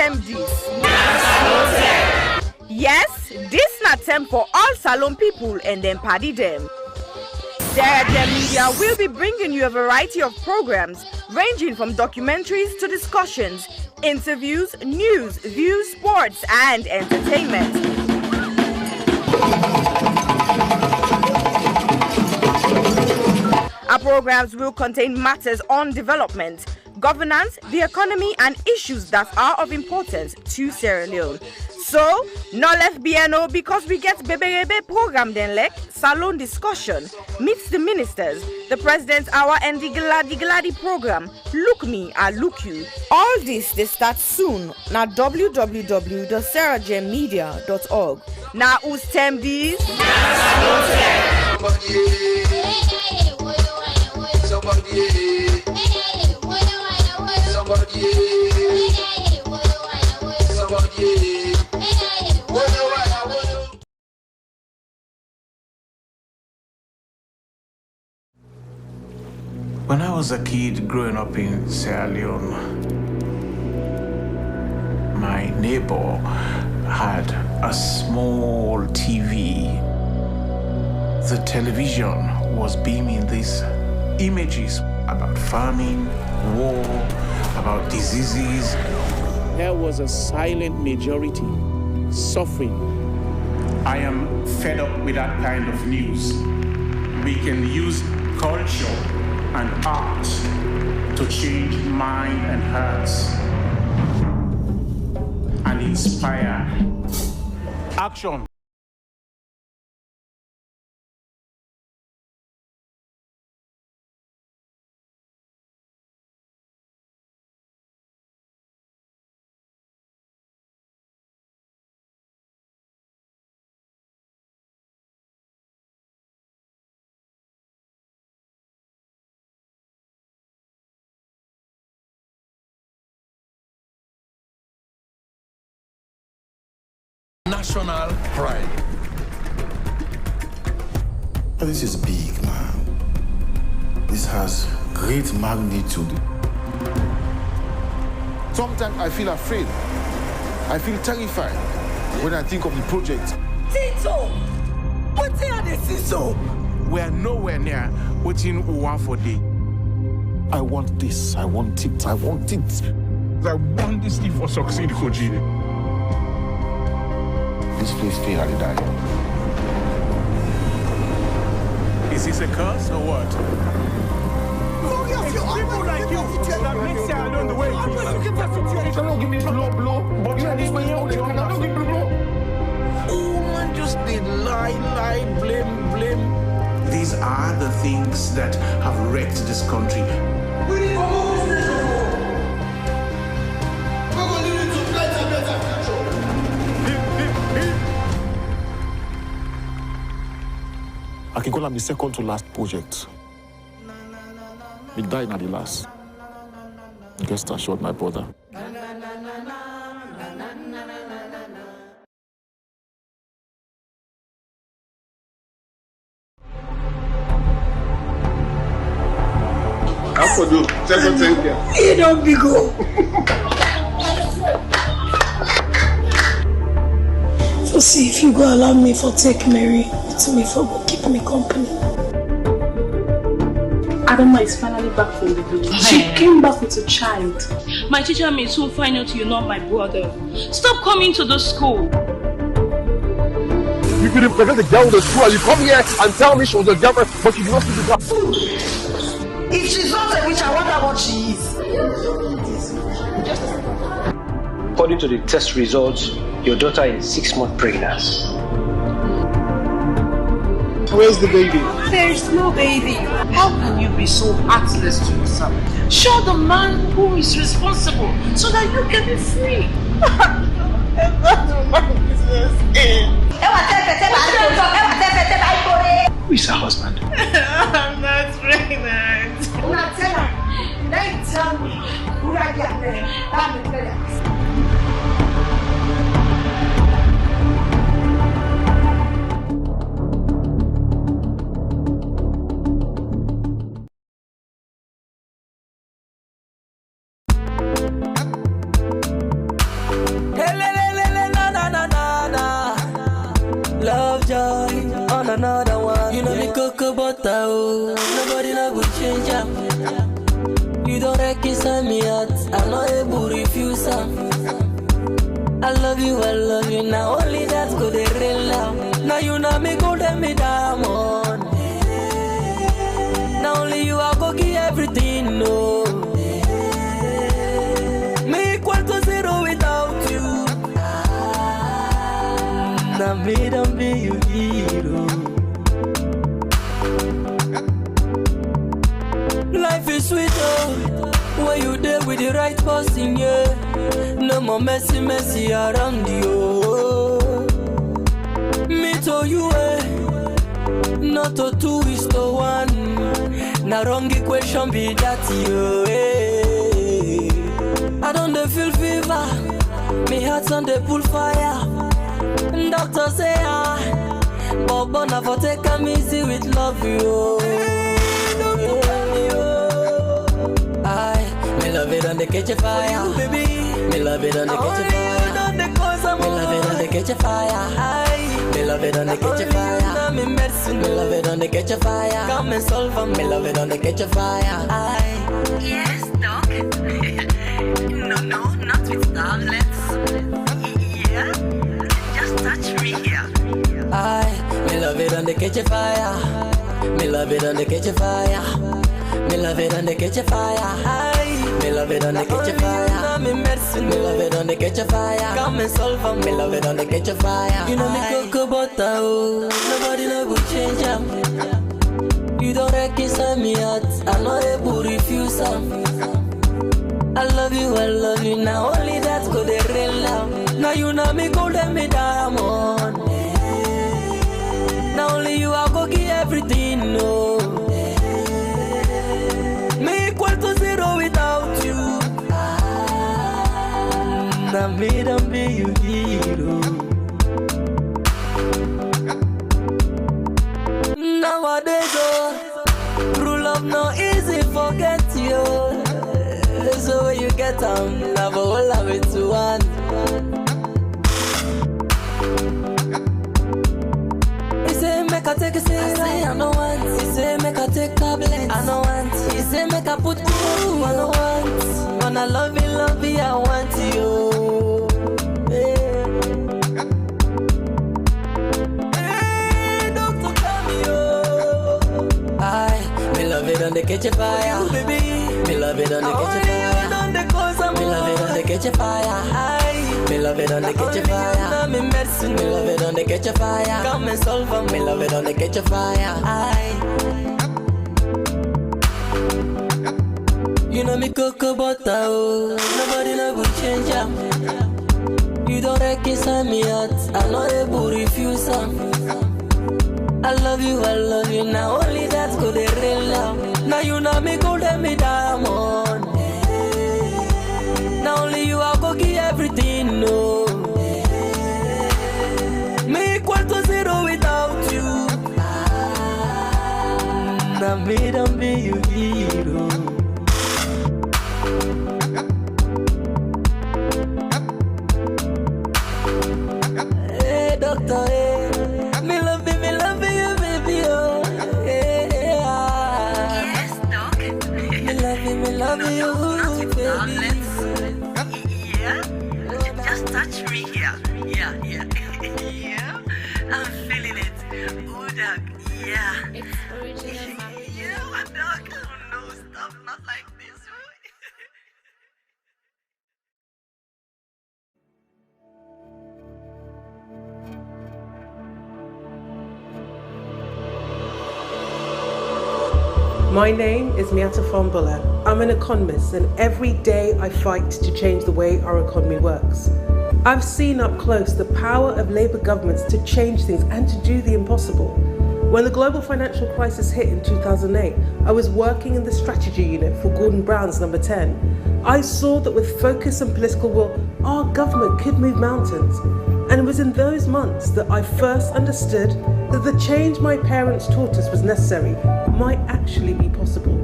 term this? Yes, this na term for all Salon people and them party them. Sarah Jem Media will be bringing you a variety of programs ranging from documentaries to discussions, interviews, news, views, sports, and entertainment. Our programs will contain matters on development, governance, the economy, and issues that are of importance to Sierra Leone. So, no left BNO because we get Bebe program then like Salon discussion, meets the ministers, the President's Hour and the Gladi program. Look me, I look you. All this they start soon na www.sarahjemmedia.org. Now who's term these? When I was a kid growing up in Sierra Leone, my neighbor had a small TV. The television was beaming these images about famine, war, about diseases. There was a silent majority suffering. I am fed up with that kind of news. We can use culture and art to change mind and hearts and inspire action. National pride. This is big, man. This has great magnitude. Sometimes I feel afraid. I feel terrified when I think of the project. Tito! What's here the Tito? We are nowhere near waiting one for day. I want this. I want it. I want it. I want this thing for succeed, Koji. This place fail at the die. Is this a curse or what? It's people like you that make Sierra Leone the way it is. You don't give me blow, but you are this way, you don't give me blow. Oh man, just did lie, blame. These are the things that have wrecked this country. We need more business. We're going to need to better future. I can call him the second to last project. He died at the last. Guest assured my brother. You don't be go. So see if you go allow me for take Mary to me for go keep me company. Adama is finally back from the village. She came back with a child. My teacher may soon find out you're not my brother. Stop coming to the school. You could represent the girl in the school and you come here and tell me she was a girlfriend, but she did not see the girl. If she's not a witch, I wonder what she is. According to the test results, your daughter is 6 months pregnant. Where's the baby? There's no baby. How can you be so heartless to yourself? Show the man who is responsible so that you can be free. That's my business. Who is her husband? I'm not pregnant. Now tell her. Then tell me who I get there. I'm pregnant. another one. You know me cocoa butter, oh. Nobody no go change am. You don't reconcile me out, I'm not able to refuse am. I love you, now only that's good they real love. Now you know me go let me diamond. Now only you I go give everything, no. Me equal to zero without you. Now me don't be your hero. Life is sweet, oh, when you there with the right person, yeah. No more messy around you. Me to you, not to 2 is to 1. Now wrong equation be that you, I don't feel fever, me heart's on the pull fire. Doctor say but never take a easy with love you. Me love it on the catch a fire, baby. Me love it on the catch a fire. Me love it on the catch a fire. Me love it on the catch a fire. Me love it on the catch a fire. Come and solve them. Me love it on the catch a fire. Yes, Doc. No, not with tablets. Yeah, just touch me here. Me love it on the catch a fire. Me love it on the catch a fire. Me love it on the catch a fire. Me love it on the catch a fire. Me love it on the catch a fire. Come and solve them. Me love it on the catch a fire. You know me cocoa butter, oh. Nobody no go change am. You don't reconcile me out, I'm not able to refuse am. I love you, now only that's good they real love. Now you know me go let me diamond. Now only you I go give everything, no. Me equal to zero without you. Now me don't be your hero. Nowadays, true love no easy forget you. So when you get never all of it to one. He say make I take a seat, I don't want. He say make I take tablets, I don't want. He say make I put you, I don't want. When I love you, I want you. Hey, doctor, tell me me love it on the catch a fire, baby. Me love it on the catch a fire. Me love it on the catch a fire. Me love it on the catch a fire. Me love it on the catch a fire. Come and solve them. Me love it on the catch a fire. You know me cocoa butter, oh. Nobody no go change am. You don't reconcile me out, I'm not able to refuse am. I love you, now only that's good they real love. Now you know me go let me diamond. Now only you I go give everything, no. Me equal to zero without you. Now me don't be your hero. Hey doctor, hey. Me love you, baby, oh. Hey, yes, Doc. Me love you, baby. Yeah, just touch me here. Yeah. Yeah, I'm feeling it. Oh, Doc, yeah. It's original. Yeah, Doc. Oh, no, stop, not like this. My name is Miata Fombula. I'm an economist, and every day I fight to change the way our economy works. I've seen up close the power of Labour governments to change things and to do the impossible. When the global financial crisis hit in 2008, I was working in the strategy unit for Gordon Brown's Number 10. I saw that with focus and political will, our government could move mountains. And it was in those months that I first understood that the change my parents taught us was necessary might actually be possible.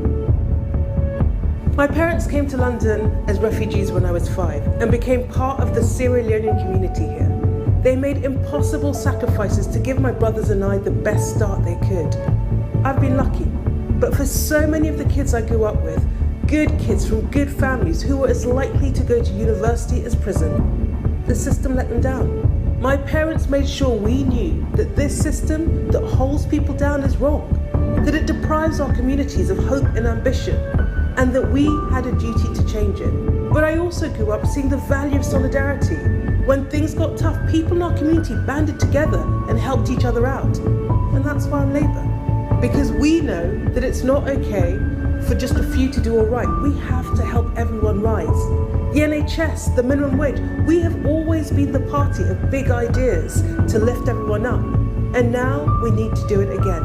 My parents came to London as refugees when I was 5 and became part of the Sierra Leonean community here. They made impossible sacrifices to give my brothers and I the best start they could. I've been lucky, but for so many of the kids I grew up with, good kids from good families who were as likely to go to university as prison, the system let them down. My parents made sure we knew that this system that holds people down is wrong, that it deprives our communities of hope and ambition, and that we had a duty to change it. But I also grew up seeing the value of solidarity. When things got tough, people in our community banded together and helped each other out. And that's why I'm Labour. Because we know that it's not okay for just a few to do all right. We have to help everyone rise. The NHS, the minimum wage, we have always been the party of big ideas to lift everyone up. And now we need to do it again.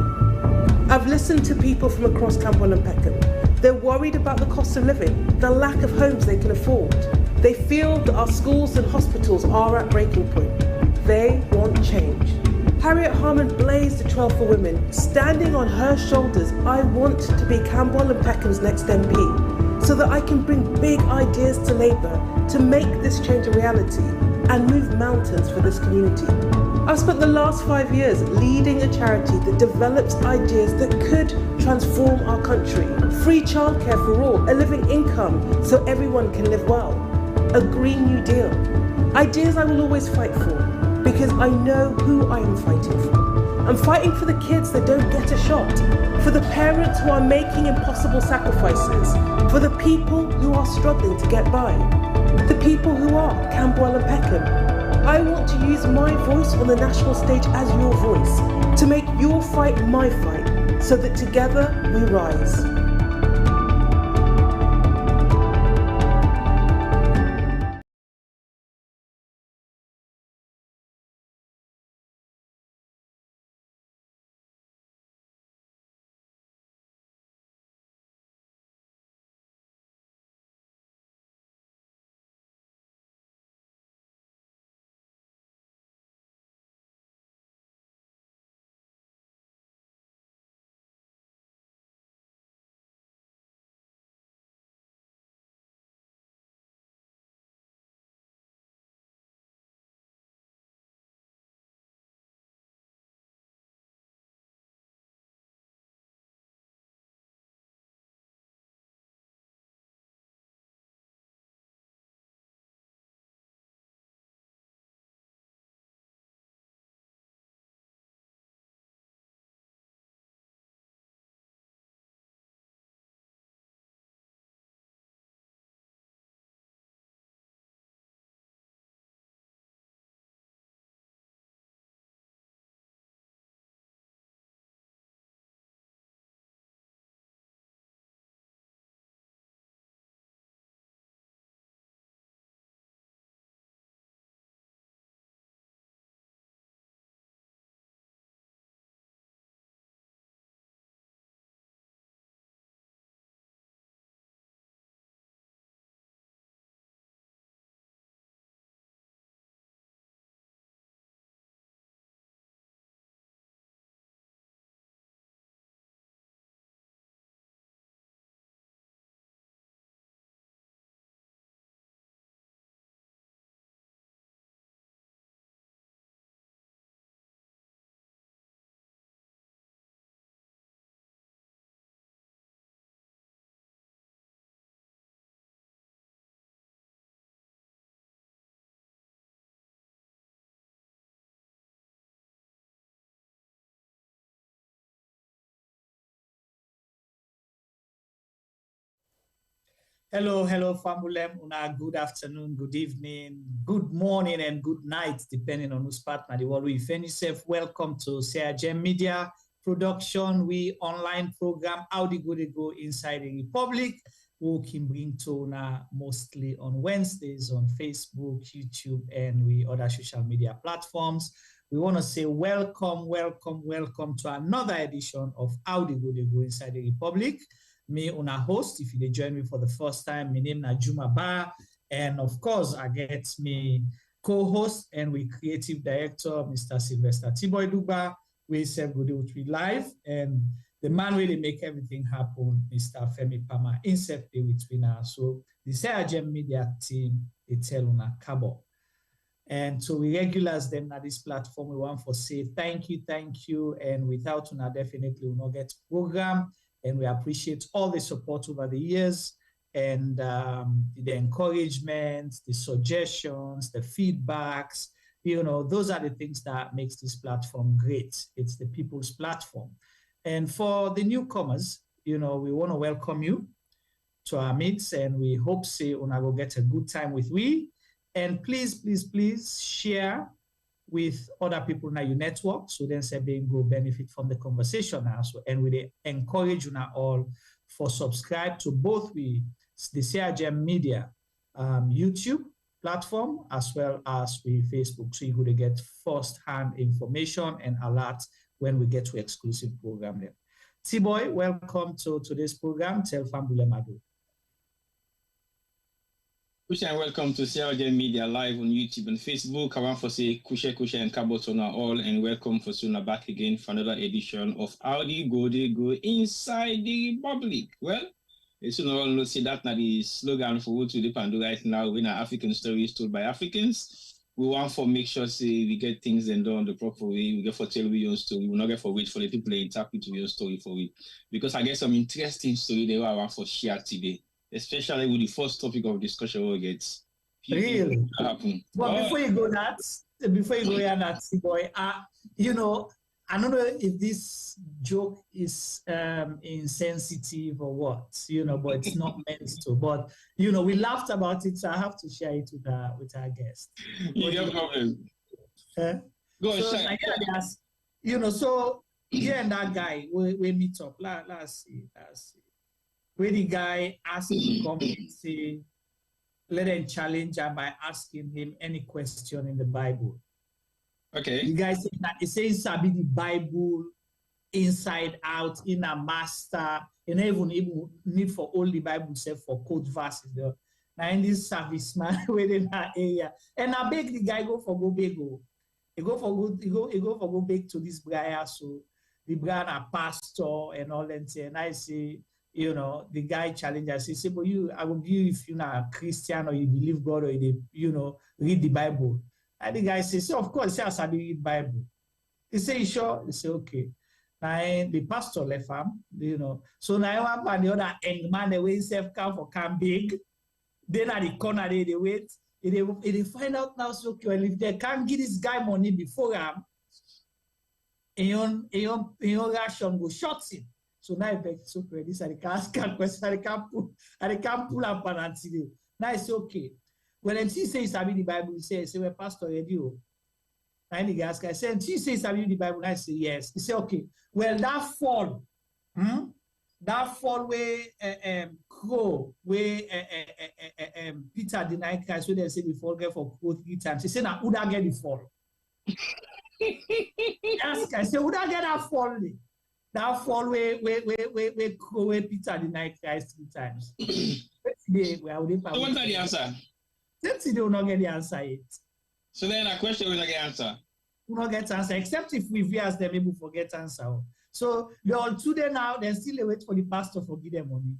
I've listened to people from across Camberwell and Peckham. They're worried about the cost of living, the lack of homes they can afford. They feel that our schools and hospitals are at breaking point. They want change. Harriet Harman blazed a trail for women. Standing on her shoulders, I want to be Camberwell and Peckham's next MP, so that I can bring big ideas to Labour to make this change a reality and move mountains for this community. I've spent the last 5 years leading a charity that develops ideas that could transform our country. Free childcare for all, a living income so everyone can live well, a Green New Deal. Ideas I will always fight for, because I know who I am fighting for. I'm fighting for the kids that don't get a shot, for the parents who are making impossible sacrifices, for the people who are struggling to get by, the people who are Camberwell and Peckham. I want to use my voice on the national stage as your voice, to make your fight my fight, so that together we rise. Hello, Famulem. Una good afternoon, good evening, good morning, and good night, depending on whose partner the world we find yourself. Welcome to CRGM Media Production. We online program How the Good Go Inside the Republic. We can bring to mostly on Wednesdays on Facebook, YouTube, and we other social media platforms. We want to say welcome to another edition of How the Good Go Inside the Republic. Me, una host, if you join me for the first time, my name is Juma Ba, and of course, I get me co-host and we creative director, Mr. Sylvester Tiboy Duba. We serve Good with we live, and the man really make everything happen, Mr. Femi Pama, insert with winner. So the CRGM media team, they tell una cabo. And so we regulars them at this platform. We want to say thank you. And without una, definitely will not get program. And we appreciate all the support over the years and the encouragement, the suggestions, the feedbacks. Those are the things that makes this platform great. It's the people's platform. And for the newcomers, we want to welcome you to our midst, and we hope say una will get a good time with we. And please share with other people in your network, so then say they go benefit from the conversation also. And we encourage you all for subscribe to both the CRGM Media YouTube platform as well as the Facebook, so you could get first-hand information and alerts when we get to exclusive program there. T-Boy, welcome to today's program. Tell Fambule Madu. Kusha, and welcome to CRJ Media live on YouTube and Facebook. I want to say Kusha and Kabotona all, and welcome for Suna back again for another edition of Audi Go Inside the Republic. Well, you soon all know see that now the slogan for what we do right now when our African stories told by Africans. We want to make sure say we get things done the proper way. We get for tell your story. We will not get for wait for the people to interpret your story for we. Because I get some interesting story there I want for share today. Especially with the first topic of discussion we'll get. Really? But before you go here, that boy, I don't know if this joke is insensitive or what, but it's not meant to. But we laughed about it, so I have to share it with our guest. No problem. Go on, share. So and that guy we meet up. Let's see. Where the guy asked him to come and say, let them challenge him by asking him any question in the Bible. Okay. The guy said that he says sabi the Bible inside out, in a master, and even need for all the Bible except for code verses. Now in this service man within that area. And I beg the guy go big. He go for big to this guy, so the guy a pastor and all that. And I say, the guy challenged us. He said, but I will give you if you're not a Christian or you believe God or you, read the Bible. And the guy says, of course, he says, I read the Bible. He said, sure? He said, okay. Now, the pastor left him, So now I'm on the other end, man, the way himself come for camp big. Then at the corner, they wait. They find out now, so okay, well, if they can't give this guy money before him, your ration go short him. So now I beg so this I can't question, I can't pull up and today. Now it's okay. When MC says I read the Bible, he says, well, Pastor Radio. And the guy said, MC says I read the Bible, and I say yes. He said, okay. Well, that fall where crow, where Peter denied Christ, where they say the fall get for crow 3 times. He said, now would I get the fall? Ask I said, would I get that fall? That fall where Peter denied Christ 3 times. Today, so what's the answer? Today will not get the answer yet. So then a question will not get answer. Will not get answer, except if we ask them, maybe forget answer. So they all today now, they still wait for the pastor to give them money.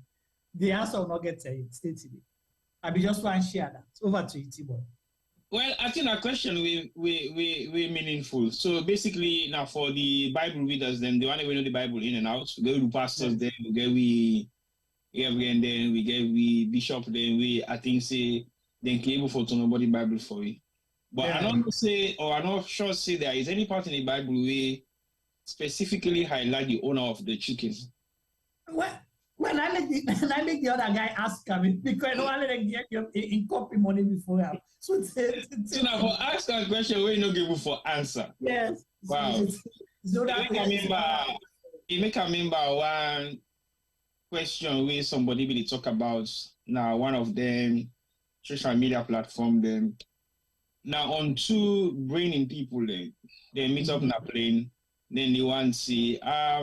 The answer will not get it. Stay today. I be just want to share that. Over to you, T-Boy. Well, I think our question we meaningful. So basically, now for the Bible readers, then they want to know the Bible in and out. We go to pastors, then we get and then we get bishop, then we I think say then able for to nobody Bible for you. But I don't say or I'm not sure say there is any part in the Bible where specifically highlight the owner of the chicken. When I make the other guy ask him because I want to get in copy money before him. So now for ask that question, we no give for answer. Yes. Wow. So it make a remember one question where somebody really talk about now one of them social media platform them. Now on 2 bringing people they meet up in a plane, then they want to see I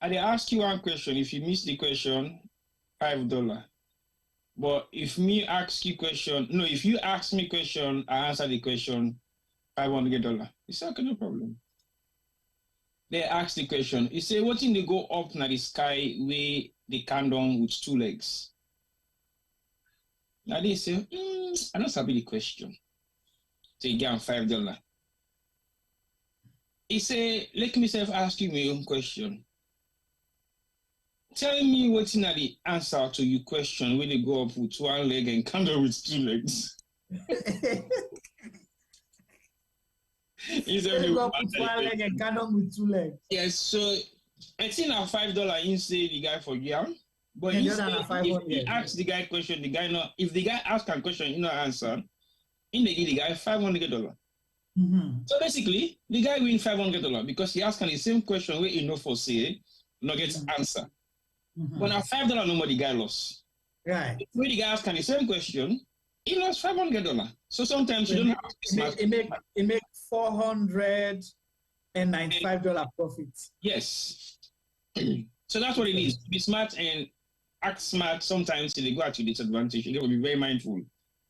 ask you one question. If you miss the question, $5. But if me ask you question, no, if you ask me question, I answer the question, $500. It's okay, no problem. They ask the question. He say, what thing they go up in the sky where they come down with 2 legs? Now they say, I don't sabi the question. So you get $5. He say, let me ask you my own question. Tell me what's in the answer to your question when they go up with one leg and come down with two legs. He said they go up with one leg and come down with two legs. Yes, so I think now $5 you say the guy for you. But Yeah, you just say $500, if he asks the guy question, the guy not. If the guy asks a question, you know answer. In the give the guy $500. So basically, the guy win $500 because he asked the same question where he know for say, not get answer. But now $5 no more the guy lost. Right. When the guy asked the same question, he lost $500. So sometimes you don't have to be smart. It make $495 profit. Yes. So that's what it is. Be smart and act smart. Sometimes they go at your disadvantage. You got to be very mindful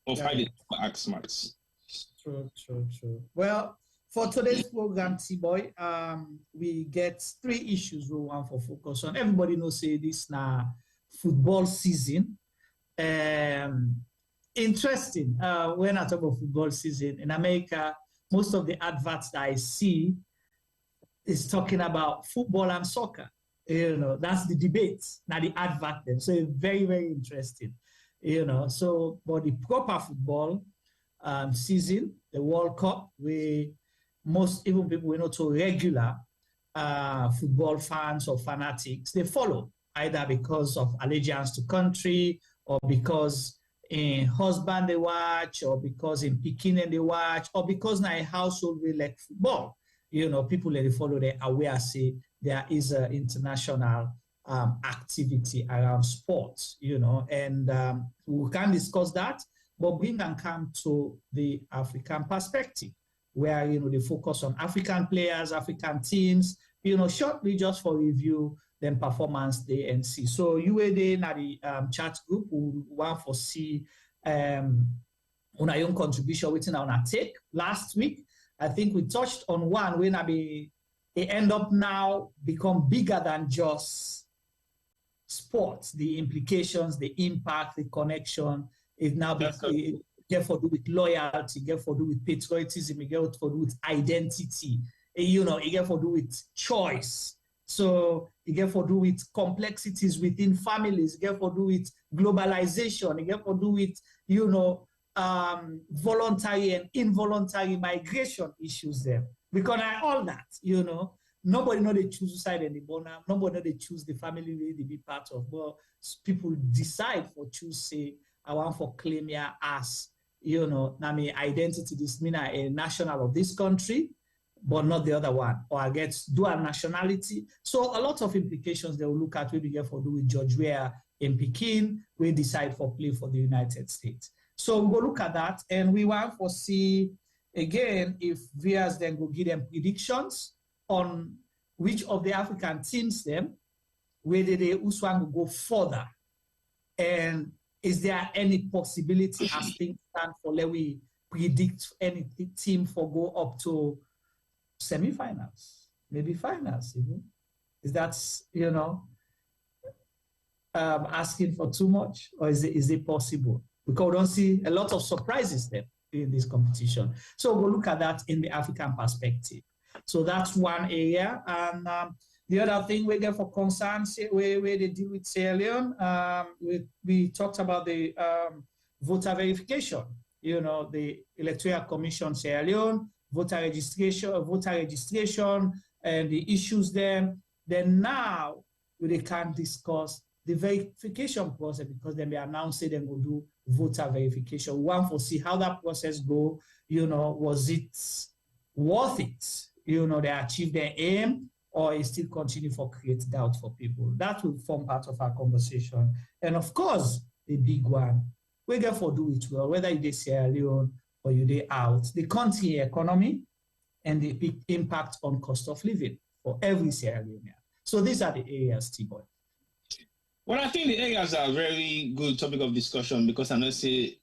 of how they act smart. True. Well, for today's program, T-Boy, we get 3 issues we want to focus on. Everybody knows say this now football season. Interesting. When I talk about football season in America, most of the adverts that I see is talking about football and soccer. You know, that's the debate, not the advert then. So it's very, very interesting. You know, so but the proper football season, the World Cup, we most even people we know to regular football fans or fanatics, they follow either because of allegiance to country or because in husband they watch or because in Peking they watch or because now a household we like football. You know, people they follow they aware say there is an international activity around sports, you know, and we can discuss that, but bring and come to the African perspective, where, you know, they focus on African players, African teams, you know, shortly just for review, then performance day and see. So you were there in the chat group who want to see on our own contribution within our take. Last week, I think we touched on one when they end up now become bigger than just sports, the implications, the impact, the connection. It now get for do with loyalty, get for do with patriotism, it get for do with identity, you know, it get for do with choice. So it get for do with complexities within families, it get for do with globalization, it get for do with, you know, voluntary and involuntary migration issues there. Because all that, you know, nobody know they choose side anymore now. Nobody know they choose the family they be part of. But people decide for choose, say, I want for claim here as, you know, I mean, identity, this mean a national of this country, but not the other one. Or I get dual nationality. So a lot of implications they will look at when we get for do with George Weah in Peking, we decide for play for the United States. So we'll look at that, and we want to see again if viewers then go give them predictions on which of the African teams them, whether they Uswan will go further, and is there any possibility as things stand for let we predict any team for go up to semifinals, maybe finals even? Is that, you know, asking for too much, or is it possible? Because we don't see a lot of surprises there in this competition. So we'll look at that in the African perspective. So that's one area. And the other thing we get for concerns where they deal with Sierra Leone, we talked about the voter verification, you know, the Electoral Commission Sierra Leone, voter registration, and the issues there. Then now they can discuss the verification process, because then they announced it and will do voter verification. We want to see how that process go. You know, was it worth it? You know, they achieved their aim, or it still continue for create doubt for people. That will form part of our conversation. And of course, the big one, we get for do it well, whether you dey Sierra Leone or you dey out, the country economy and the big impact on cost of living for every Sierra Leonean. So these are the areas, T-Boy. Well, I think the areas are a very good topic of discussion, because I know say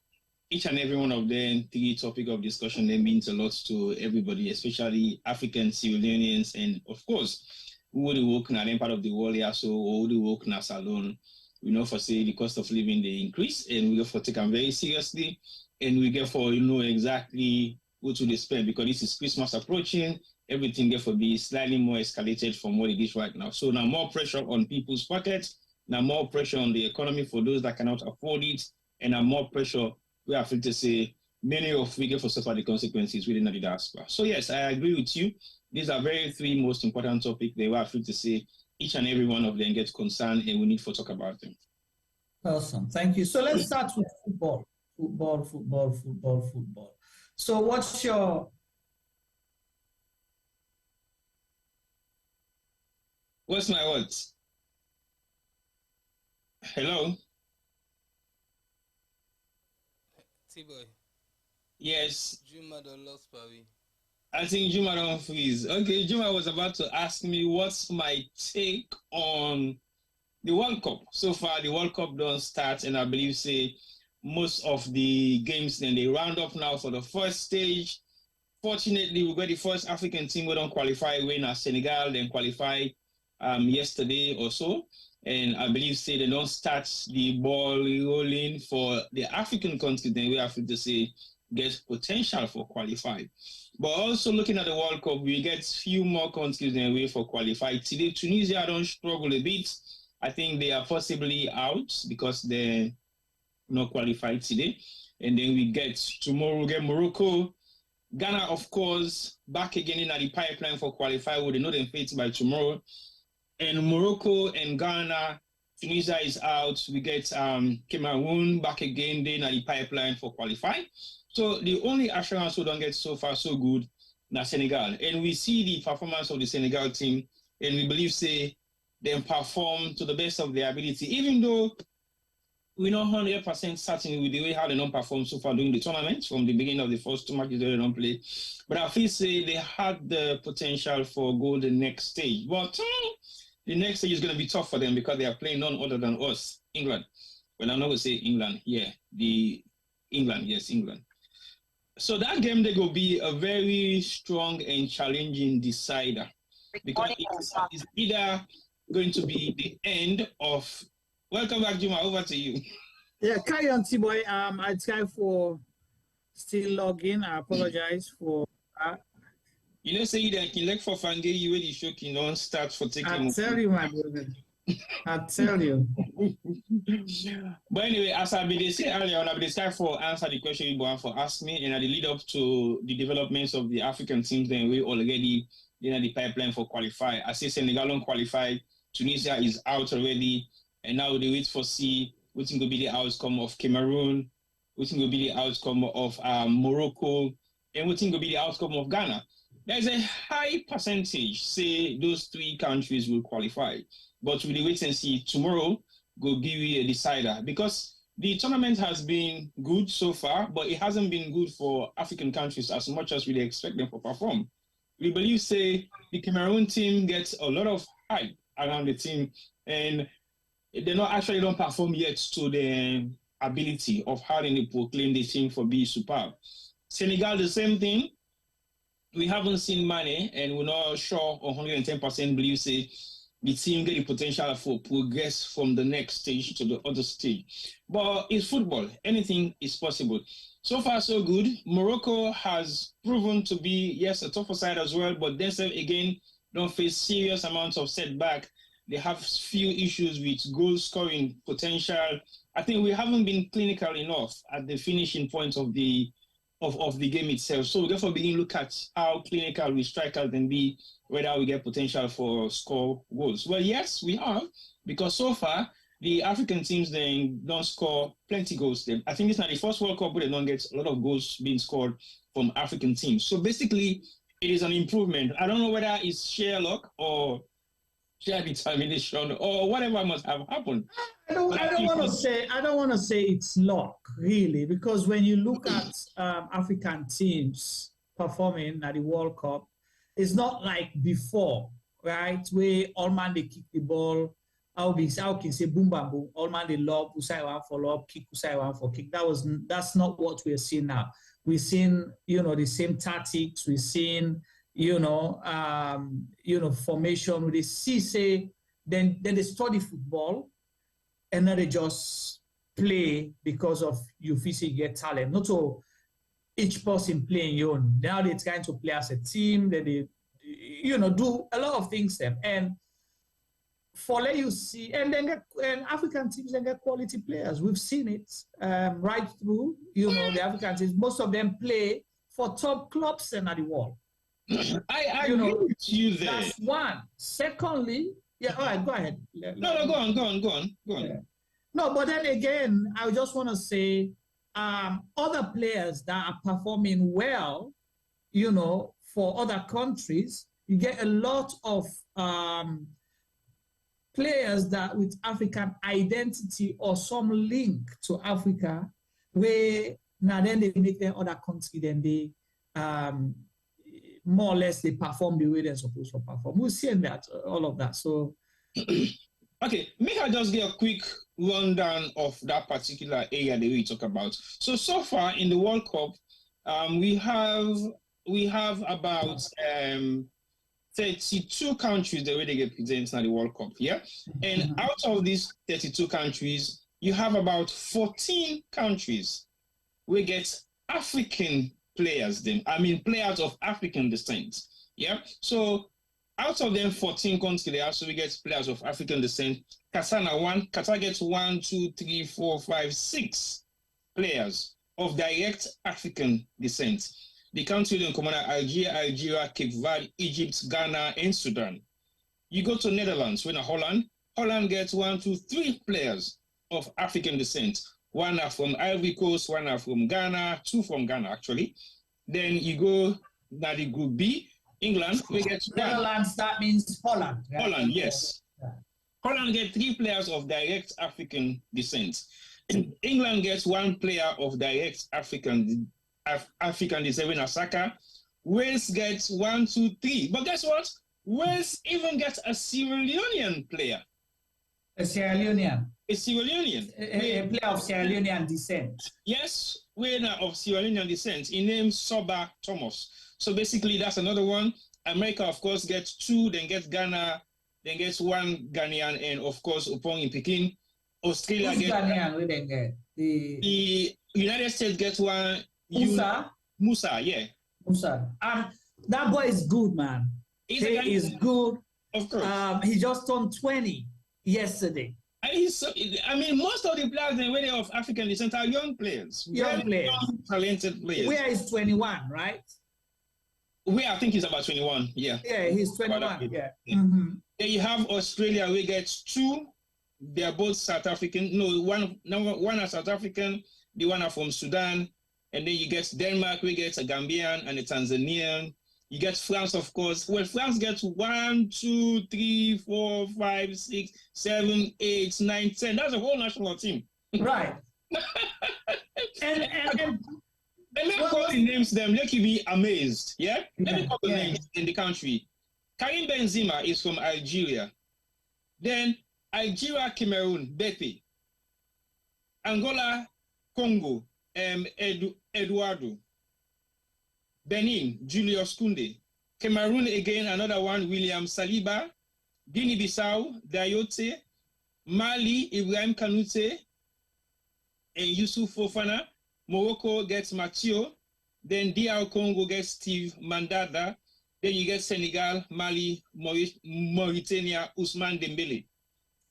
each and every one of them, the topic of discussion, they means a lot to everybody, especially African Sierra Leoneans, and of course, who would work in any part of the world here, so who would work in Salon. We know for say the cost of living they increase, and we get for take them very seriously, and we get for exactly go to the spend because this is Christmas approaching. Everything therefore be slightly more escalated from what it is right now. So now more pressure on people's pockets, now more pressure on the economy for those that cannot afford it, and now more pressure, we have to say, many of we get for suffer the consequences within the diaspora. So yes, I agree with you. These are three most important topics. They were free to say each and every one of them gets concerned and we need to talk about them. Awesome, thank you. So let's start with football. So what's your... What's my what? Hello? T-boy. Yes. Juma don't lost, Pavi. I think Juma don't freeze. Okay, Juma was about to ask me what's my take on the World Cup. So far, the World Cup don't start, and I believe, say, most of the games, then they round up now for the first stage. Fortunately, we got the first African team who don't qualify, win as Senegal, then qualify yesterday or so. And I believe, say, they don't start the ball rolling for the African countries, then we have to say, get potential for qualify. But also looking at the World Cup, we get few more countries than we for qualify. Today, Tunisia don't struggle a bit. I think they are possibly out because they're not qualified today. And then we get tomorrow, we get Morocco. Ghana, of course, back again in the pipeline for qualify. We know them fate by tomorrow. And Morocco and Ghana, Tunisia is out. We get Cameroon back again, then the pipeline for qualify. So the only assurance we don't get so far so good na Senegal. And we see the performance of the Senegal team, and we believe, say, them perform to the best of their ability, even though we're not 100% certain with the way how they don't perform so far during the tournament from the beginning of the first two matches they don't play. But I feel say they had the potential for go the next stage. But the next stage is going to be tough for them because they are playing none other than us, England. Well, I'm not going to say England. Yeah, England. So that game, they will be a very strong and challenging decider because it's either going to be the end of... Welcome back, Juma. Over to you. Yeah, carry on, T-boy. I try for still logging. I apologize for that. You know, say that you like for Fange, you really shook, you don't start for taking... I tell you, my brother. I tell you. But anyway, as I been saying earlier, I'll be start for answer the question you want for ask me, and at the lead up to the developments of the African teams, then we already the pipeline for qualify. I say Senegal don't qualify, Tunisia is out already, and now they wait for see what will be the outcome of Cameroon, what will be the outcome of Morocco, and what will be the outcome of Ghana. There's a high percentage say those three countries will qualify, but we'll wait and see. Tomorrow go give you a decider because the tournament has been good so far, but it hasn't been good for African countries as much as we expect them to perform. We believe, say, the Cameroon team gets a lot of hype around the team, and they don't perform yet to the ability of how they proclaim the team for being superb. Senegal, the same thing. We haven't seen money, and we're not sure 110% believe, say, the team get the potential for progress from the next stage to the other stage. But it's football. Anything is possible. So far, so good. Morocco has proven to be, yes, a tougher side as well, but then again, don't face serious amounts of setback. They have few issues with goal scoring potential. I think we haven't been clinical enough at the finishing point of the game itself. So we therefore begin to look at how clinical we strikers can be, whether we get potential for score goals. Well, yes, we have, because so far the African teams then don't score plenty goals. I think it's not the first World Cup where they don't get a lot of goals being scored from African teams. So basically, it is an improvement. I don't know whether it's sheer luck or sheer determination or whatever must have happened. I don't want to say it's luck, really, because when you look at African teams performing at the World Cup, it's not like before, right? Where all man they kick the ball, how can say boom bam boom, all man they lob, Usai one for lob, kick Usai one for kick. That's not what we're seeing now. We're seeing, the same tactics. We're seeing, formation. They see, say, then they study football, and then they just play because of you physically get talent. Not so each person playing your own. Now they're trying to play as a team, that they, do a lot of things them. And for let you see, and then and African teams then get quality players. We've seen it right through, the African teams. Most of them play for top clubs and at the world. I agree with you there. That's one. Secondly, all right, go ahead. No, go on. Yeah. No, but then again, I just want to say other players that are performing well, for other countries, you get a lot of players that with African identity or some link to Africa, where now then they make their other country, then they more or less they perform the way they're supposed to perform. We're seeing that, all of that. So okay, may I just get a quick rundown of that particular area that we talk about. So far in the World Cup, we have about 32 countries the way they get presented in the World Cup, yeah? And out of these 32 countries, you have about 14 countries we get African players players of African descent, yeah? So out of them 14 countries, they also we get players of African descent. Qatar gets 1, 2, 3, 4, 5, 6 players of direct African descent. The countries in common are Algeria, Cape Verde, Egypt, Ghana, and Sudan. You go to Netherlands, when Holland gets 1, 2, 3 players of African descent. One are from Ivory Coast, one are from Ghana, 2 from Ghana actually. Then you go to the Group B, England, we get Netherlands, that means Holland. Right? Holland, yes. Yeah. Holland gets 3 players of direct African descent. England gets 1 player of direct African descent in Saka. Wales gets 1, 2, 3. But guess what? Wales even gets a Sierra Leonean player. A Sierra Leonean? A Sierra Leonean. A player of Sierra Leonean descent. Yes, winner of Sierra Leonean descent. He named Soba Thomas. So basically, that's another one. America, of course, gets 2, then gets Ghana, then gets 1 Ghanaian, and of course, upon in Peking, Australia Who's gets Ghanaian, we then get the United States gets 1. Musa, yeah. Musa. That boy is good, man. He is good. Of course. He just turned 20 yesterday. Most of the players in way of African descent are young players. Young, talented players. Where is 21, right? I think he's about 21, yeah. Yeah, he's 21, yeah. Mm-hmm. Then you have Australia, we get 2. They're both South African. No, one are South African, the one are from Sudan. And then you get Denmark, we get a Gambian and a Tanzanian. You get France, of course. Well, France gets 1, 2, 3, 4, 5, 6, 7, 8, 9, 10. That's a whole national team. Right. and let me call the names them. Let you be amazed. Yeah? Let me call the names in the country. Karim Benzema is from Algeria. Then Algeria, Cameroon, Beppe. Angola, Congo, Eduardo. Benin, Julius Koundé. Cameroon again, another one, William Saliba. Guinea-Bissau, Dayote. Mali, Ibrahim Kanouté. And Youssouf Fofana. Morocco gets Mathieu. Then DR Congo gets Steve Mandanda. Then you get Senegal, Mali, Mauritania, Ousmane Dembele.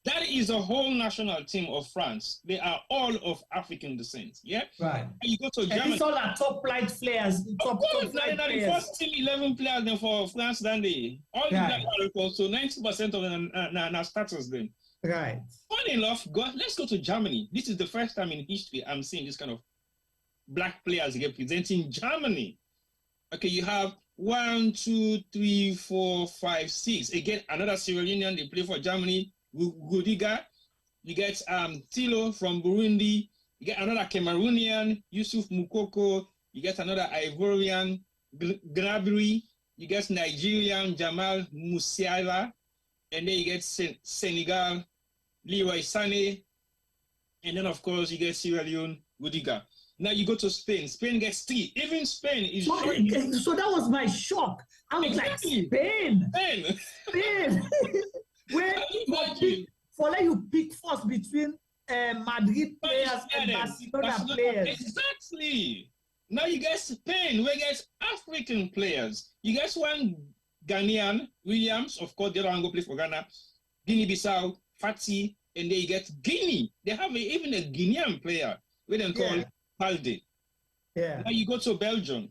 That is a whole national team of France. They are all of African descent. Yeah? Right. And you go to Germany. And these all are top flight players. Top flight players. The first team 11 players then for France than they. All the players are equal, so 90% of them are starters then. Right. Funny enough, let's go to Germany. This is the first time in history I'm seeing this kind of black players representing Germany. Okay, you have 1, 2, 3, 4, 5, 6. Again, another Sierra Leonean, they play for Germany. Rudiger, you get Tilo from Burundi, you get another Cameroonian, Yusuf Mukoko, you get another Ivorian, Gnabry, you get Nigerian, Jamal Musiala, and then you get Senegal, Leroy Sané, and then of course you get Sierra Leone, Rudiger. Now you go to Spain. Spain gets 3. Even Spain is so that was my shock. I was like, Spain. Where you pick first between Madrid players and Barcelona players. Exactly. Now you get Spain, we get African players. You get one Ghanaian, Williams, of course, the other one go play for Ghana, Guinea-Bissau, Fati, and then you get Guinea. They have even a Guinean player, we then call Palde. Yeah. Now you go to Belgium.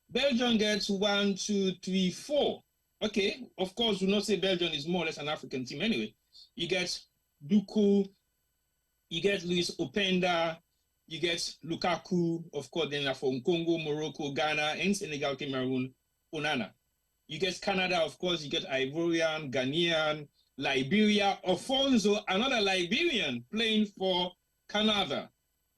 Belgium gets 1, 2, 3, 4. Okay, of course, we'll not say Belgium is more or less an African team anyway. You get Duku, you get Luis Openda, you get Lukaku, of course, then from Congo, Morocco, Ghana, and Senegal, Cameroon, Onana. You get Canada, of course, you get Ivorian, Ghanaian, Liberia, Alfonso, another Liberian playing for Canada.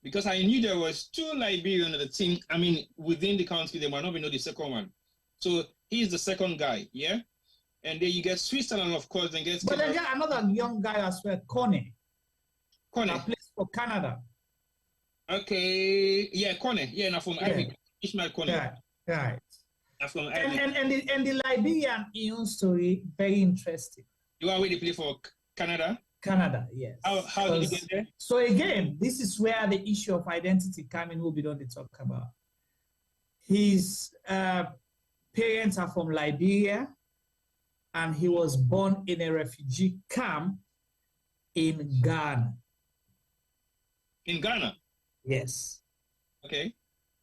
Because I knew there was 2 Liberian in the team. I mean, within the country, they might not know the second one. So he's the second guy, yeah? And then you get Switzerland, of course, then gets... But then get another young guy as well, Kone. Kone. That plays for Canada. Okay, yeah, Kone. Yeah, now from Ivory. Ishmael Kone. Yeah, right. From and the Liberian Ion story, very interesting. You are where they play for Canada? Canada, yes. How did you get there? So again, this is where the issue of identity coming will be done to talk about. His parents are from Liberia, and he was born in a refugee camp in Ghana. In Ghana? Yes. Okay.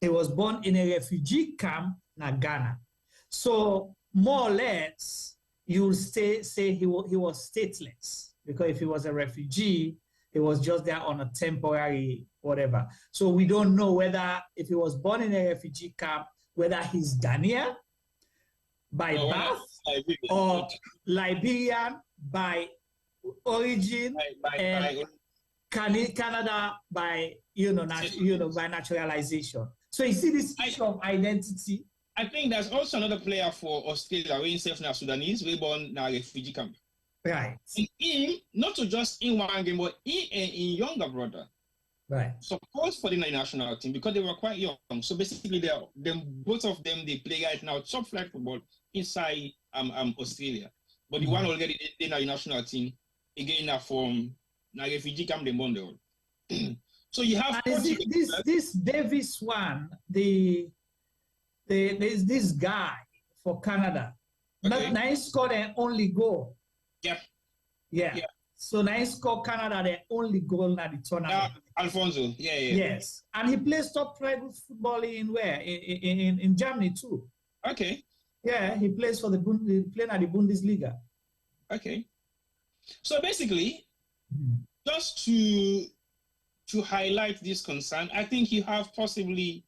He was born in a refugee camp in Ghana. So more or less, you'll say he was stateless, because if he was a refugee, he was just there on a temporary whatever. So we don't know whether, if he was born in a refugee camp, whether he's Ghanaian by birth or Liberian by origin, and Canada by by naturalization. So you see this issue of identity. I think there's also another player for Australia, we himself now Sudanese, we born in a refugee camp. Right. In not to just in one game, but in younger brother. Right. Support for the national team because they were quite young. So basically, both of them they play right now top flight football inside Australia. But the one already in the national team again now from a refugee camp they won the So you have this Davis one, there's this guy for Canada. Okay. Now he scored an only goal. Yep. Yeah. So now he scored Canada their only goal in the tournament. Alfonso, yeah. Yes. And he plays top private football in where? In Germany too. Okay. Yeah, he plays for playing at the Bundesliga. Okay. So basically, just to highlight this concern, I think you have possibly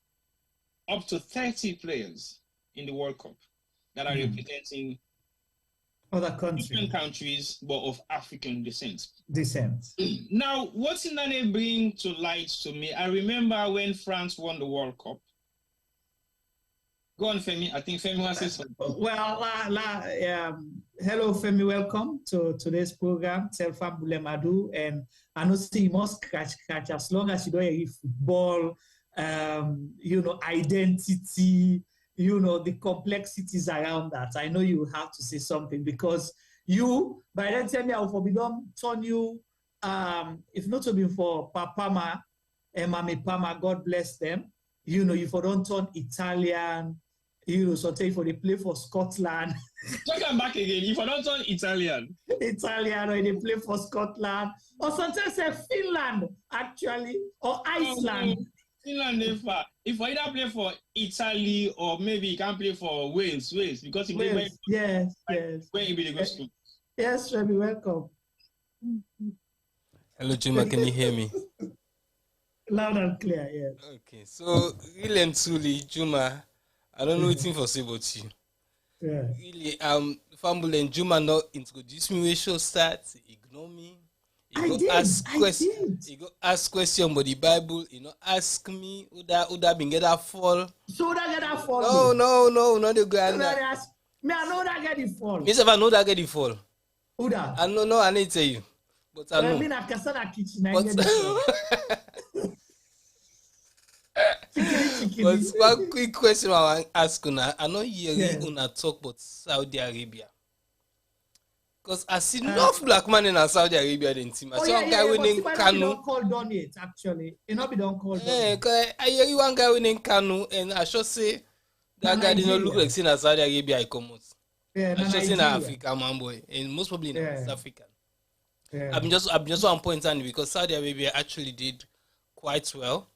up to 30 players in the World Cup that are representing other countries, different countries, but of African descent. Now, what Nane bring to light to me, I remember when France won the World Cup. Go on, Femi. I think Femi wants to say something. Well, hello, Femi. Welcome to today's program. Selfa Bulemadu, and I know you must catch as long as you don't hear football, identity, the complexities around that. I know you have to say something because by then tell me I will forbidden turn you, if not to be for Papama and Mami Pama, God bless them, you for don't turn Italian, so tell you for they play for Scotland. Talk back again, if I don't turn Italian, or they play for Scotland, or sometimes say Finland, actually, or Iceland. Finland, if I either play for Italy or maybe you can play for Wales, because he play yes. Where he be the good school. Yes, Remy, welcome. Hello, Juma, can you hear me? Loud and clear, yes. Okay, so really and truly, Juma, I don't know anything for say about you. Yeah. Really, Fambul and Juma not introduce me where show start, ignore me. I did. You go ask question about the Bible. Ask me who that been get that fall. So that get that fall. No, not the guy. Me, I know that get the fall. Me say I know that get the fall. Who that? I know. I need to tell you, but I know. I mean, I can start a kitchen. I get the But one quick question I want to ask you. I know you una talk about Saudi Arabia. Because I see enough black man in Saudi Arabia than team. I saw one guy winning Kanu. Don't call Donate actually. You know, we don't call Donate. I hear one guy winning Kanu, and I should say that guy didn't look like in Saudi Arabia. I come out. Yeah, I should say in Africa, man boy, and most probably in West Africa. Yeah. I'm just one point on because Saudi Arabia actually did quite well,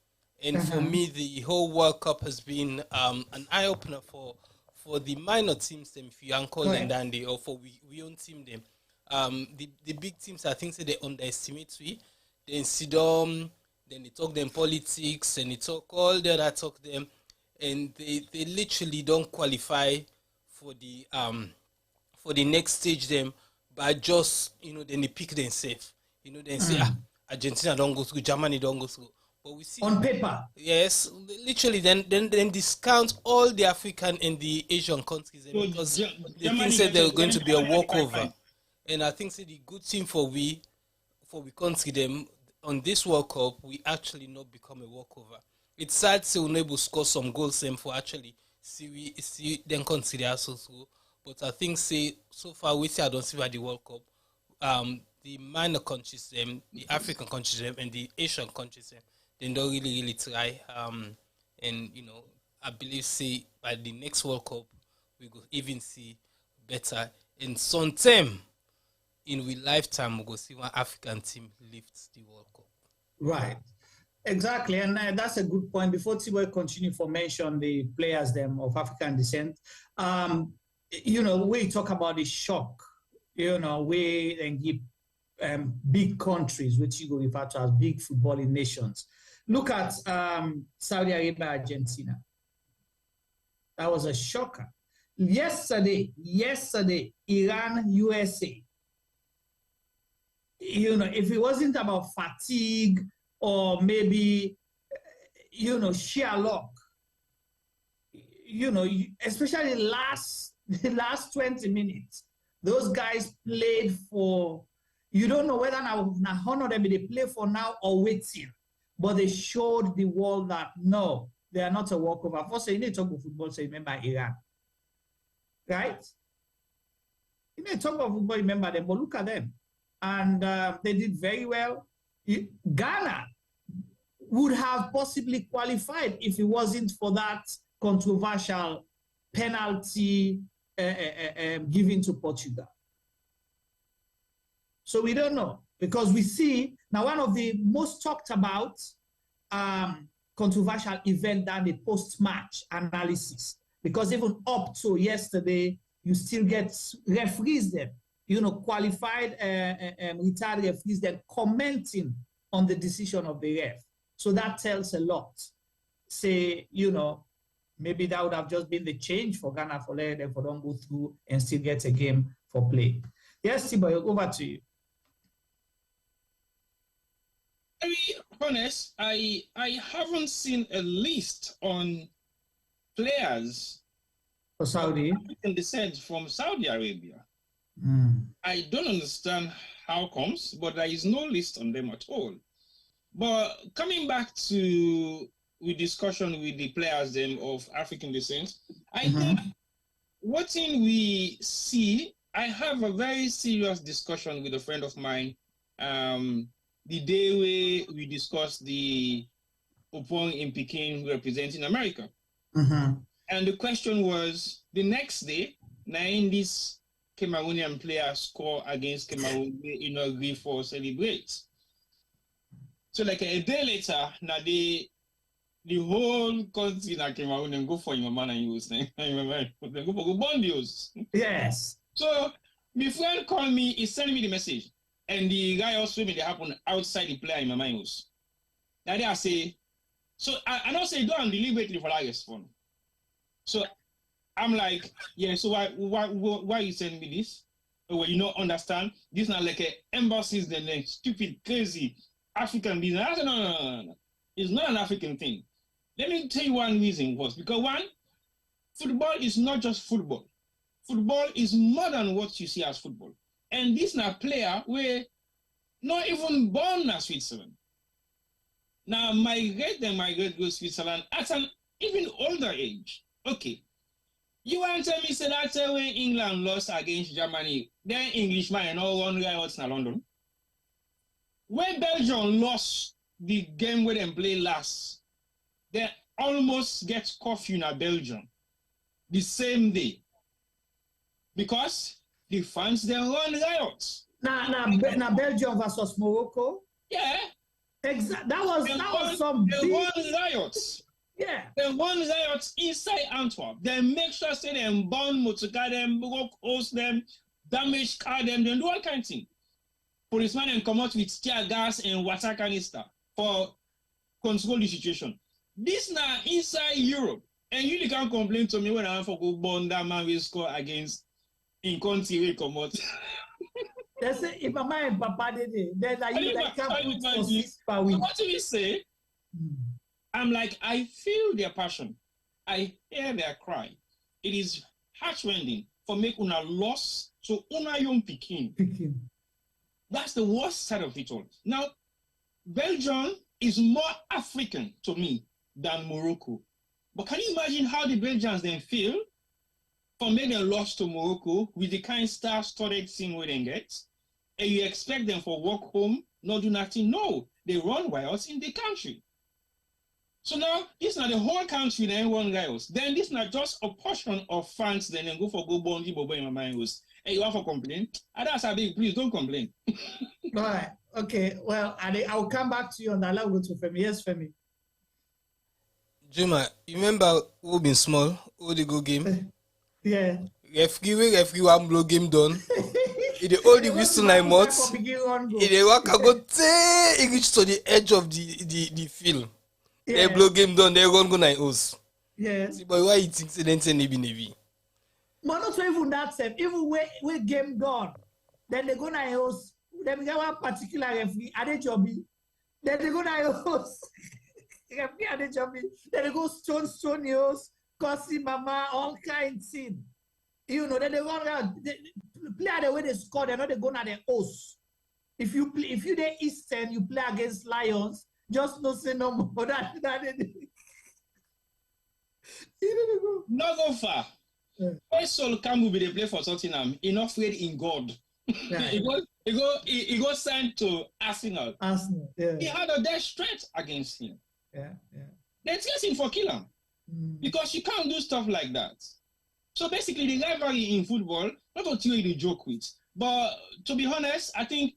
and for me, the whole World Cup has been an eye opener for the minor teams, them if you can call them dandy, or for we own team them. The big teams, I think, say they underestimate we. Then sit down, then they talk them politics, and they talk all the other talk them, and they literally don't qualify for the next stage them, but just then they pick themselves. Then say Argentina don't go through, Germany don't go through. But we see on paper, yes, literally. Then discount all the African and the Asian countries because they think said they're going to be a walkover. And I think say the good thing for we country them on this World Cup, we actually not become a walkover. It's sad to unable score some goals them for actually see them consider us also. But I think say so far we see I don't see by the World Cup. The minor countries them, the African countries them, and the Asian countries them. They don't really try, and I believe say by the next World Cup we will even see better. In some time in we lifetime we go see one African team lift the World Cup. Right, exactly, and that's a good point. Before Tiboy continue for mention the players them of African descent, we talk about the shock, we then give big countries which you go refer to as big footballing nations. Look at Saudi Arabia, Argentina. That was a shocker. Yesterday, Iran, USA. If it wasn't about fatigue or maybe, sheer luck, especially the last 20 minutes, those guys played for, you don't know whether now honor them they play for now or waiting. But they showed the world that no, they are not a walkover. First, you need to talk about football, so remember Iran. Right? You need to talk about football, remember them, but look at them. And they did very well. Ghana would have possibly qualified if it wasn't for that controversial penalty given to Portugal. So we don't know. Because we see now one of the most talked about controversial event than the post-match analysis. Because even up to yesterday, you still get referees them, qualified retired referees them commenting on the decision of the ref. So that tells a lot. Say, maybe that would have just been the change for Ghana for letting them don't go through and still get a game for play. Yes, Tiboy, over to you. To be honest, I haven't seen a list on players for Saudi African descent from Saudi Arabia. I don't understand how comes, but there is no list on them at all. But coming back to the discussion with the players them of African descent, I think what thing we see, I have a very serious discussion with a friend of mine. The day we discussed the Opong in Peking representing America. And the question was, the next day, in this Cameroonian player score against Cameroon, we agree for celebrate. So like a day later, now the whole country in Cameroon and go for your man and use they go for bond use. Yes. So my friend called me, he sent me the message. And the guy also made it happen outside the player in my mind was. Now they I say, so I don't say don't deliberately for that respond. So I'm like, yeah, so why you send me this? Oh, well, you don't understand. This is not like a embassies, then stupid, crazy African business. I said, no. It's not an African thing. Let me tell you one reason was because one, football is not just football. Football is more than what you see as football. And this is a player where not even born in Switzerland. Now migrate go to Switzerland at an even older age. Okay. You want to tell me say that when England lost against Germany, then Englishman and all one riots in London? When Belgium lost the game where they play last, they almost get curfew in Belgium the same day. Because the fans they run riots. Now Belgium versus Morocco. Yeah. Exactly. That was some they run riots. Yeah. They run riots inside Antwerp. They make sure say them burn motorcar them, rock host them, damage car them, they do all kinds of things. Policemen and come out with tear gas and water canister for control the situation. This now inside Europe. And you can't complain to me when I have to go burn that man will score against in country will come out. They say if Mama and Papa did it, then you like can't put for 6 per week. What do we say? I'm like, I feel their passion. I hear their cry. It is heartrending for make una loss to una young Pekin. That's the worst side of it all. Now, Belgium is more African to me than Morocco. But can you imagine how the Belgians then feel for making a loss to Morocco with the kind of star-studded team we then get? And you expect them for walk home, not do nothing? No, they run riots in the country. So now, this is not the whole country then run riots. Then this is not just a portion of fans then go for go bondi bobo in my mind was, hey, you want to complain? That's a big, please don't complain. All right, okay, well, I'll come back to you on that. I'll go to Femi. Yes, Femi. Juma, you remember who been small, who the go game? Yeah. Referee one blow game done. He the only whistle 9 months. He the work go take reach to the edge of the field. Yeah. They blow game done, they run go 9 hours. Yeah. See, but why you think they didn't say Navy? But not even that same. Even when game done, then they go 9 hours. Then get one particular referee, Adejobi. Then they go 9 hours. Then they go stone yours, Kosi Mama, all kinds of things. You know, then they run around. They play the way they score, they're not they go na their host. If you the Eastern, you play against Lions, just no say no more. That not go far. First Sol Campbell be the play for Tottenham, enough faith in God. Right. he go sent to Arsenal. Yeah. He had a death threat against him. Yeah. They chase him for kill him. Because you can't do stuff like that. So basically, the rivalry in football, not to tell you the joke with, but to be honest, I think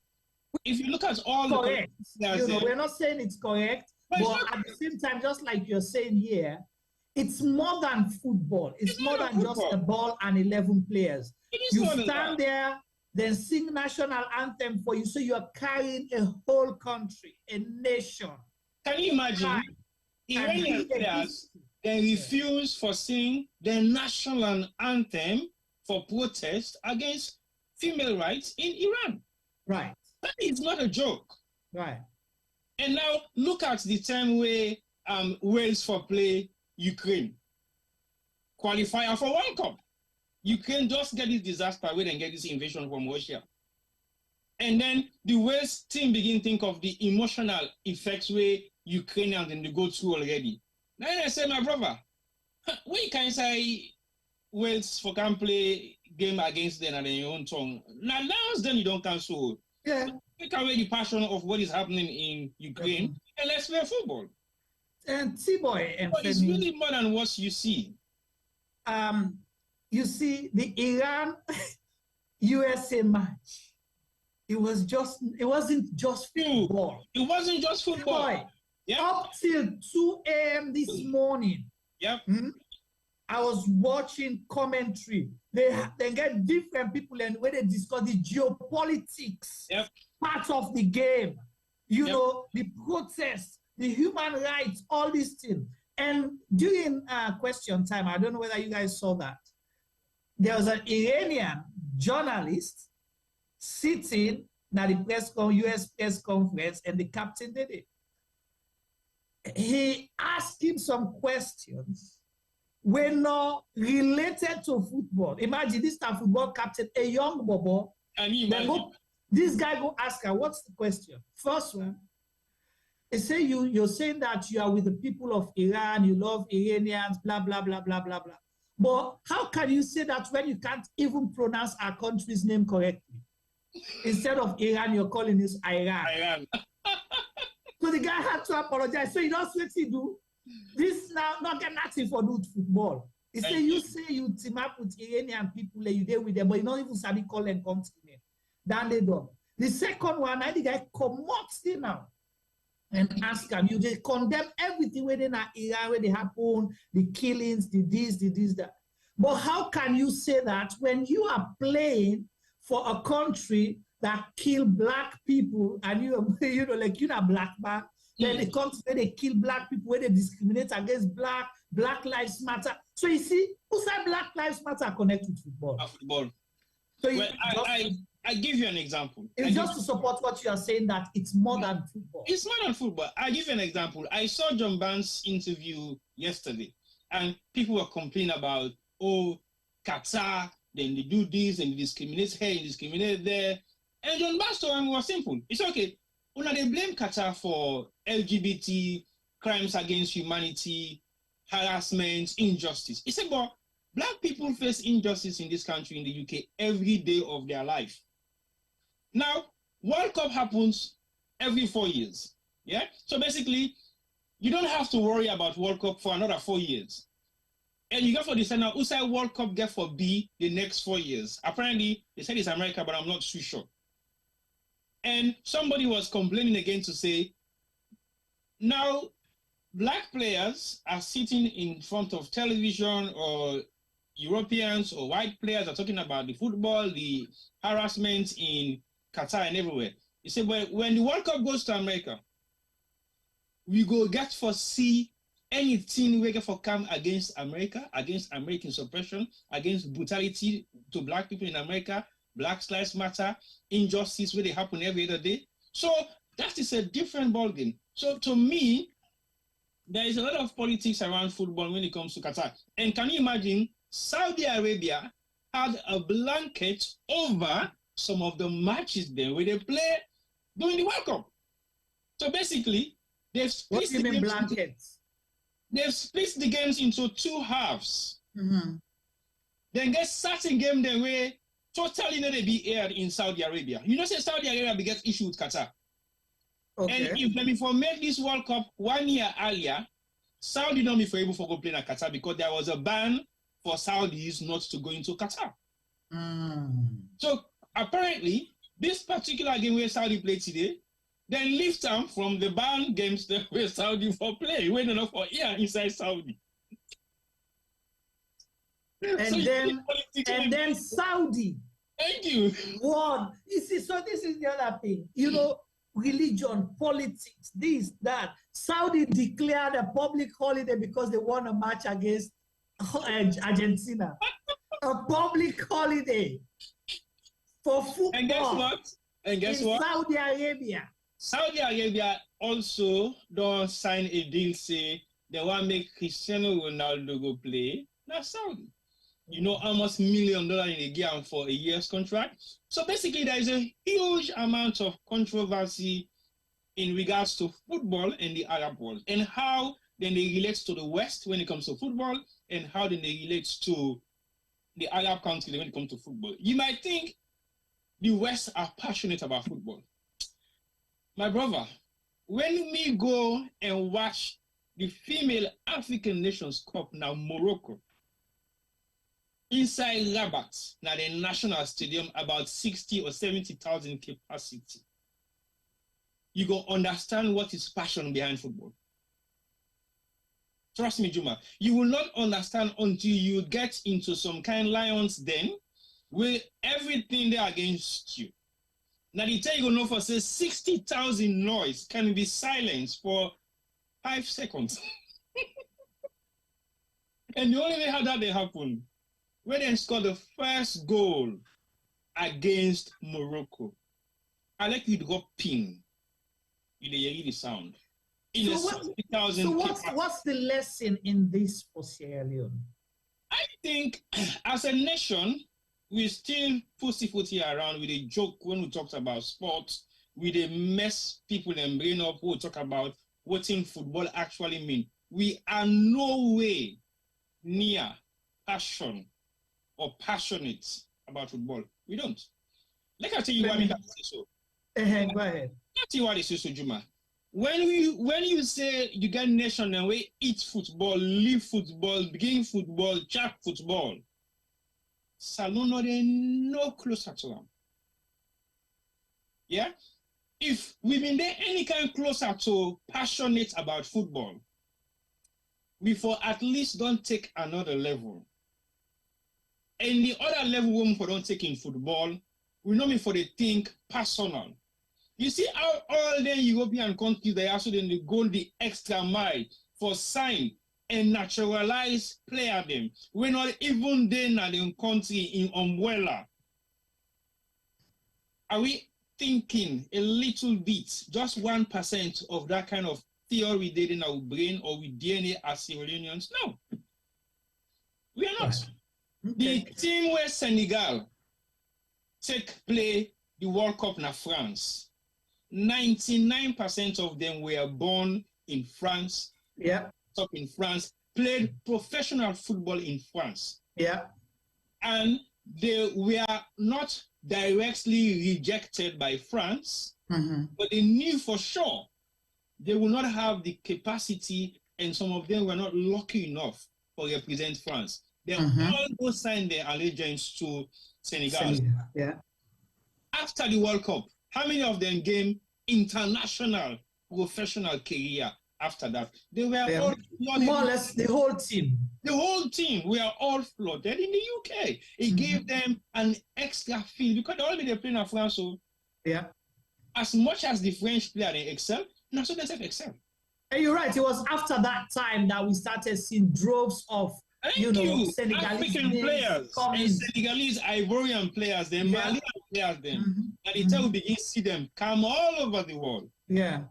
if you look at all correct. We're not saying it's correct, but at the same time, just like you're saying here, it's more than football. It's more than just a ball and 11 players. You stand there, then sing national anthem for you, so you are carrying a whole country, a nation. Can you imagine? Iranian players they refuse for singing the national anthem for protest against female rights in Iran. Right. That is not a joke. Right. And now look at the time where Wales for play Ukraine. Qualifier for World Cup. Ukraine just get this disaster where they get this invasion from Russia. And then the Wales team begin to think of the emotional effects where Ukrainians and they go through already. Then I say, my brother, we can say Wales for can play game against them and their own tongue. Now then you don't cancel. Yeah. Take away the passion of what is happening in Ukraine and let's play football. And T-Boy and it's really more than what you see. You see the Iran USA match. It wasn't just football. It wasn't just football. T-Boy, up till 2 a.m. this morning. Yep. I was watching commentary. They get different people and where they discuss the geopolitics part of the game. You know, the protests, the human rights, all these things. And during question time, I don't know whether you guys saw that. There was an Iranian journalist sitting at the US press conference, and the captain did it. He asked him some questions were not related to football. Imagine this time football captain, a young bobo. This guy go ask her, what's the question? First one, they say you're saying that you are with the people of Iran, you love Iranians, blah, blah, blah, blah, blah, blah. But how can you say that when you can't even pronounce our country's name correctly? Instead of Iran, you're calling this Iran. So the guy had to apologize. So he knows what he do. This now not get nothing for do football. He say you team up with Iranian people, you deal with them, but you don't even sabi call them country. Then they don't. The second one, I think I come up still now and ask him, you just condemn everything within Iran, where they happen, the killings, the this, that. But how can you say that when you are playing for a country that kill black people and you know, like you're a black man, then the country where they kill black people, where they discriminate against Black Lives Matter. So you see, who said Black Lives Matter connect with football? Football. So I give you an example. It's just to support what you are saying, that it's more than football. It's more than football. I'll give you an example. I saw John Barnes' interview yesterday, and people were complaining about, Qatar, then they do this, and they discriminate here, and discriminate there. And John Barnes told him it was simple. It's okay. When they blame Qatar for LGBT, crimes against humanity, harassment, injustice. He said, but black people face injustice in this country, in the UK, every day of their life. Now, World Cup happens every 4 years. Yeah? So basically, you don't have to worry about World Cup for another 4 years. And you got for decide now, who said World Cup get for B the next 4 years? Apparently, they said it's America, but I'm not too sure. And somebody was complaining again to say, now, black players are sitting in front of television, or Europeans or white players are talking about the football, the harassment in Qatar and everywhere. He said, well, when the World Cup goes to America, we go get for see anything we get for come against America, against American suppression, against brutality to black people in America, Black Lives Matter, injustice where they happen every other day. So that is a different ballgame. So to me, there is a lot of politics around football when it comes to Qatar. And can you imagine, Saudi Arabia had a blanket over some of the matches there where they play during the World Cup. So basically, they've split They've split the games into two halves. Mm-hmm. Then get certain game the way totally not be aired in Saudi Arabia. You know, say Saudi Arabia gets issued with Qatar. Okay. And if let me for make this World Cup 1 year earlier, Saudi not be for able to go play in Qatar because there was a ban for Saudis not to go into Qatar. So apparently, this particular game where Saudi played today, then lift them from the banned games that where Saudi for play, when enough for here inside Saudi. And so then Saudi. Thank you. Won. You see, so this is the other thing. You know, religion, politics, this, that. Saudi declared a public holiday because they won a match against Argentina. A public holiday for football. And guess what? And guess what? Saudi Arabia. Saudi Arabia also don't sign a deal say they want to make Cristiano Ronaldo go play. Now Saudi. You know, almost $1 million in a year for a year's contract. So basically, there is a huge amount of controversy in regards to football and the Arab world, and how then they relate to the West when it comes to football, and how then they relate to the Arab countries when it comes to football. You might think the West are passionate about football. My brother, when we go and watch the female African Nations Cup now, Morocco, inside Rabat, now the national stadium, about 60 or 70,000 capacity, you go understand what is passion behind football. Trust me, Juma, you will not understand until you get into some kind of lions den where everything there against you. Now the tell you know for say 60,000 noise can be silenced for 5 seconds. And the only way how that they happen, when they scored the first goal against Morocco, I like you to go ping. You hear the sound. So what's the lesson in this for Sierra Leone? I think as a nation, we still pussyfooty around with a joke when we talked about sports. We they mess people and brain up who talk about what in football actually mean. We are no way near passion or passionate about football. We don't. Let me tell you why I say so. Go ahead. Let me tell you why this is so, Juma. When you say you get nation and we eat football, live football, begin football, chat football, Salon no they no closer to them. Yeah? If we've been there any kind closer to passionate about football, we for at least don't take another level. And the other level we for don't take in football, we know me for the think personal. You see how all the European countries they also then they go the extra mile for sign and naturalize player them. We're not even then at the country in umbrella. Are we thinking a little bit, just 1% of that kind of theory they in our brain or with DNA as Sierra Leoneans? No. We are not. Okay. The team where Senegal play the World Cup in France, 99% of them were born in France. Yeah. Up in France, played professional football in France. Yeah. And they were not directly rejected by France, but they knew for sure they will not have the capacity, and some of them were not lucky enough to represent France. They all go sign their allegiance to Senegal. Yeah. After the World Cup, how many of them gained international professional career after that? They were all flooded. More or less the whole team. The whole team were all flooded in the UK. It gave them an extra feel because they playing in France. So yeah. As much as the French player they excel, now so they excel. And you're right. It was after that time that we started seeing droves of Senegalese African players and Senegalese Ivorian players, then Malian players, then and the time we begin to see them come all over the world. Yeah.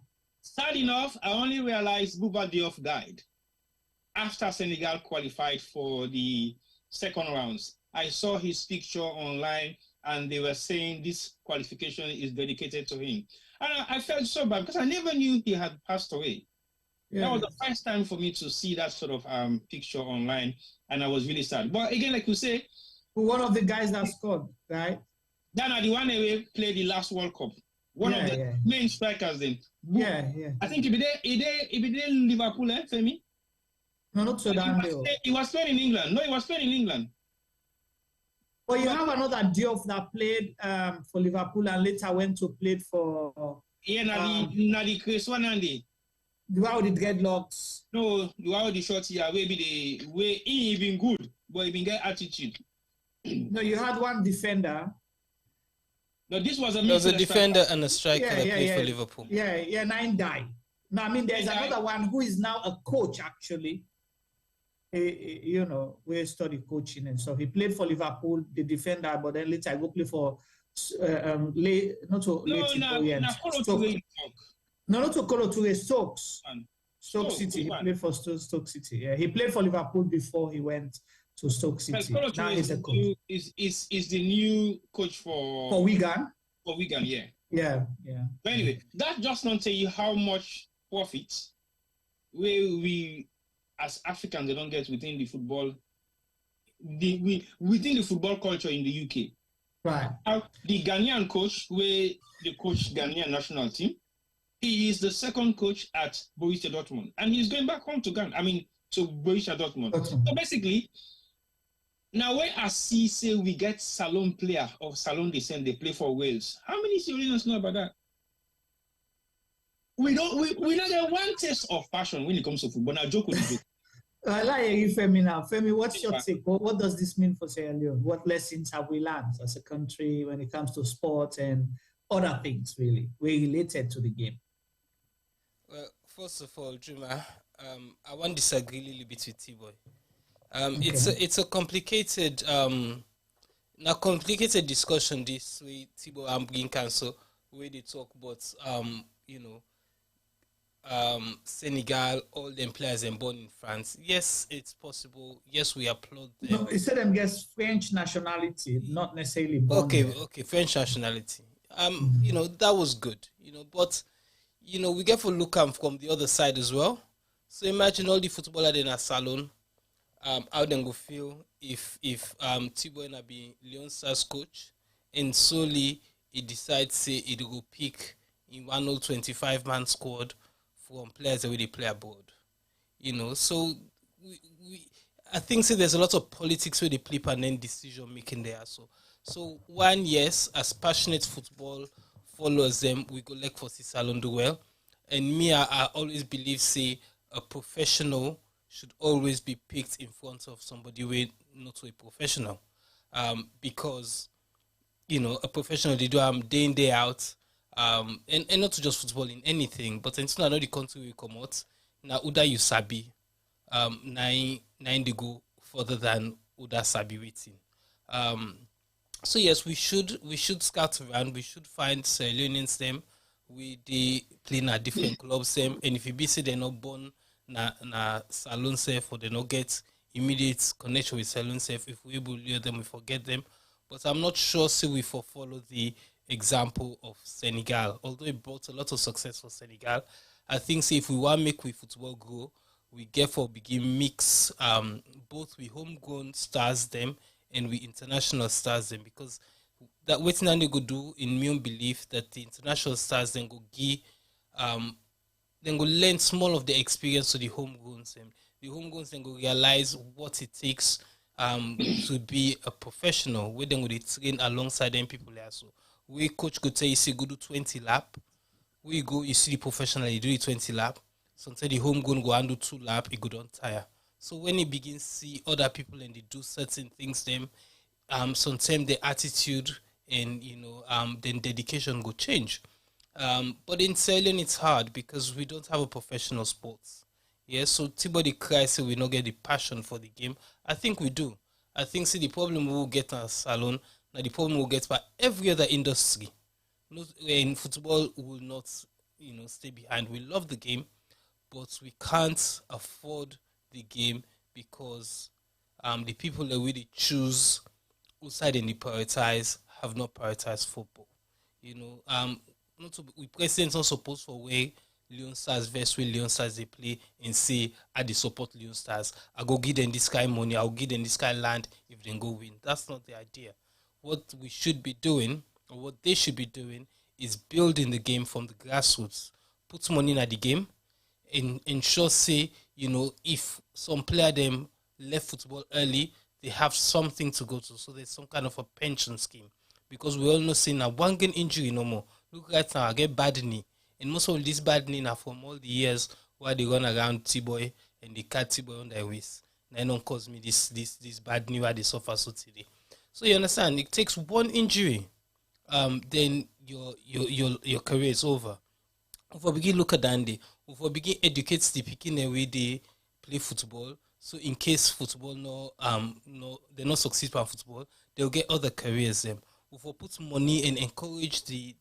Sad enough, I only realized Bouba Diop died after Senegal qualified for the second rounds. I saw his picture online, and they were saying this qualification is dedicated to him. And I felt so bad because I never knew he had passed away. Yeah. That was the first time for me to see that sort of picture online, and I was really sad. But again, like you say, one of the guys that scored, right? Dana, the one who played the last World Cup. One of the main strikers then. Yeah. I think he be there in Liverpool, Femi? No, not so damn. He was playing in England. No, he was playing in England. But you have another Diop that played for Liverpool and later went to play for... Yeah, Nadi Chris one and the one with the dreadlocks. No, the one with the short hair, he even good, but he been get attitude. No, you had one defender. No, this was a defender and a striker that played for Liverpool. Yeah, 9 died. No, I mean, there's another one who is now a coach, actually. We study coaching and so he played for Liverpool, the defender, but then later I go play for not to Kolo Toure, Stoke City. He played for Stoke City. Yeah, he played for Liverpool before he went to Stoke City. Now he's a coach. Is the new coach for Wigan. For Wigan, yeah. Yeah. But anyway, that just not tell you how much profit we as Africans they don't get within the football. Within the football culture in the UK. Right. The Ghanaian coach, where the coach Ghanaian national team, he is the second coach at Borussia Dortmund, and he's going back home to Ghana. I mean, to Borussia Dortmund. So basically, now where I say we get Salon player of Salon descent, they play for Wales. How many Syrians know about that? We don't get one taste of passion when it comes to football. Now joke with you. I like you, Femi. Now, Femi, what's your take? What does this mean for Sierra Leone? What lessons have we learned as a country when it comes to sport and other things, really, related to the game? Well, first of all, Juma, I want to disagree a little bit with T-Boy. It's a complicated, complicated discussion. This way, T-Boy and Green Council, where they talk about, Senegal, all them players and born in France. Yes, it's possible. Yes, we applaud them. No, instead of guess French nationality, not necessarily born. Okay, French nationality. That was good. But we get to look from the other side as well. So imagine all the footballers in a salon. how they go feel if Thibaut na be Leon Stars coach and solely he decides say it go pick in 125-man squad from players that they play abroad. So I think there's a lot of politics where they play and then decision making there. So one, yes, as passionate football followers them, we go like for Salon do well. And me, I always believe say a professional should always be picked in front of somebody with not so a professional. Because a professional they do day in, day out. And not to just football in anything, but until another country will come out. Now Uda you sabi. Nine they go further than Uda sabi waiting. So yes, we should scout around. We should find Sierra Leoneans them. We they play in different clubs them. And if you be say they're not born na Salon safe or they not get immediate connection with Salon safe, if we able to lure them, we forget them. But I'm not sure say we follow the example of Senegal. Although it brought a lot of success for Senegal, I think say if we want to make we football grow, we therefore begin mix both we homegrown stars them and we international stars them, because that what they go do in my own belief that the international stars then go give then go lend small of the experience to the homegrowns them. The homegrowns then go realize what it takes to be a professional. We then go train alongside them people there. So we coach could say you see go do 20 lap. We go you see the professional you do the 20 lap. Sometimes the homegrown go and do 2 lap, it go don't tire. So when you begin see other people and they do certain things, them sometimes the attitude and then dedication go change. But in sailing it's hard because we don't have a professional sports. Yes, so Thibaut cries say we not get the passion for the game. I think we do. I think see the problem we will get at Salon, now the problem we'll get by every other industry. In football will not stay behind. We love the game, but we can't afford the game because the people that really choose who side and they prioritize have not prioritized football. Not to, we presidents not supposed for way Leon Stars versus where Leon Stars they play and say I they support Leon Stars. I go give them this kind of money, I'll give them this kind of land if they go win. That's not the idea. What we should be doing, or what they should be doing, is building the game from the grassroots. Put money in the game and ensure say, if some player them left football early, they have something to go to. So there's some kind of a pension scheme. Because we all know saying a one game injury no more. Look right now, I get bad knee. And most of this bad knee are from all the years where they run around T-boy and they cut T-boy on their waist. Now don't cause me this bad knee where they suffer so today. So you understand, it takes one injury, then your career is over. If we begin look at Dandy, if we begin educate the picking the way they play football, so in case football they not succeed by football, they'll get other careers them. If we put money and encourage the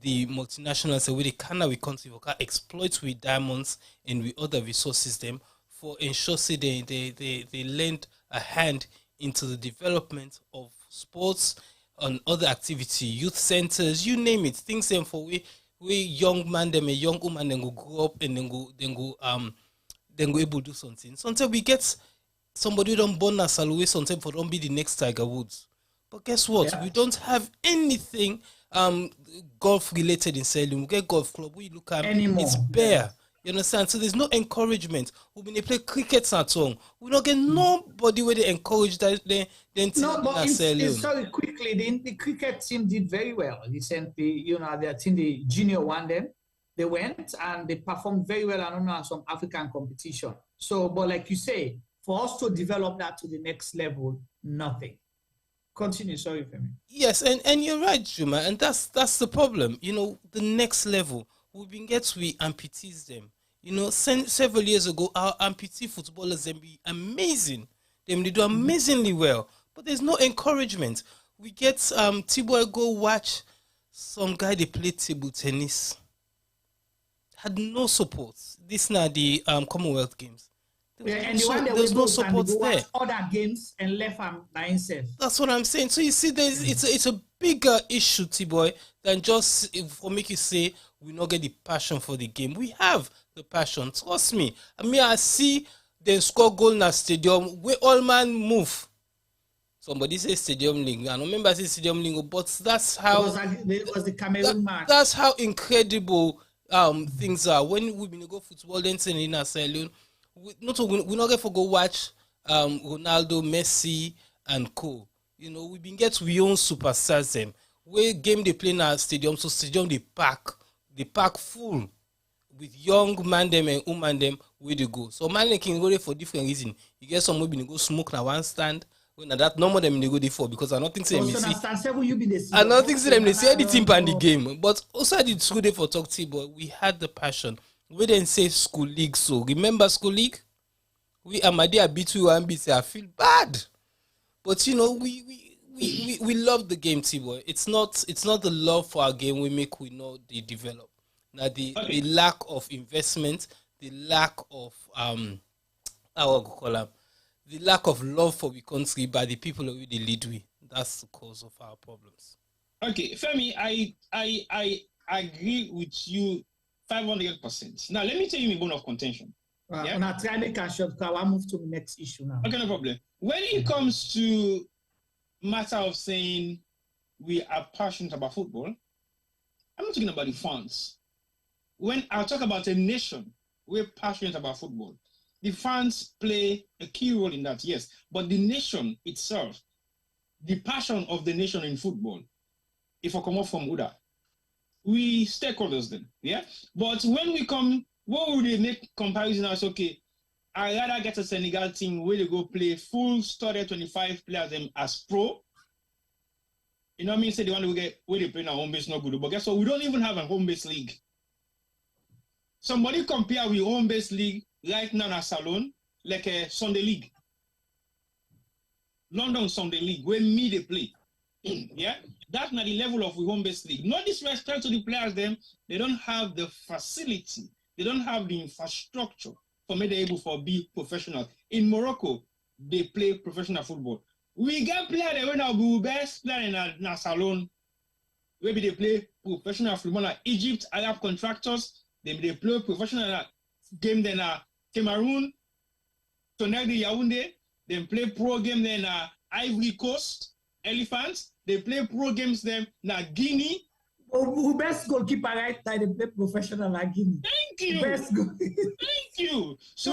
multinationals where they can we country we can exploit with diamonds and with other resources them for ensure say they lend a hand into the development of sports and other activity, youth centers, you name it, things them for we young man them a young woman then go grow up and then go able to do something. Sometimes we get somebody who don't born as Salwe, sometimes for don't be the next Tiger Woods. But guess what? Yeah. We don't have anything golf related in Sailing. We get golf club. We look at anymore. It's bare. Yeah. You understand? So there's no encouragement. When they play cricket at home, we don't get nobody where they encourage that. No, but sorry, quickly, the cricket team did very well recently. Their team, the junior one, then they went and they performed very well. I don't know some African competition. So, but like you say, for us to develop that to the next level, nothing. Continue, sorry, Femi. Yes, and you're right, Juma, and that's the problem. The next level, we've been we amputees them. Several years ago, our amputee footballers them be amazing. They do amazingly well, but there's no encouragement. We get T-boy go watch some guy they play table tennis. Had no support. This now the Commonwealth Games. There's no support there. Other games and left by himself. That's what I'm saying. So you see, it's a bigger issue, T-boy, than just for make you say we not get the passion for the game. We have the passion. Trust me. I see then score goal in a stadium where all man move. Somebody say stadium link. I don't remember say stadium link, but that's how it was the Cameroon match. That's how incredible things are. When we been go football, then in a saloon, we not get for go watch Ronaldo, Messi, and co. You know, we been get we own superstars them. Where game they play in our stadium, so stadium they pack full with young man them and woman them where they go. So man can go there for different reasons. You get some maybe go smoke na one stand. When that normal them they go there for because I don't think them see. I don't think them they see anything on the game. But also I did school there for talk to, but we had the passion. We didn't say school league. So remember school league? We Amadi beat we one beat. I feel bad, but you know we love the game, T-boy. It's not the love for our game we make we know they develop. Now the lack of investment, the lack of the lack of love for the country by the people who they lead with. That's the cause of our problems. Okay, Femi, I agree with you 500%. Now let me tell you my bone of contention. Yeah? I'll try to make a short because I'll move to the next issue now. Okay, no problem. When it comes to matter of saying we are passionate about football, I'm not talking about the fans. When I talk about a nation, we're passionate about football. The fans play a key role in that, yes. But the nation itself, the passion of the nation in football, if I come up from Uda, we stakeholders then, yeah? But when we come, what would they make comparison as, okay, I'd rather get a Senegal team where they go play full study 25 players them as pro. You know what I mean? Say the one we get where they play in our home base not good. But guess what? We don't even have a home base league. Somebody compare with home base league right now in a salon, like a Sunday league. London Sunday league, where me they play. Yeah? That's not the level of the home base league. No disrespect to the players, them, they don't have the facility, they don't have the infrastructure for me to be able to be professional. In Morocco, they play professional football. We get players that when our best player in a salon, maybe they play professional football. Like Egypt, Arab contractors, they play professional game then Cameroon, Tonnerre Yaoundé, they play pro game then Ivory Coast, Elephants, they play pro games then Guinea. Who best goalkeeper right now they play professional like Guinea. Thank you. Best Thank you. So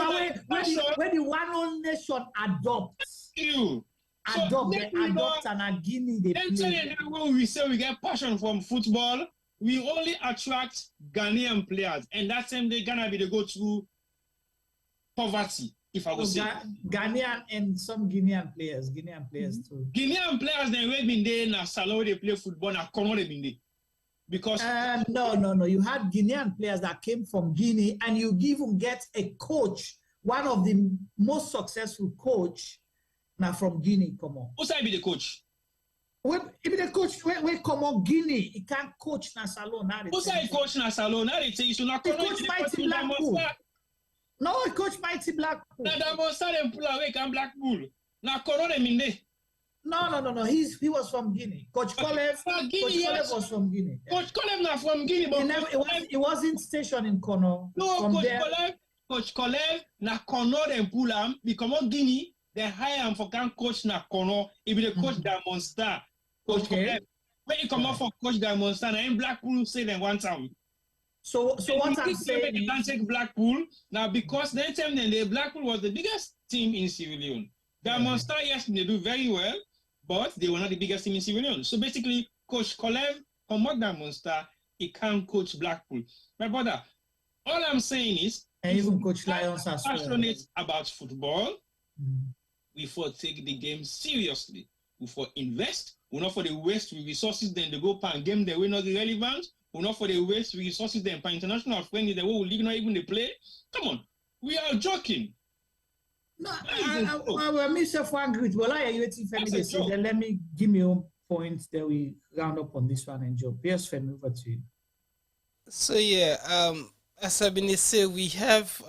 when the one whole nation adopts. Thank you. Adopt and Guinea they play. When we say we get passion from football, we only attract Ghanaian players, and that time they're gonna be the go-to poverty. If I would say Ghanaian and some Guinean players too. Guinean players they have been there in Salon they play football na Congo they been there. Because no. You had Guinean players that came from Guinea, and you even get a coach, one of the most successful coach now from Guinea. Come on. Who's I be the coach? If the coach we come on Guinea, he can't coach na Salon. Who's I coach na Salon? Now they say you should not coach Mighty Blackpool. No, coach Mighty Blackpool. Now that was them pull away can Blackpool. Now Congo them in there. No. He was from Guinea. Coach Kolev was from Guinea. Coach Kolev not from Guinea, but he wasn't stationed in Kono. No, Coach Kolev na Kono them pull him become on Guinea. They hire him for can coach na Kono. He be the coach Diamond Star. Coach Kolev. When he come out for coach Diamond Star, and Blackpool say them one time. So what I'm saying is, can't take Blackpool now because that time then the Blackpool was the biggest team in Sierra Leone. Diamond Star, yes, they do very well. But they were not the biggest team in Sierra Leone. So basically, Coach Kolev, from Diamond Star, he can't coach Blackpool. My brother, all I'm saying is, and even Coach Lions as well. Passionate about football, we for take the game seriously. We for invest. We not for the waste resources, then they go pan game that we're not relevant. We not for the waste resources, then pan international friendly, the whole league not even they play. Come on, we are joking. No, I myself agree with well, I waiting for me to say. Then let me give me your points. Then we round up on this one and Joe. Yes, Femi, over to you. So yeah, as I've been say, we have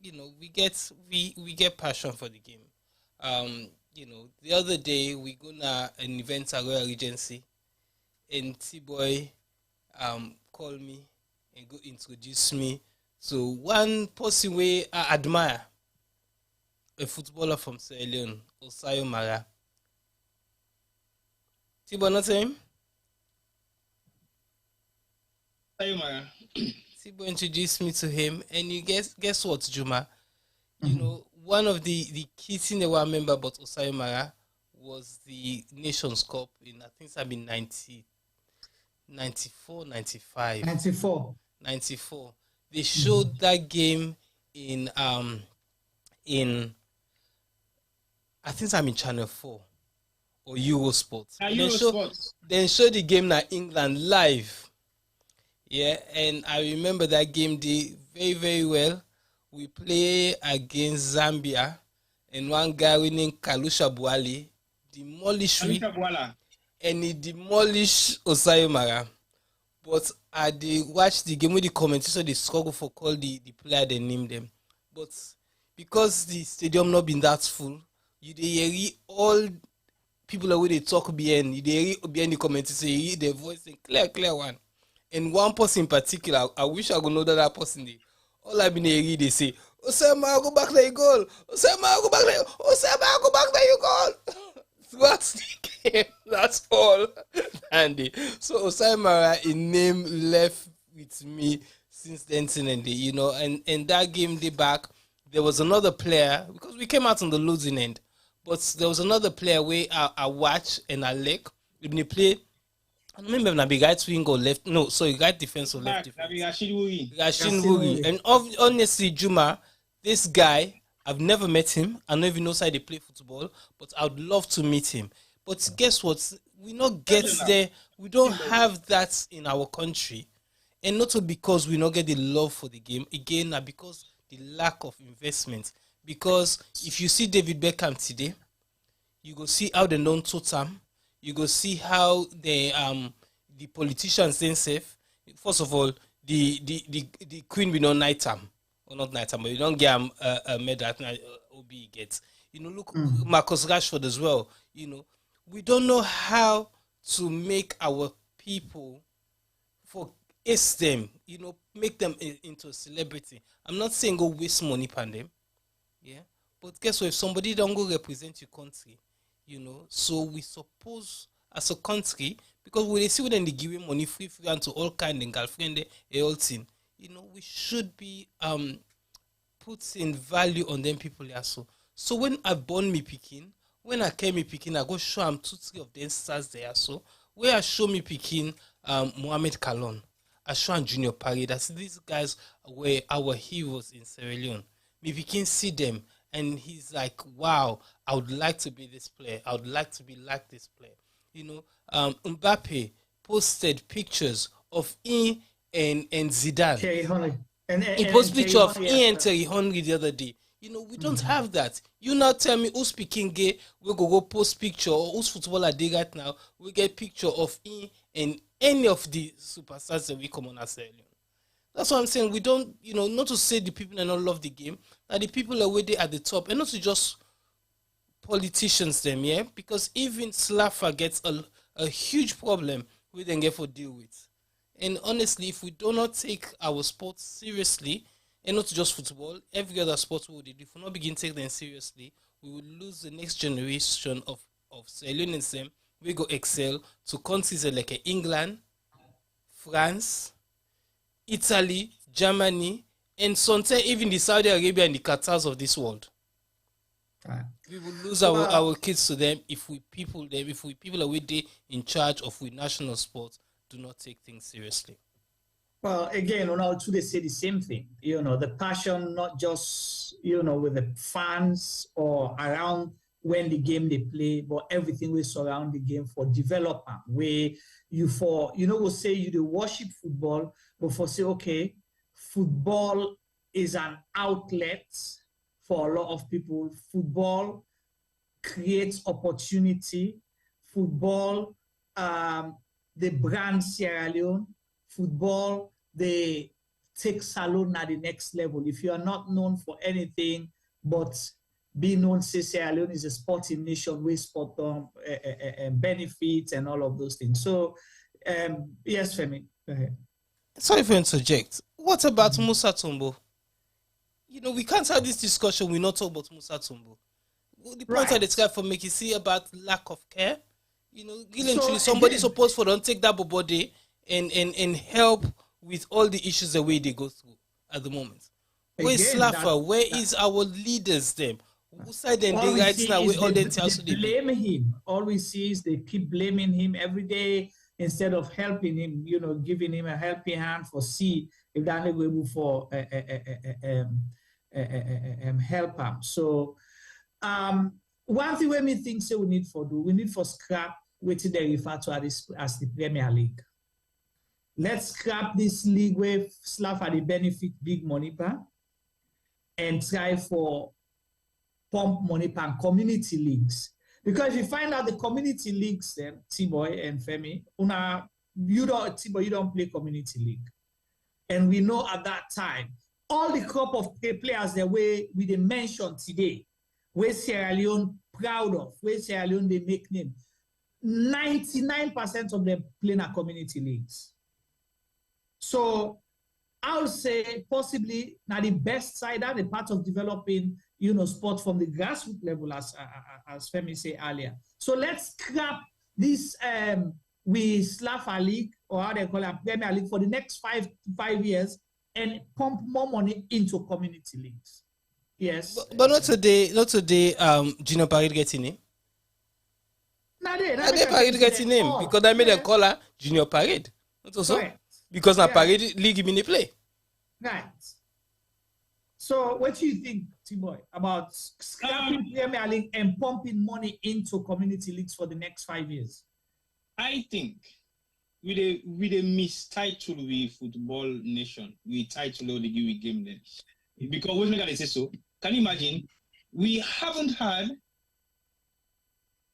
we get passion for the game. The other day we go na an event at Royal Regency, and T-boy call me and go introduce me to one person we I admire. a footballer from Sierra Leone, Osayo Mara. Tibo, not him? Osayo Mara. Tibo introduced me to him, and you guess what, Juma? You know, one of the key things that I remember about Osayo Mara was the Nations Cup in, I think it's been 94, 95. 94. They showed that game in I think I'm in Channel 4 or Eurosport. Then show the game in England live. Yeah, and I remember that game day very, very well. We play against Zambia, and one guy named Kalusha Buali demolished me, and he demolished Osayo Mara. But I did watch the game with the commentators, they struggle for call the player they named them. But because the stadium not been that full, you hear all people that they talk behind, you hear behind the commentators, you hear their voice in clear one. And one person in particular, I wish I could know that person. All I've been hearing, they say, Osama, go back there, you goal. Osama, go back there. Osama, go back there, you goal. That's the game. That's all. Andy. So Osama, a name left with me since then, you know, and that game day back, there was another player, because we came out on the losing end, but there was another player where I watch and I like when they play. I don't remember if the right wing or left. No, sorry, right defense or left defense. Rashid Wuri. And honestly, Juma, this guy, I've never met him. I don't even know how they play football, but I would love to meet him. But guess what? We not get there. We don't have that in our country. And not because we not get the love for the game. Again, because the lack of investment. Because if you see David Beckham today, you go see how they don't Tottenham. You go see how the politicians themselves. First of all, the Queen we know night time or not night time, but you don't get a medal at night. Obi gets. You know, look Marcus Rashford as well. You know, we don't know how to make our people ace them. You know, make them into a celebrity. I'm not saying go waste money on them. Yeah, but guess what? If somebody don't go represent your country. You know, so we suppose as a country, because when they see when they give money free and to all kind of girlfriend, all thing, you know, we should be putting value on them people also. So when I born me picking, when I came me picking, I go show them 2-3 of them stars there. So where I show me picking Mohamed Kalon, I show him Junior Parry. That's these guys were our heroes in Sierra Leone. Me picking see them. And he's like, wow, I would like to be this player. I would like to be like this player. You know, Mbappe posted pictures of him and Zidane. Thierry Henry. He posted picture of him and Thierry Henry the other day. You know, we don't have that. You now tell me who's speaking gay, we go post picture, or who's footballer day right now, we get picture of him and any of the superstars that we come on as earlier. That's what I'm saying. We don't, you know, not to say the people that don't love the game, that the people are way there at the top, and not to just politicians them, yeah? Because even Slafa gets a huge problem we then get to deal with. And honestly, if we do not take our sports seriously, and not just football, every other sport we do, if we not begin to take them seriously, we will lose the next generation of Sierra Leoneans. We go excel to countries like England, France, Italy, Germany, and sometimes even the Saudi Arabia and the Qatars of this world. We will lose our kids to them if we people are with they in charge of we national sports do not take things seriously. Well, again, they say the same thing. You know, the passion not just with the fans or around when the game they play, but everything we surround the game for development. Where we'll say you do worship football, but for say, okay, football is an outlet for a lot of people. Football creates opportunity. Football, the brand Sierra Leone. Football, they take Salone at the next level. If you are not known for anything but being known, say Sierra Leone is a sporting nation with sport benefits and all of those things. So, yes, Femi, go ahead. Sorry for interject. What about Musa Tumbo? we can't have this discussion. We not talk about Musa Tumbo. The point I described for make you see about lack of care. Eventually somebody supposed for don't take that body and help with all the issues the way they go through at the moment. Where is Slaffer? Where is our leaders them? Who side them they right now? Where all they blame him. All we see is they keep blaming him every day instead of helping him, giving him a helping hand for see if they're not able for help him. So one thing we think we need for scrap what they refer to as the Premier League. Let's scrap this league where Slaffer the benefit big money pan and try for pump money pan community leagues. Because if you find out the community leagues, then T-Boy and Femi, you don't play community league. And we know at that time, all the crop of players the way we mentioned today, where Sierra Leone proud of, where Sierra Leone they make name, 99% of them play in a community leagues. So I would say possibly now the best side are the part of developing, sport from the grassroots level, as Femi said earlier. So let's scrap this we Slaffer League, or how they call it, Premier League, for the next 5 years and pump more money into community leagues. Yes. But not today, Junior Parade getting him. Not Parade getting him because I made a caller Junior Parade. Not also. Right. Because now Parade League in the play. Right. So what do you think, T-Boy, about scrapping Premier League and pumping money into community leagues for the next 5 years? I think with a mistitle we football nation, we title all the give game then. Because we're not gonna say so. Can you imagine? We haven't had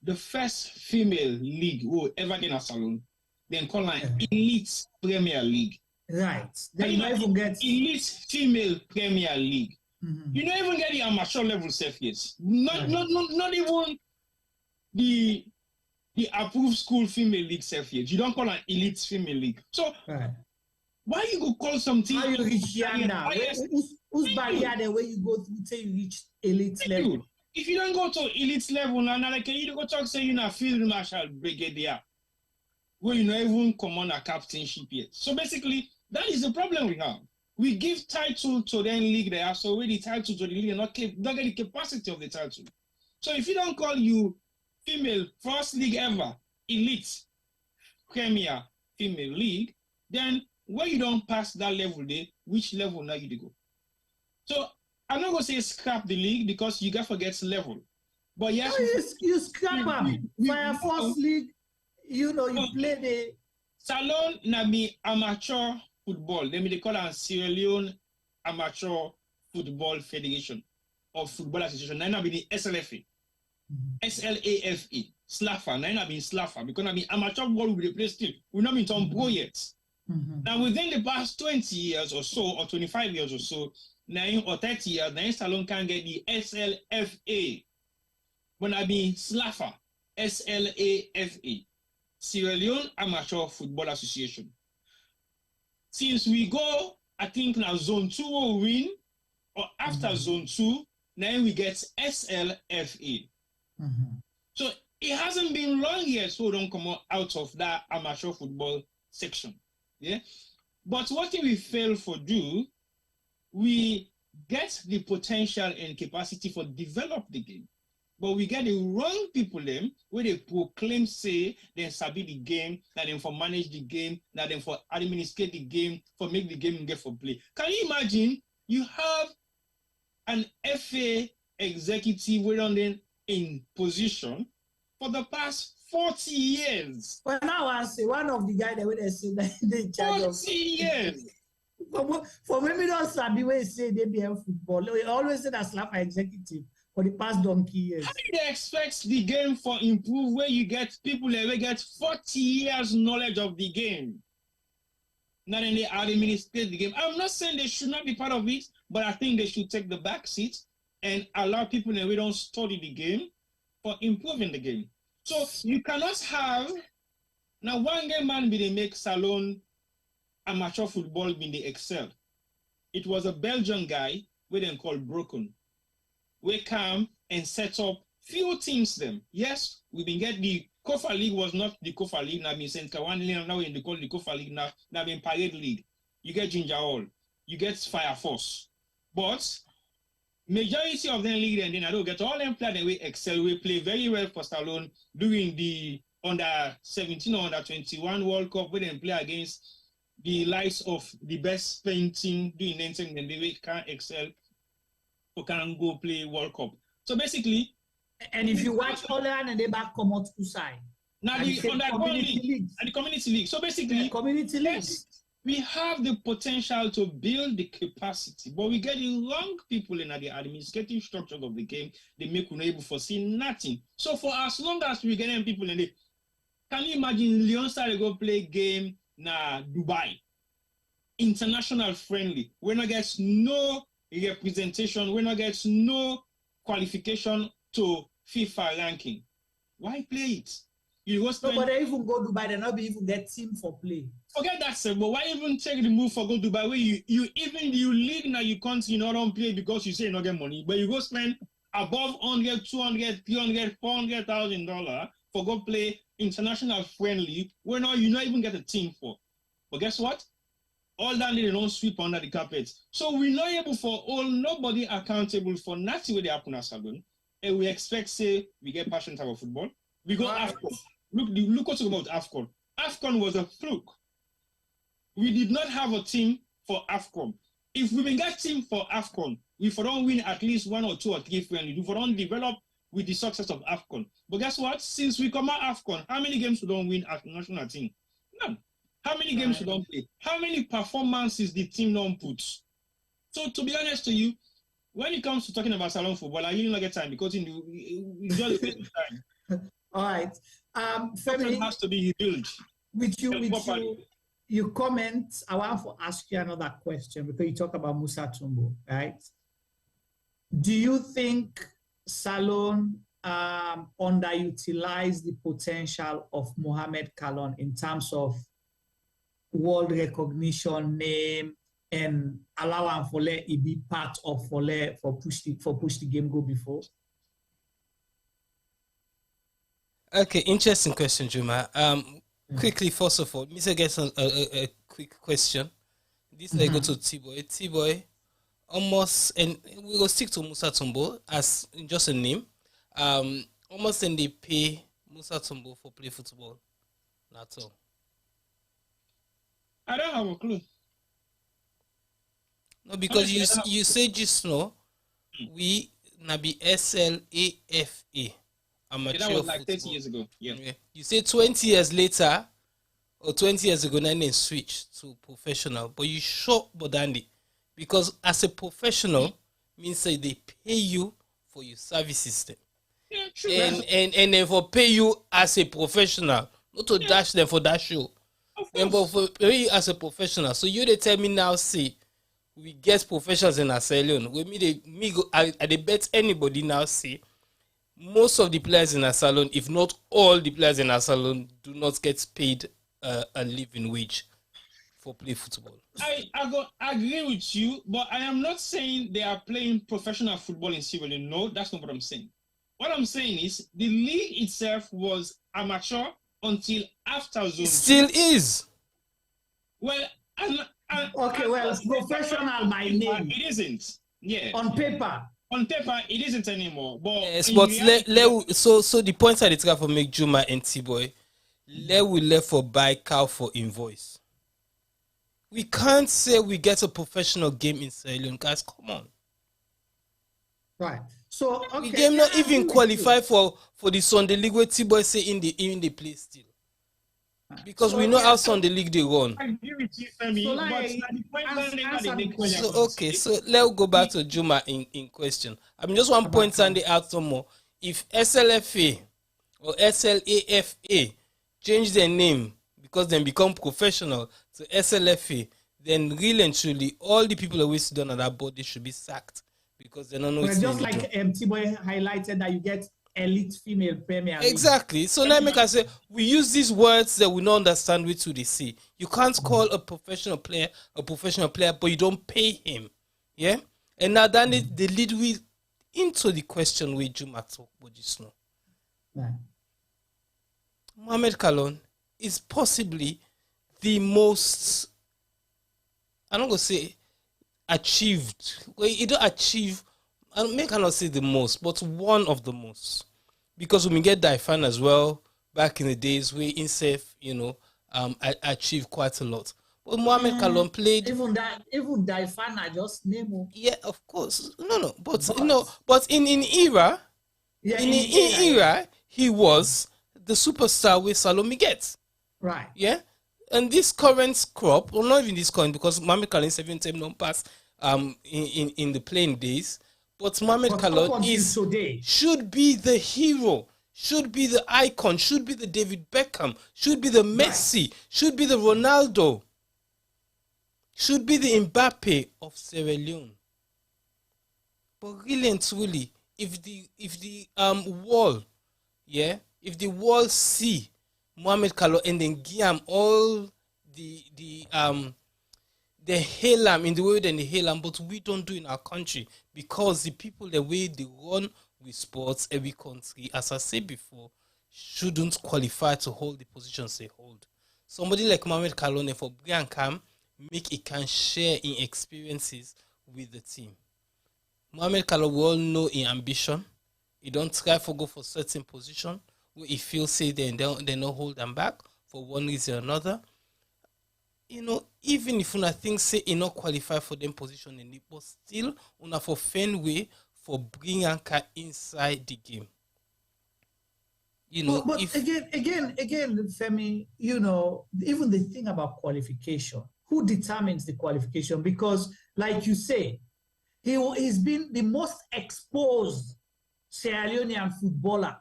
the first female league who ever get a salon, then call an elite Premier League. Right. They don't even get elite female Premier League. Mm-hmm. You don't even get the amateur level self yet. Not even the approved school female league self yet. You don't call an elite female league. So why you go call something? How you reach here now? Who's barrier there where you go through till you reach elite level? If you don't go to elite level now, like you go talk say you're not field marshal brigadier, where you not even command a captainship yet. So basically, that is the problem we have. We give title to the league there, so where the title to the league not get the capacity of the title. So if you don't call you female first league ever, elite Premier female league, then where you don't pass that level there, which level now you go? So I'm not gonna say scrap the league because you gotta forget level. But yes, you scrap them. My first league, you play the Salon na be amateur football. They call it Sierra Leone Amateur Football Federation or Football Association. Now be the SLFA. SLAFA. Slaffer. Now be Slaffer because I mean amateur football will be play still. We're not been on pro yet. Mm-hmm. Now within the past 20 years or so, or 25 years or so, now or 30 years, now Salon can get the SLFA. But I mean Slaffer. SLAFA. Sierra Leone Amateur Football Association. Since we go, I think now zone 2 will win, or after zone 2, now we get SLFA. Mm-hmm. So it hasn't been long yet, so we don't come out of that amateur football section. Yeah. But what we fail for do, we get the potential and capacity for develop the game. But we get the wrong people them where they proclaim say they sabi the game, that them for manage the game, that them for administrate the game, for make the game get for play. Can you imagine you have an FA executive where in position for the past 40 years? Well, now I say one of the guys that they say that they charge 40 years. For me, don't sabi where say they be football. They always say that Slaffer executive. For the past donkey years. How do they expect the game for improve where you get people that get 40 years knowledge of the game? Not only administrate the game. I'm not saying they should not be part of it, but I think they should take the back seat and allow people that we don't study the game for improving the game. So you cannot have now one game man be they make Salon amateur football be they excel. It was a Belgian guy where they call broken. We come and set up few teams them. Yes, we been get the Kofa League was not the Kofa League, now been St. Kawan League, now in the call the Kofa League, now been Parade League. You get Ginger Hall, you get Fire Force. But majority of them league and then I don't get all them players we excel, we play very well for Stallone during the under 17 or under 21 World Cup, where they play against the likes of the best Spain team doing anything, and they can't excel or can't go play World Cup. So basically, and if you watch Holland and they back come out to side. Now the community league and the community league. So basically, community league. We have the potential to build the capacity, but we get the wrong people in the administrative structures of the game. They make unable foresee nothing. So for as long as we get them people in it, can you imagine Leone started go play game na Dubai, international friendly? We not get no representation. We not get no qualification to FIFA ranking. Why play it? You go spend... No, but they even go Dubai, they not be even get team for play. Forget that, sir. But why even take the move for go Dubai? Where you league now, you can't, don't play because you say you not get money, but you go spend above 100, 200, 300, $400,000 for go play international friendly, where now you not even get a team for. But guess what? All that they don't sweep under the carpet. So we're not able for all, nobody accountable for nothing where they happen at Salon. And we expect, say, we get passionate about football. We go AFCON. Look what's about AFCON. AFCON was a fluke. We did not have a team for AFCON. If we get a team for AFCON, we don't win at least 1 or 2 or 3 friendly. We don't develop with the success of AFCON. But guess what? Since we come out AFCON, how many games we don't win as a national team? None. How many games we don't play? How many performances the team don't put? So to be honest to you, when it comes to talking about salon football, I really don't get time because you just time. All right. Femi has to be built. You comment. I want to ask you another question because you talk about Musa Tumbo, right? Do you think Salon underutilized the potential of Mohamed Kalon in terms of world recognition, name, and allow him for let it be part of for push the game go before? Okay, interesting question, Juma. Quickly, first of all, Mr. gets a quick question. This I go to T-Boy. T-Boy, almost, and we will stick to Musa Tumbo as just a name. Almost and they pay Musa Tumbo for play football. Not all. I don't have a clue. No, because you say just now, we nabi SLAFA. Amateur that was like football. 30 years ago. Yeah. You say 20 years later, or 20 years ago, then they switch to professional. But you sure, Bodandi, because as a professional means that they pay you for your services. Then. Yeah, true. And then for pay you as a professional, not to dash them for that show. And but for pay you as a professional. So you they tell me now, see, we get professionals in Asylum. We me go I they bet anybody now see. Most of the players in our salon, if not all the players in our salon, do not get paid a living wage for play football. I agree with you, but I am not saying they are playing professional football in Sierra Leone. No, that's not what I'm saying. What I'm saying is the league itself was amateur until after zone. It still is. Well, it's professional by name. It isn't. Yeah. On paper. On paper, it isn't anymore. But yes, but so the points I try for make Juma and T-Boy, we left for buy cow for invoice. We can't say we get a professional game in Sierra Leone, guys. Come on. Right. So the game not even qualify for the Sunday League where T-Boy say in the play still. Because we know how Sunday League they run. I agree with you, Femi. So let's go back to Juma in question. I mean, just one point Sunday out some more. If SLFA or SLAFA change their name because they become professional to SLFA, then really and truly all the people that we sit down on that board they should be sacked because they don't know. Well, just like T-Boy highlighted that you get elite female premier. Exactly. So now make us say we use these words that we don't understand which to they see. You can't call a professional player, but you don't pay him. Yeah? And now then they lead we into the question where Juma talk about this now. Right. Mohamed Kalon is possibly the most, I'm not gonna say achieved. Well, you don't achieve, I cannot say the most, but one of the most. Because when we get Daifan as well, back in the days where Insai, achieved quite a lot. But Mohamed Kalon played even Daifan I just name him. Yeah, of course. No, but in era, he was the superstar where Salome gets. Right. Yeah. And this current crop, or not even this current, because Mohamed Kalon 7 non pass in the playing days, but Mohamed Kalon should be the hero, should be the icon, should be the David Beckham, should be the Messi, should be the Ronaldo, should be the Mbappe of Sierra Leone. But really and truly, if the world see Mohamed Kalon and then give him all the hail him in the way that they hail him, but we don't do in our country because the people the way they run with sports every country, as I said before, shouldn't qualify to hold the positions they hold. Somebody like Mohamed Kalon for Brian Cam make it can share in experiences with the team. Mohamed Kalon we all know in ambition. He don't try for go for certain position where he feels say they don't hold them back for one reason or another. Even if una think say he not qualify for them position in it, but still una for find way for bring Anka inside the game. But again, Femi, even the thing about qualification, who determines the qualification? Because, like you say, he's been the most exposed Sierra Leonean footballer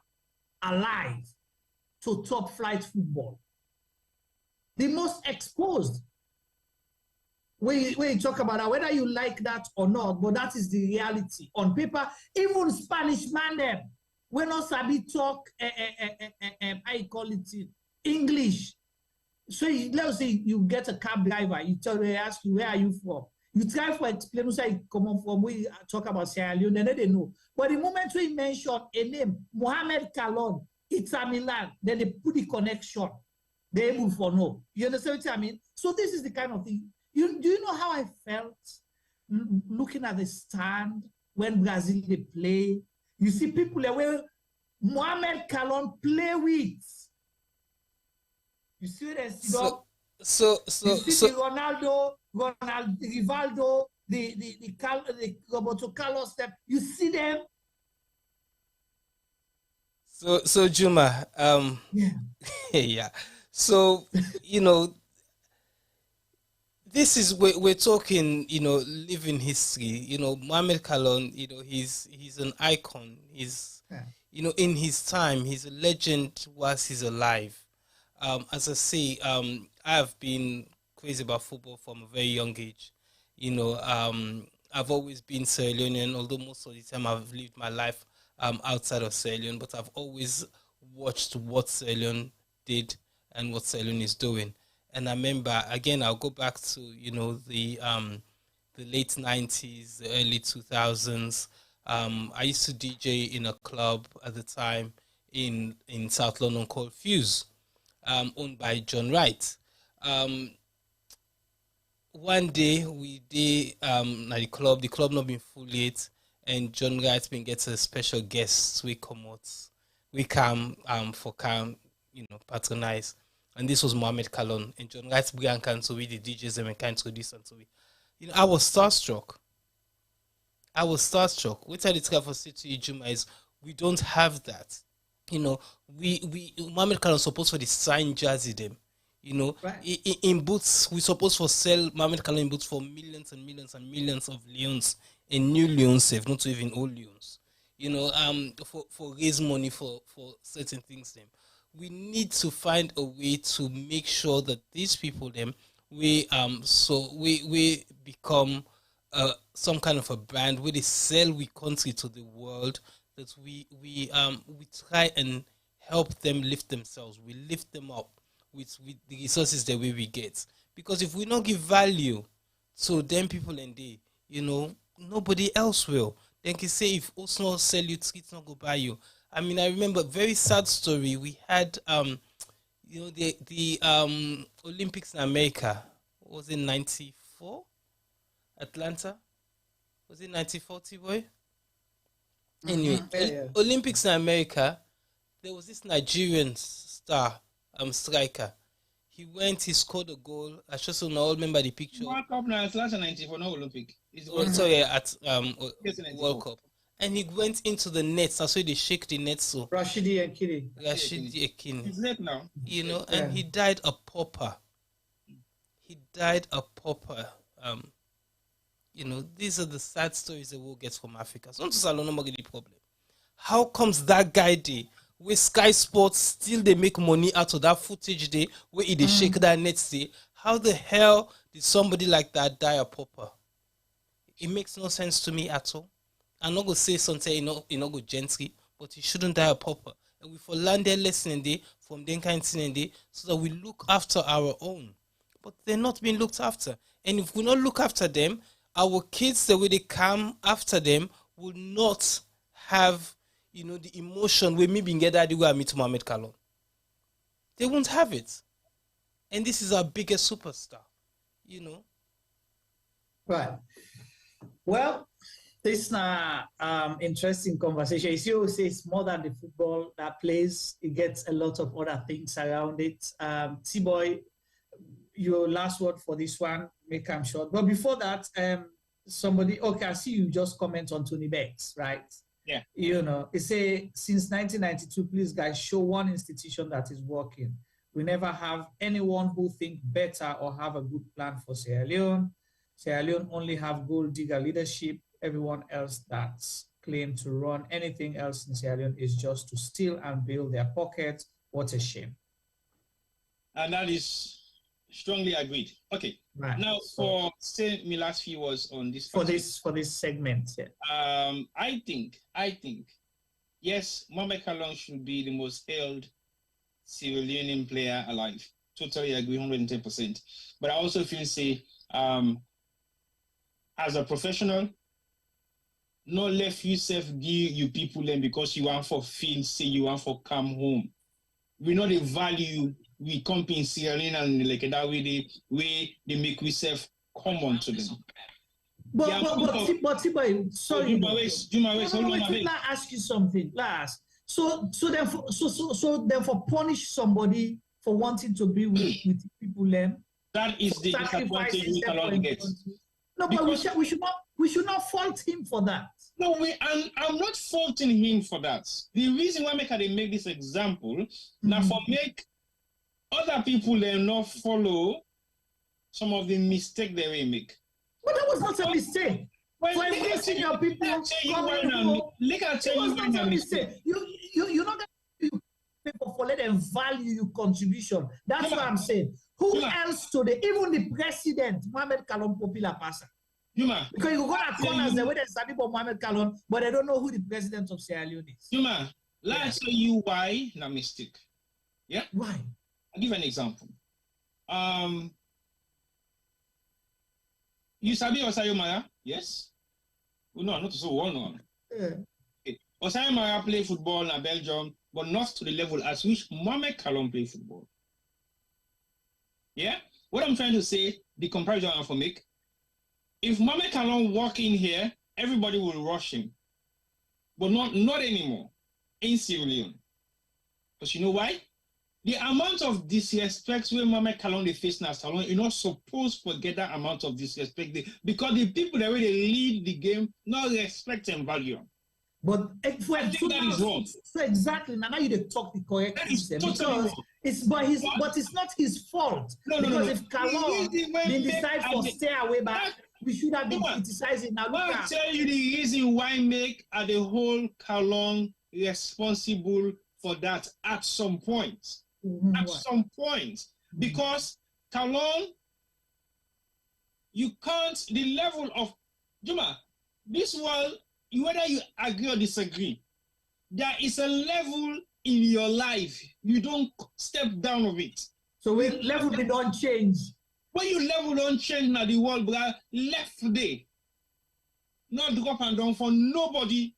alive to top flight football. The most exposed. When you talk about that, whether you like that or not, but that is the reality. On paper, even Spanish man them, when not sabi talk, I call it English. So let's say you get a cab driver, they ask you, where are you from? You try for explain, say, come on from, we talk about Sierra Leone, then they know. But the moment we mention a name, Mohamed Kalon, it's a Milan, then they put the connection. They able for no. You understand what I mean? So this is the kind of thing. Do you know how I felt looking at the stand when Brazil they play? You see people where Mohamed Kalon play with. You see them sit up. So the Ronaldo, Rivaldo, the Roberto Carlos step. You see them. So Juma, yeah. So this is we're talking, living history. Mohamed Kalon, he's an icon. He's in his time, he's a legend whilst he's alive. As I say, I've been crazy about football from a very young age. I've always been Sierra Leonean, although most of the time I've lived my life outside of Sierra Leone, but I've always watched what Sierra Leone did and what Sierra Leone is doing. And I remember, again, I'll go back to, the late 90s, the early 2000s. I used to DJ in a club at the time in South London called Fuse, owned by John Wright. One day we did at the club not been full yet, and John Wright been gets a special guest. We come for patronize. And this was Mohamed Kalon and John Wright began to be the DJs and kind to this and to be. I was starstruck. What I did for City Juma is we don't have that. We Mohamed Kalon supposed for the sign jersey them. Right. In boots, we supposed for sell Mohamed Kalon in boots for millions and millions and millions of leons and new leons save, not even old leons. For raise money for certain things them. We need to find a way to make sure that these people we become some kind of a brand where they sell we country to the world, that we try and help them lift themselves. We lift them up with the resources that we get. Because if we don't give value to them people and they, nobody else will. Then can say if Osno sell you tickets, not go buy you. I mean, I remember a very sad story. We had the Olympics in America. Was it 94? Atlanta? Was it 94, T-Boy? Anyway, Olympics in America, there was this Nigerian star, striker. He went, he scored a goal. I just don't all remember the picture. World Cup now, Atlanta 94, no Olympic. Sorry, at World Cup. And he went into the nets. That's why they shake the net so. Rashidi Ekini. He's dead now. You know, and he died a pauper. You know, these are the sad stories that we'll get from Africa. So, the problem. How comes that guy there, where Sky Sports still they make money out of that footage there, where they shake that net there? How the hell did somebody like that die a pauper? It makes no sense to me at all. I'm not gonna say something, go gently, but he shouldn't die a pauper. And we for learn their lesson there from them kind of thing there, so that we look after our own. But they're not being looked after. And if we not look after them, our kids, the way they come after them, will not have, the emotion where me being get that way I meet Mohamed Kalon. They won't have it. And this is our biggest superstar, Right. Well, this is an interesting conversation. You see, you say it's more than the football that plays. It gets a lot of other things around it. T-Boy, your last word for this one, make them short. But before that, I see you just comment on Tony Banks, right? Yeah. It say, since 1992, please guys, show one institution that is working. We never have anyone who think better or have a good plan for Sierra Leone. Sierra Leone only have gold digger leadership. Everyone else that's claimed to run anything else in Sierra Leone is just to steal and build their pockets. What a shame. And that is strongly agreed. Okay. Right. Now, for say my last few words on this. For this segment, yeah. I think, yes, Mohamed Kalon should be the most hailed Sierra Leonean player alive. Totally agree, 110%. But I also feel as a professional, not let yourself give you people them because you want for feel, say you want for come home. We know the value we come in Sierra Leone and like that way they make yourself common to them. But sorry. Let me ask you something. Last. So then for punish somebody for wanting to be with people them. That is the disappointing we cannot get. No, but we should not fault him for that. No, I'm not faulting him for that. The reason why they make this example now for make other people not follow some of the mistakes they will make. But that was not a mistake. For embracing your people, look at you not a mistake. You're not going to people for let them value your contribution. That's what I'm saying. Who else today? Even the president, Mohamed Kalon, popular person. Because you go to corners the way they study about Mohamed Kalon, but they don't know who the president of Sierra Leone is. Let's tell you why na mistake. Yeah? Why? I'll give an example. You sabi Osayo Maya? Yes? No, not so well known. Okay. Osayo Maya play football in Belgium, but not to the level at which Mohamed Kalon play football. Yeah? What I'm trying to say, the comparison I want to make, if Mohamed Kalon walk in here, everybody will rush him. But not anymore in Sierra Leone. Because you know why? The amount of disrespect when Mohamed Kalon they face now, you're not supposed to get that amount of disrespect because the people that really lead the game not respect and value. But I think that is wrong. So exactly now you talk the correct system because it's not his fault. Because if Kalon they decide to stay away back, we should have been criticizing. Now I'll tell you the reason why make the whole Kalon responsible for that at some point. At some point. Because Kalon, you can't, the level of Juma, this world, whether you agree or disagree, there is a level in your life. You don't step down of it. So when level they don't change. When you level don't change now, the world left today. not drop and down for nobody.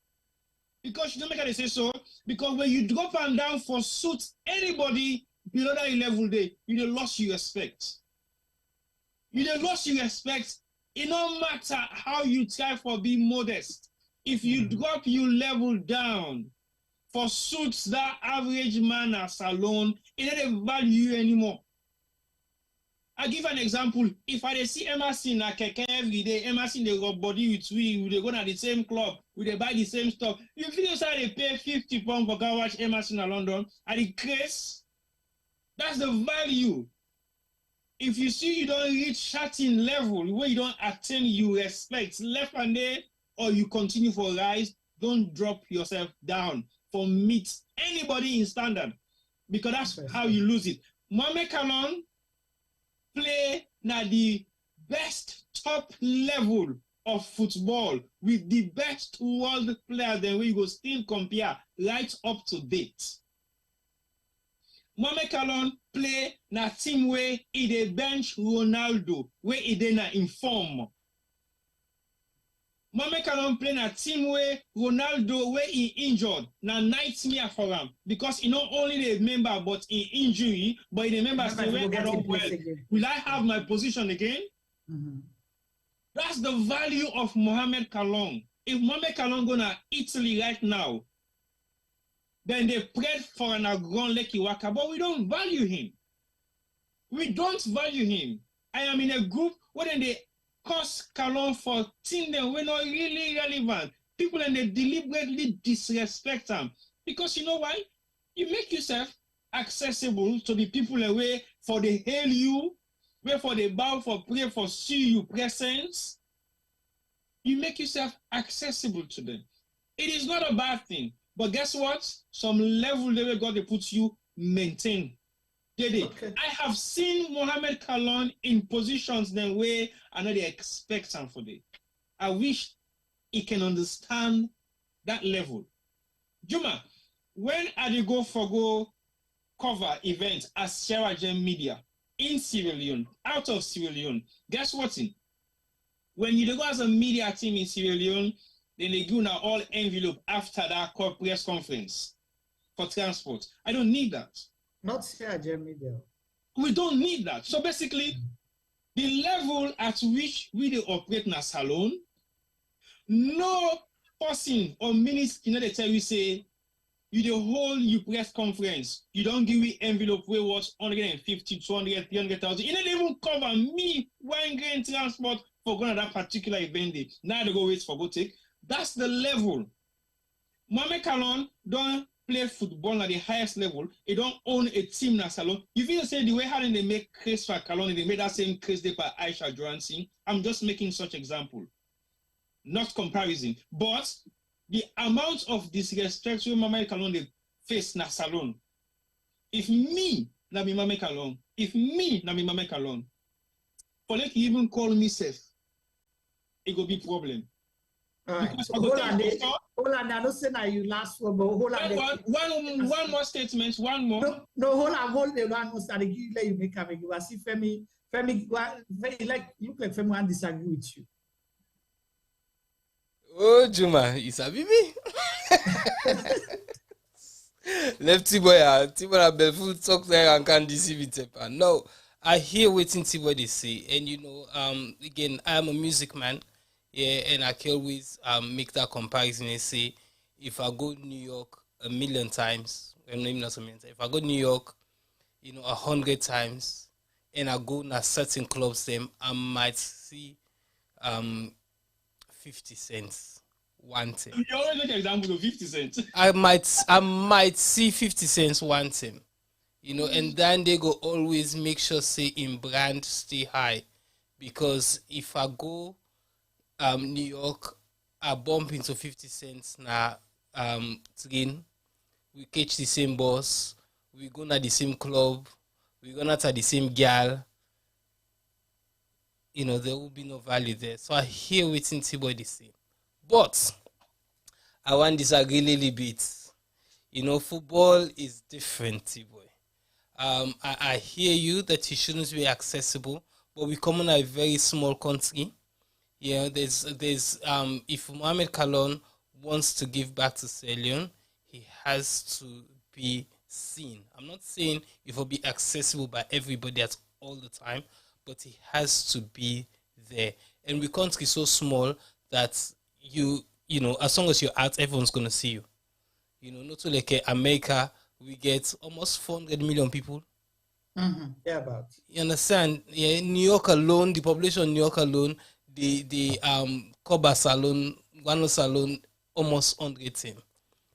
Because you don't make it say so. Because when you drop and down for suit anybody below that level day, you the loss you respect. You the loss you respect. It no matter how you try for being modest. If you drop you level down for suits that average man as alone, it doesn't value you anymore. I give an example. If I see Emerson at Keke every day, Emerson they got body with we they go to the same club, they buy the same stuff. You feel inside they pay £50 for go watch Emerson in London at the case. That's the value. If you see you don't reach certain level where you don't attain you respect left and there, or you continue for rise, don't drop yourself down for meet anybody in standard, because that's how you lose it. Mohamed Kalon play na the best top level of football with the best world players, then we go still compare right up to date. Mohamed Kalon play na team where he dey bench Ronaldo, where he dey na inform. Mohamed Kalon play na team where Ronaldo, where he injured, na nightmare for him, because he not only the member but in injury, but he the member say where I don't well. Will I have my position again? That's the value of Mohamed Kalon. If Mohamed Kalon go to Italy right now, then they prayed for an Agron Leki Waka, but we don't value him. We don't value him. I am in a group where then they cost Kalon for things that were not really relevant. People and they deliberately disrespect them. Because you know why? You make yourself accessible to the people away for they hail you, where for they bow for pray for see you presence. You make yourself accessible to them. It is not a bad thing. But guess what? Some level they got to put you maintain. Okay. I have seen Mohamed Kalon in positions then where I know they expect some for them. I wish he can understand that level. Juma, when I go for go cover events as Sierra Gem Media in Sierra Leone, out of Sierra Leone, guess what? When you go as a media team in Sierra Leone, then they give now all envelope after that press conference for transport. I don't need that. Not Sierra Gem Media. We don't need that. So basically, the level at which we do operate in a salon, no person or minister they tell you say, you the whole you press conference, you don't give me envelope where was 150, 200, 300,000. You don't even cover me one grain transport for going to that particular event day. Now they go wait for go take. That's the level. Mohamed Kalon don't play football at the highest level. He don't own a team in salon. You feel say the way how they make case for Kalon, they made that same case there by Aisha Johansson. I'm just making such example, not comparison. But the amount of disrespect Mohamed Kalon they face na salon. If me na be Mohamed Kalon, for like you even call me safe, it go be problem. Right. Hold on, I don't say that you last one, but hold on. One more statement, one more. No, hold on, one more. Let you make a make. I see Femi, like you like Femi and disagree with you. Oh, Juma, you sabi me? Lefty boy, T-boy Belfoot talk there and can't deceive it. No, I hear waiting T-boy they say, and you know, again, I am a music man. Yeah, and I can always make that comparison and say, if I go to New York a million times, well, maybe not a million times, if I go to New York, 100 times, and I go to certain clubs, then I might see 50 cents one time. You always make an example of 50 cents. I might see 50 cents one time, and then they go always make sure say in brand stay high, because if I go New York, I bump into 50 cents na train. We catch the same bus. We go to the same club. We gonna to the same gal. There will be no value there. So I hear waiting T-boy the same. But I want to disagree a little bit. Football is different, T-boy. I hear you that it shouldn't be accessible, but we come in a very small country. Yeah, there's if Mohamed Kalon wants to give back to Sierra Leone, he has to be seen. I'm not saying it will be accessible by everybody at all the time, but he has to be there. And we country so small that you know, as long as you're out, everyone's gonna see you. You know, not like America, we get almost 400 million people. Yeah, about. You understand? Yeah, New York alone, the population of New York alone, the Cobas alone, Guanos alone, almost 100.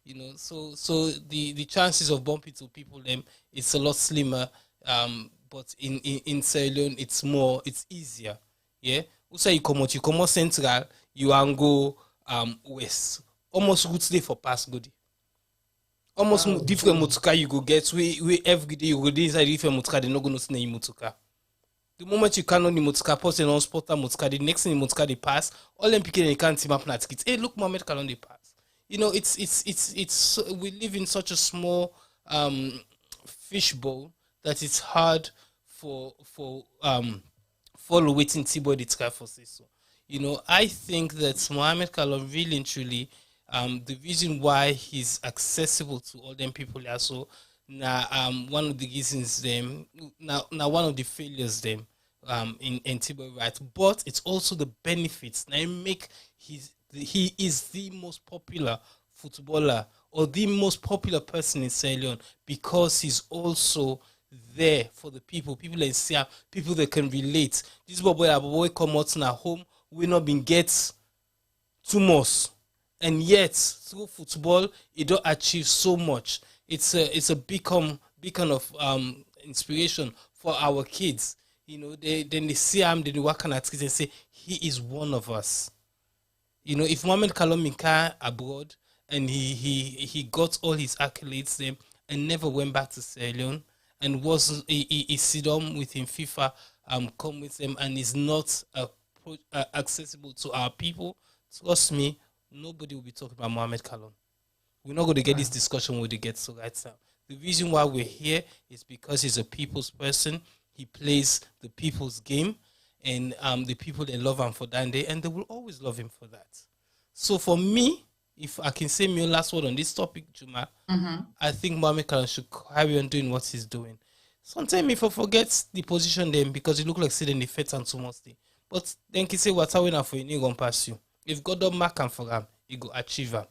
You know, so the chances of bumping to people them it's a lot slimmer. But in Sierra Leone it's easier. Yeah. Also you come out central, you and go west. Almost routes day for pass good. Almost different motuka you go get we every day you go inside different motuka, they not gonna see motuka. The moment you can on the motuka post and on spotter motuka, the next thing the motuka they pass, all them picking they can't team up na tickets. Hey, look, Mohammed Kalon they pass. You know, it's we live in such a small fishbowl that it's hard for follow waiting T-boy the try for say so. You know, I think that Mohammed Kalon really and truly the reason why he's accessible to all them people also now one of the reasons them now one of the failures them in T-boy right, but it's also the benefits now make he is the most popular footballer or the most popular person in Sierra Leone because he's also there for the people that see people that can relate. This boy come out now home, we not been get too much, and yet through football it don't achieve so much. It's a beacon of inspiration for our kids. You know, they see him, they work on at kids and say he is one of us. You know, if Mohamed Kalon Minka abroad and he got all his accolades them and never went back to Sierra Leone and wasn't he sit down with him FIFA come with them and is not accessible to our people, trust me, nobody will be talking about Mohamed Kalon. We're not going to get this discussion when we get to right now. The reason why we're here is because he's a people's person. He plays the people's game. And the people that love him for that day, and they will always love him for that. So for me, if I can say my last word on this topic, Juma, I think Mohamed Kalon should carry on doing what he's doing. Sometimes if I forget the position them because it look like sitting the fete and too much day. But then he say what's happening for you, gonna pass you. If God don't mark him for him, he go achieve him.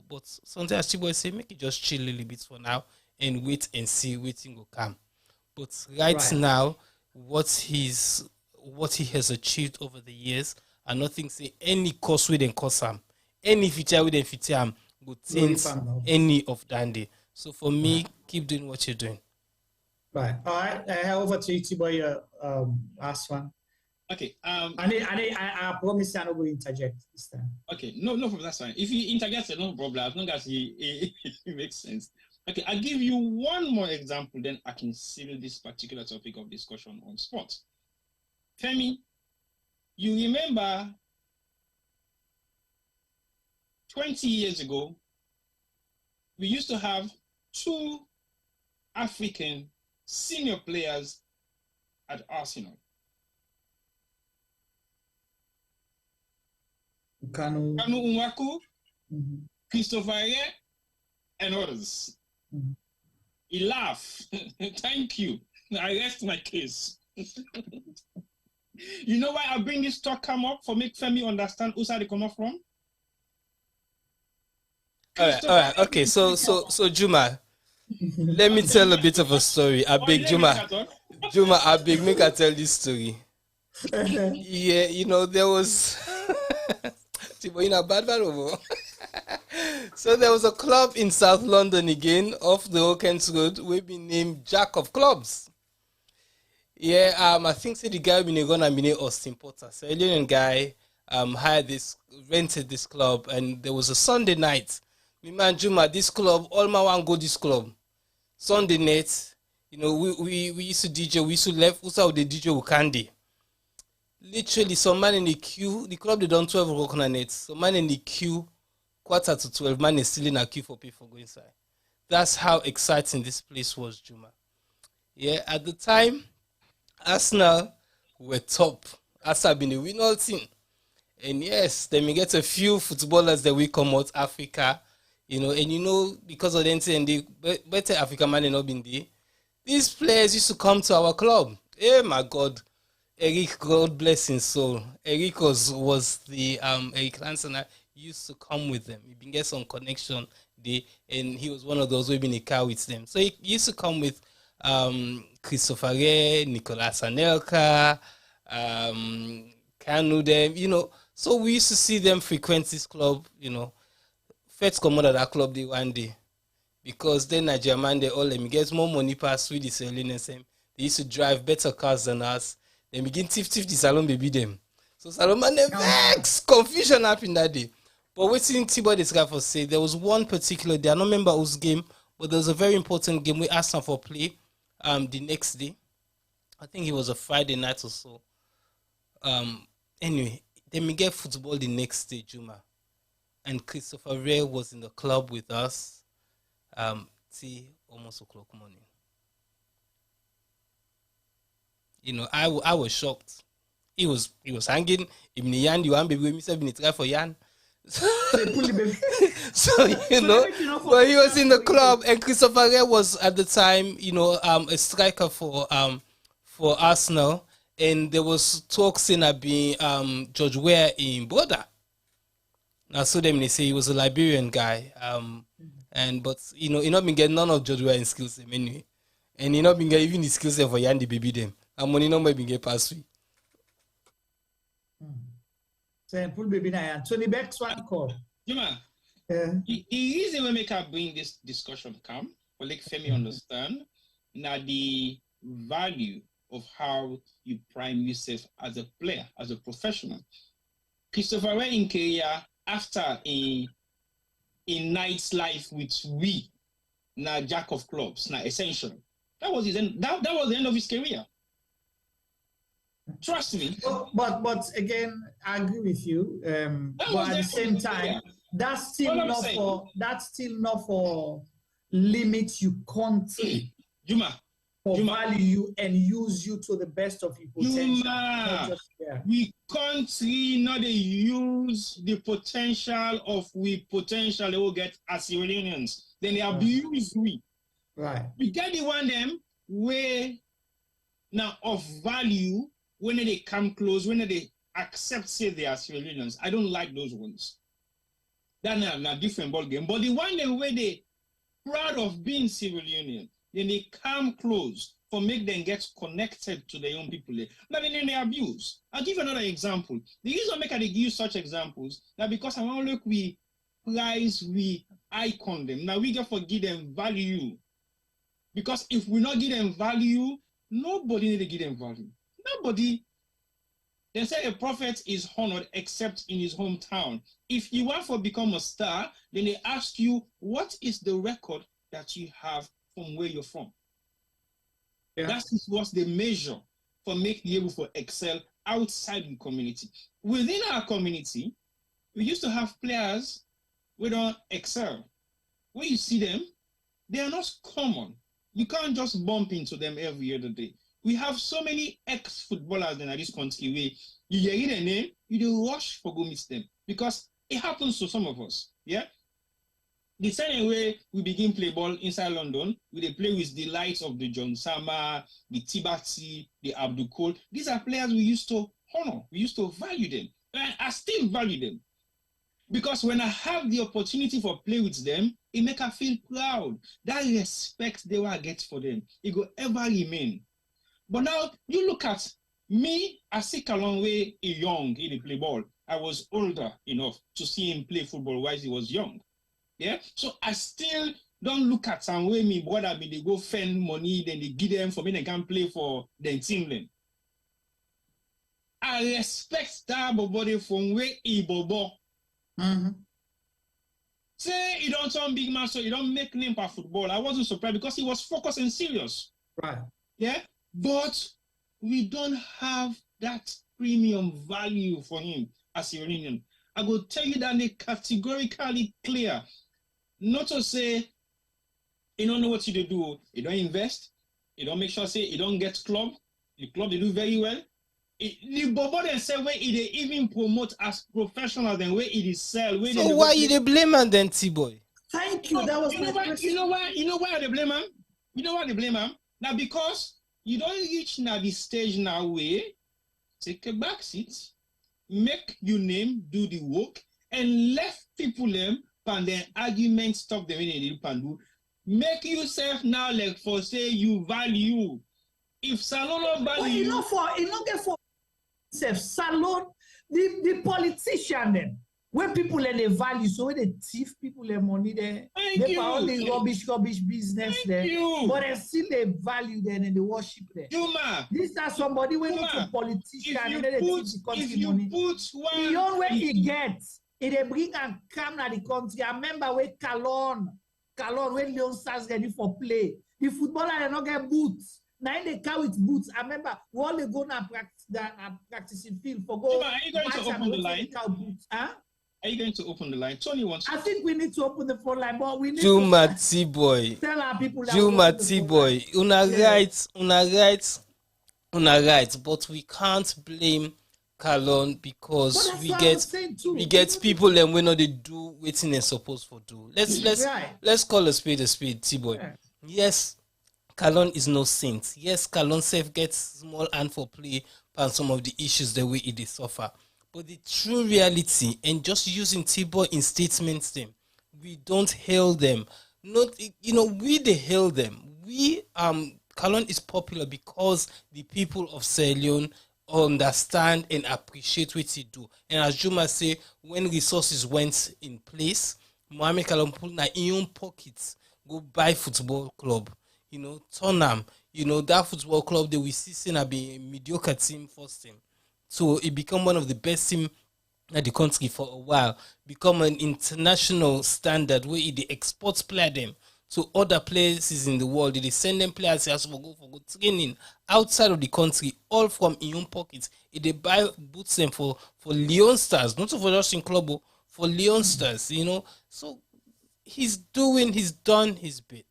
But sometimes people say make it just chill a little bit for now and wait and see waiting will come. But right now, what he has achieved over the years, and nothing say any course we then cost him, any feature we then feature him, would change any of Dandy. So for me, keep doing what you're doing. Right. All right. Over to you, T-boy. Last one. Okay. I promise I will interject this time. Okay. No problem. That's fine. If you interject, no problem. As long as it makes sense. Okay. I'll give you one more example, then I can seal this particular topic of discussion on sports. Femi, you remember 20 years ago, we used to have 2 African senior players at Arsenal. Kanu Umaku, Christopher Aye, and others. He laughed. Thank you. I rest my case. You know why I bring this talk come up? For make Femi understand who's they come up from? All right. Okay, so Juma, let me tell a bit of a story. I beg Juma, I beg make I tell this story. Yeah, you know there was so there was a club in South London again, off the Oakens Road, we been named Jack of Clubs. Yeah, I think the guy been gonna be named Austin Potter. So alien guy rented this club, and there was a Sunday night. Me man Juma, this club, all my one go this club. Sunday night, you know, we used to DJ, we used to left also the DJ with Candy. Literally, some man in the queue, the club they done 12 o'clock on it. Some man in the queue, 11:45, man is still in a queue for people to go inside. That's how exciting this place was, Juma. Yeah, at the time, Arsenal were top. Arsenal been the winning team. And yes, then we get a few footballers that we come out Africa, and because of the NTND, better African man not been there. These players used to come to our club. Oh my God. Eric, God bless his soul. Eric was the Eric Lansana used to come with them. He been get some connection there, and he was one of those who been in a car with them. So he used to come with Christopher Ray, Nicolas Anelka, Kanu them, So we used to see them frequent this club, First come out of that club one day. Because then Nigerian man, they all them get more money past with the selling and same. They used to drive better cars than us. They begin tiff the salon baby them. So salon man they vex. Confusion happened that day. But waiting T-Boy this guy for say there was one particular day, I don't remember whose game, but there was a very important game. We asked him for play the next day. I think it was a Friday night or so. Anyway, then we get football the next day, Juma. And Christopher Ray was in the club with us. Almost o'clock morning. I was shocked. He was hanging. Even Yan, you want baby, we miss been try for Yan. So but he was in the club, and Christopher Ray was at the time, a striker for Arsenal, and there was talks in being George Weah in Border. Now, so they say he was a Liberian guy, but he not been getting none of George Weah in skills anyway, and he not been getting even the skills for Yandy baby them. And money not been get past we. So pull baby na. So the next one call. Juma, the reason we make her bring this discussion come, for like Femi understand, now the value of how you prime yourself as a player, as a professional. Christopher Ray in career after a night's life with we, now jack of clubs, now essential. That was his end. That was the end of his career. Trust me. But again, I agree with you. But at the same time, that's still not for limit you can't Juma. value you and use you to the best of your potential. We can't not use the potential of we potential they will get as Iranians. Then they abuse we. Right. We get the one them where now of value when they come close, when they accept say they are Sierra Leoneans. I don't like those ones. That's a different ball game. But the one them where they proud of being Sierra Leonean, then they come close for make them get connected to their own people. But then they abuse. I'll give another example. The reason make I use such examples that because I want to look we prize, we icon them. Now we get to give them value. Because if we not give them value, nobody need to give them value. Nobody. They say a prophet is honored except in his hometown. If you want to become a star, then they ask you, what is the record that you have from where you're from? Yeah. That is what they measure for making you able to excel outside the community. Within our community, we used to have players who don't excel. When you see them, they are not common. You can't just bump into them every other day. We have so many ex-footballers in this country where you hear their name, you do rush for go meet them because it happens to some of us. Yeah. The same way we begin play ball inside London, we play with the likes of the John Sama, the Tibati, the Abdul Cole. These are players we used to honor, we used to value them, and I still value them. Because when I have the opportunity for play with them, it make I feel proud. That respect they will get for them, it will ever remain. But now you look at me, I see Kalonwe young in the play ball. I was older enough to see him play football while he was young. Yeah, so I still don't look at some way me brother me they go spend money, then they give them for me they can play for their team then. I respect that body from where he bobo. Say he don't turn big man, so he don't make name for football. I wasn't surprised because he was focused and serious. Right. Yeah, but we don't have that premium value for him as a Iranian. I will tell you that they categorically clear. Not to say you don't know what you do. You don't invest. You don't make sure say you don't get club. The club they do very well. The bobo they say where it even promote as professional than where it is sell. So why you the blame man then, T-boy? Thank you. That was my question. You know why they blame him? You know why they blame him? Now because you don't reach now the stage now where take a back seat, make your name do the work, and left people them and their argument stop them in the pandu. Make yourself now like for say you value. If Salon value, well, you know get for Salon, the politician then. When people let the value, so when they thief people their money there, they for all the rubbish business there. But they still they value them and they worship there. This is somebody when not a politician and they thief the country money. The own way he gets, they bring and come to the country. I remember when Calon when Leone starts ready for play. The footballer they not get boots. Now they carry with boots. I remember we all they go now practicing field for go. Are you going to open the line? Huh? Are you going to open the line? Tony wants. I think we need to open the phone line, but we need Juma T-boy. Tell our people that Juma T-boy. Una right, but we can't blame Calon because we get people and we know they do waiting and supposed for do. Let's call a spade, T-boy. Yeah. Yes, Calon is no saint. Yes, Calon self gets small hand for play and some of the issues the way it is suffer. But the true reality, and just using T-boy in statements, them we don't hail them. We they hail them. Calon is popular because the people of Sierra Leone understand and appreciate what he do. And as Juma say, when resources went in place, Mohamed Calon put in his own pockets, go buy football club. Tottenham, that football club that we see be a mediocre team first team. So it become one of the best team at the country for a while. Become an international standard where they export player them to other places in the world. They send them players for go training outside of the country, all from in own pockets. They buy boots them for Leone Stars, not for just in club, for Leone Stars. So he's done his bit.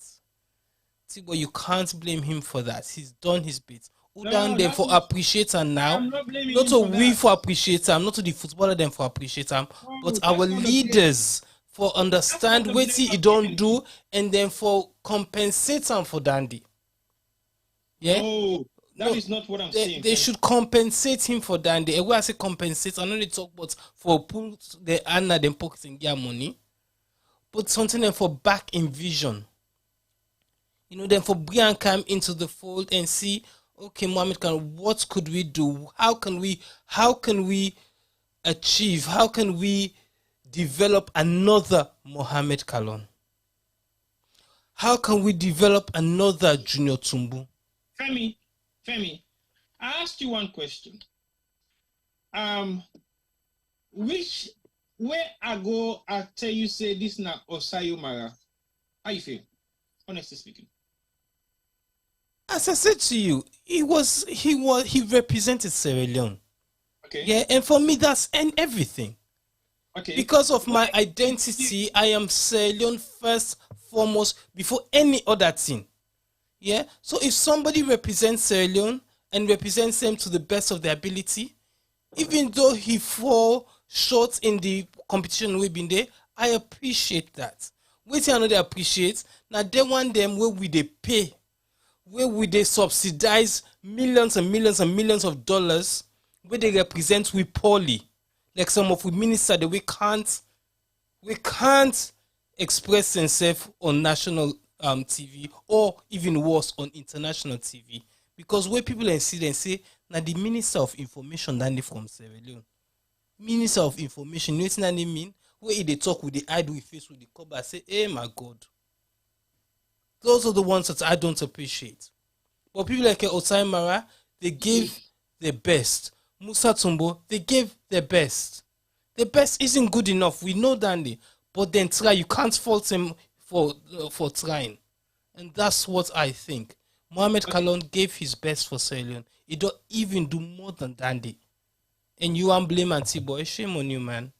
But you can't blame him for that. He's done his bit. Who down them for appreciate him now? Not to we for appreciate him, not to the footballer them for appreciate him, but our leaders for understand what he don't do and then for compensate him for Dandy. Yeah. That is not what I'm saying. They should compensate him for Dandy. And when I say compensate, I know they talk about for put the hand at them pockets and get money, but something then for back in vision. Then for Brian come into the fold and see, okay, Mohamed Calon, what could we do? How can we achieve? How can we develop another Mohamed Calon? How can we develop another Junior Tumbu? Femi, I asked you one question. Where I go, I tell you, say this na Osayo Mara. How you feel? Honestly speaking. As I said to you, he represented Sierra Leone. Okay. Yeah, and for me that's everything. Okay. Because of my identity, I am Sierra Leone first, foremost, before any other thing. Yeah. So if somebody represents Sierra Leone and represents them to the best of their ability, even though he fall short in the competition we've been there, I appreciate that. Wait, I know they appreciate. Now they want them where we they pay. Where would they subsidize millions and millions and millions of dollars where they represent we poorly? Like some of we minister that we can't express themselves on national TV or even worse on international TV. Because where people see them say, now the Minister of Information that from Sierra Leone. Minister of Information, you know what I mean? Where they talk with the eye with face with the cover, say, hey my God. Those are the ones that I don't appreciate. But people like Osai Mara, they gave their best. Musa Tumbo, they gave their best. The best isn't good enough. We know Dandy. But then try. You can't fault him for trying. And that's what I think. Mohamed Calon gave his best for Sierra Leone. He don't even do more than Dandy. And you want blame T-boy. Shame on you, man.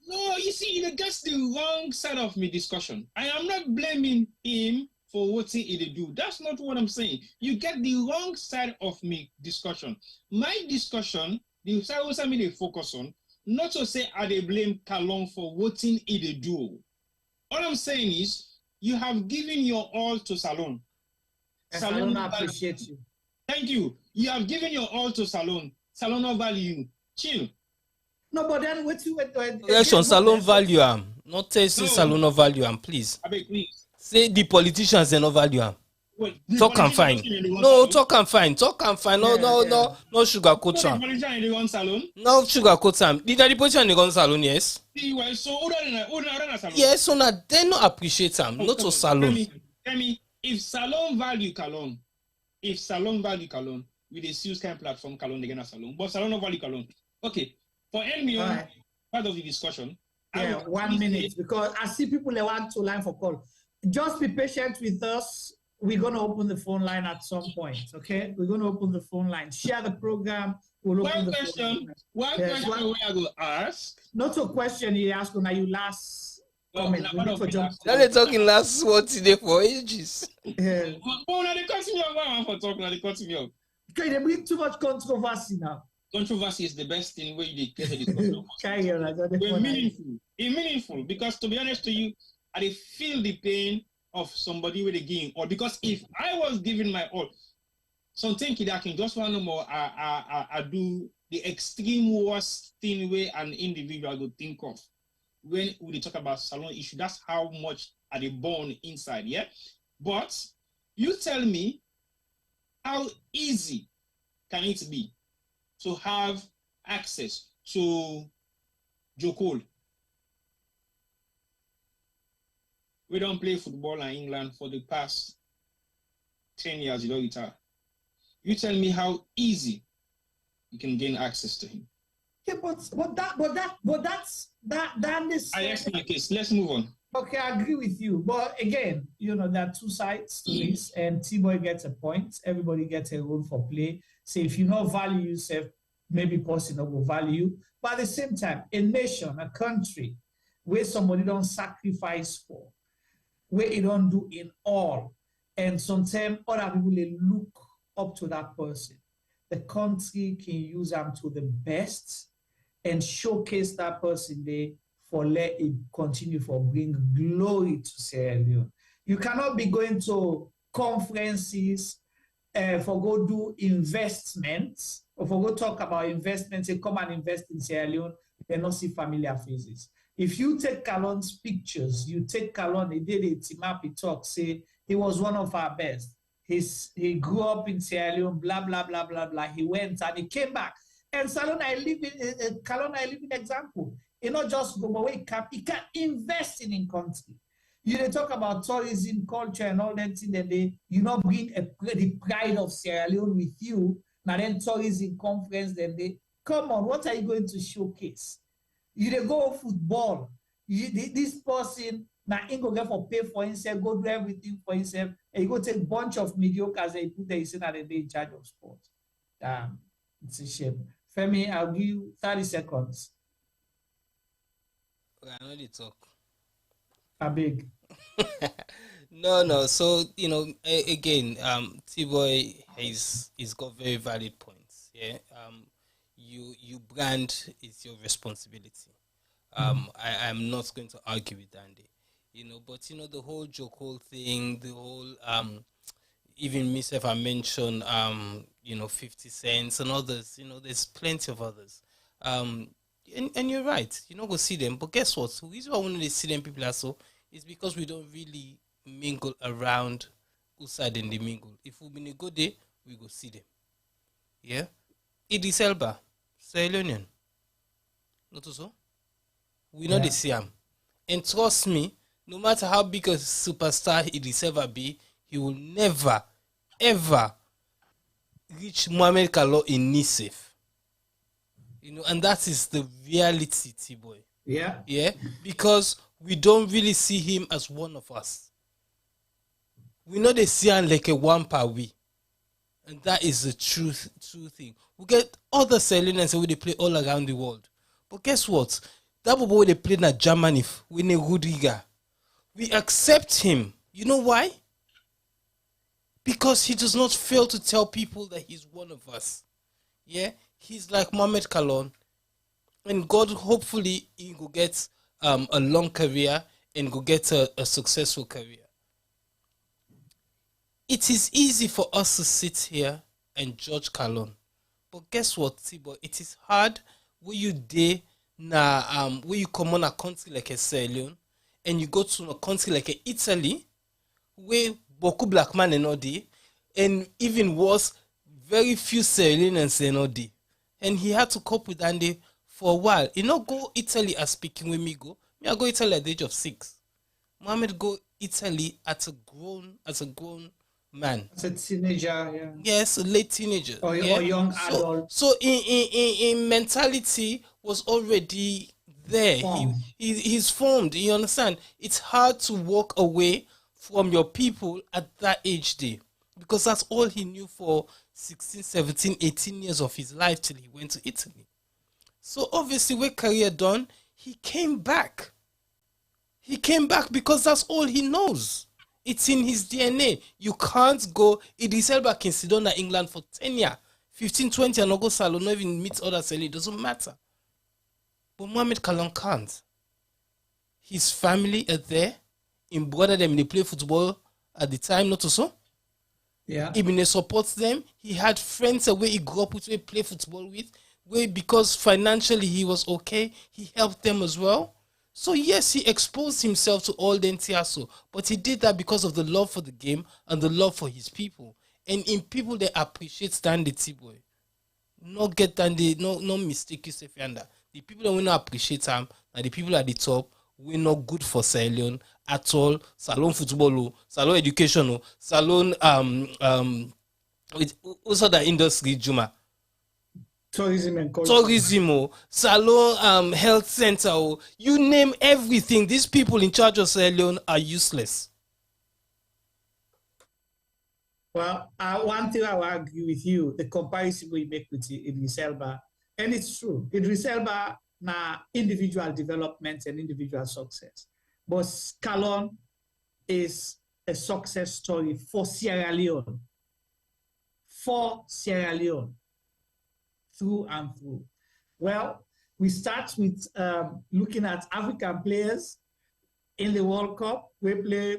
No, you see, that's the wrong side of my discussion. I am not blaming him for voting in the do. That's not what I'm saying. You get the wrong side of me discussion. My discussion, the side also me they focus on, not to say I they blame Kalon for voting in the do. All I'm saying is you have given your all to Salon. Salon appreciates you. Thank you. You have given your all to Salon. Salon no value you. Chill. No, but then what you election Salon value am. Not say Salon no value am, please. I beg, please. Say the politicians they no value am. Talk and fine. No, talk and fine. Talk and fine. No, no sugarcoat am. No sugarcoat am. The politician they go Salon, yes. Yes, so now they no appreciate am. Not to Salon. Tell me, if Salon value Kalon, we dey use kind of platform Kalon again as Salon, but Salon no value Kalon. Okay, for end me on part of the discussion. Yeah, 1 minute, because I see people they want to line for call. Just be patient with us. We're going to open the phone line at some point, okay? We're going to open the phone line. Share the program. We'll open the phone line. One question I go ask. Not a question you ask when you last comment. Now they're talking last word today for ages. Yeah. Oh, now they cut me off. For talking, now they cut me off. Okay, they bring too much controversy now. Controversy is the best thing where you get the discussion. Meaningful, because to be honest to you, I feel the pain of somebody with a game, or because if I was giving my all, something that I can just want no more. I do the extreme worst thing where an individual would think of when we talk about Salon issue. That's how much are they born inside, yeah. But you tell me, how easy can it be to have access to Geopolitics? We don't play football in England for the past 10 years, you don't retire. You tell me how easy you can gain access to him. Yeah, but that's I asked my case. Let's move on. Okay, I agree with you. But again, there are two sides to this, and T-Boy gets a point. Everybody gets a role for play. So if you not value yourself, maybe person will value. But at the same time, a nation, a country, where somebody don't sacrifice for, where it don't do in all, and sometimes other people they look up to that person. The country can use them to the best and showcase that person there for let it continue for bring glory to Sierra Leone. You cannot be going to conferences for go do investments or for go talk about investments and come and invest in Sierra Leone, they not see familiar faces. If you take Kalon's pictures, you take Kalon, he did a Timapi talk, say he was one of our best. He grew up in Sierra Leone, blah, blah, blah, blah, blah. He went and he came back. And Kalon, I live in example. He not just go away, he can invest in country. You they talk about tourism, culture, and all that thing, and you not bring the pride of Sierra Leone with you. Now then tourism conference, then they come on, what are you going to showcase? You they go football. This person now ain't go get for pay for himself, go do everything for himself, and you go take a bunch of mediocres and put there, you say that they in charge of sport. It's a shame. Femi, I'll give you 30 seconds. I know they talk. A big. No. So again, T-Boy he's got very valid points. Yeah. You brand is your responsibility. I'm not going to argue with Dandy. But the whole Jokol thing, the whole even myself I mentioned 50 cents and others, there's plenty of others. And you're right, you not go see them, but guess what? The reason why I want to see them people also is because we don't really mingle around outside in the mingle. If we've been a good day, we go see them. Yeah? Idris Elba, Sierra Leonean. Not so? We know they see him. And trust me, no matter how big a superstar Idris Elba be, he will never, ever reach Mohamed Kalo in Nisef. And that is the reality, T-Boy. Yeah. Yeah? Because we don't really see him as one of us. We know they see him like a one per we. And that is the true thing. We get other Sierra where they play all around the world. But guess what? That boy they play in Germany with a Rudiger. We accept him. You know why? because he does not fail to tell people that he's one of us. Yeah, he's like Mohamed Kalon, and God, hopefully, he will get a long career and will get a successful career. It is easy for us to sit here and judge Kalon, but guess what, Tibo? It is hard when you when you come on a country like Sierra Leone and you go to a country like Italy, where beaucoup black man and all day, and even worse, very few Sierra Leoneans and all day. And he had to cope with Andy for a while. You know, go Italy as speaking with me go. Me, I go Italy at the age of 6. Mohammed go Italy as a grown man. As a teenager, yeah. Yes, a late teenager. Or young adult. So in mentality was already there. He's formed. You understand? It's hard to walk away from your people at that age day, because that's all he knew for 16, 17, 18 years of his life till he went to Italy. So obviously, with career done, he came back. He came back because that's all he knows. It's in his DNA. You can't go. Idris Elba can sit down in England for 10 years, 15, 20, and not go salon, not even meet others. It doesn't matter. But Mohamed Kalon can't. His family are there. In brother them, they play football at the time, not so. Yeah. Even he supports them. He had friends where he grew up with, where he play football with, where because financially he was okay, he helped them as well. So yes, he exposed himself to all the Ntiaso, but he did that because of the love for the game and the love for his people. And in people that appreciate Stanley T-Boy, not get Dandy, no mistake yourself under. The people that will not appreciate him, and the people at the top, we're not good for Sierra Leone at all. Salon football, salon education, salon also the industry, Juma. Tourism and culture. Tourism, salon health center, you name everything. These people in charge of Sierra Leone are useless. Well, one thing I will agree with you, the comparison we make with Idris Elba, and it's true. Idris Elba na individual development and individual success. But Kalon is a success story for Sierra Leone. For Sierra Leone. Through and through. Well, we start with looking at African players in the World Cup. We play,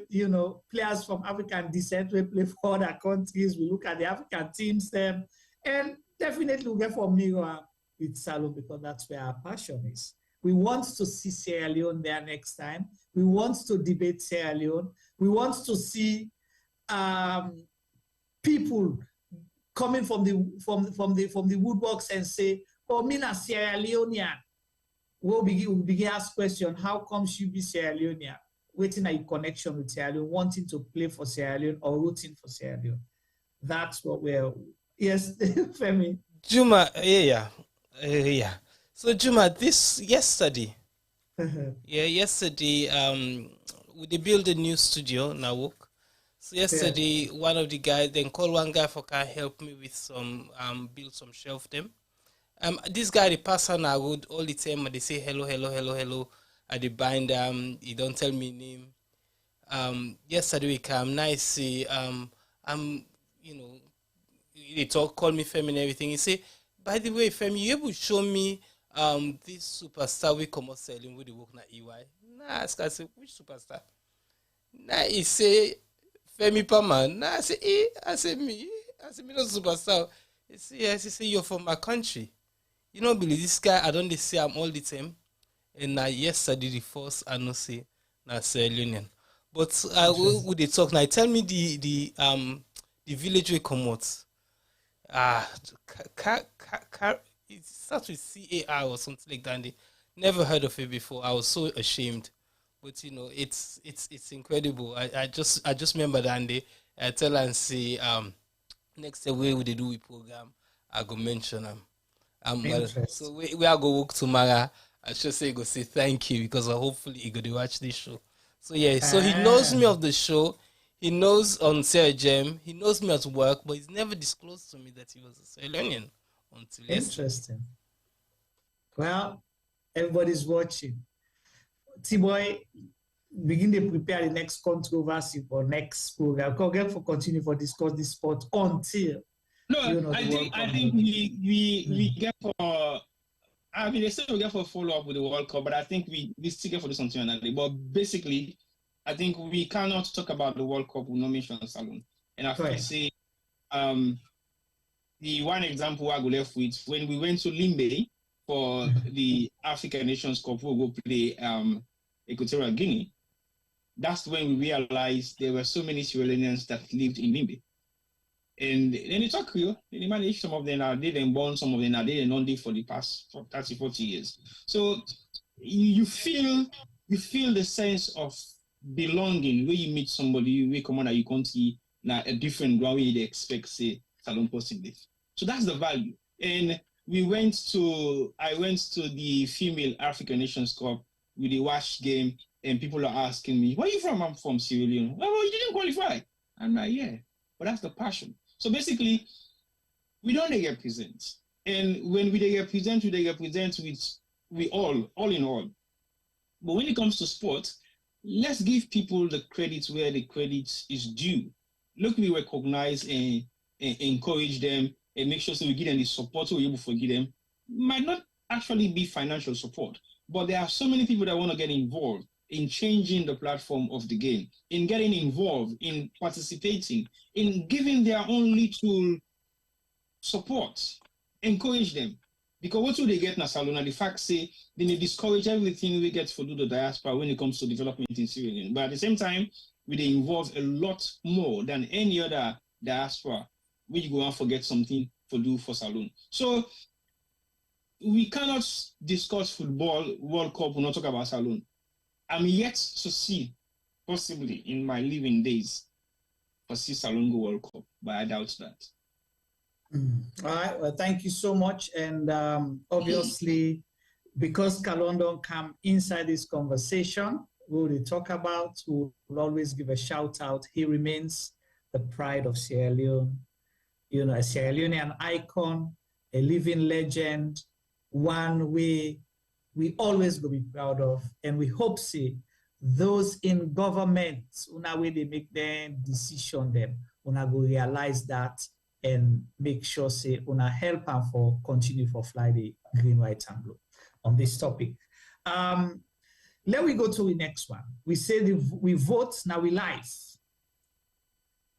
players from African descent. We play for other countries. We look at the African teams then. And definitely we'll get familiar with Salon because that's where our passion is. We want to see Sierra Leone there next time. We want to debate Sierra Leone. We want to see people coming from the woodworks and say, "Oh, mina Sierra Leonean." We'll begin ask question, how come you be Sierra Leonean? Waiting a connection with Sierra Leone, wanting to play for Sierra Leone or rooting for Sierra Leone. That's what we're. Yes, Femi. Juma, yeah. So Juma, yesterday, we built a new studio in our work. So yesterday, one of the guys then called one guy for can help me with some build some shelf them. This guy they pass on our road all the time and they say hello. At the bind he don't tell me name. Yesterday we come nice see they call me Femi and everything. He say, by the way, Femi, you able to show me this superstar we come out selling with the work na EY? Nah, I say, which superstar? Nah, he say Femi Paman. Nah, I say me no superstar. He say, yes, he say you're from my country. You don't believe this guy, I don't see him all the time. And yesterday the first I know say na Sierra Leonean. But would they talk now? Tell me the village we come out. It starts with CAR or something like that. They never heard of it before. I was so ashamed, but it's incredible. I just remember that day. I tell her and say next time we will do a program, I go mention them. So we are go work tomorrow. I should say go say thank you because hopefully he go to watch this show. So yeah, so he knows me of the show. He knows on Sierra Gem. He knows me at work, but he's never disclosed to me that he was a Sierra Leonean until yesterday. Interesting. Well, everybody's watching. T-Boy, begin to prepare the next controversy for next program. For continue for discuss this sport until I think we get for. I mean, they say we get for follow up with the World Cup, but I think we still get for this something another day. But basically, I think we cannot talk about the World Cup with no mention Salon. And I have to say, the one example I go left with when we went to Limbe for the African Nations Cup, we'll go play Equatorial Guinea. That's when we realized there were so many Sierra Leoneans that lived in Limbe. And then you talk here, they manage some of them are dead and born, some of them are dead and non-dead for the past 30, 40 years. So you feel the sense of belonging when you meet somebody, we come on that you can't see now a different ground where they expect, say, Salon possibly. So that's the value. And I went to the female African Nations Cup with the WASH game, and people are asking me, where are you from? I'm from Sierra Leone. Oh, you didn't qualify. I'm like, yeah, but that's the passion. So basically, we don't represent. And when we represent with all in all. But when it comes to sport, let's give people the credit where the credit is due. Look, we recognize and encourage them and make sure so we give them the support we're able to give them. Might not actually be financial support, but there are so many people that want to get involved in changing the platform of the game, in getting involved, in participating, in giving their own little support, encourage them. Because what do they get in Salona? The fact say they may discourage everything we get for do the diaspora when it comes to development in Sierra Leone. But at the same time, we involve a lot more than any other diaspora. We go and forget something to do for Salon. So we cannot discuss football, World Cup, we'll not talk about Salon. I'm yet to see, possibly in my living days, for see Salon go World Cup, but I doubt that. All right, well, thank you so much. And obviously, because Kalondon come inside this conversation, we will talk about, we will always give a shout out. He remains the pride of Sierra Leone, you know, a Sierra Leonean icon, a living legend, one we always will be proud of. And we hope, see, those in government, una way they make their decision, them, una go realize that and make sure, say, una help and for continue for fly the green, white, and blue on this topic. Let me go to the next one. We say we vote, now we live.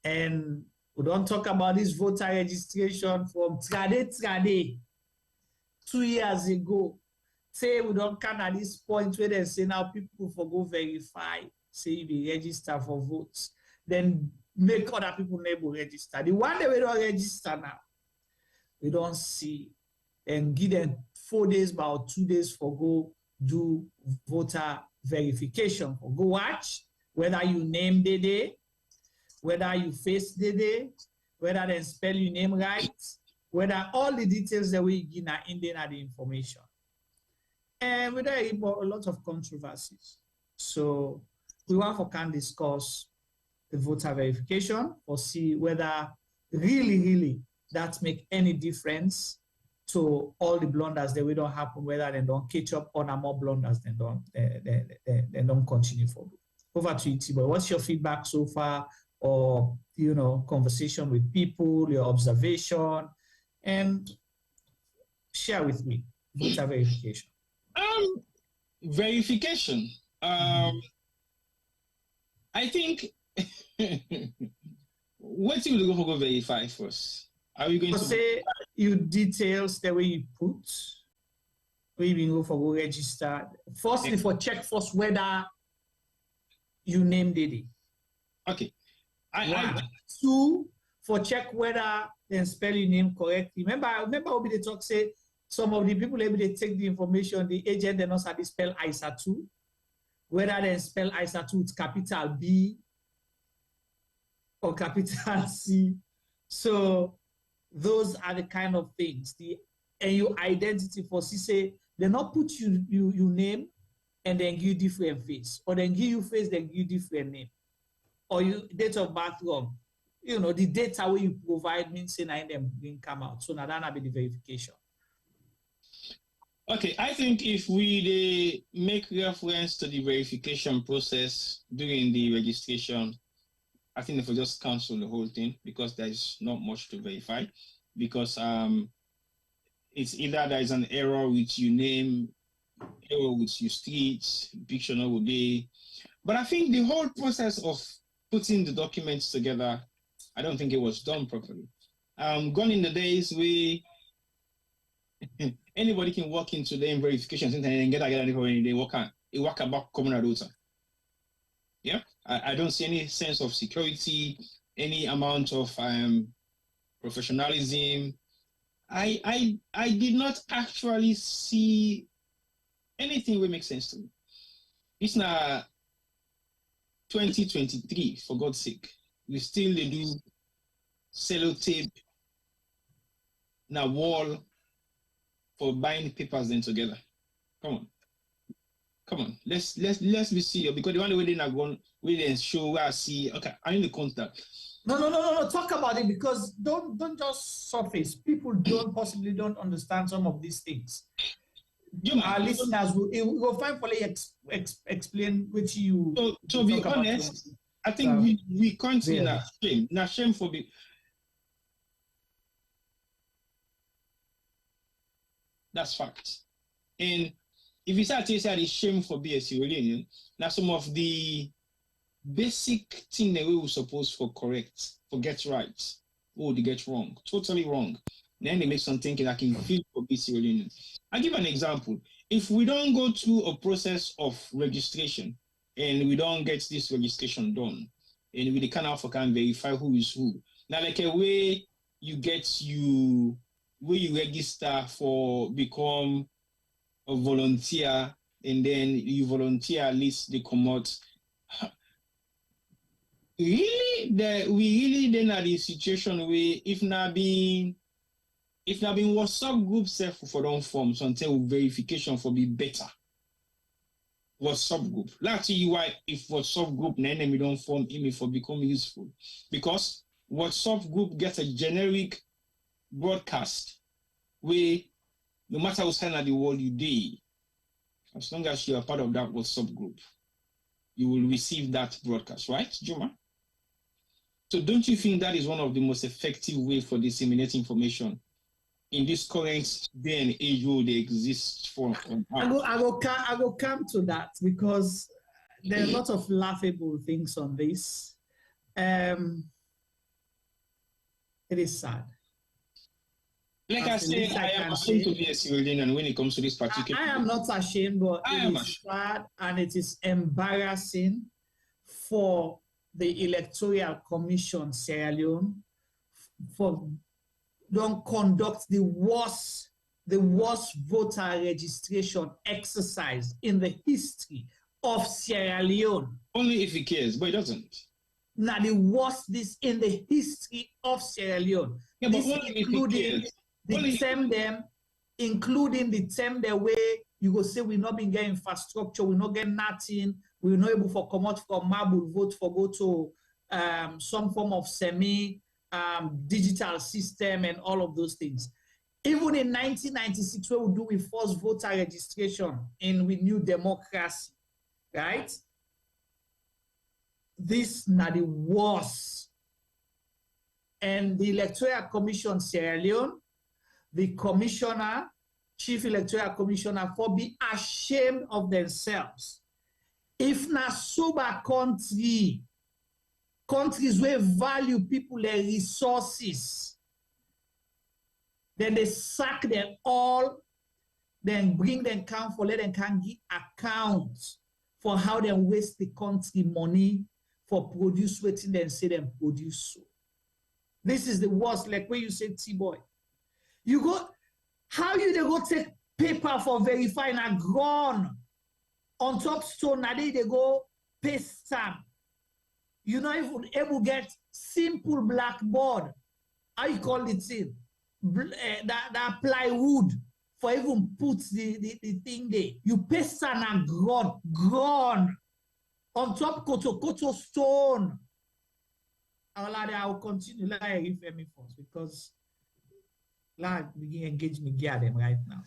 And we don't talk about this voter registration from trade 2 years ago. Say we don't come at this point where they say now people for go verify, say they register for votes, then make other people never register. The one that we don't register now, we don't see and give them 4 days or 2 days for go do voter verification. For go watch whether you name the day, whether you face the day, whether they spell your name right, whether all the details that we give are in there the information. And with a lot of controversies. So we want to can discuss the voter verification or see whether really that make any difference to all the blunders that we don't happen, whether they don't catch up on more blunders than don't continue for. Over to you, Tibo. What's your feedback so far, or conversation with people, your observation, and share with me voter verification. Verification. I think what do you go verify first? Are we going to say you details the way you put? Where you go for go register? Firstly, for check first whether you named it. Okay. Two, for check whether they spell your name correctly. Remember how they talk say some of the people able to take the information, the agent they not how to spell ISA 2, whether they spell ISA 2 with capital B or capital C. So those are the kind of things. And your identity for say they not put you name and then give you different face, or then give you face, then give you different name, or you date of birth wrong. The data where you provide means saying them didn't come out. So now that be the verification. Okay, I think if we make reference to the verification process during the registration, I think if we just cancel the whole thing because there's not much to verify. Because it's either there is an error with your name, error with your streets, picture no day. But I think the whole process of putting the documents together, I don't think it was done properly. Gone in the days where anybody can walk into the verification center and get anything when they walk about communal data. Yeah, I don't see any sense of security, any amount of professionalism. I did not actually see anything that makes sense to me. It's now 2023, for God's sake. We still do sellotape na wall for buying papers then together. Come on. Let's be serious because the only way they're not going we then show where I see. Okay, I need the contact. No. Talk about it because don't just surface. People possibly don't understand some of these things. Our listeners will find for explain which you. To be honest, I think we can't say shame. Now shame for be. That's fact. And if you start to say it's shame for BSc Union, now some of the basic thing that we were supposed for correct, for get right, they get wrong, totally wrong. Then they make some thinking I can feel for BSc Union. I'll give an example. If we don't go through a process of registration and we don't get this registration done, and we can verify who is who. Now, like a way you register for become a volunteer, and then you volunteer at least they come out. We really then are the situation where if not being WhatsApp group self for don't form until verification for be better. WhatsApp group. That's why if WhatsApp group then we don't form email for become useful. Because WhatsApp group gets a generic broadcast where no matter what side of the world you do, as long as you are part of that WhatsApp group, you will receive that broadcast, right, Juma? So don't you think that is one of the most effective ways for disseminating information in this current day and age where they exist for? I will come to that because there are a lot of laughable things on this. It is sad. Like I say, I am ashamed to be a civilian when it comes to this particular. I am not ashamed, but it is sad and it is embarrassing for the Electoral Commission Sierra Leone for don't conduct the worst voter registration exercise in the history of Sierra Leone. Only if he cares, but he doesn't. Now the worst this in the history of Sierra Leone. Yeah, but only if he cares. Including the term the way you go say we not been getting infrastructure, we not getting nothing, we're not able to come out from marble vote for go to some form of digital system and all of those things. Even in 1996, where we do with first voter registration in with New Democracy, right? This not the worst. And the Electoral Commission Sierra Leone, the commissioner, chief electoral commissioner, for be ashamed of themselves. If na sober countries where value people their resources, then they sack them all, then bring them count for let them can give account for how they waste the country money for produce waiting then say them produce so. This is the worst, like when you say T-boy. You go, how you they go take paper for verifying a gun on top stone, now they go paste stamp. You not even able to get simple blackboard. How you call it in? That plywood for even put the thing there. You paste a gun on top koto stone. I will continue like if me first because Like, begin engage me, gear them right now.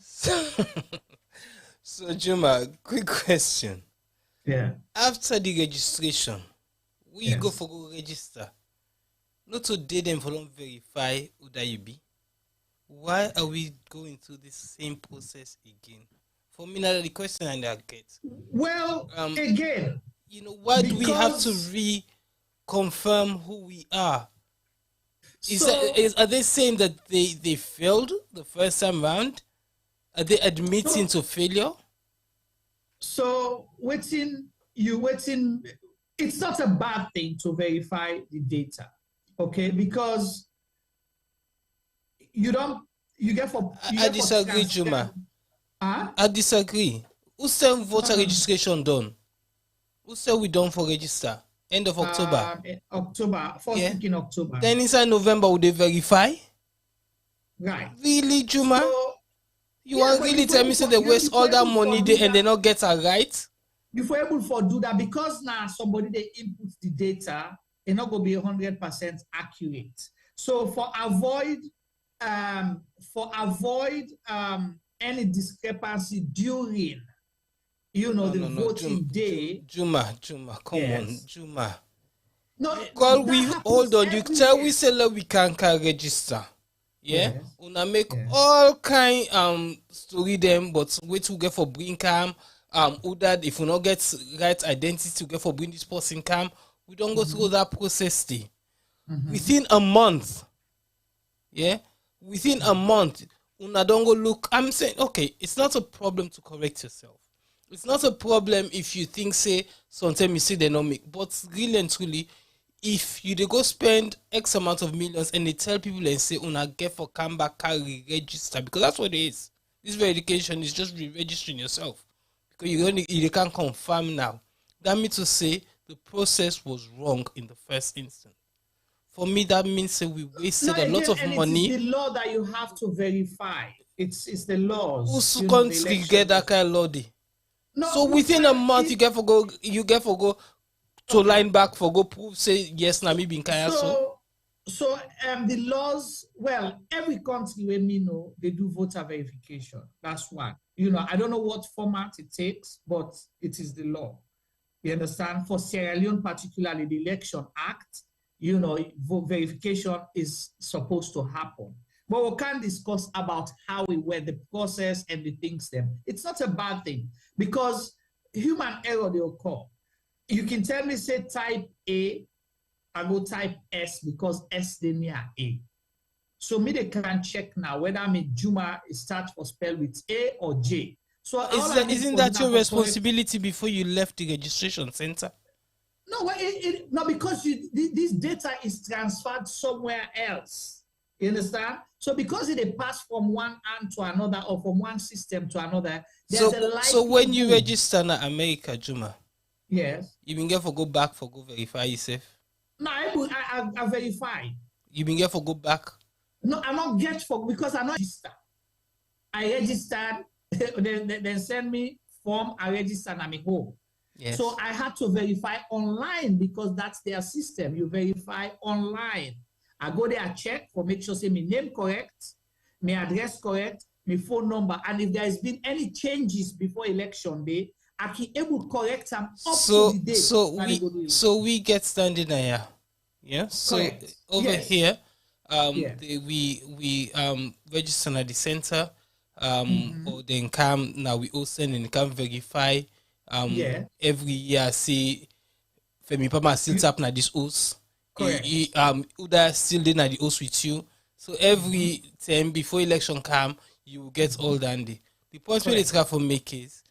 So, Juma, quick question. Yeah. After the registration, we Yes. go for go register. Not today them for don't verify who that you be. Why are we going through the same process again? For me, now the question I get. Well, again, you know, why do we have to reconfirm who we are? Are they saying that they failed the first time round? Are they admitting to failure? So waiting, it's not a bad thing to verify the data, okay? Because you get for... I disagree, Juma. I disagree. Who said voter registration done? Who said we done for register? End of October. First week in October. Then inside November, would they verify? Right. Really, Juma? So, you are really telling me say they waste all that money there and they not get it right? If we're able to do that, because now somebody they input the data, it's not going to be 100% accurate. So for avoid any discrepancy during, the voting day. Juma, come on, Juma. No, hold on. You tell we say we can register. Yeah, yes. Una make all kind story them, but wait to get for bring cam who that if we not get right identity to get for bring this person cam, we don't go through that process within a month. Yeah, within a month, una don't go look. I'm saying okay, it's not a problem to correct yourself. It's not a problem if you think say sometimes you say they don't make, but really and truly, if you go spend X amount of millions and they tell people and say una get for come back carry register, because that's what it is. This verification is just re-registering yourself because you can't confirm now. That means to say the process was wrong in the first instance. For me, that means that we wasted a lot of money. It's the law that you have to verify. It's the laws. Who's country get that kind of law? No, so within a month, you get for go to line back for go prove say yes na me bin kaya so the laws, well, every country where me know they do voter verification. That's one. I don't know what format it takes, but it is the law. You understand? For Sierra Leone, particularly the Election Act, vote verification is supposed to happen. But we can't discuss about how we were the process and the things them. It's not a bad thing because human error they occur. You can tell me say type A, I go type S because S they near A. So me they can check now whether Juma start or spell with A or J. So isn't that your responsibility before you left the registration center? No, no, because this data is transferred somewhere else. You understand? So because it pass from one hand to another or from one system to another, there's a likelihood. So when you register in America, Juma, yes, you been get for go back for go verify yourself. No, I verify. You been get for go back. No, I not get for because I not register. I registered. Then send me form. I register and I'm home. Yes. So I had to verify online because that's their system. You verify online. I go there, I check for make sure say my name correct, my address correct, my phone number, and if there has been any changes before election day, I can able to correct them up to the date. So we get standing here. Yeah. So correct. Over yes. here, we register at the center. Or then come now we all send and can verify. Every year see Femi Pama still tap na this host. Uda still in at the host with you. So every time before election come, you will get all dandy. The point where it's got for make is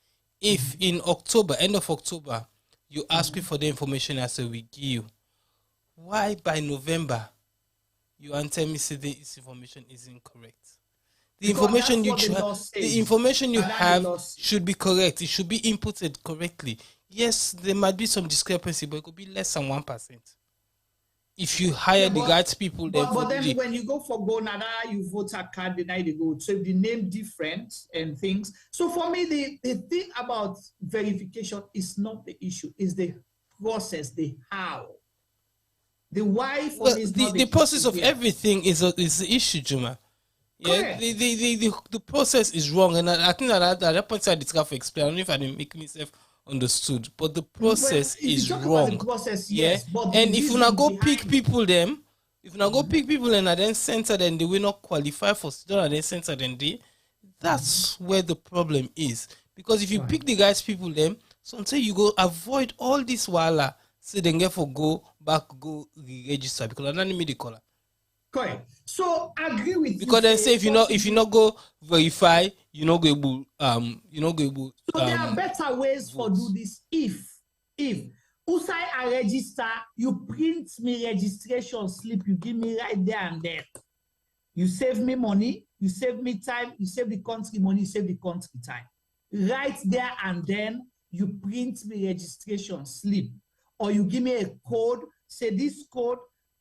if in October, end of October, you ask me for the information I say we give you, why by November you and tell me say this information is incorrect? The information you have should be correct. It should be inputted correctly. Yes, there might be some discrepancy, but it could be less than 1%. If you hire the right people, but then when you go for go nada, you voter card, then they go. So the name different and things. So for me, the thing about verification is not the issue, is the process, the how. The why for me is not the process of everything is the issue, Juma. Yeah, the process is wrong, and I think that at that point I discovered explain. I don't know if I didn't make myself understood, but the process is wrong. The process, yeah, yes, but and if you not go pick people them, if you not go pick people and then center them, they will not qualify for student and then center them. That's where the problem is, because if you pick the guys people them, sometimes you go avoid all this wala, so then get for go back go re-register because I don't need me the color. Correct. So I agree with you. Because then say if you not go verify, you not go able So there are better ways for do this. If Usai I register, you print me registration slip, you give me right there and there. You save me money, you save me time, you save the country money, you save the country time. Right there and then you print me registration slip, or you give me a code. Say this code.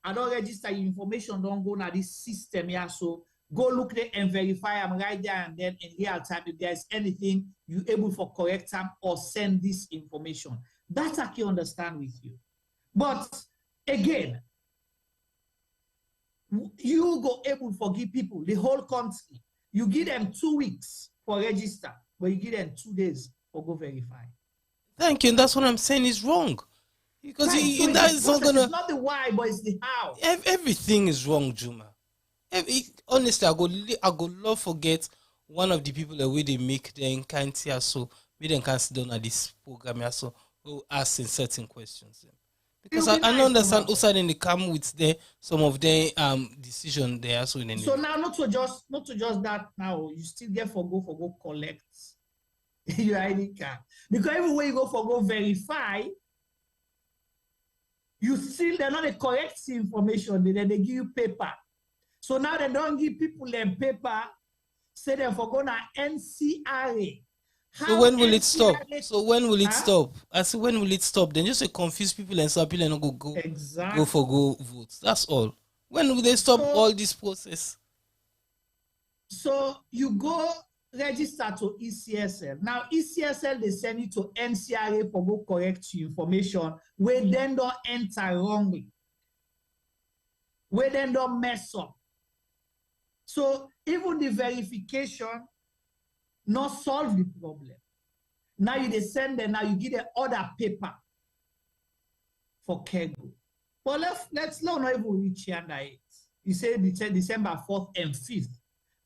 I don't register your information, don't go to this system here. So go look there and verify I'm right there and then in real time. If there's anything, you able for correct time or send this information. That I can understand with you. But again, you go able to forgive people, the whole country. You give them 2 weeks for register, but you give them 2 days for go verify. Thank you. And that's what I'm saying is wrong. Because so that is not gonna. It's not the why, but it's the how. Everything is wrong, Juma. Honestly, I go love forget one of the people the way they make the kind here, so we then can sit down at this program here, so asking certain questions. Because I don't understand also then they come with some of their decision there. So now not to just that now you still get for go collect your ID card, because everywhere you go for go verify. You still, they're not the correct information, then they give you paper. So now they don't give people them paper, say them for going to NCRA. So when will it stop? Stop? I say when will it stop? Then just confuse people and some people and go for votes. That's all. When will they stop all this process? So you go register to ECSL. Now ECSL they send you to NCRA for go correct your information where then don't enter wrongly, where then don't mess up. So even the verification not solve the problem. Now you they send them, now you give the other paper for Kego. Well, let's not even reach under it. You say December 4th and 5th.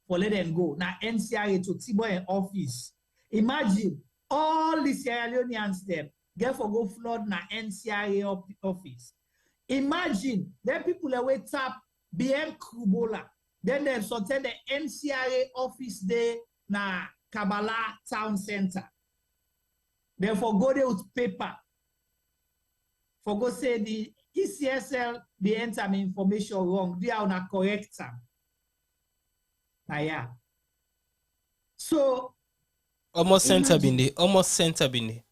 For let them go. Now NCRA to Tibo office. Imagine all the Sierra Leoneans them get for go flood na NCRA office. Imagine them people that wait up BM Krubola. Then they sorted the NCRA office there na Kabbalah Town Center. Therefore go there with paper. For go say the ECSL they enter my information wrong. They are not correct time. Yeah. So almost center bindi.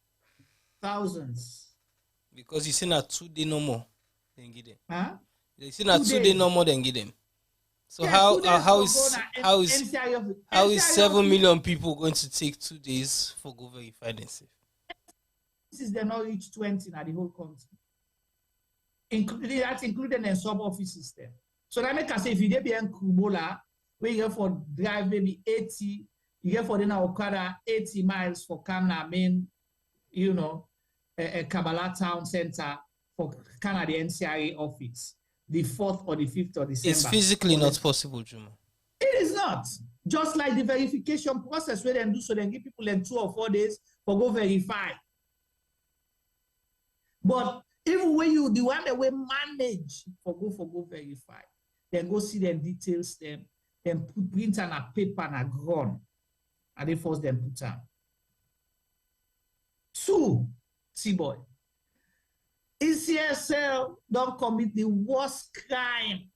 Thousands. Because you see now 2 days no more, then get them. Huh? You see now 2 days no more, then get them. So yeah, how is 7 million people going to take 2 days for go verify themselves? This is they not reach 20 now the whole country. That's including the sub offices there. So that make us say if you be in Kubola, where you get for drive maybe 80, you get for the Okada 80 miles for Kana main, a Kabbalah Town Center for Canada NCRA office, the 4th or the 5th of December. It's physically not possible, Juma. It is not. Just like the verification process where they do, so they give people in 2 or 4 days for go verify. But even when you the one that we manage for go verify, then go see them details them. Then put print on a paper and a ground, and they force them put on. 2, T-boy. ECSL don't commit the worst crime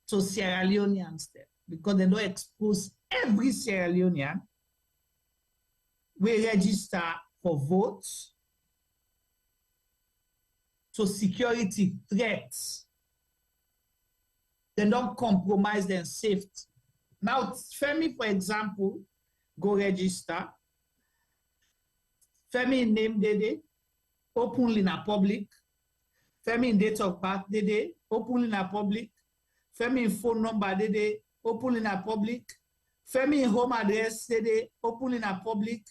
to Sierra Leoneans because they don't expose every Sierra Leonean. We register for votes, to security threats. They don't compromise their safety. Now, Femi, for example, go register. Femi name Dede, openly in a public. Femi in date of birth Dede, openly in a public. Femi in phone number Dede, open in a public. Family home address, they open in a public.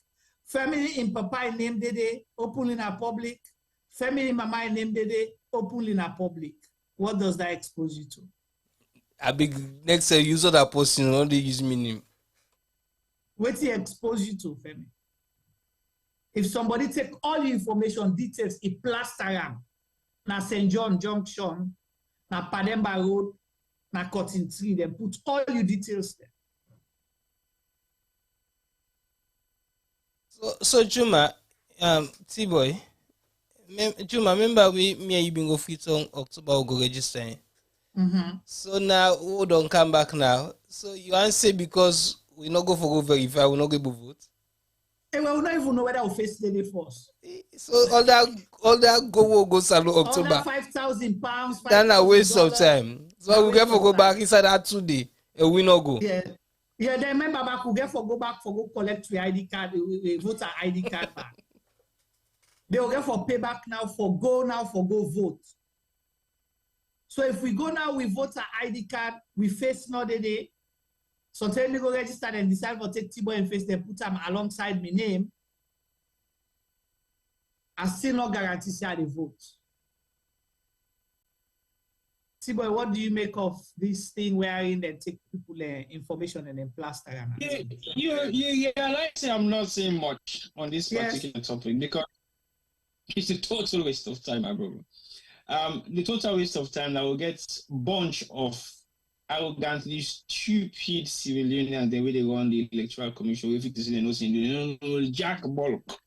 Family in papa name, they open in a public. Family mama name, they open in a public. What does that expose you to? A big next user that posting only use me name. What he expose you to, Femi? If somebody take all the information, details, it plaster am, na St. John Junction, na Pademba Road, na Cotton Tree, then put all your details there. So Juma, T-boy, Juma, remember me and you been go fit on October or go register. So now we don't come back now. So you answer because we not go for go verify, we not go vote. And we don't even know whether we face the day first. So all that go salute October. All that £5,000. Then a waste of time. So we get for go back inside that 2 days and we not go. Yeah, then remember back we get for go collect the ID card, the voter ID card back. They will get for payback now for go vote. So if we go now with voter ID card, we face another day. So tell me go register and decide for take T-boy and face them, put them alongside my name. I still not guarantee say the vote. T-boy, what do you make of this thing wherein they take people information and then plaster them? Yeah, like say I'm not saying much on this particular topic because it's a total waste of time, my brother. The total waste of time that will get bunch of arrogantly stupid civilians the way they run the Electoral Commission. If you see they know jack bulk.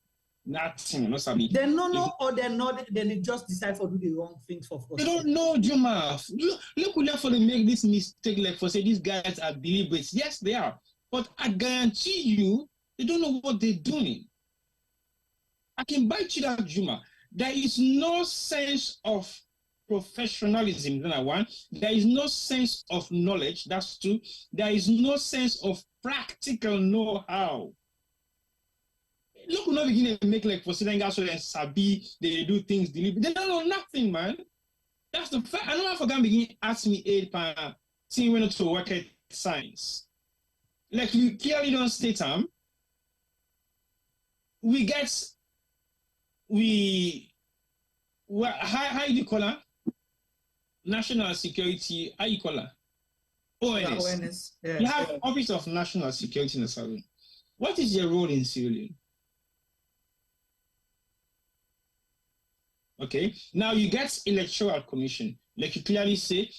Nothing, no sabi. They know or they know, then they just decide to do the wrong things for They don't know, Juma. Look for they make this mistake, like for say these guys are deliberate. Yes, they are. But I guarantee you, they don't know what they're doing. I can bite you that, Juma. There is no sense of professionalism, number one. There is no sense of knowledge, that's two. There is no sense of practical know-how. Look, we're not beginning to make like for sitting guys and sabi, they do things deliberately. They don't know nothing, man. That's the fact. I know I forgot begin ask me 8 pounds, seeing when to work at science. Like you clearly don't state how do you call her? National Security, how you call her? ONS. Yeah. You have Office of National Security in the Southern. What is your role in civilian? Okay, now you get Electoral Commission, like you clearly say,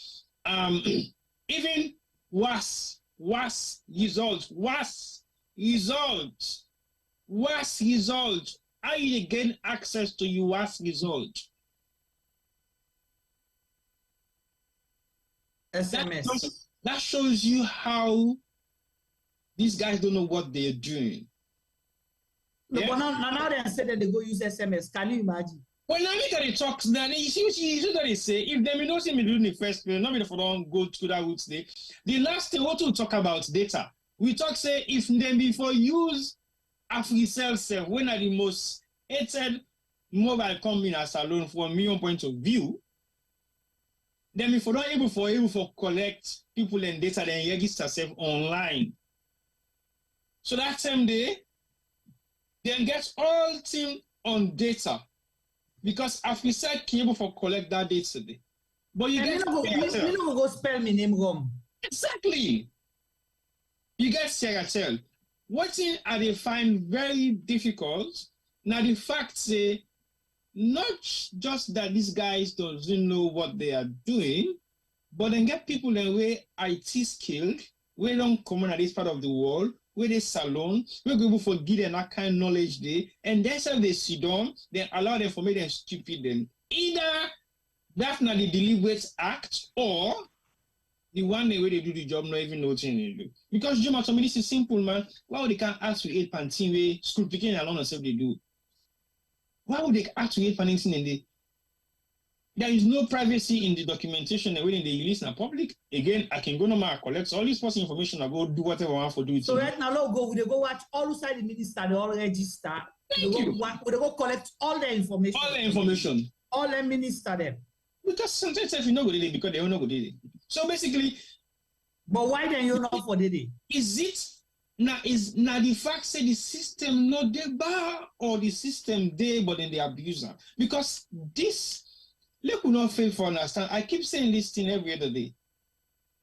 even worse result, how you gain access to your worst result? SMS. That shows you how these guys don't know what they're doing. No, yeah? But now they say that they go use SMS. Can you imagine? Well, now look at the talks. Then you see what they say. If they don't see me doing the first place, not me for don't go to that route today. The last thing what we talk about data. We talk say if them before use ECSL-voter, when are the most hated mobile company as alone from my own point of view. Then if we're not able for collect people and data, then register self online. So that same day, then get all team on data. Because as we said, able for collect that data today. But you get go spell my name wrong. Exactly. You get ECSL. What thing I they find very difficult, now the fact say, not just that these guys don't know what they are doing, but then get people in way IT skilled, we don't come at this part of the world, where they salon, we're going to forget them that kind of knowledge there, and then say they sit down, then allow them for me them stupid them. Either that's not the deliberate act, or the one way they do the job not even know what they do. Because Juma, to me this is simple, man. Why would they can't ask for 8 pound team way school picking alone themselves they do? Why would they ask for 8 pound in the there is no privacy in the documentation and when they release in the public. Again, I can go no collect all this personal information. I go do whatever I want for do it. So right now, they go watch all inside the minister, they all register. They go collect all the information. All the information. All the minister them. Because sometimes if you know what they because they don't know what they do. So basically, But why then you not for the day? Is it now the fact say the system not the bar or the system there but then the abuser? Because this let we not fail for understand. I keep saying this thing every other day.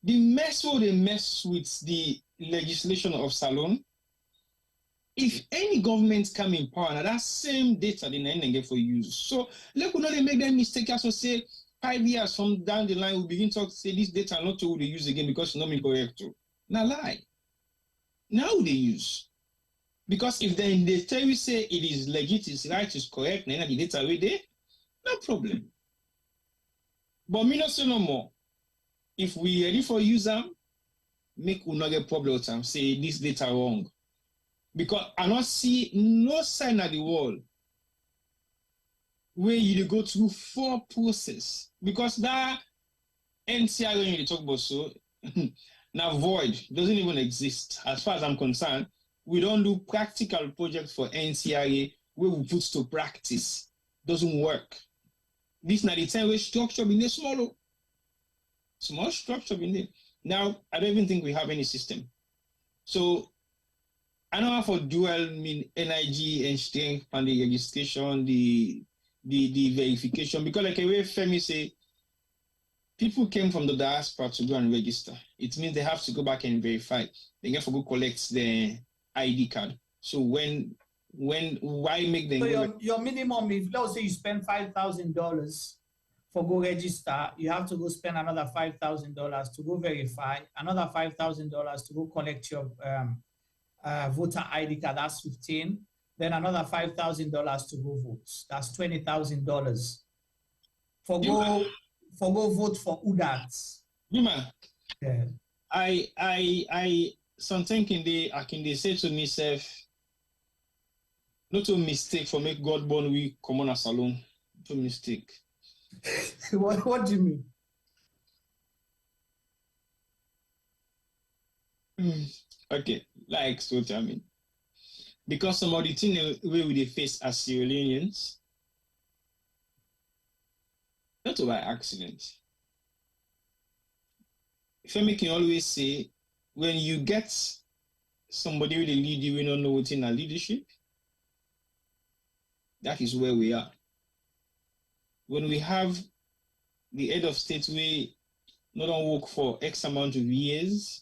The mess where they mess with the legislation of Salon. If any government come in power, now that same data they then get for use. So let we not make that mistake. Also say 5 years from down the line, we begin to say this data not to they use again because it's not correct. Now lie. Now they use. Because if then they tell you say it is legit, it's right, it's correct, then the data away there, no problem. But me not say no more. If we ready for use them, make we not get problem with them, say this data wrong. Because I not see no sign at the wall where you go through 4 process. Because that NCI when you talk about so now void doesn't even exist. As far as I'm concerned, we don't do practical projects for NCIA where we put to practice. Doesn't work. This now the time where structure in the small structure in there. Now I don't even think we have any system. So I know for dual mean NIG and strength and the registration, the verification, because like a way Femi say, people came from the diaspora to go and register. It means they have to go back and verify. They have to go collect the ID card. So why make them? So your minimum, if let's say you spend $5,000 for go register, you have to go spend another $5,000 to go verify, another $5,000 to go collect your voter ID card. That's 15. Then another $5,000 to go vote. That's $20,000 for go vote for UDAT. Yeah. I something I can say to myself, not a mistake for make God born we come on a salon. Not a mistake. What do you mean? Okay, like so I mean. Because some of the things we face as Sierra Leoneans, not by accident. Femi can always say, when you get somebody with a lead you, we don't know what's in our leadership, that is where we are. When we have the head of state, we not work for X amount of years,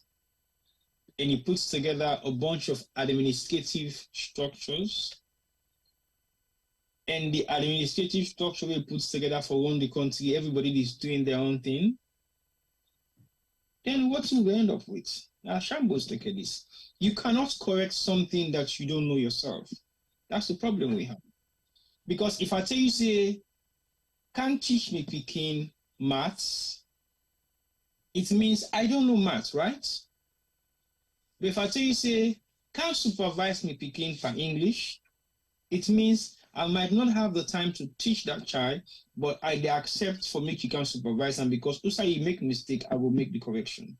and he puts together a bunch of administrative structures, and the administrative structure he puts together for one the country, everybody is doing their own thing, then what will we end up with? Now, shambles look at this. You cannot correct something that you don't know yourself. That's the problem we have. Because if I tell you, say, can't teach me picking maths, it means I don't know maths, right? But if I tell you, say, can't supervise me picking for English, it means I might not have the time to teach that child, but I accept for me you can supervise, and because also you make mistake, I will make the correction.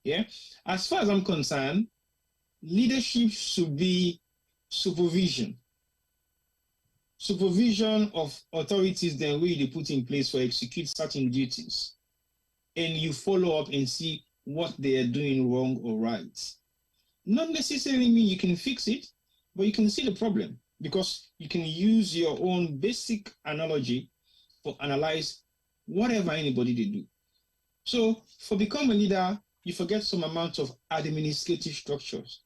Yeah? As far as I'm concerned, leadership should be supervision. Supervision of authorities then where they put in place for execute certain duties. And you follow up and see what they are doing wrong or right. Not necessarily mean you can fix it, but you can see the problem because you can use your own basic analogy for analyze whatever anybody they do. So for become a leader, you forget some amount of administrative structures.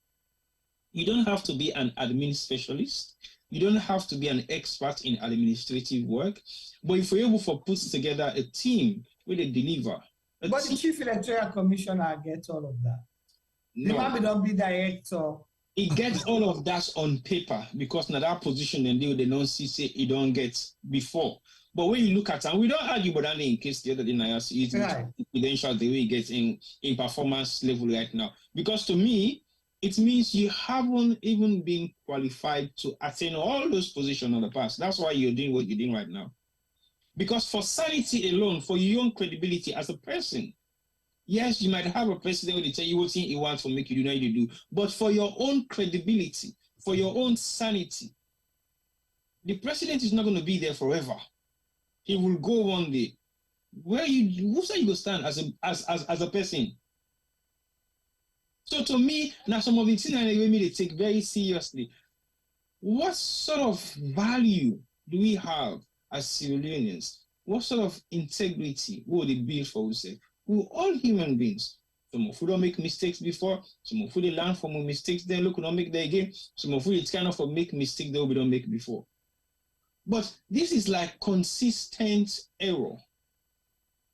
You don't have to be an admin specialist. You don't have to be an expert in administrative work, but if you're able to put together a team where they deliver. But the Chief Electoral Commissioner gets all of that. No. The man don't be director. He gets all of that on paper because now that position and they don't see say he don't get before. But when you look at it, and we don't argue about that in case the other day I see it's confidential the way he gets in performance level right now. Because to me, it means you haven't even been qualified to attain all those positions in the past. That's why you're doing what you're doing right now. Because for sanity alone, for your own credibility as a person, yes, you might have a president who tell you what he wants to make you do what you do. But for your own credibility, for your own sanity, the president is not going to be there forever. He will go one day. Who say you go stand as a person? So to me, now some of the things that they take very seriously. What sort of value do we have as Sierra Leoneans? What sort of integrity will they build for us? We're all human beings. Some of you don't make mistakes before. Some of you they learn from mistakes. Then look, don't make them again. Some of you it's kind of a make mistake that we don't make before. But this is like consistent error.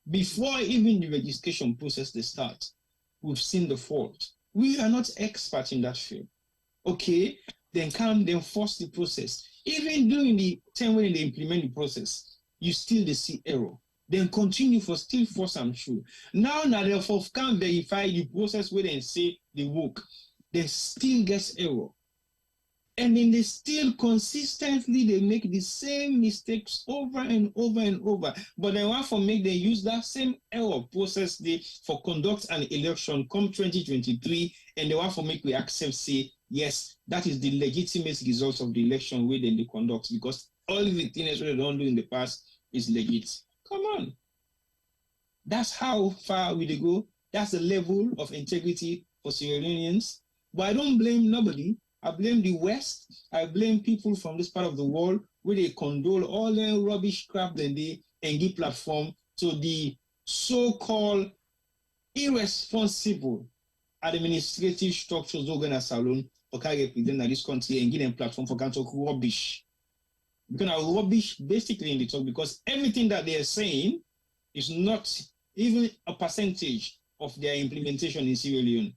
Before even the registration process they start, we've seen the fault. We are not experts in that field. Okay, then force the process. Even during the time when they implement the process, you still see error. Then continue for still force and true. Now they can verify the process where they say they work. They still get error. And then they still consistently they make the same mistakes over and over and over. But they want to make them use that same error process they for conduct an election come 2023, and they want to make we accept say yes, that is the legitimate result of the election where they conduct, because all the things they don't do in the past is legit. Come on. That's how far we go. That's the level of integrity for Sierra Leoneans. But I don't blame nobody. I blame the West. I blame people from this part of the world where they condole all the rubbish crap that they and give platform to the so-called irresponsible administrative structures organized alone for carry represent this country and give them platform for talk rubbish. Because rubbish basically in the talk, because everything that they are saying is not even a percentage of their implementation in Sierra Leone.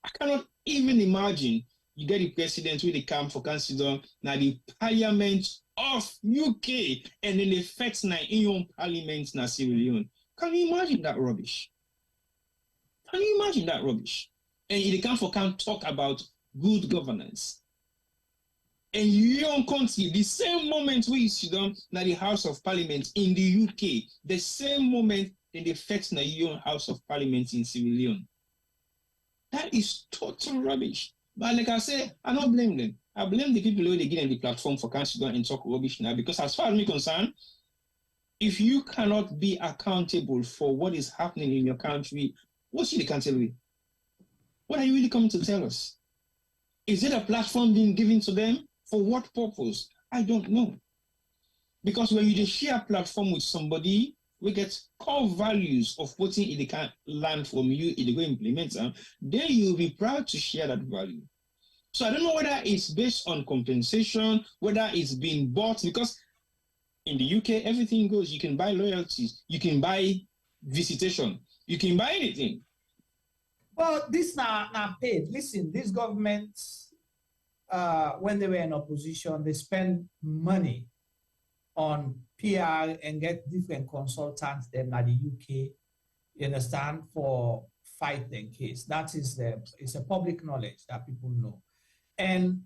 I cannot even imagine you get the president who they come for consider now the parliament of UK and then the effects na in parliament na Sierra Leone. Can you imagine that rubbish? Can you imagine that rubbish? And they come for talk about good governance. And your country, the same moment we sit down na the House of Parliament in the UK, the same moment in the effects na your House of Parliament in Sierra Leone. That is total rubbish. But like I say, I don't blame them. I blame the people who they give them the platform for consider and talk rubbish now. Because as far as me concerned, if you cannot be accountable for what is happening in your country, what should they can tell you? What are you really coming to tell us? Is it a platform being given to them? For what purpose? I don't know. Because when you just share a platform with somebody, we get core values of what they can learn from you, if they go implement them, then you'll be proud to share that value. So I don't know whether it's based on compensation, whether it's being bought, because in the UK, everything goes. You can buy loyalties, you can buy visitation, you can buy anything. Well, this now paid. Listen, these governments, when they were in opposition, they spend money on PR and get different consultants then at the UK, you understand, for fight their case. That is it's a public knowledge that people know. And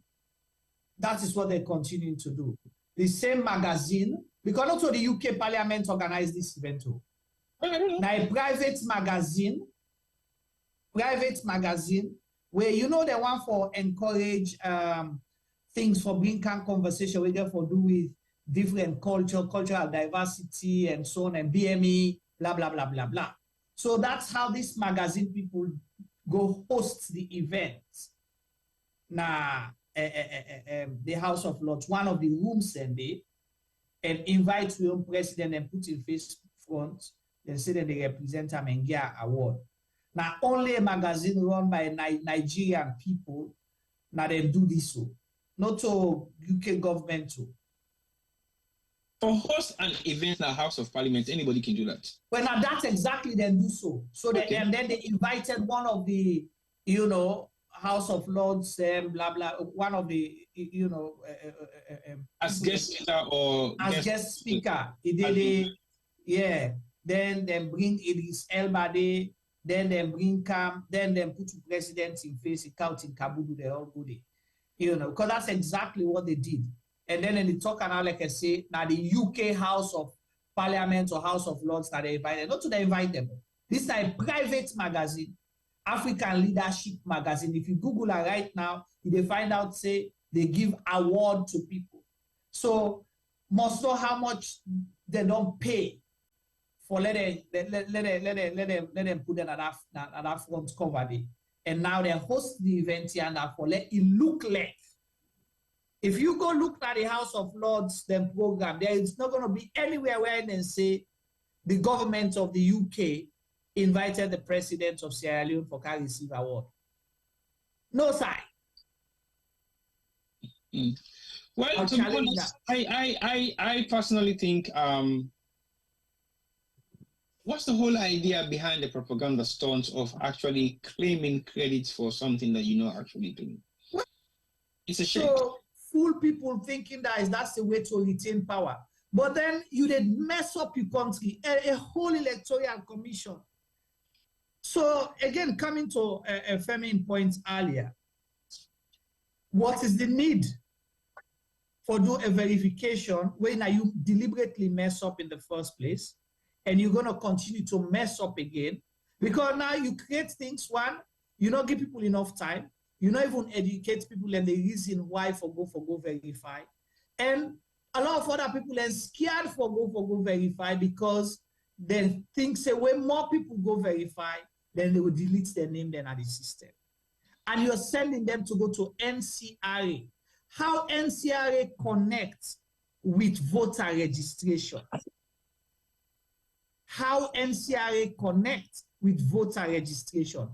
that is what they're continuing to do. The same magazine, because also the UK Parliament organized this event too. Now a private magazine, where you know they want for encourage things for bring conversation we get for do with different cultural diversity and so on, and BME, blah, blah, blah, blah, blah. So that's how this magazine people go host the event. Now, the House of Lords, one of the rooms and invite the own president and put in face front, then say that they represent him and get an award. Now, only a magazine run by Nigerian people, now they do this so. Not to UK government too. For host an event in the House of Parliament, anybody can do that. Well, now that's exactly then do so. So okay. And then they invited one of the, House of Lords, blah blah, one of the, as guest speaker or as guest speaker. Yeah. Then bring Idris Elba, then bring Cam, then put the president in face, count in Kabudu, they all go there. Because that's exactly what they did. And then in the talk now, like I say, now the UK House of Parliament or House of Lords that they invited, not to they invite them. This is a private magazine, African Leadership Magazine. If you Google it right now, you find out, say, they give award to people. So must know how much they don't pay for let them put them at that front cover there. And now they host the event here and for let it look like. If you go look at the House of Lords then program, there is not going to be anywhere where they say the government of the UK invited the president of Sierra Leone for Carry Receive Award. No sign. Well, to be honest, I personally think what's the whole idea behind the propaganda stunts of actually claiming credit for something that you're not actually doing? It's a shame. So fool people thinking that's the way to retain power. But then you did mess up your country, a whole electoral commission. So again, coming to a Femi's point earlier, what is the need for do a verification when you deliberately mess up in the first place and you're going to continue to mess up again? Because now you create things, one, you don't give people enough time, you don't even educate people and the reason why for go verify. And a lot of other people are scared for go verify because they think say when more people go verify, then they will delete their name then at the system. And you're sending them to go to NCRA. How NCRA connects with voter registration. How NCRA connects with voter registration.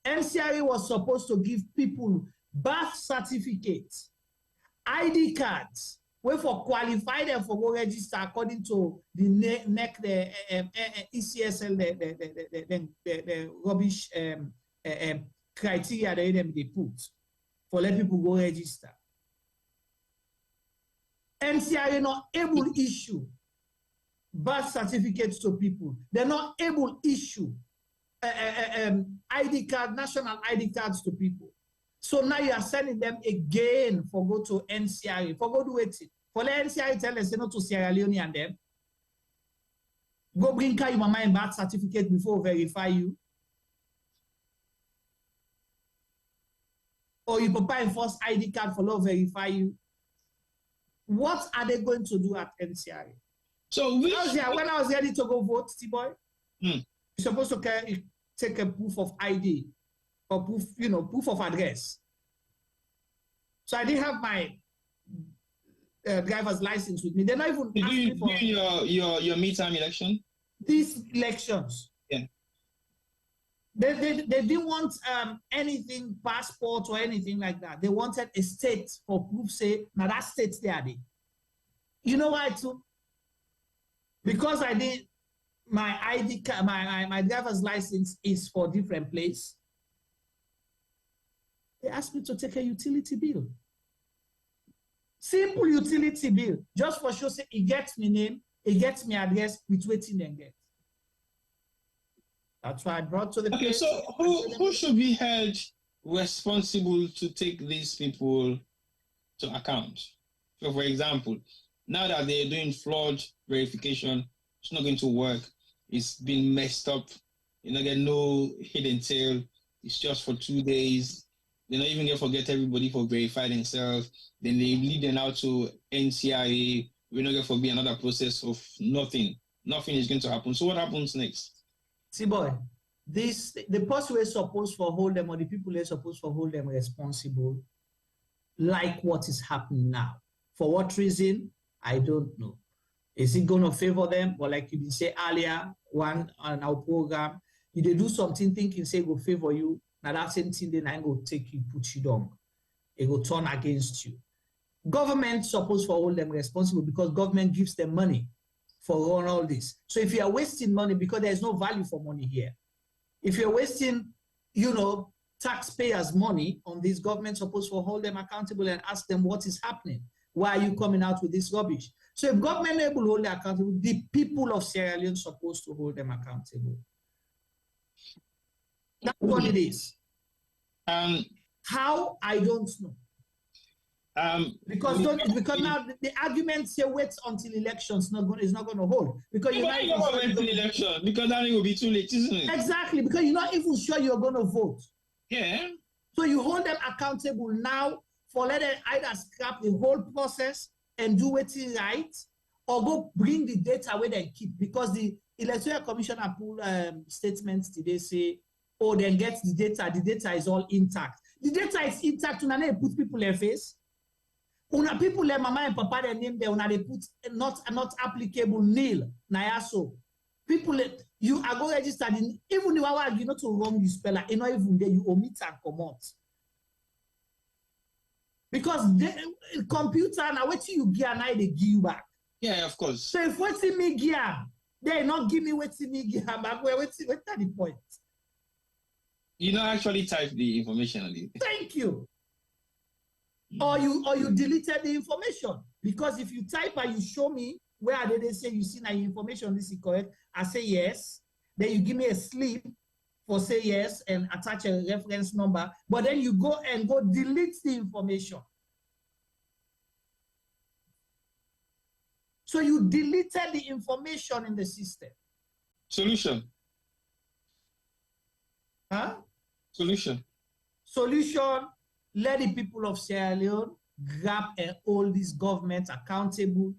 NCRA was supposed to give people birth certificates, ID cards, where for qualify them for go register according to the ECSL, the rubbish criteria they put for let people go register. NCRA not able to issue birth certificates to people. They're not able to issue ID card, national ID cards to people. So now you are sending them again for go to NCRA, for go do it. For the NCRA tell us not to Sierra Leone and them. Go bring your mama and birth certificate before verify you. Or you papa enforce ID card for law verify you. What are they going to do at NCRA? So when I was ready to go vote, T-boy, you're supposed to take a proof of ID or proof of address. So I didn't have my driver's license with me. They're not even asking me for your midterm election. These elections. Yeah. They didn't want anything, passport or anything like that. They wanted a state for proof, say, now that state there. You know why too? Because I did my ID card, my driver's license is for different place. They asked me to take a utility bill. Simple utility bill. Just for sure, say it gets me name, it gets me address, with waiting and get. That's why I brought to the place. So who should be held responsible to take these people to account? So for example, now that they're doing fraud verification, it's not going to work. It's been messed up. You're not getting no hidden tail. It's just for 2 days. They're not even going to forget everybody for verify themselves. Then they lead them out to NCRA. We're not going to forget another process of nothing. Nothing is going to happen. So what happens next? See, boy, the person who is supposed to hold them or the people who are supposed to hold them responsible, like what is happening now. For what reason? I don't know. Is it going to favor them? But like you did say earlier, one on our program, if they do something thinking say go favor you, now that same thing then I go take you, put you down. It will turn against you. Government supposed to hold them responsible because government gives them money for run all this. So if you are wasting money, because there's no value for money here, if you're wasting, taxpayers' money on this, government supposed to hold them accountable and ask them what is happening. Why are you coming out with this rubbish? So if government able to hold them accountable, the people of Sierra Leone supposed to hold them accountable. That's what it is. How? I don't know. Because now the argument say wait until elections is not going to hold because you're not even sure election because that will be too late, isn't it? Exactly, because you're not even sure you're going to vote. Yeah. So you hold them accountable now for letting either scrap the whole process and do it right, or go bring the data where they keep, because the Electoral Commission pulled statements today say, or then get the data is all intact. The data is intact, una they put people in face. Una people like mama and papa their name there, una they put not applicable nil, nayaso. People you are go registered in even if you not to wrong you speller, you know even there you omit and come out. Because the computer now what you give now they give you back. Yeah, of course. So if what's in me give, they not give me what's in me give back. What's the point? You don't actually type the information on it. Thank you. Or you deleted the information. Because if you type and you show me where they say you see that information this is correct, I say yes. Then you give me a slip for say yes and attach a reference number. But then you go delete the information. So you deleted the information in the system. Solution. Huh? Solution. Let the people of Sierra Leone grab and hold this government accountable,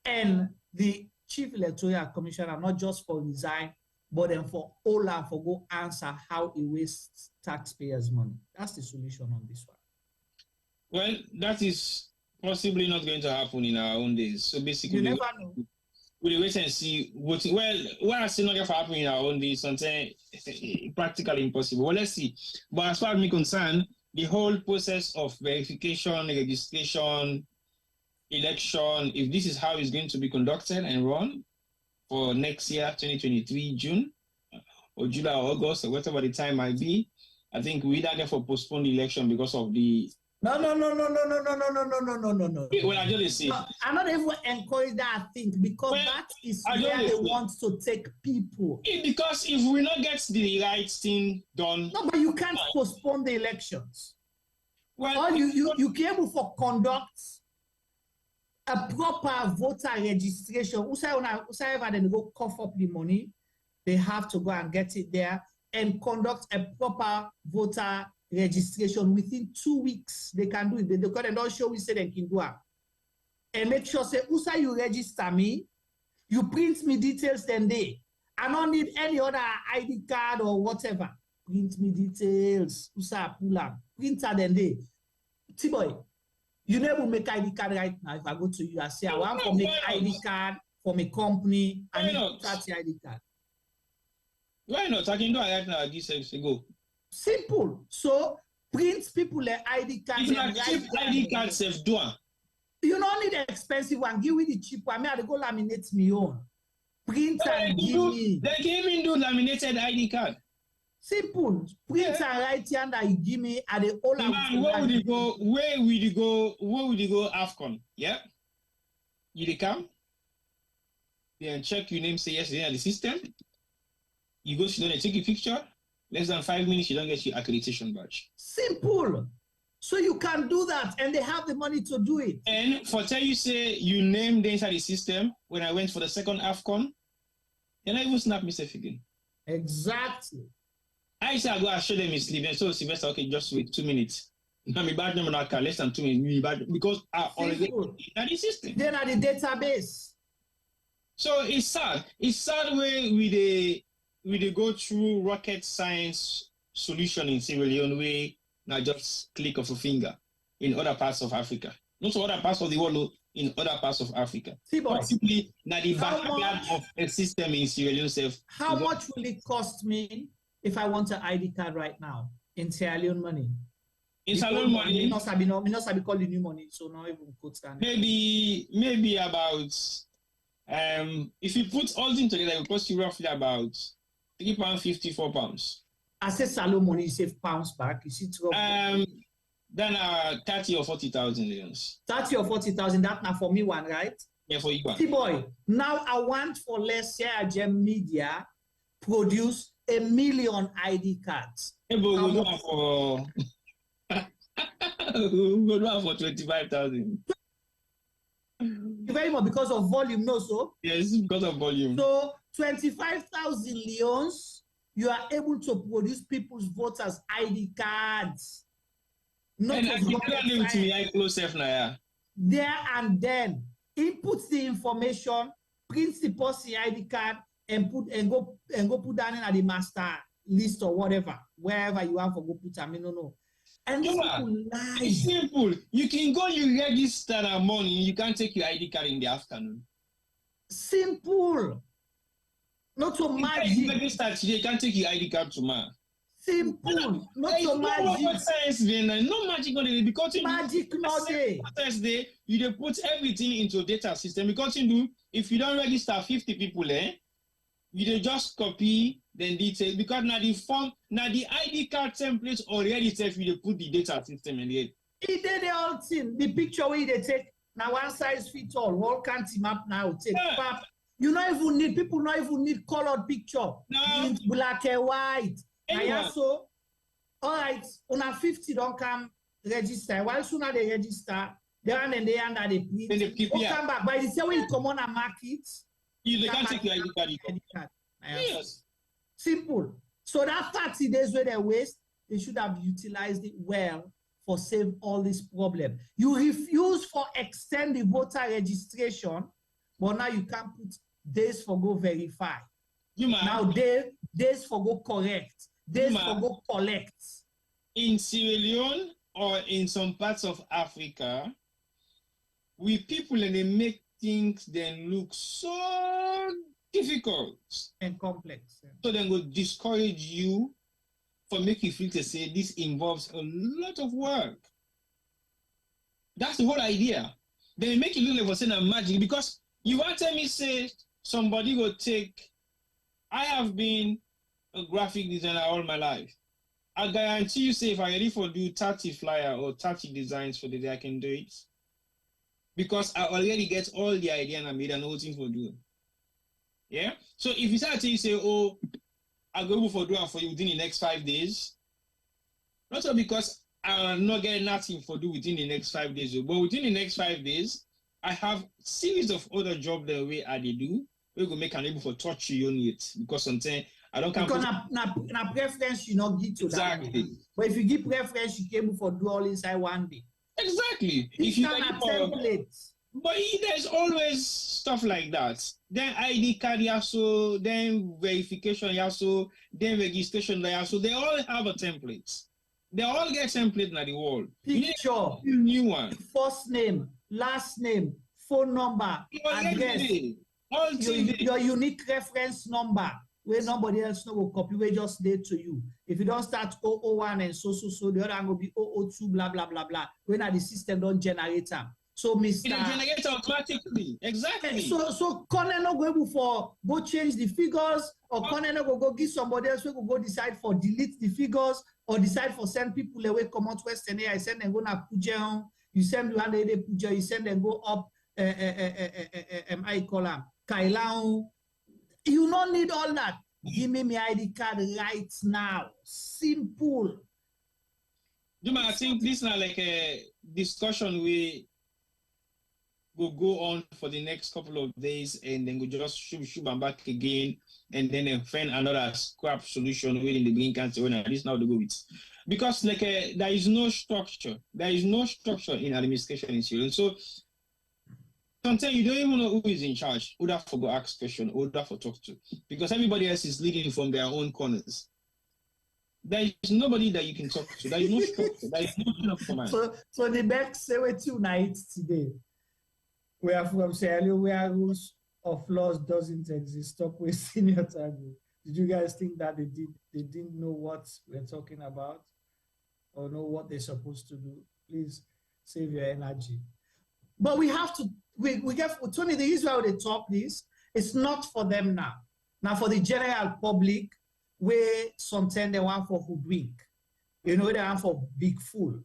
and the Chief Electoral Commissioner, not just for resign, but then for all and for go answer how he wastes taxpayers' money. That's the solution on this one. Well, that is possibly not going to happen in our own days. So basically, you never know. We'll wait and see what I see not going to happen in our own days, something practically impossible. Well, let's see. But as far as I'm concerned, the whole process of verification, registration, election, if this is how it's going to be conducted and run for next year, 2023, June, or July or August, or whatever the time might be, I think we either get for postpone the election because of the... No. Well, I just say... No, I'm not even encourage that, I think, because that is where they want to take people. Because if we not get the right thing done... No, but you can't postpone the elections. Well, or you can able for conduct a proper voter registration. Whoever then go cough up the money, they have to go and get it there and conduct a proper voter registration within 2 weeks. They can do it. They don't show we say they can do it. And make sure say, Usa, you register me, you print me details then they. I don't need any other ID card or whatever. Print me details. Usa, pull up. Printer then they. T-boy, you never make ID card right now. If I go to you, I say, I want to make ID card for my company. I need to start the ID card. Why not? I can do it right now. I give service to go. Simple. So, print people their ID card. If you cheap ID card, self-do. You don't need an expensive one. Give me the cheap one. I go laminate me own. Print and give me. They can even do laminated ID card. Simple. Print and write here and you give me at the all. Where would you go? Where would you go? Where would you go? AFCON. Yeah. You come. Then check your name. Say yes. They are the system. You go sit down and take a picture. Less than 5 minutes, you don't get your accreditation badge. Simple. So you can do that, and they have the money to do it. And for tell you say you named inside the system when I went for the second AFCON, and I even snap myself again. Exactly. I say I go and show them his sleep. And so Sylvester, okay, just wait 2 minutes. Now my bad number not less than 2 minutes because I already in the system. Then at the database. So it's sad. It's sad where we go through rocket science solution in Sierra Leone way, not just click of a finger in other parts of Africa. Not so other parts of the world, in other parts of Africa. Possibly not the backyard of a system in Sierra Leone. How much will it cost me if I want an ID card right now in Sierra Leone money? In Sierra Leone money? Me not sabi call the new money, so not even quote stand. Maybe about if you put all things together, it will cost you roughly about £3.50, £4. I say salon money, you save pounds back. You see, then 30 or 40,000 millions. 30 or 40,000. That's not for me one, right? Yeah, for you one. See, boy. Now I want for let's say Gem Media produce 1 million ID cards. Hey, but we'll do it for 25,000. Very much because of volume, no so? Yes, because of volume. So 25,000 Leons, you are able to produce people's voters' ID cards. Not and I can to me, I close safe now. There and then, inputs the information, prints the policy ID card, and go put down in at the master list or whatever, wherever you have to go put them, no. And these people lie. It's simple. You can go, you register that morning, you can't take your ID card in the afternoon. Simple. Not so magic. You register today, you can't take your ID card tomorrow. Simple. Not so magic. No magic on it because magic no day. Thursday, you put everything into data system because if you don't register 50 people, you just copy the details because now the ID card template already tells you to put the data system in it. He did the whole thing. The picture where they take now one size fits all. Whole country map now take. Yeah. You don't even need people. Not even need colored picture. No. Black and white. Now so, all right. On 50 don't come register. While sooner they register, they run and they under the print. Then they keep come back. By the same way you come on and market. You can't take your ID card. Yes. Simple. So that 30 days where they waste, they should have utilized it well for save all this problem. You refuse for extend the voter registration, but now you can't put days for go verify. Now days for go correct. Days for go collect. In Sierra Leone or in some parts of Africa, we people and they make things then look so difficult and complex. Yeah. So then will discourage you for making you feel to say this involves a lot of work. That's the whole idea. They make it look like for saying a magic because you want to tell me say somebody will take. I have been a graphic designer all my life. I guarantee you say if I ready for do 30 flyer or 30 designs for the day I can do it. Because I already get all the idea and I made an whole thing for doing. Yeah. So if you start to say, oh, I'll go for do it for you within the next 5 days, not so because I'll not get nothing for do within the next 5 days, but within the next 5 days, I have series of other jobs the way I do. We're gonna make an able for touch you on it because sometimes I don't come. Because na preference you not give to exactly. That but if you give preference, you came for do all inside one day. Exactly. If you can template. But there's always stuff like that. Then ID card, so then verification, so then registration, so they all have a template. They all get template in the wall. Picture, new one. First name, last name, phone number, address, your unique reference number, where nobody else will copy, we just date to you. If you don't start 001 and so, the other one will be 002, blah, blah, blah, blah. When the system don't generate them. So, Mr. It generates automatically. Exactly. So Connor no go able for go change the figures, or Connor no go give somebody else who will go decide for delete the figures, or decide for send people away come out Western area. I send them go na Puja. You send one day they Puja. You send them go up. I call them Kailan. You don't need all that. Give me my ID card right now. Simple. I think this is not like a discussion we will go on for the next couple of days and then we just shoot and back again and then find another scrap solution within the green country when this now to go with. Because like there is no structure. There is no structure in administration in Syria. So sometimes you don't even know who is in charge, who that for go ask question, who that for talk to. Because everybody else is leading from their own corners. There is nobody that you can talk to. There is no structure. There is no chain of command. So the next 2 nights today, we are from Sierra Leone where rules of laws doesn't exist. Stop wasting your time. Did you guys think that they didn't know what we're talking about or know what they're supposed to do? Please save your energy. But we have to, we get, Tony, the reason why they talk this, it's not for them now. Now for the general public, where sometimes they want for hoodwink, they want for big fool.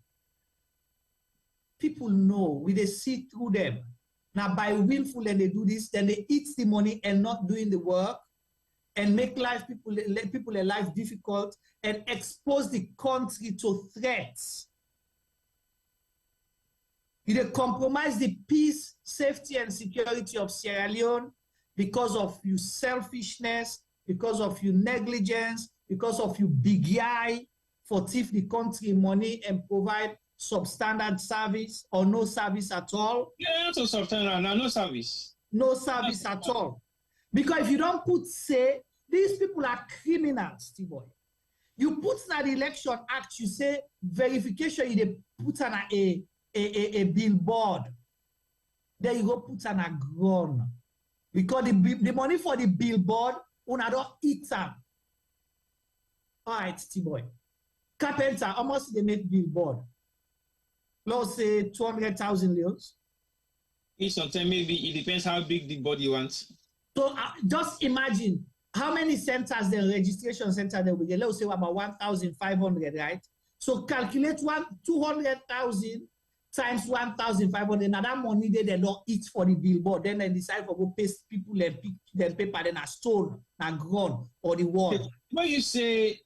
People know, they see through them. Now by willful and they do this, then they eat the money and not doing the work and make people a life difficult and expose the country to threats. They compromise the peace, safety, and security of Sierra Leone because of your selfishness, because of your negligence, because of your big eye for thief the country money and provide substandard service or no service at all. Yeah, not so substandard, no service. No service at all. Because if you don't say, these people are criminals, T-boy. You put na the Election Act, you say verification, you put on a billboard. Then you go put on a ground. Because the money for the billboard, una don't eat them. All right, T-boy. Carpenter, how much they make billboard? Let's say 200,000 leons. Sometimes maybe it depends how big the body wants. So just imagine how many centers, the registration center there will get. Let's say about 1,500, right? So calculate 200,000 times 1,500. Now that money they don't eat for the billboard. Then they decide for go paste people and pick them paper, then a stone, a ground, or the wall. When you say,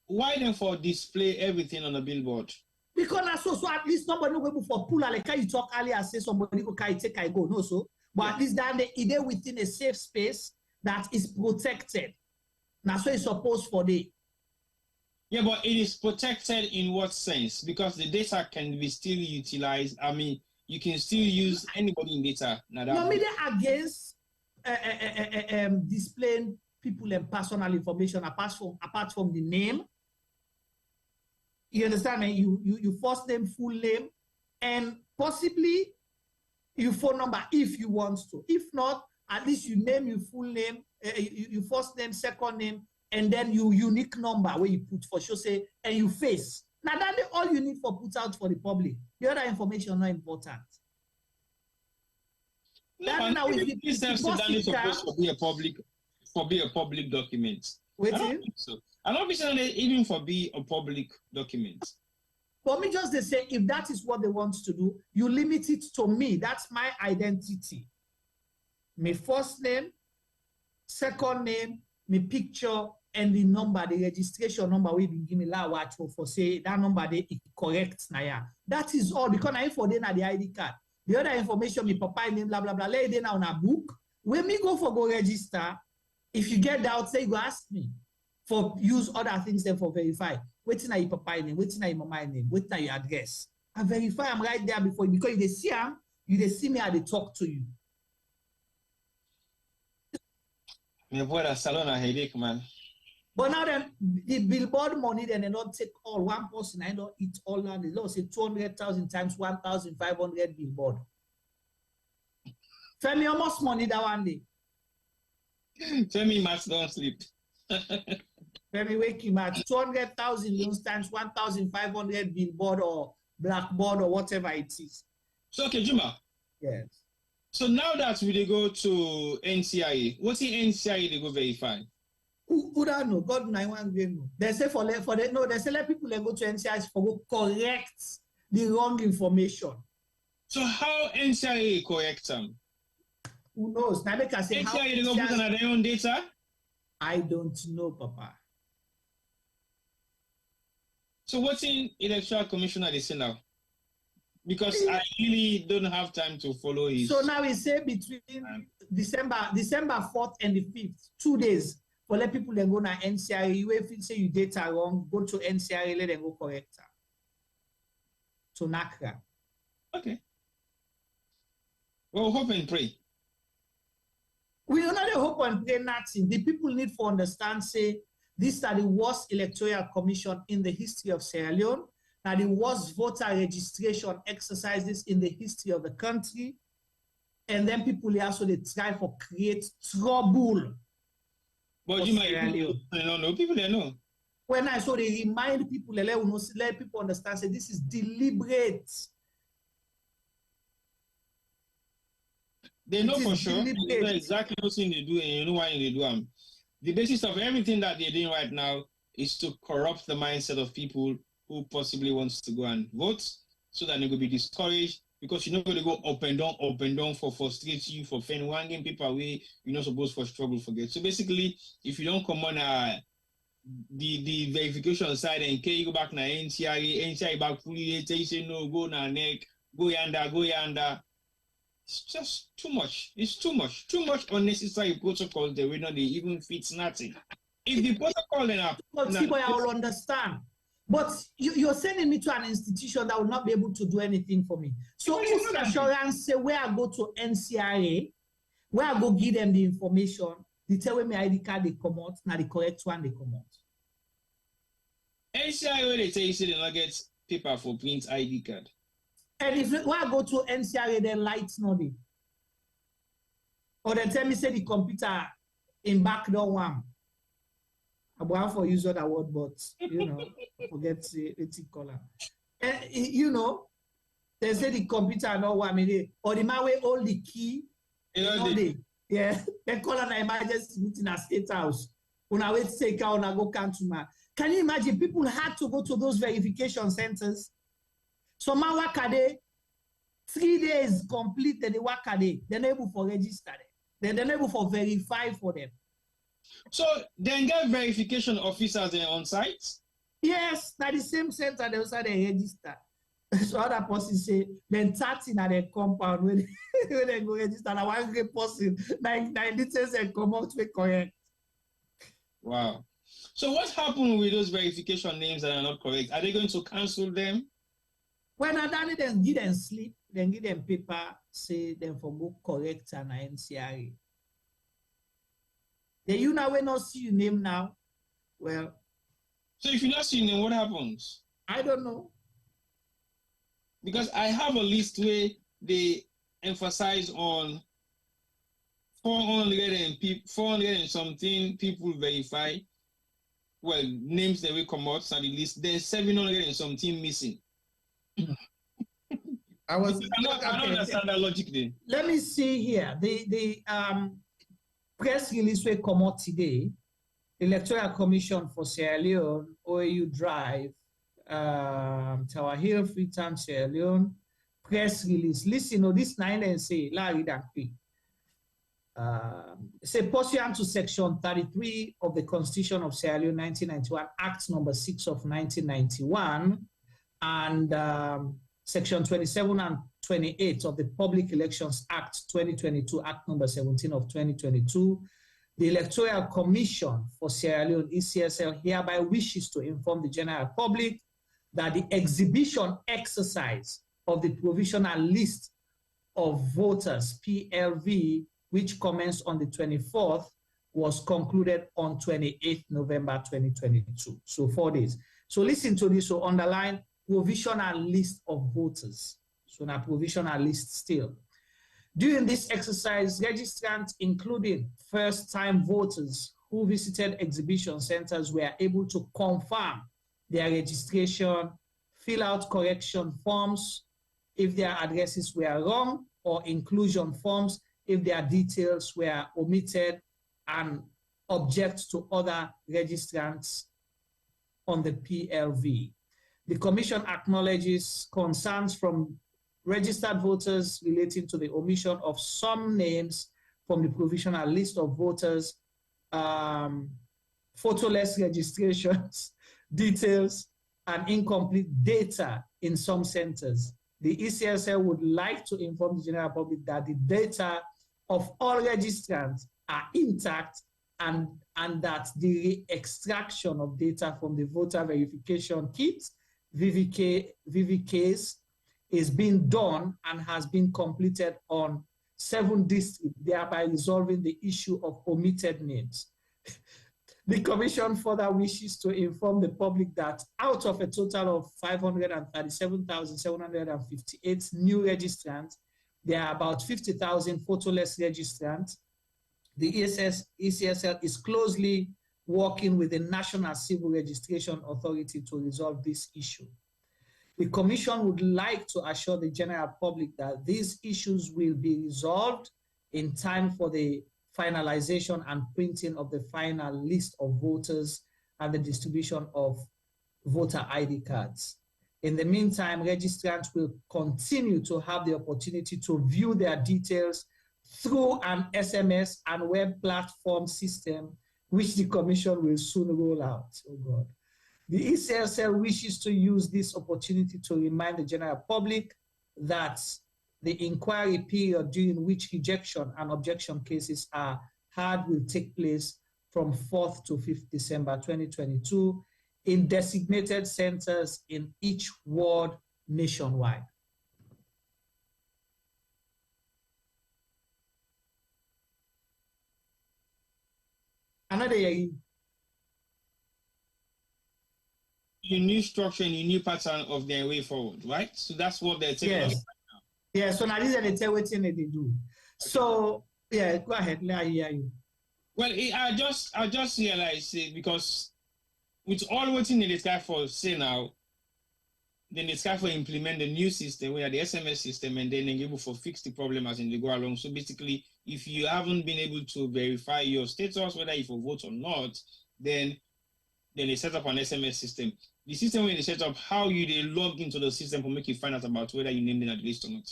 why then for display everything on a billboard? Because so at least nobody will go for pull like you talk earlier, say somebody go take I go no so. But at least that they either within a safe space that is protected. Now so it's supposed for the. Yeah, but it is protected in what sense? Because the data can be still utilized. I mean, you can still use anybody in data. No, me against displaying people and personal information apart from the name. You understand me? You first name, full name, and possibly your phone number if you want to. If not, at least you name your full name, your first name, second name, and then your unique number where you put for sure say and your face. Now that's all you need for put out for the public. The other information not important. No, now it's supposed to be a public document. Wait, I don't think so. I don't think even for be a public document. For me, just they say if that is what they want to do, you limit it to me. That's my identity. My first name, second name, my picture, and the number, the registration number we been give me for say that number they correct now. That is all because I for them the ID card. The other information, my papa name, blah blah blah, lay it on a book. When me go for go register, if you get doubt, say you ask me. For use other things then for verify. Waiting at your papa name, waiting at your mama name, waiting at your address. I verify I'm right there before you because you see them, you see me, I talk to you. My boy, that's salon a headache, man. But now then, the billboard money, then they don't take all one person. I don't eat all that. They don't say 200,000 times 1,500 billboard. Tell me how much money that one day. Tell me, Max, don't sleep. Let me wake him at 200,000 loans times 1,500 billboard or blackboard or whatever it is. So, okay, Juma. Yes. So now that we go to NCIA, what's the NCIA they go verify? Who don't know? God knows one know. They say they say let people go to NCIA for go correct the wrong information. So how NCIA correct them? Who knows? Now they can say NCIA they go put on their own data? I don't know, Papa. So what's in Electoral Commissioner they say now? Because I really don't have time to follow his. So now we say between December 4th and the 5th, 2 days, for let people then go to NCRA. You if you say you data wrong, go to NCRA, let them go correct her. So NACRA. Okay. Well, hope and pray. We do not hope and pray nothing. The people need to understand, say, this is the worst electoral commission in the history of Sierra Leone. Now, the worst voter registration exercises in the history of the country. And then people also they try to create trouble. But you might know people they know. When I saw they remind people, let people understand, say this is deliberate. They know for sure. They know exactly what thing they do and you know why they do them. The basis of everything that they're doing right now is to corrupt the mindset of people who possibly wants to go and vote so that they will be discouraged because you're not going to go up and down for frustrate you, for wanging people away, you're not supposed for struggle forget. So basically, if you don't come on the verification side and you go back na NCI back fully, they say no, go na neck, go yanda. It's just too much. It's too much unnecessary protocols that we know they even fit nothing. If the protocol then up, people I will understand. But you're sending me to an institution that will not be able to do anything for me. So if assurance say where I go to NCRA, where I go give them the information, they tell me my ID card they come out, now the correct one they come out. NCI where they tell you say they not get paper for print ID card. And if when I go to NCI, then lights not it. Or they tell me say the computer in back door one. I want for use that word, but you know, forget it's color. You know, they say the computer no one minute or the man way all the key. Yeah, they call an emergency meeting at State House. When I wait take out, I go country man. Can you imagine people had to go to those verification centers? So my work 3 days completed the work they're able for register them. They're able for verify for them. So then get verification officers on site? Yes, that the same center they also they register. So other person say then 30 at the compound when they go register. And one great person, 9 details and come out to correct. Wow. So what happened with those verification names that are not correct? Are they going to cancel them? When I done it, then give them sleep, then give them paper, say them for go correct and NCRA. Then you now will not see your name now. Well. So if you not see your name, what happens? I don't know. Because I have a list where they emphasize on 400 and something people verify. Well, names that will come out on the list. There's 700 and something missing. I don't understand that logic there. Let me see here. The press release will come out today. Electoral Commission for Sierra Leone, OAU Drive, Tower Hill, Freetown, Sierra Leone. Press release. Listen, this 9 and say, Larry Dakpi. Say pursuant to Section 33 of the Constitution of Sierra Leone 1991, Act number 6 of 1991, and Section 27 and 28 of the Public Elections Act 2022, Act number 17 of 2022, the Electoral Commission for Sierra Leone, ECSL, hereby wishes to inform the general public that the exhibition exercise of the provisional list of voters, PLV, which commenced on the 24th, was concluded on 28th November 2022. So 4 days. So listen to this. So underline provisional list of voters. So now provisional list still. During this exercise, registrants, including first-time voters who visited exhibition centers, were able to confirm their registration, fill out correction forms if their addresses were wrong, or inclusion forms if their details were omitted, and object to other registrants on the PLV. The Commission acknowledges concerns from registered voters relating to the omission of some names from the provisional list of voters, photoless registrations, details, and incomplete data in some centers. The ECSL would like to inform the general public that the data of all registrants are intact, and that the extraction of data from the voter verification kits, VVKs, is being done and has been completed on 7 districts, thereby resolving the issue of omitted names. The Commission further wishes to inform the public that out of a total of 537,758 new registrants, there are about 50,000 photoless registrants. The ECSL is closely working with the National Civil Registration Authority to resolve this issue. The Commission would like to assure the general public that these issues will be resolved in time for the finalization and printing of the final list of voters and the distribution of voter ID cards. In the meantime, registrants will continue to have the opportunity to view their details through an SMS and web platform system, which the Commission will soon roll out. Oh God. The ECSL wishes to use this opportunity to remind the general public that the inquiry period during which rejection and objection cases are heard will take place from 4th to 5th December 2022 in designated centers in each ward nationwide. Another year. a new structure and a new pattern of their way forward, right? So that's what they're telling us right now. Yeah, so now this is the tell what they do. So yeah, go ahead, let me hear you. Well, I just realized because with all waiting in the sky for say now, then the sky for implement the new system, where the SMS system, and then they're able to fix the problem as in they go along. So basically, if you haven't been able to verify your status, whether you vote or not, then they set up an SMS system. The system when they set up, how you they log into the system to make you find out about whether you named in at list or not.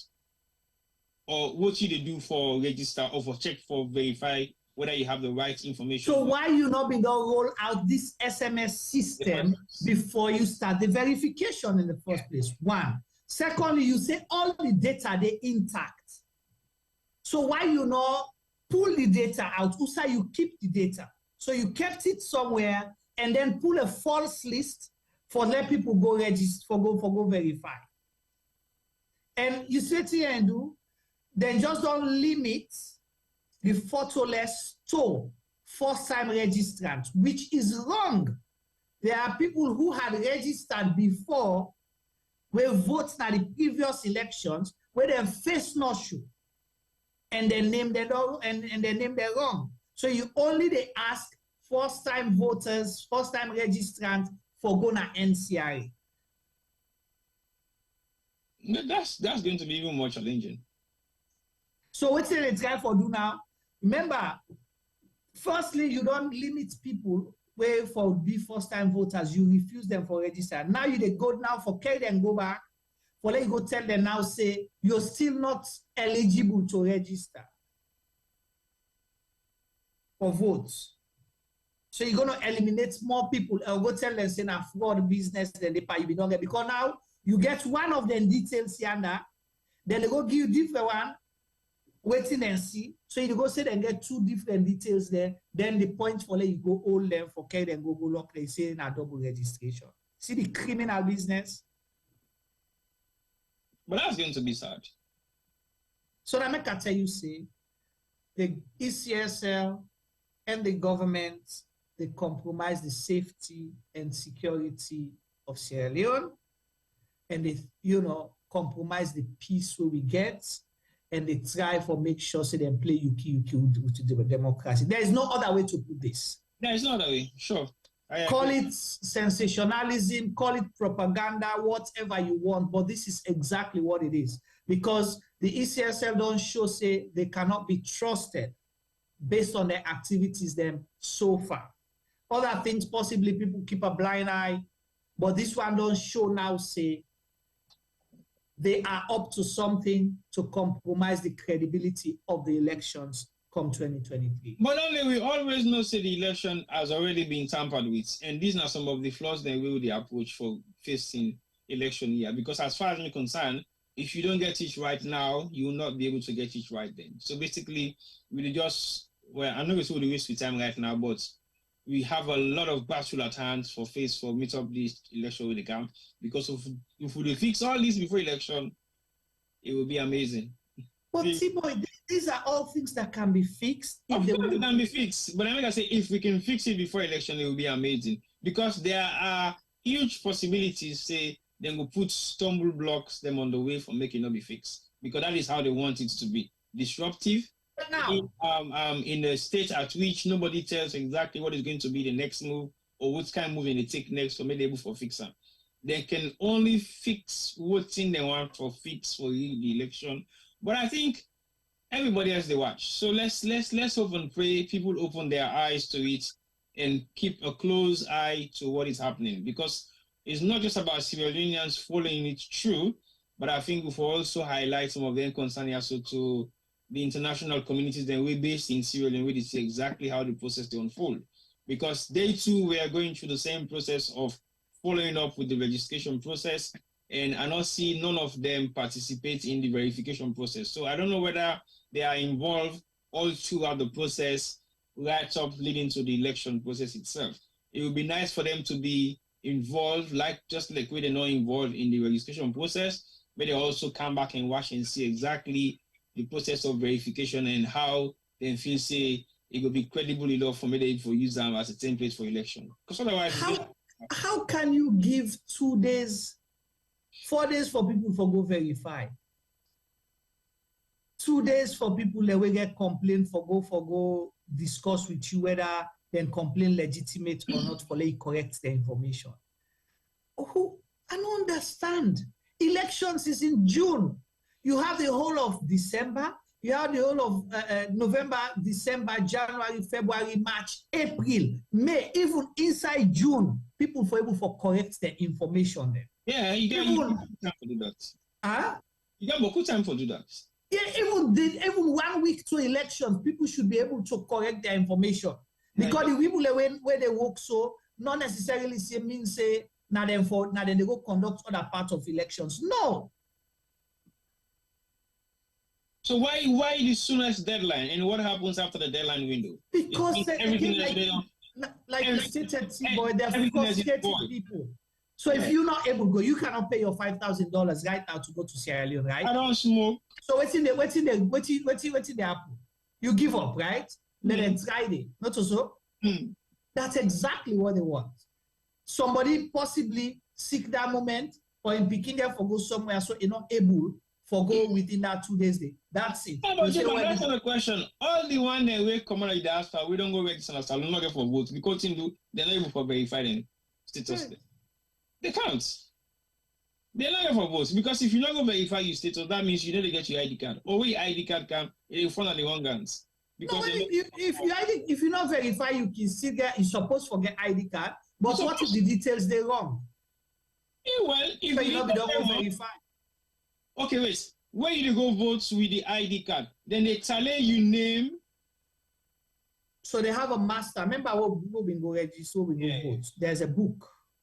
Or what you they do for register or for check for verify whether you have the right information. So why you not be done roll out this SMS system before you start the verification in the first place? One. Secondly, you say all the data they intact. So why you not pull the data out? Usa, you keep the data. So you kept it somewhere and then pull a false list for let people go register, for go verify. And you sit here and do, then just don't limit the photoless store first-time registrants, which is wrong. There are people who had registered before, where votes in the previous elections, where their face not show, and they name them wrong. So they ask first-time voters, first-time registrants for going to NCRA. That's going to be even more challenging. So what's the try for do now? Remember, firstly, you don't limit people where for be first-time voters, you refuse them for register. Now they go now for carry them go back, for let you go tell them now, say, you're still not eligible to register for votes. So you're going to eliminate more people and go tell them, say, now fraud business, then they pay you don't get. Because now you get one of them details here now, then they go give you different one, waiting and see. So you go say and get two different details there. Then the point for let you go hold them for carry and go lock. They say in a double registration. See the criminal business. But that's going to be sad. So that make I tell you, say the ECSL and the government they compromise the safety and security of Sierra Leone, and they compromise the peace where we get. And they try for make sure so they play yuki with the democracy. There is no other way to put this. There is no other way, sure. Call it sensationalism, call it propaganda, whatever you want, but this is exactly what it is. Because the ECSL don't show, say, they cannot be trusted based on their activities them so far. Other things, possibly people keep a blind eye, but this one don't show now, say, they are up to something to compromise the credibility of the elections come 2023. But only we always know say the election has already been tampered with, and these are some of the flaws that will the approach for facing election year. Because as far as I'm concerned, if you don't get it right now, you will not be able to get it right then. So basically, we just I know it's all the waste of time right now, but we have a lot of battle at hand for meet up this election with the camp. Because if we fix all this before election, it will be amazing. But T-Boy, these are all things that can be fixed. Of course they can be fixed. But I'm going to say, if we can fix it before election, it will be amazing. Because there are huge possibilities, say, they will put stumble blocks them on the way for making it not be fixed. Because that is how they want it to be. Disruptive. But now, in a state at which nobody tells exactly what is going to be the next move or what kind of move they take next for me able for fix them. They can only fix what thing they want for fix for the election. But I think everybody has the watch. So let's hope and pray people open their eyes to it and keep a close eye to what is happening. Because it's not just about Sierra Leoneans following it through, but I think we've also highlight some of them concerning also to the international communities that we're based in Sierra Leone, where they see exactly how the process will unfold. Because they too were going through the same process of following up with the registration process, and I not see none of them participate in the verification process. So I don't know whether they are involved all throughout the process, right up leading to the election process itself. It would be nice for them to be involved, just like where they're not involved in the registration process, but they also come back and watch and see exactly the process of verification and how they feel, say, it will be credible enough for me to use them as a template for election. Because otherwise, how can you give 2 days, 4 days for people to go verify? 2 days for people that will get complaint for go discuss with you whether then complaint legitimate or not for they correct the information. Oh, I don't understand. Elections is in June. You have the whole of December. You have the whole of November, December, January, February, March, April, May, even inside June, people for able for correct the information there. Yeah, you got time to do that. Huh? You got beaucoup time for do that. Yeah, even 1 week to elections, people should be able to correct their information. Because the people where they work so not necessarily say means say now then they go conduct other parts of elections. No. So why the soonest deadline, and what happens after the deadline window? Because everything like you stated, boy, they're frustrating people. So if you're not able to go, you cannot pay your $5,000 right now to go to Sierra Leone, right? I don't smoke. So what's in the apple? You give up, right? Then try it. Not so. That's exactly what they want. Somebody possibly seek that moment, or in picking them for go somewhere so you're not able for go within that 2 days. That's it. No, but that's not a question. All the one that we come on the diaspora, we don't go register ourselves, we don't get for votes because they're not able for verifying status. They can't. They're not able for votes because if you not go verify your status, that means you need to get your ID card. Or where your ID card come in front of the one guns. Because no, if you not verify, you can still get. You're supposed to get ID card. But what if the details they're wrong? Yeah, well, if you don't verify. Okay, wait. Where you go vote with the ID card? Then they tell you name. So they have a master. Remember what people been go register, we go vote. There's a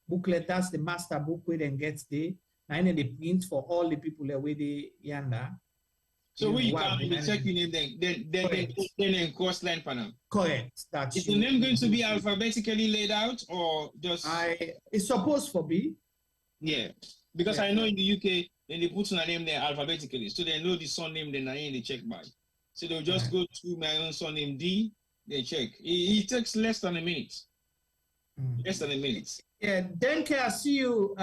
booklet. That's the master book where then gets there. And then they print for all the people that where they yonder. So when you come and check your name, then cross line for them. Correct. That's is the name going to be alphabetically laid out or just? It's supposed to be. Yeah, because I know in the UK, then they put a name there alphabetically, so they know the surname. Then they check by. So they'll just go to my own surname D. They check. It takes less than a minute. Less than a minute. Yeah. Denke, I see you.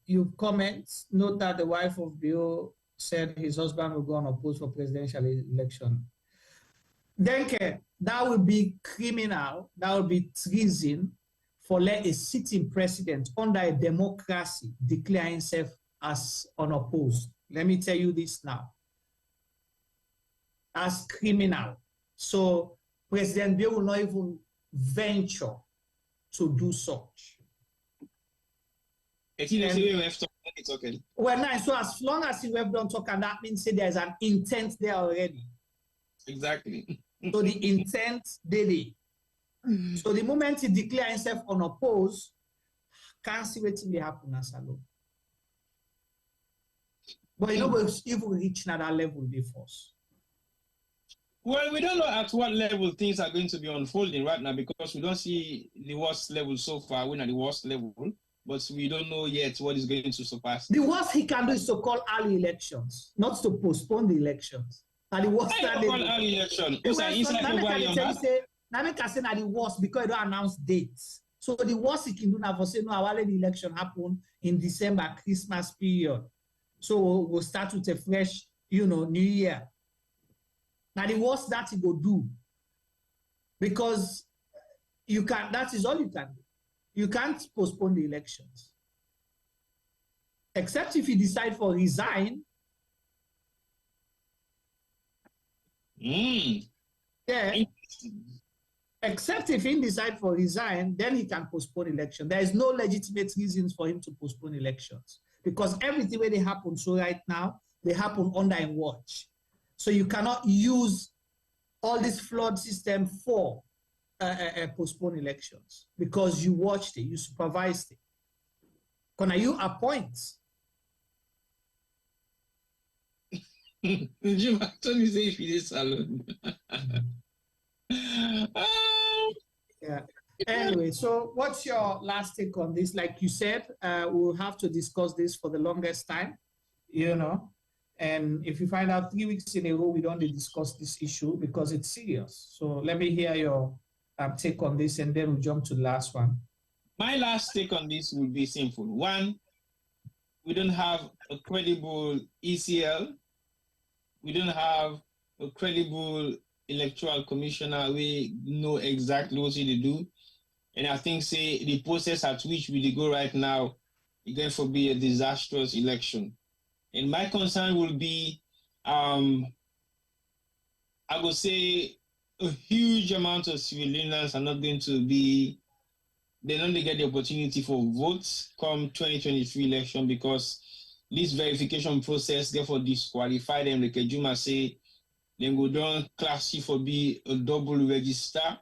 You comment. Note that the wife of Bill said his husband will go on oppose for presidential election. Denke, that would be criminal. That would be treason for let a sitting president under a democracy declare himself as unopposed. Let me tell you this now. As criminal. So President Bill will not even venture to do such. It's okay. Well, nice. So as long as you have done talking, that means there's an intent there already. Exactly. So the intent did it. So the moment he declares himself unopposed, can't see what will happen as alone. But you know, we've even reached that level before. Well, we don't know at what level things are going to be unfolding right now because we don't see the worst level so far. We're at the worst level, but we don't know yet what is going to surpass. The worst he can do is to call early elections, not to postpone the elections. And the worst call early election. Now make us say that the worst because you don't announce dates. So the worst he can do now for say no, I let the election happen in December, Christmas period. So we'll start with a fresh, New Year. Now the worst that he will do, because you can. That is all you can do. You can't postpone the elections, except if you decide for resign. Yeah. Except if he decide for resign, then he can postpone election. There is no legitimate reasons for him to postpone elections because everything where they happen so right now, they happen under a watch. So you cannot use all this flawed system for postpone elections because you watched it, you supervised it. Can you appoint? Jim, I told you say if you did salon. Yeah. Anyway, so what's your last take on this? Like you said, we'll have to discuss this for the longest time, And if you find out 3 weeks in a row, we don't discuss this issue because it's serious. So let me hear your take on this and then we'll jump to the last one. My last take on this would be simple. One, we don't have a credible ECL. We don't have a credible electoral commissioner. We know exactly what they do. And I think, say, the process at which we go right now is going to be a disastrous election. And my concern will be, I would say, a huge amount of civilians are not going to be, they're not going to get the opportunity for votes come 2023 election because this verification process therefore disqualify them. Like Juma say, then go down class C for be a double register,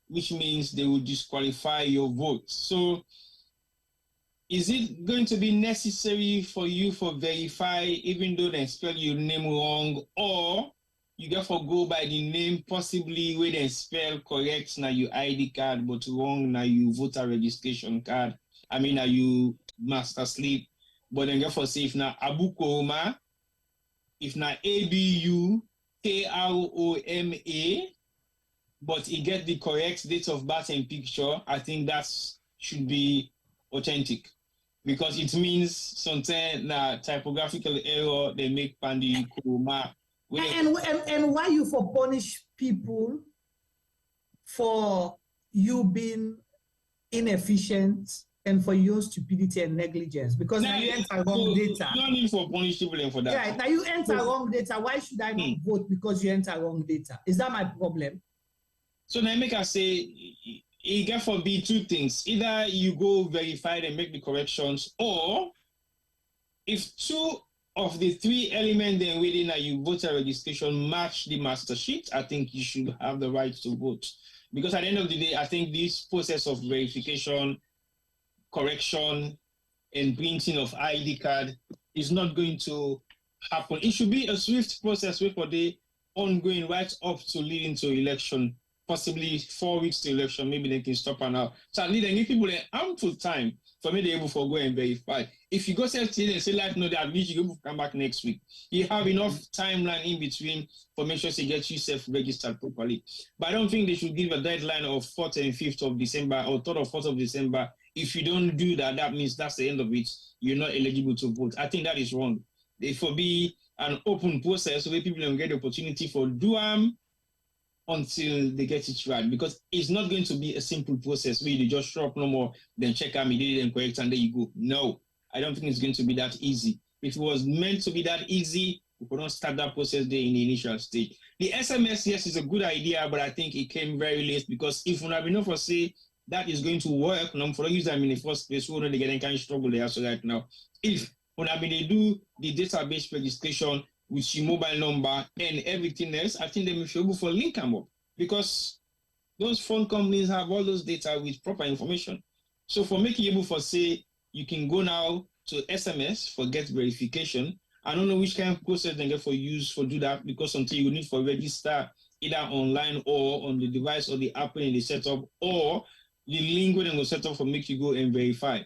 which means they will disqualify your vote. So is it going to be necessary for you for verify even though they spell your name wrong, or you therefore go by the name possibly where they spell correct na your ID card but wrong na your voter registration card? I mean na you master slip, but then therefore say if na Abu Koroma, if na ABU KROMA, but he get the correct date of birth and picture, I think that should be authentic. Because it means sometimes na typographical error they make pandi Koroma. And why you for punish people for you being inefficient and for your stupidity and negligence? Because now you enter wrong data. You don't need for punish people for that. Yeah, now you enter wrong data. Why should I not vote because you enter wrong data? Is that my problem? So now make us say it get for be two things. Either you go verify and make the corrections, or if two of the three elements then within your voter registration match the master sheet, I think you should have the right to vote. Because at the end of the day, I think this process of verification, correction, and printing of ID card is not going to happen. It should be a swift process for the ongoing right up to leading to election, possibly 4 weeks to election, maybe they can stop and out. So at least they give people an ample time for me to be able to go and verify. If you go today and say like no, at least you go come back next week. You have enough timeline in between for make sure you get yourself registered properly. But I don't think they should give a deadline of 4th and 5th of December or 3rd or 4th of December. If you don't do that, that means that's the end of it. You're not eligible to vote. I think that is wrong. It will be an open process where people can get the opportunity for do until they get it right, because it's not going to be a simple process where you just show up no more, then check out immediately and correct, and there you go. No, I don't think it's going to be that easy. If it was meant to be that easy, we could not start that process there in the initial stage. The SMS, yes, is a good idea, but I think it came very late, because if we have enough for say that is going to work, no, for use them in the first place, we already getting kind of struggle there. So right now, if when I mean they do the database registration with your mobile number and everything else, I think they will be able to link them up, because those phone companies have all those data with proper information. So for making able for say, you can go now to SMS for get verification. I don't know which kind of process they get for use for do that, because until you need for register either online or on the device or the app in the setup, or the link where they will set up for make you go and verify.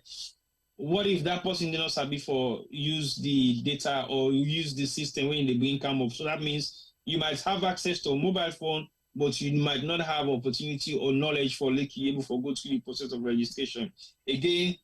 What if that person did not sabi for use the data or use the system when they bring come up? So that means you might have access to a mobile phone, but you might not have opportunity or knowledge for like able for go through the process of registration. Again,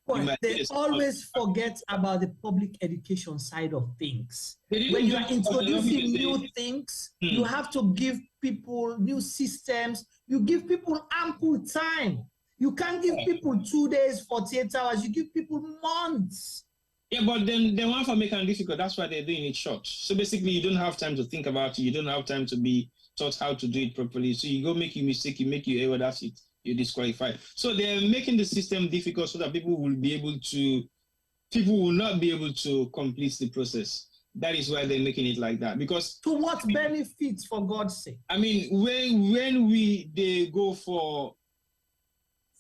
they always forget about the public education side of things. When you are introducing new things, you have to give people new systems. You give people ample time. You can't give people 2 days, 48 hours. You give people months. Yeah, but then they want to make it difficult. That's why they're doing it short. So basically, you don't have time to think about it. You don't have time to be taught how to do it properly. So you go make a mistake, you make your error, that's it. You're disqualified. So they're making the system difficult so that people will not be able to complete the process. That is why they're making it like that. Because to what benefits, for God's sake? I mean, when they go for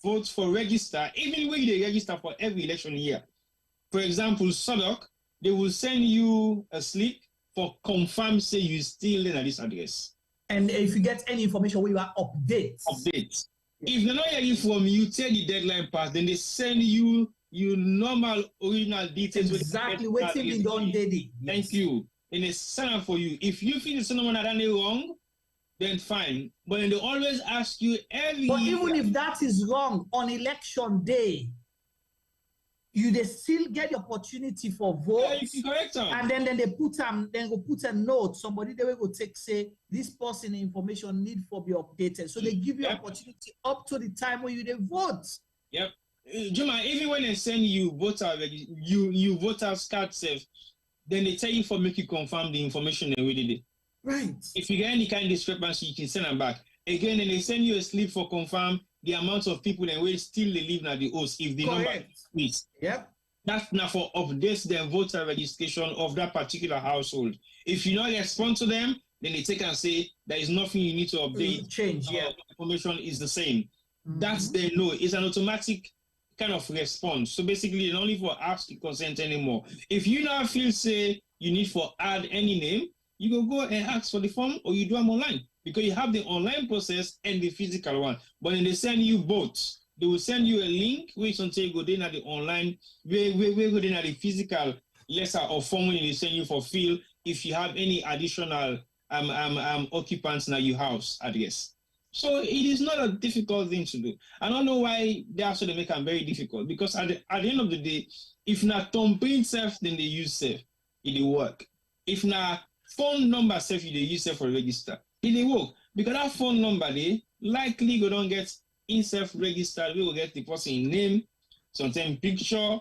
vote for register, even when they register for every election year. For example, SODOC, they will send you a slip for confirm say you still in at this address. And if you get any information, we will update. Update. If they're not hearing from you, tell the deadline pass, then they send you your normal original details. Exactly, waiting we don't did it. Thank you. And they send it for you. If you feel someone had done it wrong, then fine. But then they always ask you every But year. even if that is wrong, on election day, they still get the opportunity for votes. Yeah, correct. And then they put a note. Somebody they will take say this person information need for be updated. So they give you opportunity up to the time where you vote. Yep. Juma, even when they send you voters card safe, then they tell you for make you confirm the information they already did. Right. If you get any kind of discrepancy, you can send them back. Again, then they send you a slip for confirm the amount of people and will still they live at the host if the number is. Yep. That's now for updates the voter registration of that particular household. If you not respond to them, then they take and say there is nothing you need to update. Change, information is the same. That's the no. It's an automatic kind of response. So basically, not only for ask consent anymore. If you now feel say you need for add any name, you go and ask for the form or you do them online because you have the online process and the physical one. But then they send you both. They will send you a link which until you go in at the online, we go in at the physical letter or form when they send you for fill if you have any additional occupants in your house address. So it is not a difficult thing to do. I don't know why they actually make them very difficult because at the end of the day, if not thumbprint self, then they use self, it will work. If not phone number self, they use self for register, it will work because that phone number they likely go don't get in self registered. We will get the person name, sometimes picture,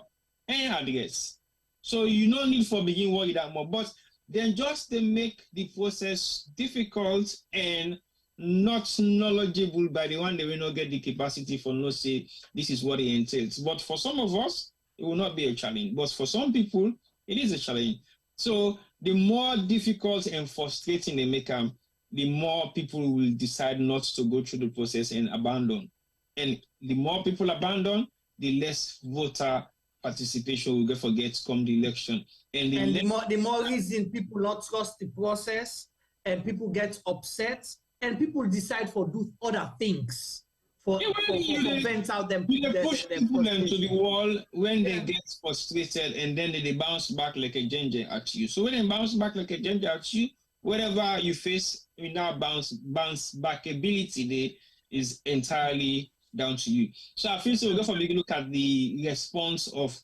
and address. So you no need for begin worry that more. But then just they make the process difficult and not knowledgeable by the one they will not get the capacity for no say this is what it entails. But for some of us, it will not be a challenge. But for some people, it is a challenge. So the more difficult and frustrating they make them, the more people will decide not to go through the process and abandon. And the more people abandon, the less voter participation will get come the election. And the more reason people not trust the process and people get upset and people decide for do other things for prevent out them. You push people into the wall when they get frustrated and then they bounce back like a ginger at you. So when they bounce back like a ginger at you, whatever you face, you now bounce back ability there is entirely down to you. So I feel so we'll go from look at the response of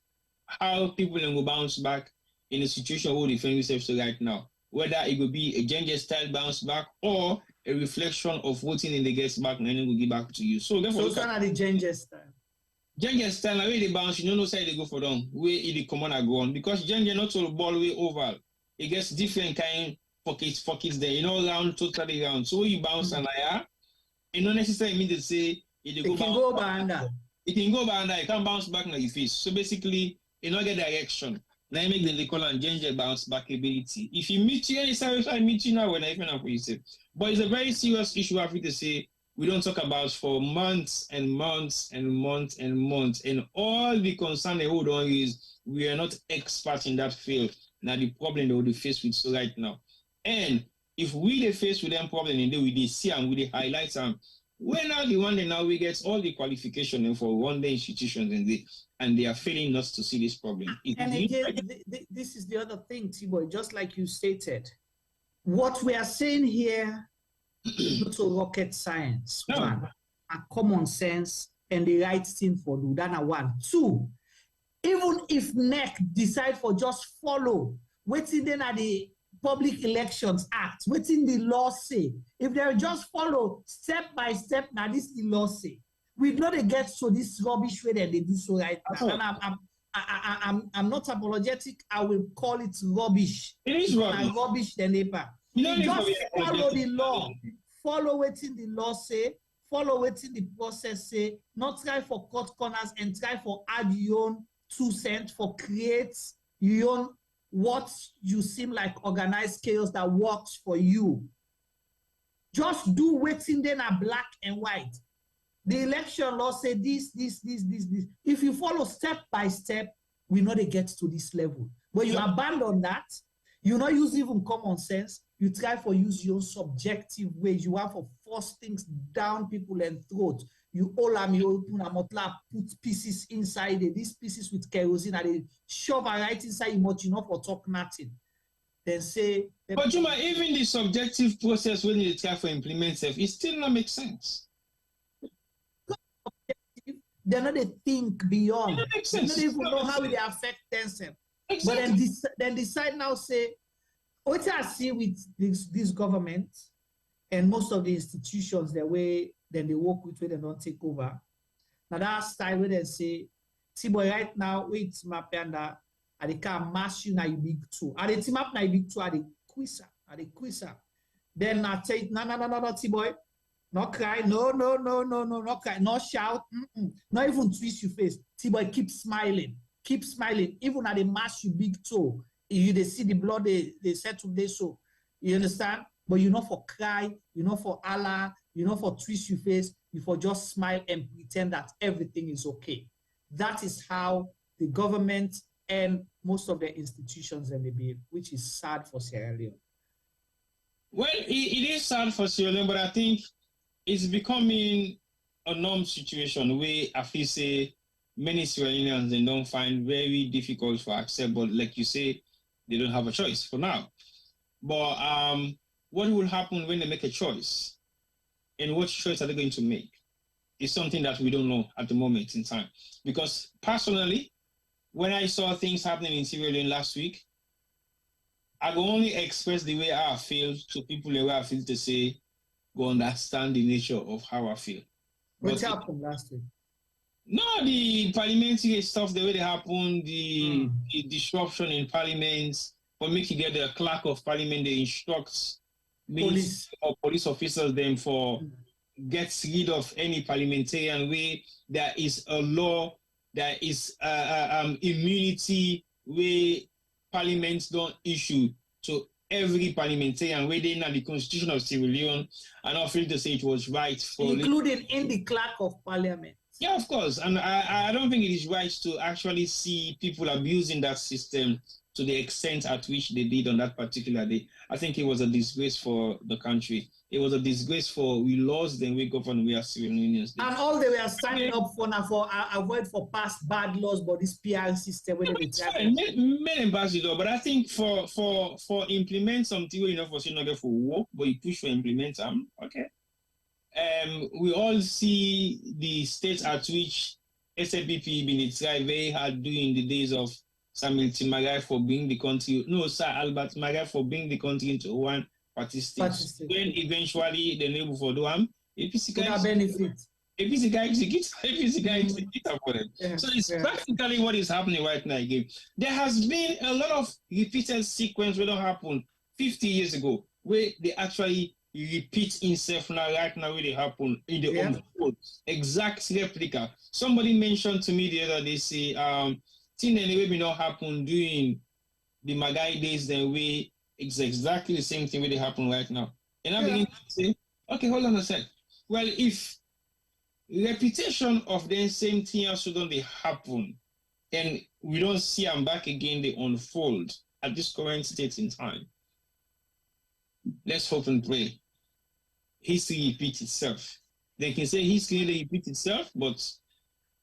how people will bounce back in a situation where they find themselves right now. Whether it will be a ginger style bounce back or a reflection of voting in the gets back and then it will give back to you. So therefore, so kind of the ginger style. Ginger style, the way they bounce, you don't know side they go for them, where it come on and go on. Because ginger not all ball way oval. It gets different kind pockets there, you know, round, totally round. So when you bounce and it not necessarily mean to say it can go under. It can go under, it can bounce back in your face. So basically, it not get direction. Now you make the call and ginger bounce back ability. If you meet you, I meet you now when I even have you say. But it's a very serious issue I have to say we don't talk about for months and months and months and months. And all the concern they hold on is we are not experts in that field. Now the problem they will be faced with so right now. And if we face with them problem and we see and we highlight them, we're now the one that now we get all the qualification for one day institutions and they are failing us to see this problem. And again, this is the other thing, T-Boy, just like you stated. What we are saying here is not rocket science. No. One, a common sense and the right thing for do. That's one. Two, even if NEC decide for just follow, waiting then at the Public Elections Act, waiting the law say, if they just follow step by step, now this the law say, we not get so this rubbish way that they do so right now. And I'm not apologetic. I will call it rubbish. It is rubbish. And rubbish the neighbor. Just follow the law. Follow what in the law say. Follow what in the process say. Not try for cut corners and try for add your own 2 cents for create your own what you seem like organized chaos that works for you. Just do waiting then a black and white. The election law say this. If you follow step by step, we know they get to this level. But you abandon that, you not use even common sense, you try for use your subjective ways. You have to force things down people and throat. You all am you open a motla, put pieces inside it, these pieces with kerosene, and they shove right inside you much enough for talk nothing. Then say. But Juma, even the subjective process when you try for implement self, it still not make sense. They're not they think beyond. That makes They sense. don't even know how they affect themselves. Exactly. But then decide now say, what I see with this government and most of the institutions, the way then they work with, where they don't take over. Now that style where they say, see boy, right now, wait, my panda, I they can mash you na you big two. I they team up na you big two, I they quizzer. Then I say, no, see boy, not cry, no, not cry, not shout, not even twist your face. See boy, keep smiling. Even at the mash you big toe, you they see the blood they settle there so. You understand? But you know for cry, you know for Allah, you know for twist your face, you for just smile and pretend that everything is okay. That is how the government and most of the institutions they behave, which is sad for Sierra Leone. Well, it is sad for Sierra Leone, but I think it's becoming a norm situation where I feel say many Sierra Leoneans they don't find very difficult to accept, but like you say, they don't have a choice for now. But what will happen when they make a choice? And what choice are they going to make? It's something that we don't know at the moment in time. Because personally, when I saw things happening in Sierra Leone last week, I can only express the way I feel to people the way I feel to say, go understand the nature of how I feel. What happened last week? No, the parliamentary stuff, the way they happened, the disruption in parliament, for me to get the clerk of parliament, they instruct police officers them for get rid of any parliamentarian way. There is a law, there is immunity where parliaments don't issue to every parliamentarian within the constitution of Sierra Leone, and I feel to say it was right for included in the clerk of parliament. Yeah, of course. And I don't think it is right to actually see people abusing that system to the extent at which they did on that particular day. I think it was a disgrace for the country. It was a disgrace for we lost, then we govern, we are Sierra Leoneans. And all they were signing up for now for avoid for past bad laws, but this PR system. Many ambassador, but I think for implement something, you know, for not for work, but you push for implement them, okay. We all see the states at which SLPP been tried very hard doing the days of Samuel Timagai for bringing the country. No, Sir Albert Timagai for bringing the country into one party state. Then eventually the neighbor for Doham, APC guys benefit. APC guys for them. Yeah, so it's practically what is happening right now again. There has been a lot of repeated sequence where it happened 50 years ago, where they actually repeat itself now, right now, where they happen in the unfold. Exact replica. Somebody mentioned to me the other day, say, thing anyway may not happen during the Magai days, then way it's exactly the same thing where they happen right now. And I begin to say, okay, hold on a sec. Well, if repetition of the same thing shouldn't they happen, and we don't see them back again, they unfold at this current state in time. Let's hope and pray history repeats itself. They can say history repeats itself, but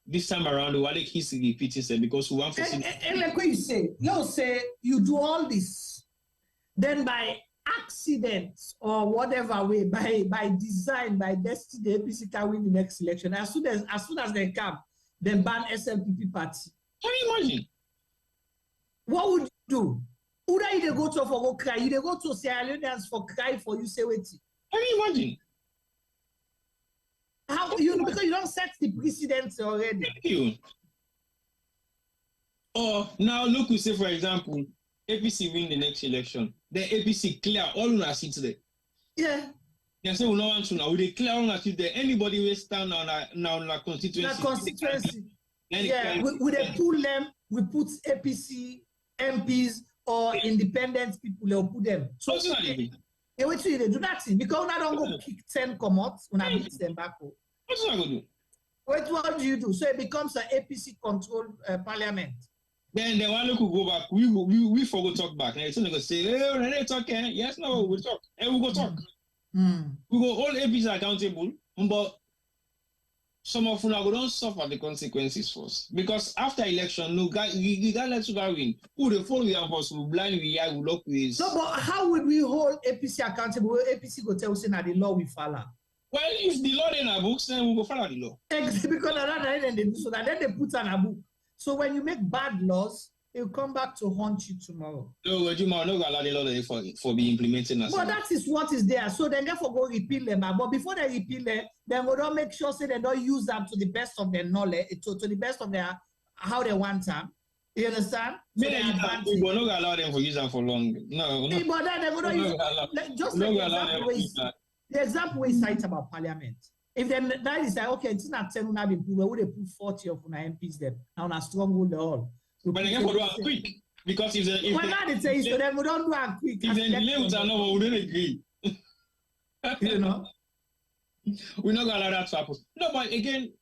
this time around, the history repeats itself because we want to see. And like what you say you do all this, then by accident or whatever way, by design, by destiny, the APC can win the next election. As soon as they come, then ban SLPP party. Can you imagine? What would you do? Who you they go to for go cry? You they go to Sierra Leoneans for cry for you say wait. Can you imagine? How you because you don't set the precedents already. Thank you. Or now look, we say for example, APC win the next election. Then APC clear all our seats there. Yeah. They say we don't want to now. We clear all our seats there. Anybody will stand on our constituency. That constituency. Yeah. We they pull them. We put APC MPs or independent people. They'll put them. So wait till they do nothing because I don't go kick 10 come out when I beat them back. What's not going to do? Wait, what do you do? So it becomes an APC controlled parliament. Then the one who go back, we forgot to talk back. And it's going to say, hey, they talking. Yes, no, we'll talk. And we'll go talk. We go all APC accountable, but some of them don't suffer the consequences first. Because after election, no guy, you got let you go win. Who the phone we have us will blind we are will look with. No, but how would we hold APC accountable? APC go tell us that the law we follow. Well, if the law in a books, then we'll go follow the law. Because then they do so that then they put on a book. So when you make bad laws, it will come back to haunt you tomorrow. No, you might not allow the law for be implemented. But that is what is there. So then therefore go repeal them. But before they repeal them, then we don't make sure say they don't use them to the best of their knowledge, to the best of their how they want them. You understand? So we will not allow them to use them for long. No. But then they're going to use just like the example we cite about parliament. If then that is like, okay, it's not 10 now been put, would they put 40 of my MPs there? Now on a stronghold all. So but again, for do it quick. Because if they say so, then we don't do it quick. If they delay with another, we don't agree. You know? We're not going to allow that to happen. No, but again,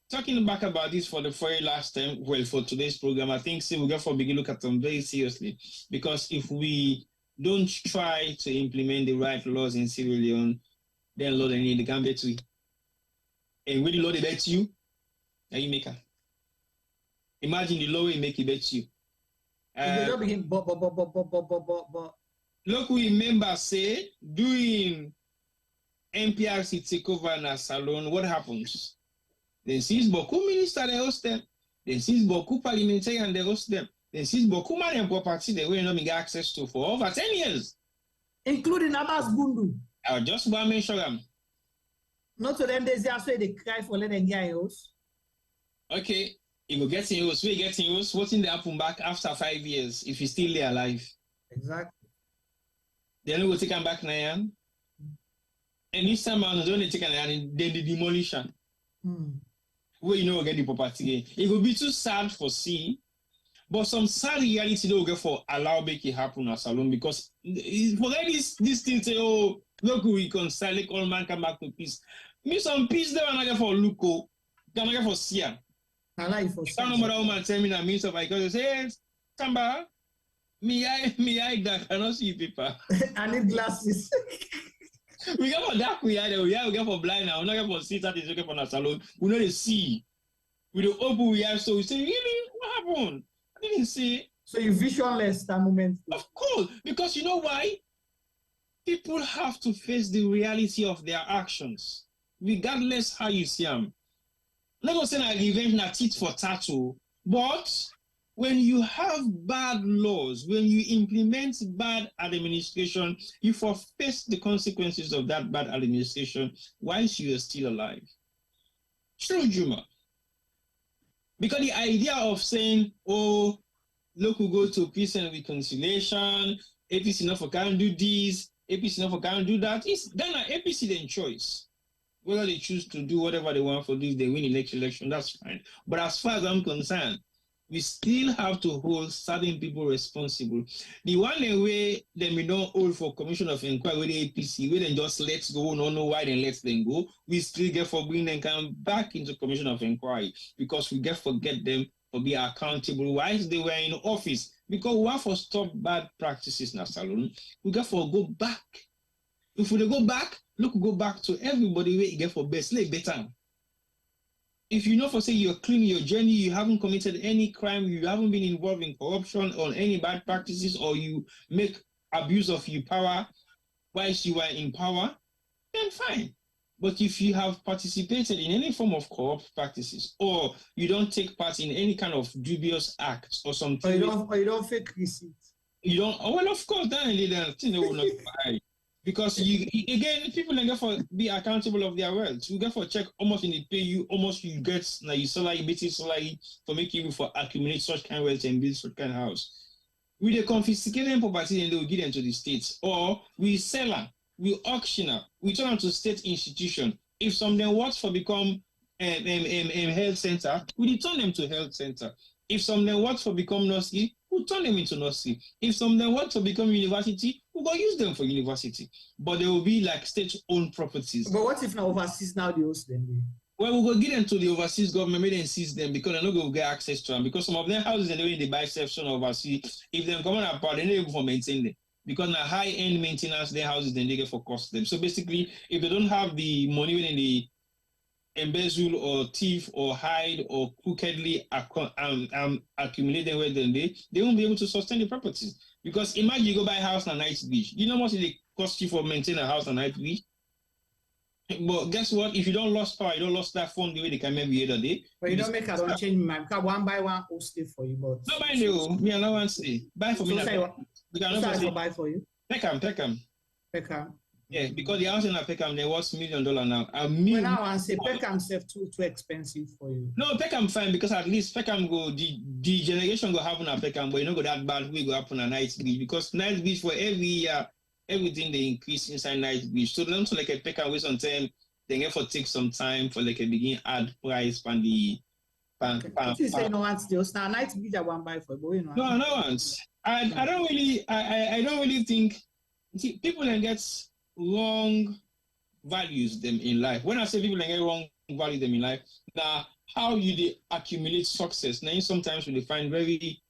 talking back about this for the very last time, well, for today's program, I think we'll get for begin look at them very seriously. Because if we don't try to implement the right laws in Sierra Leone, then Lord, they can't bet you. And when the law they bet you, now you make her. Imagine the law will make it bet you. Look, we remember say doing NPRC takeover in a salon, what happens? Then sees beaucoup minister they host them. Then sees beaucoup parliamentarian they host them. Then sees beaucoup money and property they will not get access to for over 10 years. Including Abbas Bundu. I just want to mention them. Not to them, they say they cry for letting get a house. Okay. You go get in house. We get in house. What's in the happen back after 5 years if he's still there alive? Exactly. Then we will take him back now. And this time around, don't take him and then the demolition. Where you know get the property again. It will be too sad for see, but some sad reality they will get for allow make it happen as alone because forget this thing say, oh, look, we reconcile, like all man come back to peace. Me some peace there and I get for Luko, can I get for Sia. I like for some number woman tell me that means of I go say, hey, Tamba, me eye that cannot see people. I need glasses. We get for dark we get for blind now, we not get for see that is okay for the salon. We know they see. We the open we have so we say, really? What happened? I didn't see. So you visionless that moment. Of course, because you know why? People have to face the reality of their actions, regardless how you see them. Let us say that revenge na tit for tattoo, but when you have bad laws, when you implement bad administration, you face the consequences of that bad administration whilst you are still alive. True, Juma. Because the idea of saying, oh, look, we go to peace and reconciliation, APC enough can't do this, APC enough can't do that, it's then an APC then choice. Whether they choose to do whatever they want for this, they win the next election, that's fine. But as far as I'm concerned, we still have to hold certain people responsible. The one way they may not hold for commission of inquiry with the APC, we then just let go, don't know why then let them go. We still get for bring them come back into commission of inquiry because we get forget them for be accountable whilst they were in office. Because we have to stop bad practices in our salon, we get for go back. If we go back, look, go back to everybody where you get for best, like better. If you know for say you're clean your journey, you haven't committed any crime, you haven't been involved in corruption or any bad practices, or you make abuse of your power whilst you are in power, then fine. But if you have participated in any form of corrupt practices, or you don't take part in any kind of dubious acts or something, or you don't fake receipts, you don't. Oh, well, of course, then they will not buy. Because you again, people don't get for be accountable of their wealth. You get for check almost in the pay you almost you get now you salary, basic salary for making you for accumulate such kind of wealth and build such kind of house. We they confiscate them property and they will give them to the states, or we sell them, we auction them, we turn them to state institution. If something works for become health center, we return them to health center. If something works for become nursery, we'll turn them into nursery. If something works to become university, we'll go use them for university. But they will be like state-owned properties. But what if now overseas now they host them? Well, we'll go get them to the overseas government, maybe then seize them because they're not going to get access to them. Because some of them houses and the way they buy section overseas, if they're coming apart, they're not able to maintain them. Because now high-end maintenance, their houses, then they get for cost them. So basically, if they don't have the money within the embezzle or thief or hide or crookedly accumulate them where they won't be able to sustain the properties. Because imagine you go buy a house on Night Beach. You know what it costs you for maintain a house on Night Beach? But guess what? If you don't lost power, you don't lost that phone the way they can make the other day. But you don't make I don't change my because one by one will stay for you. But no mind you, me and no one say buy for me. So say what? Say buy for you. Peckham. Yeah, because the house in Peckham they worth $1 million now. When I say Peckham self too expensive for you. No, Peckham fine because at least Peckham go the generation go happen at Peckham, but you don't go that bad we go happen at Knightsbridge because Knightsbridge for every year. Everything they increase inside Knightsbridge. So don't like a Peckham with some time, they get for take some time for like a begin add price and the you say no one still now Knightsbridge I want buy for but you know. No one's. I don't really think people can get wrong values them in life. When I say people can get wrong value them in life, now how you they accumulate success. Now sometimes we find very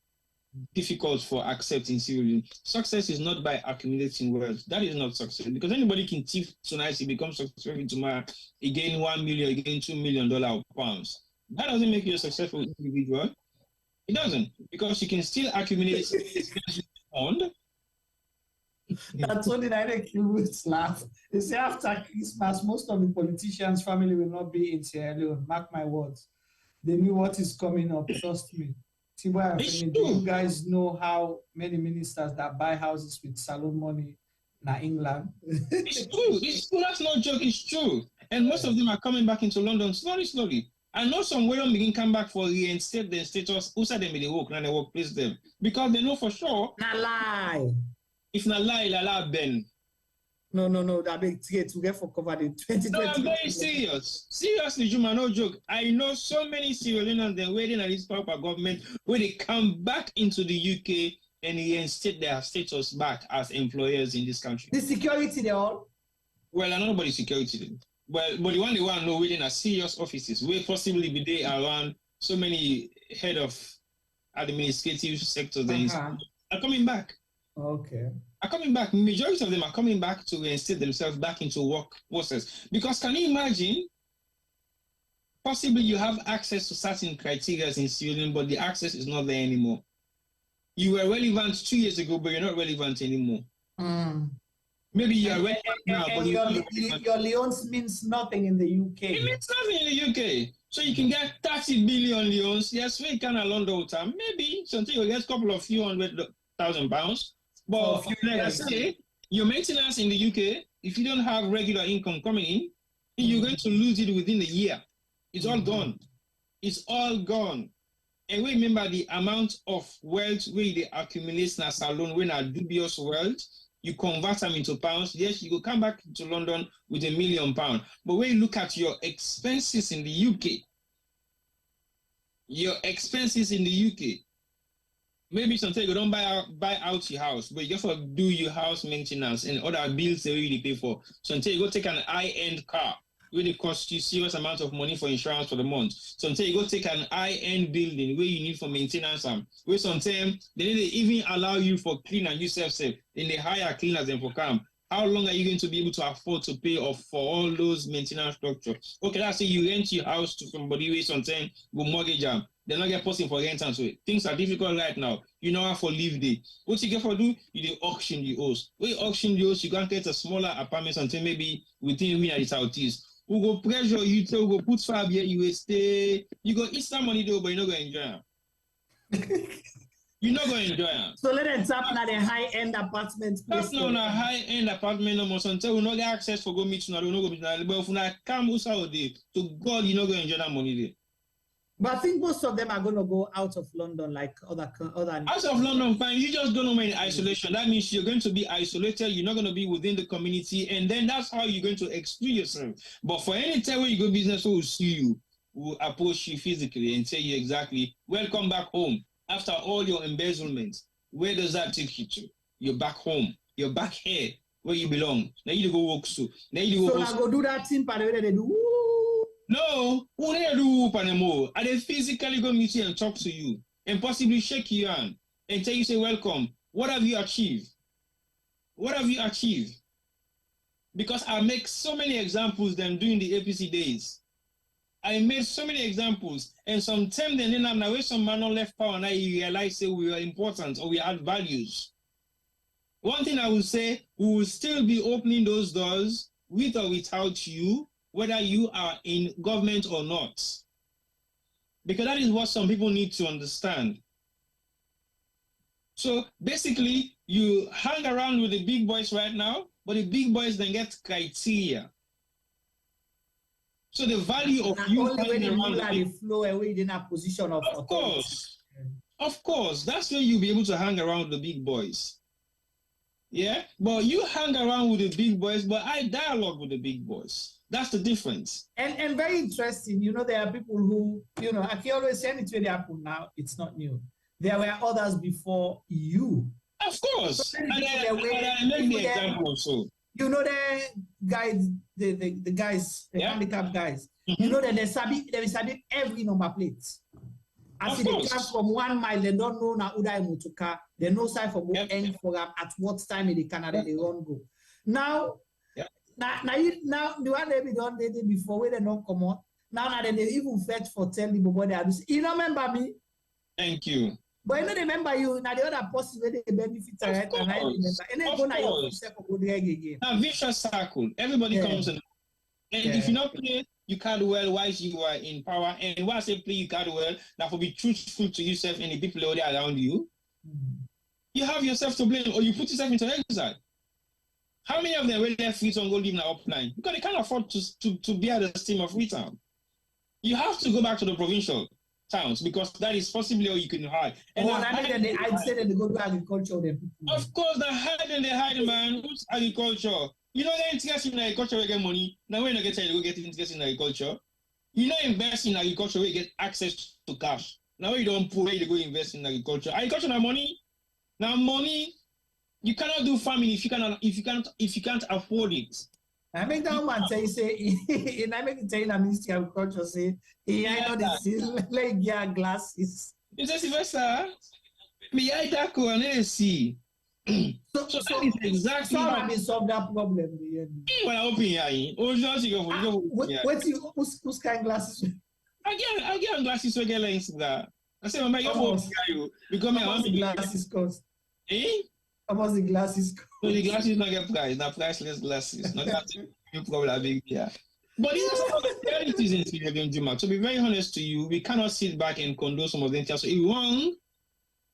difficult for accepting civilian. Success is not by accumulating wealth. That is not success because anybody can thief tonight, he becomes successful tomorrow, he gain $1 million, he gain $2 million pounds. That doesn't make you a successful individual. It doesn't because you can still accumulate fund. That's only I kids laugh. They say after Christmas, most of the politicians' family will not be in Sierra Leone. Mark my words. They knew what is coming up. Trust me. Do you guys know how many ministers that buy houses with salon money in England? It's true. That's not a joke. It's true. And most of them are coming back into London slowly. I know some will don't begin come back for reinstate their status. Who said them in the work and they workplace them? Because they know for sure. Not lie. If not lie, Ben. No. That big ticket to get for covered in 2020. No, I'm very serious. Seriously, Juma, no joke. I know so many Sierra Leoneans they're waiting at this proper government where they come back into the UK and reinstate their status back as employers in this country. The security they all? Well, I don't know about the security. But the one they want to know within a serious offices where possibly be there around so many head of administrative sectors are coming back. Okay. Are coming back. Majority of them are coming back to reinstate themselves back into work process. Because can you imagine? Possibly you have access to certain criteria in Sweden, but the access is not there anymore. You were relevant 2 years ago, but you're not relevant anymore. Maybe you are relevant now, but your Leones means nothing in the UK. It means nothing in the UK. So you can get 30 billion Leones. Yes, we can along the time. Maybe something you get a couple of few £100,000. But like I say, your maintenance in the UK, if you don't have regular income coming in, you're going to lose it within a year. It's all gone. It's all gone. And we remember the amount of wealth where they accumulate in a salon when a dubious wealth, you convert them into pounds. Yes, you will come back to London with £1 million. But when you look at your expenses in the UK, maybe sometimes you don't buy out your house, but you have to do your house maintenance and other bills that you really pay for. Sometimes you go take an high-end car, where it costs you serious amount of money for insurance for the month. Sometimes you go take an high-end building where you need for maintenance, where sometimes they didn't even allow you for clean and yourself in the higher cleaners than for camp. How long are you going to be able to afford to pay off for all those maintenance structures? Okay, let's say you rent your house to somebody where sometimes go mortgage them. They're not get possible for rent and so things are difficult right now. You know how for live day. What you get for do? You dey auction the house. When you auction the house, you can get a smaller apartment until maybe within we at the southeast. Who go pressure you to go put 5 years, you will stay. You go eat some money though, but you're not going to enjoy it. You're not going to enjoy it. So let them tap at a high-end apartment. That's not a high-end apartment no more. Until we not get access for go meet you, we not go meet you. But if we not come outside day, to God, you're not going to enjoy that money there. But I think most of them are going to go out of London like other. Out of London, fine. You just don't know in isolation. That means you're going to be isolated. You're not going to be within the community. And then that's how you're going to exclude yourself. But for any time where you go business, who will see you, will approach you physically and tell you exactly, welcome back home. After all your embezzlement, where does that take you to? You're back home. You're back here where you belong. Now you go work so. Now you go. So I go do that thing, but they do. No, who they do anymore? And they physically go meet you and talk to you and possibly shake your hand and tell you, say, welcome. What have you achieved? What have you achieved? Because I make so many examples them during the APC days. I made so many examples, and sometimes then now when some man left power and I realize say we are important or we add values. One thing I will say, we will still be opening those doors with or without you, whether you are in government or not. Because that is what some people need to understand. So basically, you hang around with the big boys right now, but the big boys then get criteria. So the value of you hanging around the flow away in a position of Of course, that's when you'll be able to hang around the big boys. Yeah, but you hang around with the big boys, but I dialogue with the big boys. That's the difference. And very interesting, you know, there are people who, you know, I can always say anything happen now, it's not new. There were others before you. Of course. So and I make the example also. You know the guys, the guys, the handicap guys. You know that they sabi every number plate. As they come from 1 mile, they don't know na Uday Mutuka. They know side for both end for them at what time in the Canada they run go. Now, now the one they be done they did before where they don't come out. Now they even fetch for tell the boy they are doing. You remember me? Thank you. But you know remember you now the other person where they benefit right and I remember. And then go now yourself go there again. Now vicious circle. Everybody comes in. And if you not play, you can't well while you are in power. And once I say play, you can't well. Now for be truthful to yourself and the people around you, you have yourself to blame or you put yourself into exile. How many of them will their feet on go live now upline? Because they can't afford to bear the steam of Freetown. You have to go back to the provincial towns because that is possibly all you can hide. And I'd say that they go to agriculture. Of course, they hide, man. Who's agriculture? You know, they invest in agriculture, we get money. Now, when you get to get invested in agriculture, you know, invest in agriculture, we get access to cash. Now, you don't pull, you go invest in agriculture. Agriculture, now money. Now, money, you cannot do farming if you can't afford it. I make that one say, and I make it tell the Ministry of Agriculture say, I know this is like your glasses. It's a Sylvester. Me, I take on and see. So that is exactly how we solve that problem. When I open here, who's kind glasses? I get glasses so get like that. I say, my you because I want the glasses cost. How much the glasses cost? No, the glasses not get price, not priceless glasses. Not that you probably big here. But these are some of the realities in Sierra Leone. To be very honest to you, we cannot sit back and condone some of them. So it's wrong.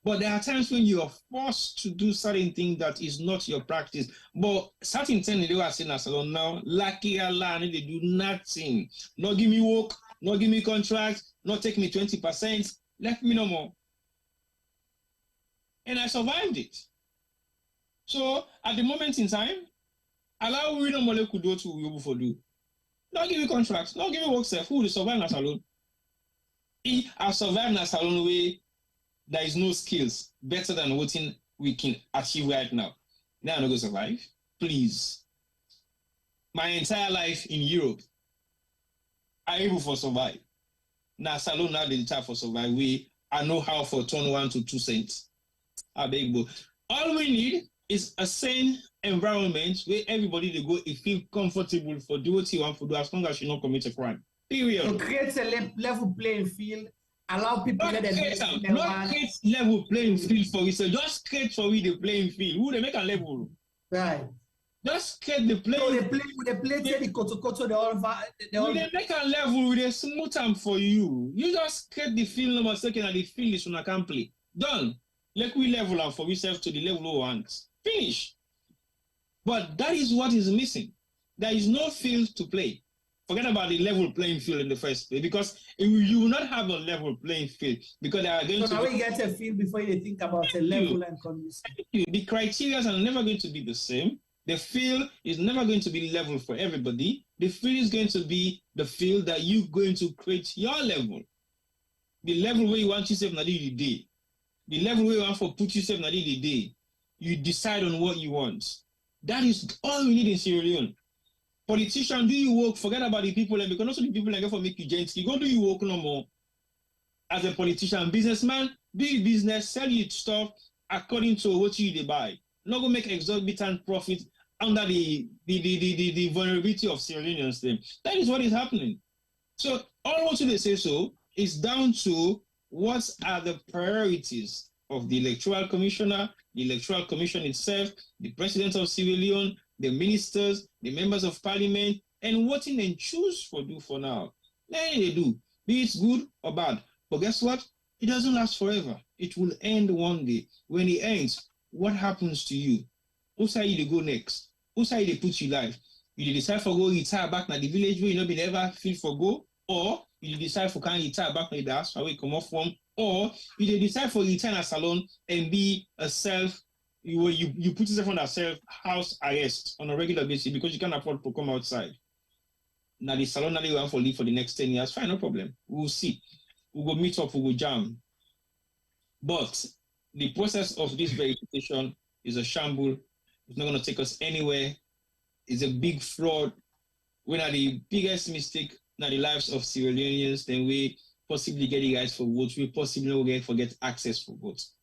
But there are times when you are forced to do certain things that is not your practice. But certain things they are saying as salon now, lucky Allah, they do nothing. Not give me work, not give me contract, not take me 20%, left me no more. And I survived it. So at the moment in time, allow we no more could do to you for do. Not give me contracts, not give me work self. Who will survive in salon? I survived in a salon way. There is no skills better than what we can achieve right now. Now I'm not going to survive. Please. My entire life in Europe, I'm able to survive. Now, salon now the time for survive. I know how for turn 1 to 2 cents. I beg you. All we need is a sane environment where everybody they go and feel comfortable for do what you want to do as long as you don't commit a crime. Period. So create a level playing field. Allow people not create level playing field for it. So just create for we the playing field. Who they make a level? Right. Just create the play. So they play the koto. They make a level with a smooth time for you. You just create the field number second and the field is when I can play. Done. Like we level up for ourselves to the level we want. Finish. But that is what is missing. There is no field to play. Forget about the level playing field in the first place because you will not have a level playing field because they are going to. So now we get a field before you think about a level and condition. The criteria are never going to be the same. The field is never going to be level for everybody. The field is going to be the field that you're going to create your level. The level where you want yourself na the day. The level where you want to put yourself na the day. You decide on what you want. That is all we need in Sierra Leone. Politician, do you work? Forget about the people, and because also the people like for make you gently. Go do you work no more. As a politician, businessman, do your business, sell your stuff according to what you buy. Not go make exorbitant profit under the vulnerability of Sierra Leoneans. That is what is happening. So all what they say so is down to what are the priorities of the Electoral Commissioner, the Electoral Commission itself, the President of Sierra Leone, the ministers, the members of parliament, And what they choose for do for now, then they do, be it good or bad. But guess what? It doesn't last forever. It will end one day. When it ends, what happens to you? Who say you go next? Who say they put you life? You decide for go retire back na the village where you not been ever feel for go, or you decide for can retire back na the house where you come off from, or you decide for retire in a salon and be a self. You put yourself on a self house arrest on a regular basis because you can't afford to come outside. Now the salon that you want for live for the next 10 years, fine, no problem. We'll see. We'll go meet up, we'll go jam. But the process of this verification is a shamble. It's not going to take us anywhere. It's a big fraud. When are the biggest mistake in the lives of Sierra Leoneans, then we possibly get the guys for votes. We possibly forget access for votes.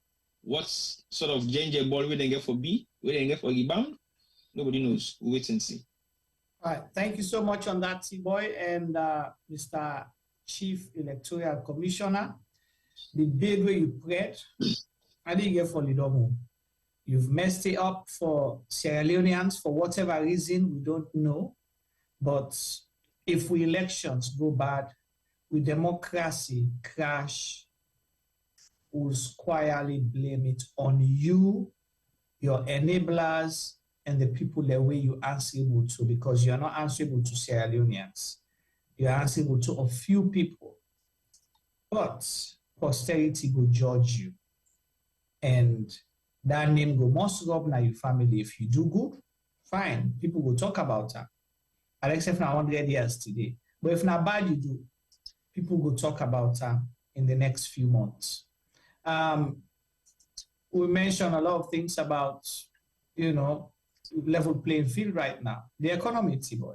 What sort of ginger ball we then get for B? We then get for rebound? Nobody knows. We'll wait and see. All right. Thank you so much on that, T-Boy and Mr. Chief Electoral Commissioner. The bid where you prayed, I didn't get for Lidomo. You've messed it up for Sierra Leoneans for whatever reason, we don't know. But if we elections go bad, with democracy crash, we'll squarely blame it on you, your enablers, and the people that way you answerable to, because you're not answerable to Sierra Leoneans. You're answerable to a few people. But posterity will judge you. And that name go must rub na your family. If you do good, fine. People will talk about that. Except for 100 years today. But if not bad you do, people will talk about that in the next few months. We mentioned a lot of things about, level playing field right now. The economy, T-Boy.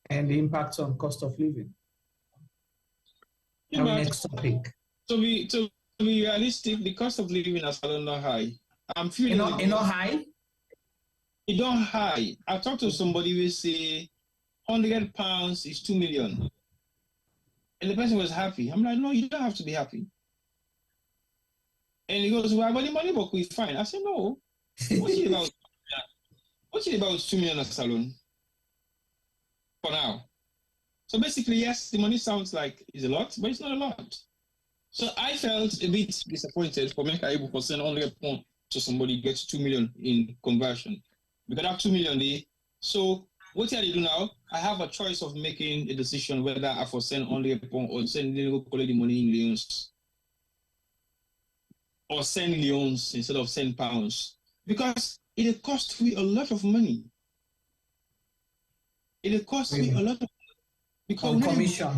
And the impact on cost of living. Yeah, next topic. To be realistic, the cost of living is not high. I'm feeling it not high? It don't high. I talked to somebody who say £100 is 2 million. And the person was happy. I'm like, no, you don't have to be happy. And he goes, well, but the money book we fine. I said, no. What's it about? What's it about 2 million a salon? For now. So basically, yes, the money sounds like it's a lot, but it's not a lot. So I felt a bit disappointed for making able to send £100 to somebody gets 2 million in conversion. Because that 2 million there. So what I do now, I have a choice of making a decision whether I for send £100 or send the money in leons. Or send leons instead of send pounds. Because it costs me a lot of money. It costs me a lot of money. Because commission.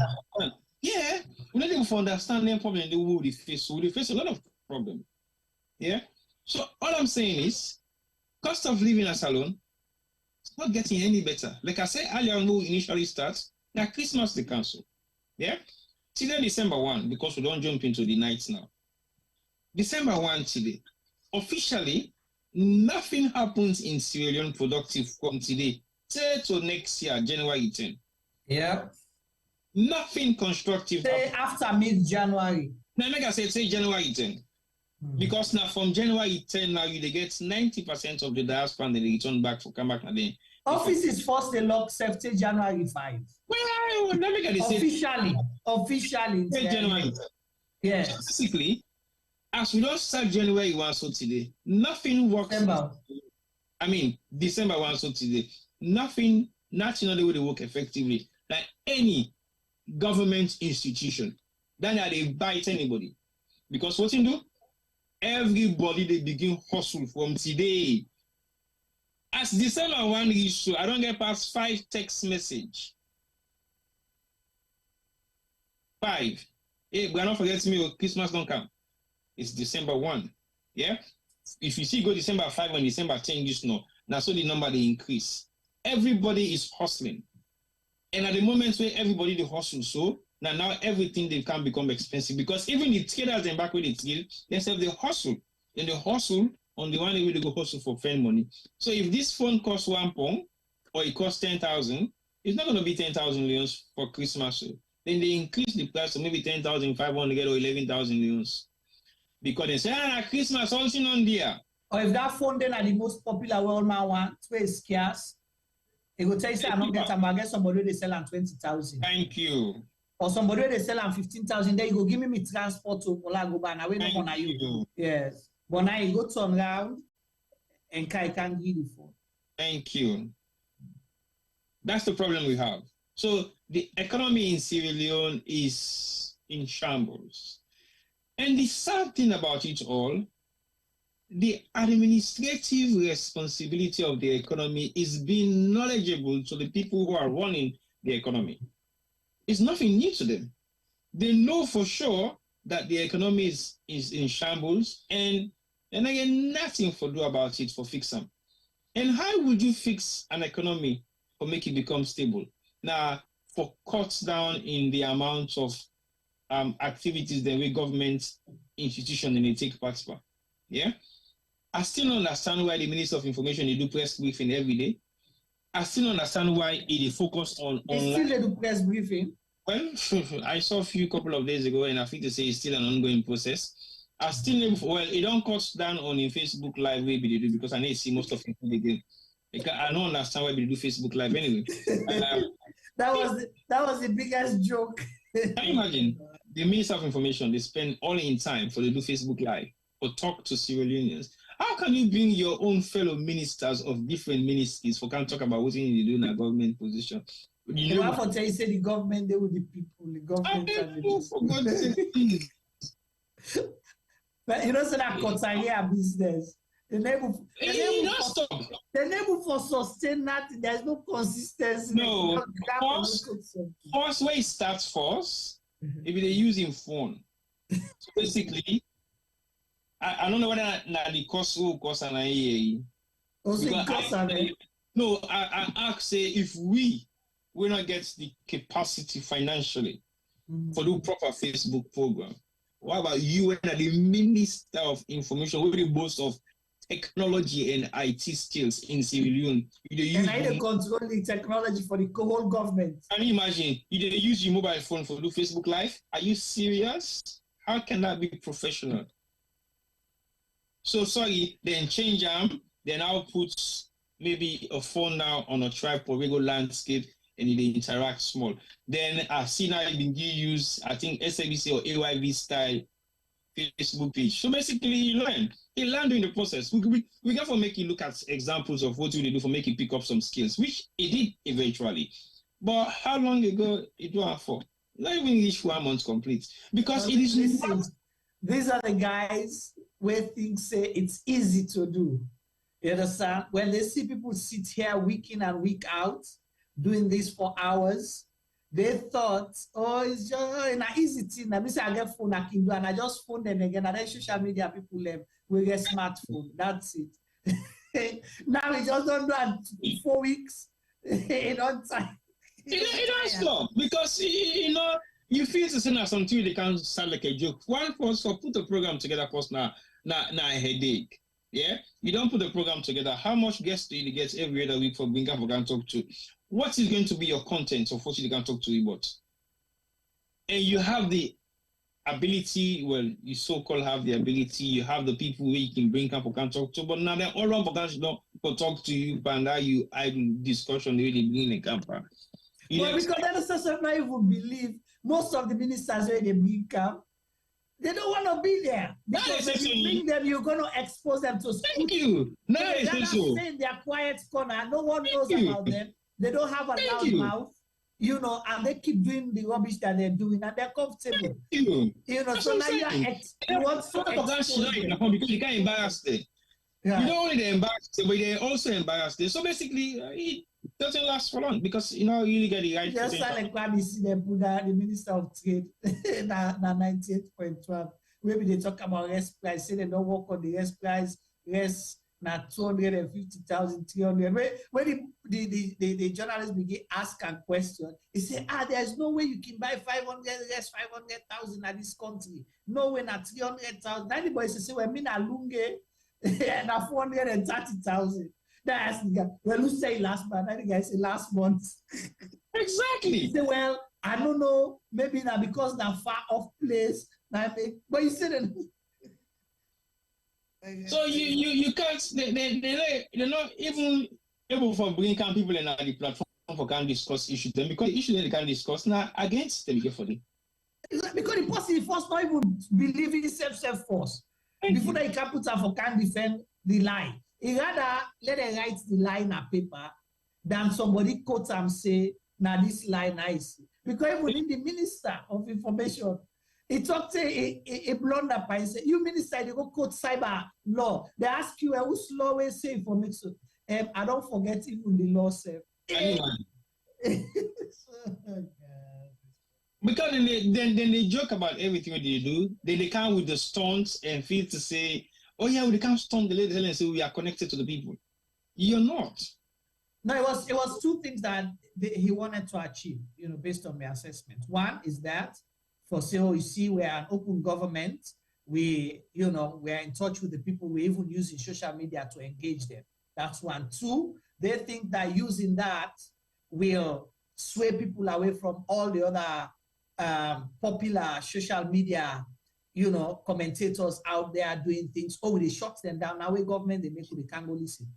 Yeah, we're not able to understand the problem they will face. So they face a lot of problems. Yeah. So all I'm saying is, cost of living as alone, it's not getting any better. Like I said earlier when we initially start, now Christmas they cancel. Yeah? Till December 1, because we don't jump into the nights now. December 1 today. Officially, nothing happens in Sierra Leone productive from today till next year, January 10. Yeah. Nothing constructive. Say after mid-January. Now, like I said, say January 10. Because now from January 10 now you get 90% of the diaspora and they return back for come back again. Offices first they lock safety January 5. Well, let me get officially January 10. Yeah. So basically, as we don't start January 1 so today, nothing works. December 1 so today, nothing the way they work effectively. Like any government institution, then they bite anybody. Because what you do? Everybody they begin hustle from today. As December 1 issue, I don't get past 5 text message. 5. Hey, we're not forgetting me, Christmas don't come. It's December 1. Yeah? If you see go December 5 and December 10, you know. Now so the number they increase. Everybody is hustling. And at the moment where everybody they hustle, so now everything they can become expensive because even the traders and back with the trade, they say they hustle. And they hustle on the one way they go hustle for fair money. So if this phone costs £1 or it costs 10,000, it's not going to be 10,000 leons for Christmas. So then they increase the price to maybe 10,500 or 11,000 leons. Because they say, Christmas, something on there. Or if that phone then are the most popular world man wants, where it's scarce. It will tell you, say, I don't get them, I get somebody they sell on 20,000. Thank you. Or somebody they sell on 15,000, then you go give me transport to Olagoba, and I will not on you. Yes. But now you go turn around and can't give the phone. Thank you. That's the problem we have. So the economy in Sierra Leone is in shambles. And the sad thing about it all, the administrative responsibility of the economy is being knowledgeable to the people who are running the economy. It's nothing new to them. They know for sure that the economy is in shambles, and again, nothing to do about it for fix them. And how would you fix an economy or make it become stable? Now, for cuts down in the amount of activities that we government institution and they take part in. Yeah? I still don't understand why the Minister of Information they do press briefing every day. I still don't understand why they focus on online. Still they do press briefing? Well, I saw a few couple of days ago, and I think they say it's still an ongoing process. I still never, well, it don't cut down on in Facebook Live maybe they do, because I need to see most of it again. I don't understand why they do Facebook Live anyway. That was the biggest joke. Can you imagine? The Minister of Information, they spend all in time for they do Facebook Live or talk to Sierra Leoneans. How can you bring your own fellow ministers of different ministries for can talk about what you need to do in a government position? You know what you say the government, they with the people, the government and the people. But you know, so that Kotaria business. The neighbor for sustain that, there's no consistency. No, first way it starts first, if they use in phone. So basically, I don't know whether the cost and I no, I ask say if we will not get the capacity financially for the proper Facebook program. What about you and the Minister of Information, who the boast of technology and IT skills in Sierra Leone? And I control the technology for the whole government. Can you imagine? You use your mobile phone for do Facebook Live? Are you serious? How can that be professional? So sorry, then change them, then I'll put maybe a phone now on a tripod, regular landscape, and they interact small. Then I've seen how you use, I think, SABC or AYV style Facebook page. So basically, you learn. You learn during the process. We got to make you look at examples of what you do for make you pick up some skills, which it did eventually. But how long ago it was for? Not even reach 1 month complete. Because it is not. These are the guys where things say it's easy to do. You understand? When they see people sit here week in and week out, doing this for hours, they thought, oh, it's just an easy thing. I say I get phone, I can do, and I just phone them again. And then social media people will get smartphone. That's it. Now we just don't do it 4 weeks. It don't time. It don't stop because you feel to say that something they can sound like a joke. One first for put a program together first now a headache. Yeah, you don't put the program together. How much guests do you get every other week for bring up for can talk to? What is going to be your content of what you can talk to you about? And you have the ability, well, you so-called have the ability, you have the people where you can bring up for can talk to, but now they're all around for can talk to you, and now you idle discussion really bring the camp. Well, because that's something I even believe most of the ministers where they bring camp, they don't want to be there. Because if you bring them, you're going to expose them to school. Thank you. No, they're not saying their quiet corner. No one knows about them. They don't have a loud mouth, and they keep doing the rubbish that they're doing, and they're comfortable. So now you want to because you can't embarrass them. Yeah. You don't only embarrass them, but they also embarrass them. So basically, it doesn't last for long because you really get the right. Just like when you see them put the Minister of Trade na 98.12. Maybe they talk about rest price, say they don't work on the rest price, rest na 250,000, 300. When the journalists begin ask and question, he say, there's no way you can buy 500,000 at this country. No way na 300,000. Anybody say, well, me na lunge na 430,000. That's the guy. Well, who say last month? I think I say last month. Exactly. He say, well, I don't know. Maybe now because na far off place. But you said it. So you can't. They're not even able for bringing people in the platform for can discuss issues. Then because the issue they can discuss now against them for them. Because the person first not even believe in self force. Before they can put up for can defend the lie. He rather let them write the lie in a paper than somebody quote and say, now this lie nice. Because even the Minister of Information, he talked to a blunder by say, you minister, they go quote cyber law. They ask you whose law will say information. I don't forget even the law said. Because then they joke about everything they do. Then they come with the stunts and feel to say, oh yeah, we can't stunt the lady and say we are connected to the people. You're not. No, it was two things that he wanted to achieve, based on my assessment. One is that for say, you see, we're an open government. We are in touch with the people. We even using social media to engage them. That's one. Two, they think that using that will sway people away from all the other popular social media, commentators out there doing things. Oh, they shut them down. Now, government, they make they can't go listen.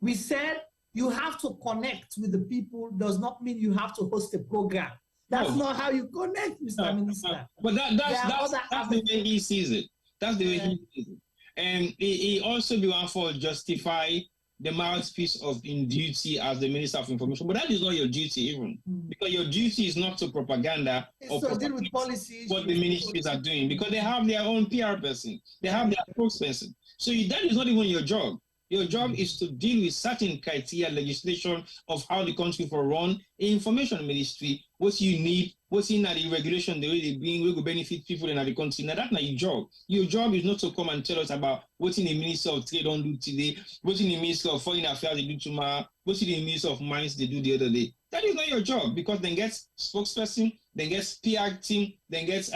We said you have to connect with the people. Does not mean you have to host a program. That's not how you connect, Mr. Minister. But that's the way he sees it. That's the way he sees it. And he also be one for justify the mouthpiece of in duty as the Minister of Information. But that is not your duty even. Because your duty is not to propaganda or deal with policies, what the ministries are doing. Because they have their own PR person. They have their spokesperson. So that is not even your job. Your job is to deal with certain criteria, legislation of how the country will run, information ministry, what you need, what's in the regulation, the way they bring, we will benefit people in the country. Now that's not your job. Your job is not to come and tell us about what in the Ministry of Trade don't do today, what in the Ministry of Foreign Affairs they do tomorrow, what in the Ministry of Mines they do the other day. That is not your job because then gets spokesperson, then gets PR team, then gets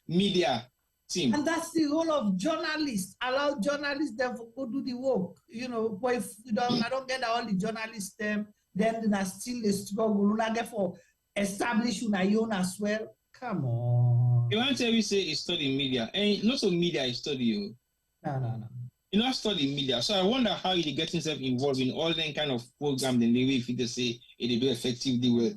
media team. And that's the role of journalists. Allow journalists them to go do the work. But if I don't get all the journalists them, then I still a struggle. Una get for establish your own as well. Come on. You want to tell you say you study media, and not so media is study you. No. You're not studying media. So I wonder how you get yourself involved in all that kind of program. Then the way if you say it do effectively well.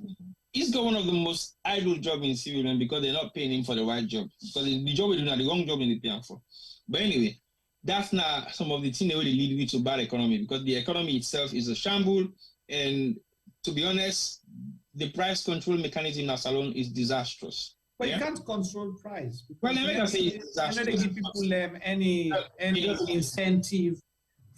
He's got one of the most idle jobs in Sierra Leone because they're not paying him for the right job. Because the job we're doing the wrong job in the paying for. But anyway, that's not some of the things that really lead you to bad economy because the economy itself is a shamble. And to be honest, the price control mechanism in Salon is disastrous. But you can't control price. Well, let me say it's disastrous. They give people any incentive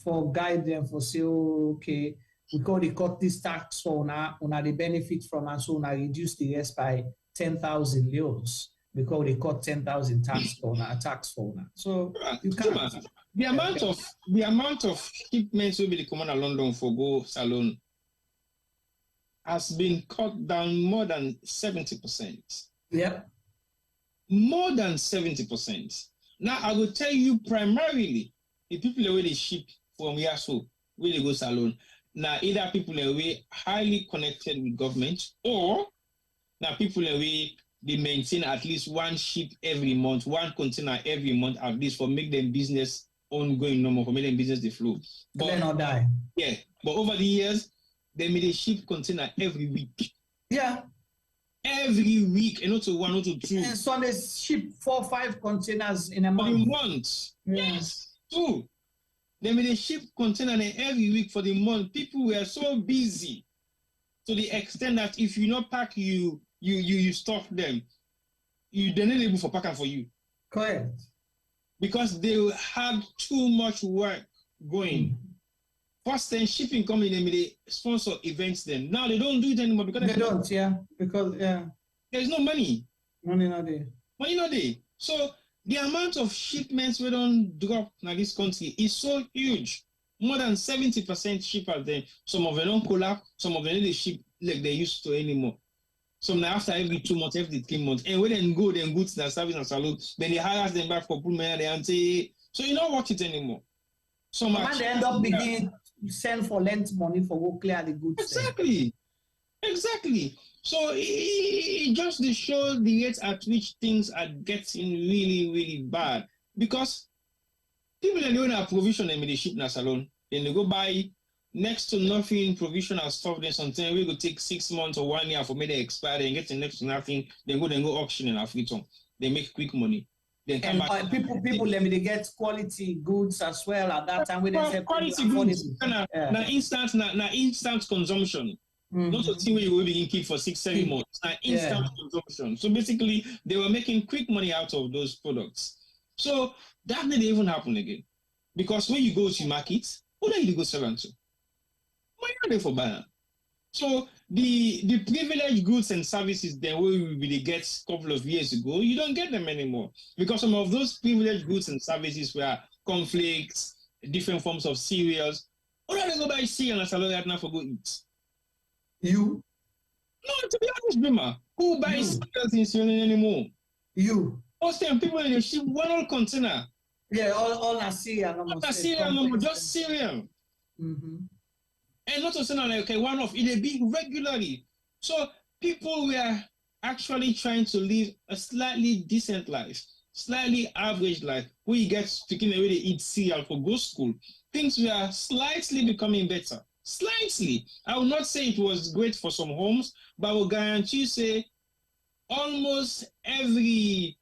for guide them for say, okay, because they cut this tax for una they benefit from and so una reduce the rest by 10,000 leos because they cut 10,000 tax for una. So you can't. The amount of shipments will be coming to London for go salon has been cut down more than 70%. Yep. More than 70%. Now I will tell you primarily the people where they ship from Yaso, where they go salon. Now, either people are highly connected with government or now people are they maintain at least one ship every month, one container every month at least for make them business ongoing normal, for make them business the flow. But they not die. Yeah. But over the years, they made a ship container every week. Yeah. Every week, and not to one, not to two. And so they ship 4 or 5 containers in a month. For a month. Yes. 2. They made a ship container every week for the month. People were so busy to the extent that if you not pack, you stop them. They're not able for packing for you. Correct. Because they had too much work going. First then shipping company, they made sponsor events then. Now they don't do it anymore because they don't, because there's no money. Money not there. Money not there. So the amount of shipments we don't drop in this country is so huge. More than 70% shippers then. Some of them don't collapse, some of them they ship like they used to anymore. Some now after every 2 months, every 3 months. And when they go to the service and salon, then they hire them back for pull money and say, so you don't watch it anymore. Some they end up beginning send for lent money for go clear the goods. Exactly. So it just to show the rate at which things are getting really, really bad. Because people that don't have provision in the ship in a salon, then they go buy next to nothing provisional stuff. Then sometimes we go take 6 months or 1 year for me to expire and get the next to nothing. Then go auction in Africa. They make quick money. Then come back. People let me they get quality goods as well at that time. With quality goods. Now instant consumption. Not a thing where you will begin keep for 6-7 months. Now instant consumption. So basically, they were making quick money out of those products. So that didn't even happen again. Because when you go to market, who do you go sell to? Why are they for buying? So the privileged goods and services that we really get a couple of years ago, you don't get them anymore. Because some of those privileged goods and services were conflicts, different forms of cereals. Who do they go buy cereal and salad right now for go eat? You? No, to be honest, Bima, who buys cereals in Sierra Leone anymore? You? Most time people in the ship, one whole container. Yeah, all are cereal. Just cereal. And not to say like, okay, one off, it'll be regularly. So people were actually trying to live a slightly decent life, slightly average life, where you get speaking away to eat cereal for go school. Things were slightly becoming better. Slightly. I will not say it was great for some homes, but I will guarantee you say almost every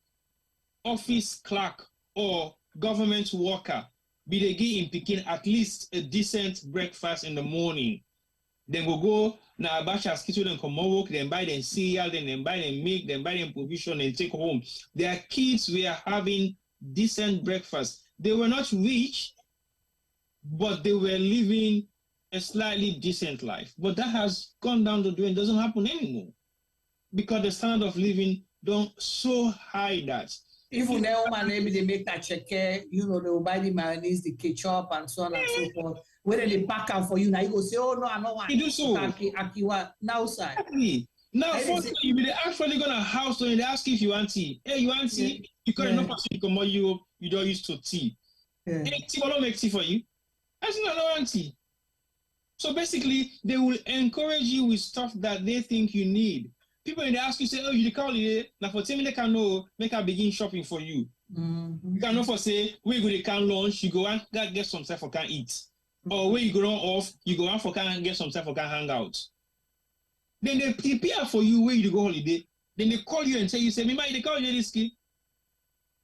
office clerk or government worker be they give in Peking at least a decent breakfast in the morning. Then we'll go now Abasha's kitchen and come work, then buy them cereal, then buy them milk, then buy them provision and take home. Their kids were having decent breakfast. They were not rich, but they were living a slightly decent life. But that has gone down the drain. It doesn't happen anymore. Because the standard of living don't so high that even now, maybe they make that check, you know, they will buy the mayonnaise, the ketchup, and so on and so forth. Whether they pack them for you, now you go say, oh no, I don't want. You do so. Akiwa, now side. Exactly. Now, first you be actually gonna house and they ask you if you want tea. Hey, you want tea? Because no person come on you don't use to tea. Hey, tea will not make tea for you. That's not no want tea. So basically, they will encourage you with stuff that they think you need. People when they ask you, say, oh, you call it now for 10 minutes, they can know, make her begin shopping for you. You can know for say, we go they can lunch, you go and get some stuff for can eat. Or when you go on off, you go out for can get some stuff for can hang out. Then they prepare for you where you go holiday. Then they call you and tell you, say, me they call you this kid.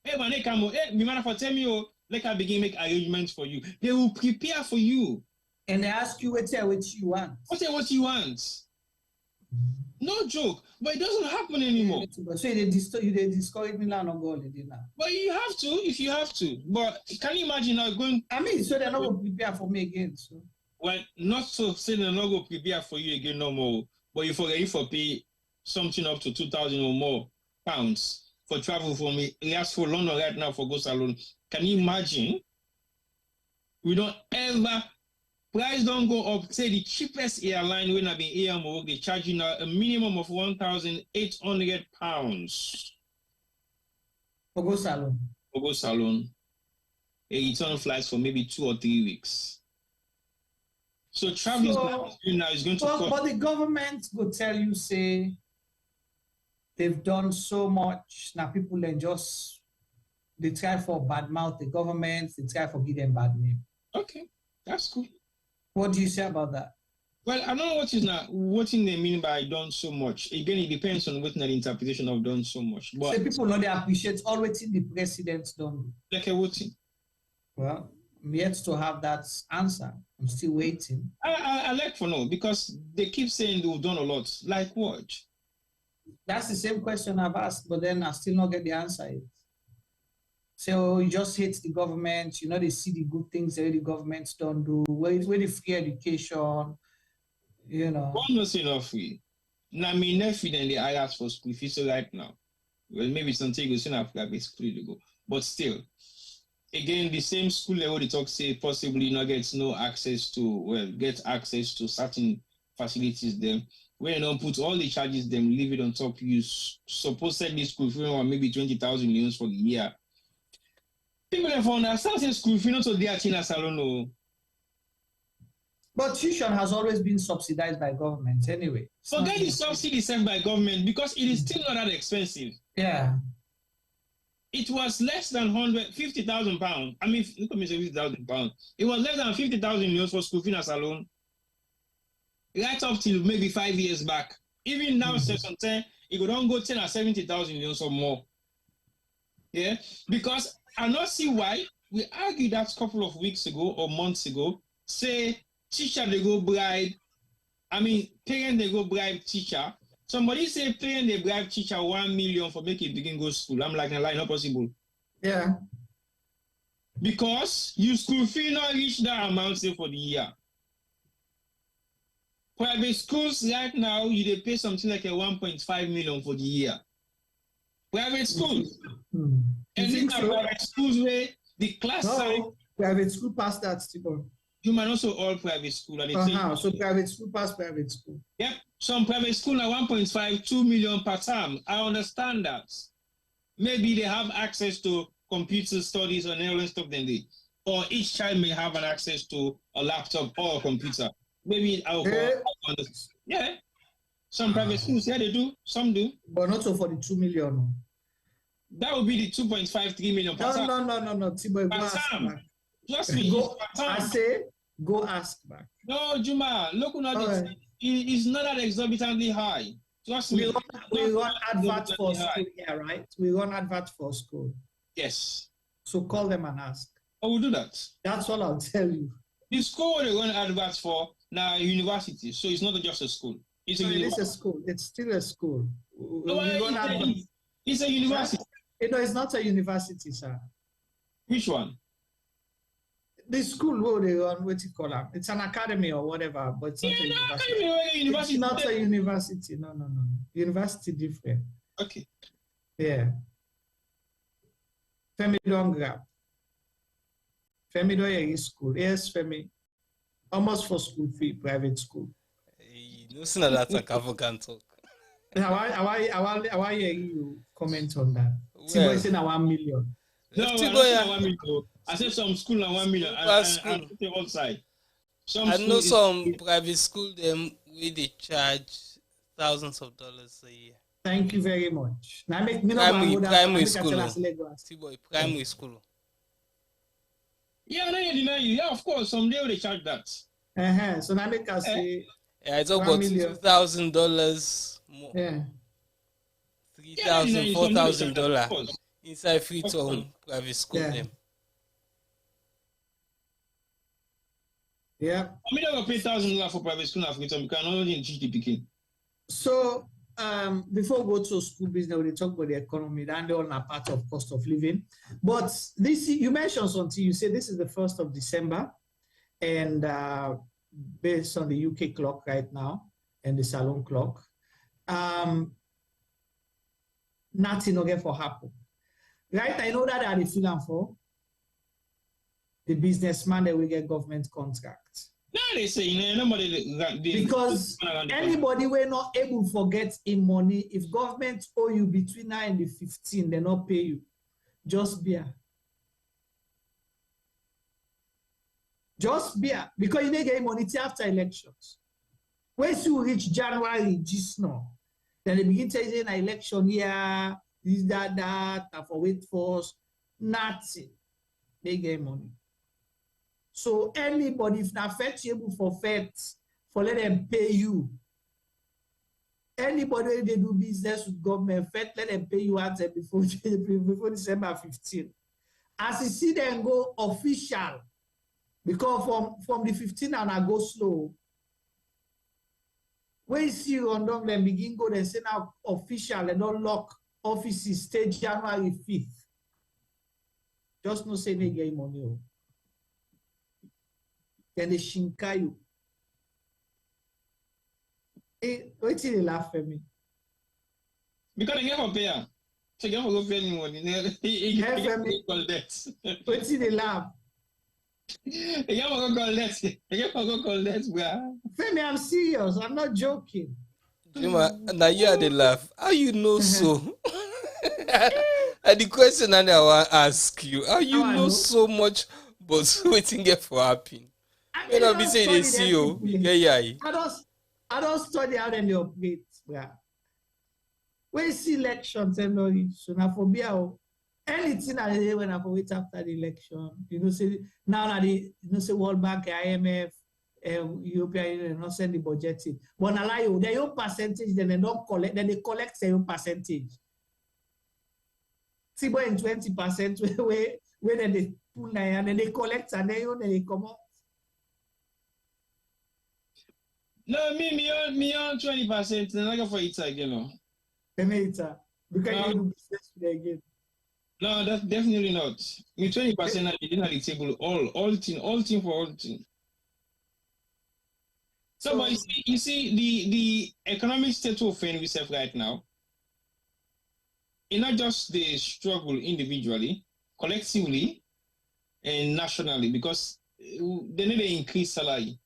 Hey, man, they come, hey, me man for tell me, oh, let her begin make arrangements for you. They will prepare for you. And they ask you what you want. What you want. No joke, but it doesn't happen anymore. So they discourage me now not go holiday now. But you have to, if you have to. But can you imagine now going? I mean, so they're not going to prepare for me again. So. Well, not so say they're not going to prepare for you again no more. But you for pay something up to 2,000 or more pounds for travel from Elias for London right now for go salon. Can you imagine? We don't ever. Price don't go up. Say the cheapest airline when I've been here, they charge you now a minimum of £1,800. For go salon. For go salon. A return flights for maybe 2 or 3 weeks. So travel now is going to cost. But the government will tell you, say, they've done so much. Now people then just, they try for bad mouth the government, they try for give them bad name. Okay, that's cool. What do you say about that? Well, I don't know what they mean by done so much. Again, it depends on what the interpretation of done so much. But say people know they appreciate always the president's done. Like a voting. Well, I'm yet to have that answer. I'm still waiting. I like for no, because they keep saying they've done a lot. Like what? That's the same question I've asked, but then I still not get the answer yet. So you just hate the government, you know, they see the good things that the governments don't do, where the free education, you know. One was enough free. Now, me nephew then they ask for school fees right now. Well, maybe something goes in Africa basically to go. But still, again, the same school level they talk say possibly not get access to certain facilities them. When you don't put all the charges them, leave it on top, you supposedly school fee or maybe 20,000 euros for the year. People have understand school fee not so they are China salon. But tuition has always been subsidized by government anyway. Forget the subsidy sent by government because it is still not that expensive. Yeah. It was less than £50,000. I mean, look at me say £50,000. It was less than 50,000 euros for school fee in a salon. right up till maybe 5 years back. Even now, Section 10, it could don't go 10 or 70,000 million or more. Yeah, because I not see why we argued that a couple of weeks ago or months ago. Say teacher they go bribe. I mean, parent they go bribe teacher. Somebody say parent they bribe teacher 1 million for making begin go school. I'm like, not possible. Yeah. Because you school fee not reach that amount say for the year. Private schools right now, they pay something like a 1.5 million for the year. Private schools. Mm-hmm. And these are private schools where the class size. Private school past that, Steve. You might also all private school. So private school past private school. Yep. Some private school are 1.5, 2 million per term. I understand that. Maybe they have access to computer studies and all that stuff then they. Or each child may have an access to a laptop or a computer. Maybe I'll yeah. Some private schools, yeah, they do. Some do. But not so for the 2 million. That would be the 2.5, 3 million per term. No. Tibo, per term. Just me. I say, go ask back. No, Juma, look, it's not that exorbitantly high. Trust me. We run advert for school here, right? We run advert for school. Yes. So call them and ask. I will do that. That's what I'll tell you. The school they run adverts for now university, so it's not just a school. It's a school. It's still a school. It's a university. It's not a university, sir. Which one? The school where they run, what you call it? It's an academy or whatever, but it's not a university. It's not a university. No. University different. Okay. Yeah. Femi don't grab. Femi don't school. Yes, Femi. Almost for school fee, private school. You know, that's a African talk. I hear you comment on that. Tibo is saying 1 million. No, I 1 million. I said some school and 1 million. And outside. I know some private school them where they charge thousands of dollars a year. Thank you very much. Now make primary school. Tibo, primary school. Yeah, I don't deny you. Yeah, of course. Someday they charge that. So now make us say. Yeah, it's about $2,000 more. Yeah. $3,000, $4,000 inside free to private school. Them. Yeah. I mean, I will pay $1,000 for private school because we can only teach the picking. So, before we go to school business, we talk about the economy, and they all are part of cost of living. But this, you mentioned something. You said this is the 1st of December, and based on the UK clock right now and the Salon clock, nothing again for happen. Right? I know that are the feeling for the businessman that will get government contracts. No, they say nobody because anybody will not able to get in money. If government owe you between 9 and the 15, they not pay you. Just bear. Just bear. Because you need get money after elections. Once you reach January, just now, then they begin to say an election here, this, that, and for wait for nothing. They get money. So anybody, if not able for feds, for let them pay you. Anybody they do business with government, fed, let them pay you out before December 15. As you see them go official, because from the 15 and I go slow. When you see Rondon, then begin go, they say now official, and don't lock offices, stage January 5th. Just no say they get money. Then they shinka you. Wait till they laugh at me. Because they get for pay. They get for go pay any money. Wait till they laugh. They get for go collect. They get for go collect, bro. Femi, I'm serious. I'm not joking. Now you are the laugh. How you know so? And the question I want to ask you, how you know so much but waiting get for happen? You know, be saying they see you. I don't study how they operate. Yeah. When you see elections, so now for me, anything I do when I wait after the election, you know, say now the say World Bank, IMF, European Union not send the budget in. But now you their own percentage, then they don't collect, then they collect their own percentage. See, boy, in 20% where they pull and then they collect and then they come out. No, me on 20%, then I go for it again, no. Because you do business with again. No, that's definitely not. Me 20% I didn't have the table all team for all team. So, but you see the economic state of affairs we have right now. It's not just the struggle individually, collectively, and nationally, because they need to increase salary.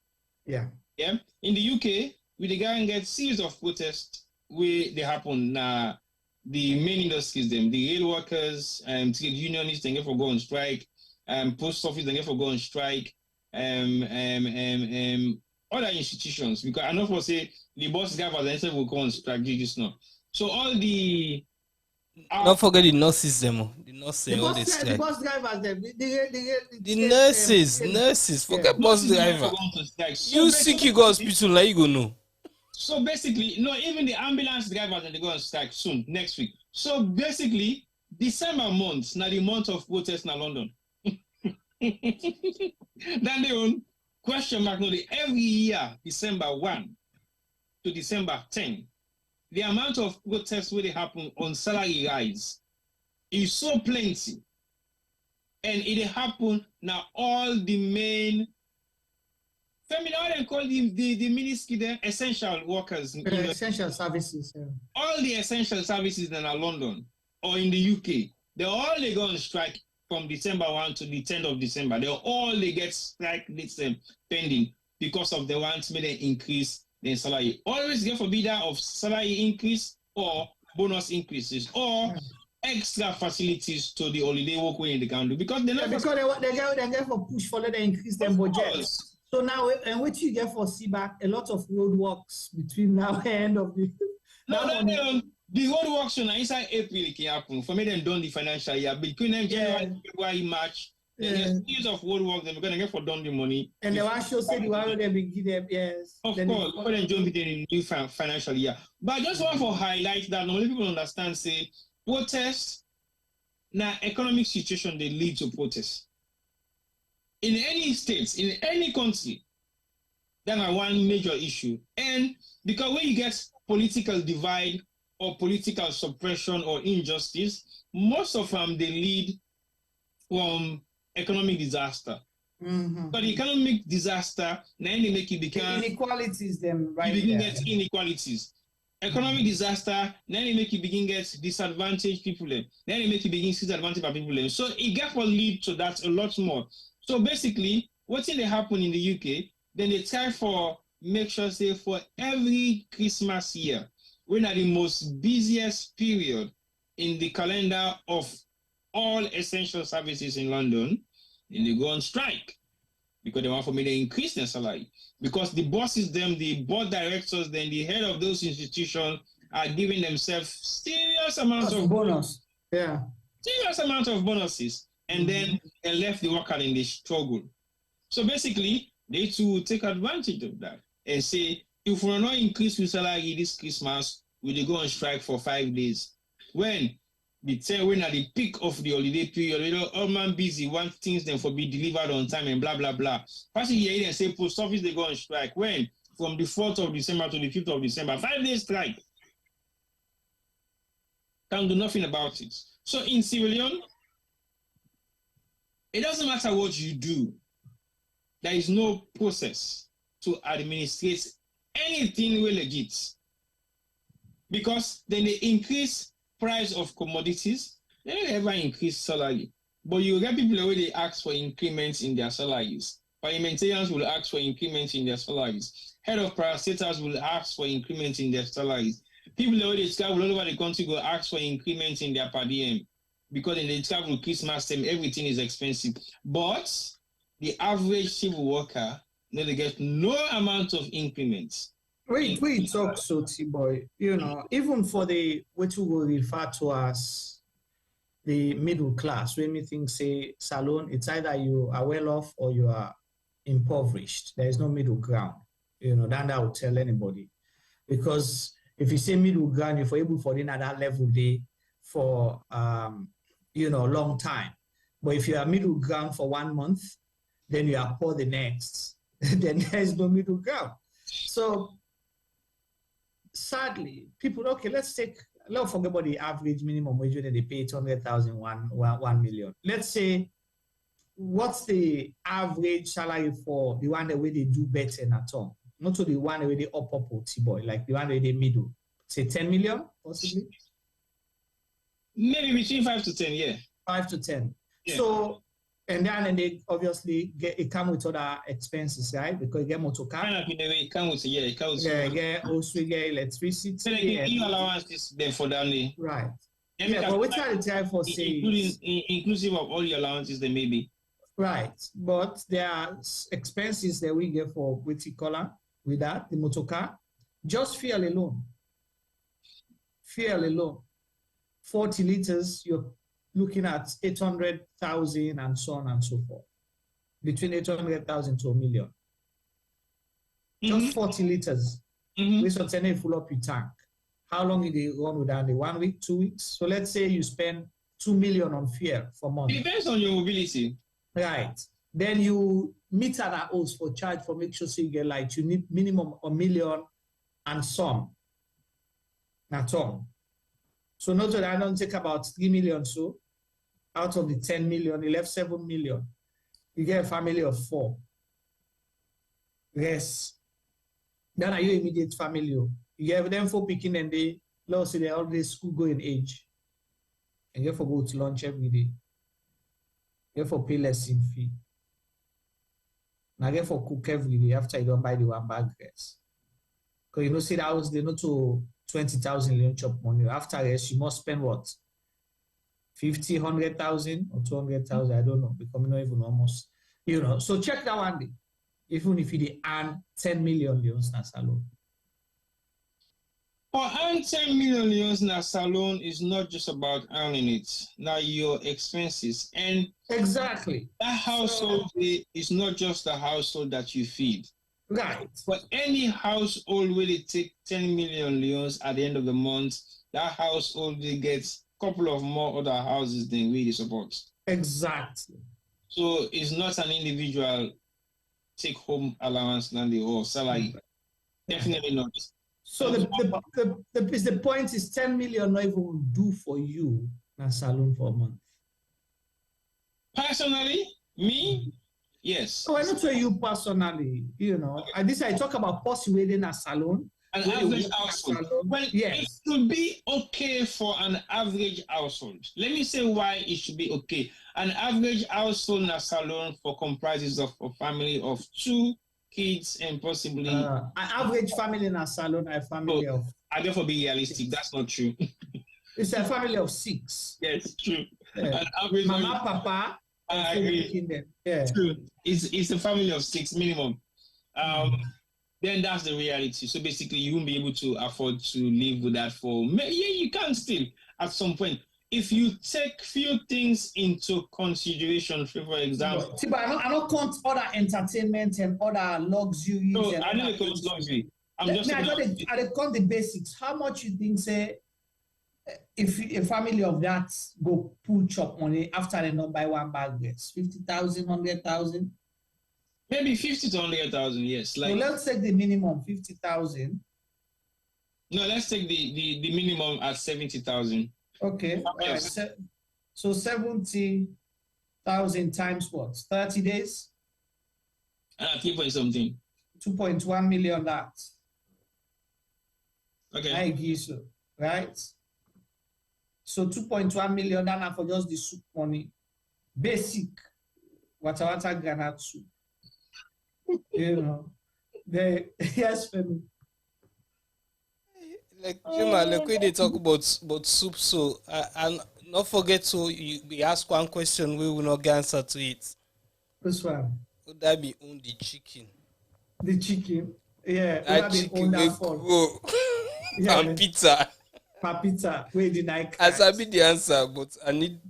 Yeah. Yeah. In the UK, with the guy get series of protests where they happen now. The main industries, the rail workers, trade unionists, they get for go on strike, post office, they get for go on strike, other institutions, because I know for say the bus drivers will go on strike just now. So all the don't forget the nurses them. The nurses all the strike. The bus drivers them. The nurses. Forget bus driver. You sick, you go hospital, like you go no. So basically, no, even the ambulance drivers and they go on strike soon, next week. So basically, December month, now the month of protest in London. Then they own question mark, no, every year, December 1 to December 10, the amount of protests where they happen on salary rise is so plenty. And it happen now all the main they call the ministry there essential workers. Essential services. Yeah. All the essential services in London or in the UK, they go on strike from December 1 to the 10th of December. They get strike this pending because of the want to increase their salary. Always get for bidder of salary increase or bonus increases or extra facilities to the holiday work in the country because they get for push for them to increase their budget. So now, and what you get for CBAC, a lot of road works between now and end of the. The road works on inside April can happen. For me, then done the financial year between them January, February, March. There's a series of road works. Then we're gonna get for done the money. And the one show say the one they be give them yes. Of course, we're gonna jump into the new financial year. But I just want to highlight that normally people understand say protests. Now, economic situation they lead to protests. In any states, in any country, that's one major issue. And because when you get political divide or political suppression or injustice, most of them, they lead from economic disaster. But the economic disaster, then they make it become... Inequalities them, right? You begin get inequalities. Economic disaster, then they make you begin get disadvantaged people. Then they make you begin disadvantaged by people. So it gets will lead to that a lot more. So basically, what's in the happen in the UK, then they try for make sure say for every Christmas year, we're at the most busiest period in the calendar of all essential services in London, and they go on strike because they want for me to increase their salary. Because the bosses, them, the board directors, then the head of those institutions are giving themselves serious amounts of bonus. Yeah. Serious amount of bonuses. And then they left the worker in the struggle. So basically, they too take advantage of that and say, if we're not increase with salary this Christmas, we'll go on strike for 5 days. When at the peak of the holiday period, all man busy, want things then for be delivered on time and blah, blah, blah. First you hear say post office, they go on strike. When? From the 4th of December to the 5th of December, 5 days strike. Can't do nothing about it. So in Sierra Leone, it doesn't matter what you do. There is no process to administrate anything really legit. Because then they increase price of commodities, they don't ever increase salary. But you get people where they ask for increments in their salaries. Parliamentarians will ask for increments in their salaries. Head of parastatals will ask for increments in their salaries. People where they travel all over the country will ask for increments in their per diem. Because in the travel Christmas time, everything is expensive. But the average civil worker, they get no amount of increments. We talk so, T-boy, you know, even for the what you will refer to as the middle class, when we think say salon, it's either you are well off or you are impoverished. There is no middle ground. That I will tell anybody. Because if you say middle ground, you're able for at that level day for a long time. But if you are middle ground for 1 month, then you are poor the next. Then there is no middle ground. So sadly, people, let's forget about the average minimum wage that they pay 200,000, 1 million. Let's say, what's the average salary for the one that way they do better in at all? Not to the one where they up boy, like the one where they middle. Say 10 million, possibly? Maybe between 5 to 10, yeah. 5 to 10. Yeah. So, and they obviously it come with other expenses, right? Because you get motor car. It comes with also get electricity. So they give you allowances then for that day. Right. Yeah, but we try to try for say inclusive of all your allowances there may be. Right. But there are expenses that we get for with that, the motor car. Just fuel alone. 40 liters, you're looking at 800,000 and so on and so forth. Between 800,000 to 1 million. Just 40 liters. We should send full up your tank. How long did they run without the 1 week, 2 weeks? So let's say you spend 2 million on fuel for month. It depends on your mobility. Right. Then you meter that host for charge for make sure so you get like you need minimum 1 million and some. Not all. So note that I don't take about 3 million. So out of the 10 million, you left 7 million. You get a family of 4. Yes. Then are your immediate family? You get them for picking and they say they already school going age. And you have to go to lunch every day. You have to pay lesson fee. Now you have to cook every day after you don't buy the 1 bag rice. Because see that house, they know to 20,000 Leone chop money. After rest, you must spend what? 50, 100,000 or 200,000, I don't know, becoming not even almost, So check that one day. Even if you earn 10 million Leones na salon. For earn 10 million Leones na salon is not just about earning it. Now your expenses. And exactly. That household is not just the household that you feed. Right. But any household where they take 10 million Leones at the end of the month, that household they gets a couple of more other houses than we support. Exactly. So it's not an individual take home allowance than the whole salary. Definitely not. So the point is 10 million not even do for you a salon for a month. Personally, me, yes. Oh, I not tell you personally, And this I talk about possibly a salon. An average household. Well, yes. It should be okay for an average household. Let me say why it should be okay. An average household in a salon comprises of a family of 2 kids and possibly an average family in a salon, a family of. I therefore be realistic. That's not true. It's a family of 6. Yes, true. An average Mama, Papa. I agree. Yeah. True. It's a family of 6 minimum. Then that's the reality. So basically, you won't be able to afford to live with that for. Yeah, you can still at some point. If you take few things into consideration, for example. See, but I don't count other entertainment and other luxuries. No, I don't count luxury. I count the basics. How much you think, say, if a family of that go pull chop money after they not buy 1 bag, yes, 50,000, 100,000? Maybe 50 to 100,000, yes. Like, so let's take the minimum 50,000. No, let's take the minimum at 70,000. Okay. So 70,000 times what? 30 days? 3 point something. 2.1 million that. Okay. I give so, right? So 2.1 million that for just the soup money. Basic. Wata granite soup. Yes, for me. Like Jima, like when they talk about soup, so and not forget to be asked one question, we will not get answer to it. Which one? Would that be on the chicken? The chicken, yeah. That chicken will go. Yeah. And pizza. Pizza. Where did I? As I be the answer, but I need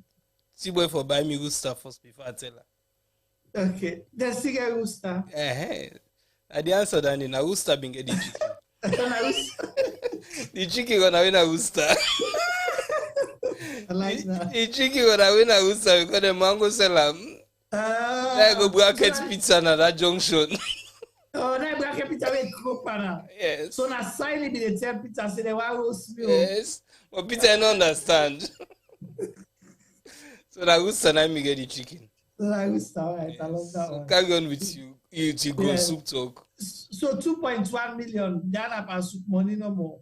T-boy for buy me good stuff first before I tell her. Okay. Then still get rooster. The answer then in a rooster being get the chicken. The chicken gonna win a rooster. I like that. The chicken gonna win a rooster because the mango seller. I go bracket pizza na that junction. Oh, that bracket pizza with Cropana. Yes. So now silently they tell Peter say they want roast me. Yes. But Peter don't understand. So that rooster na me get the chicken. So that rooster, right? I love that one. Carry on with you. You go soup talk. So 2.1 million, that up soup money no more.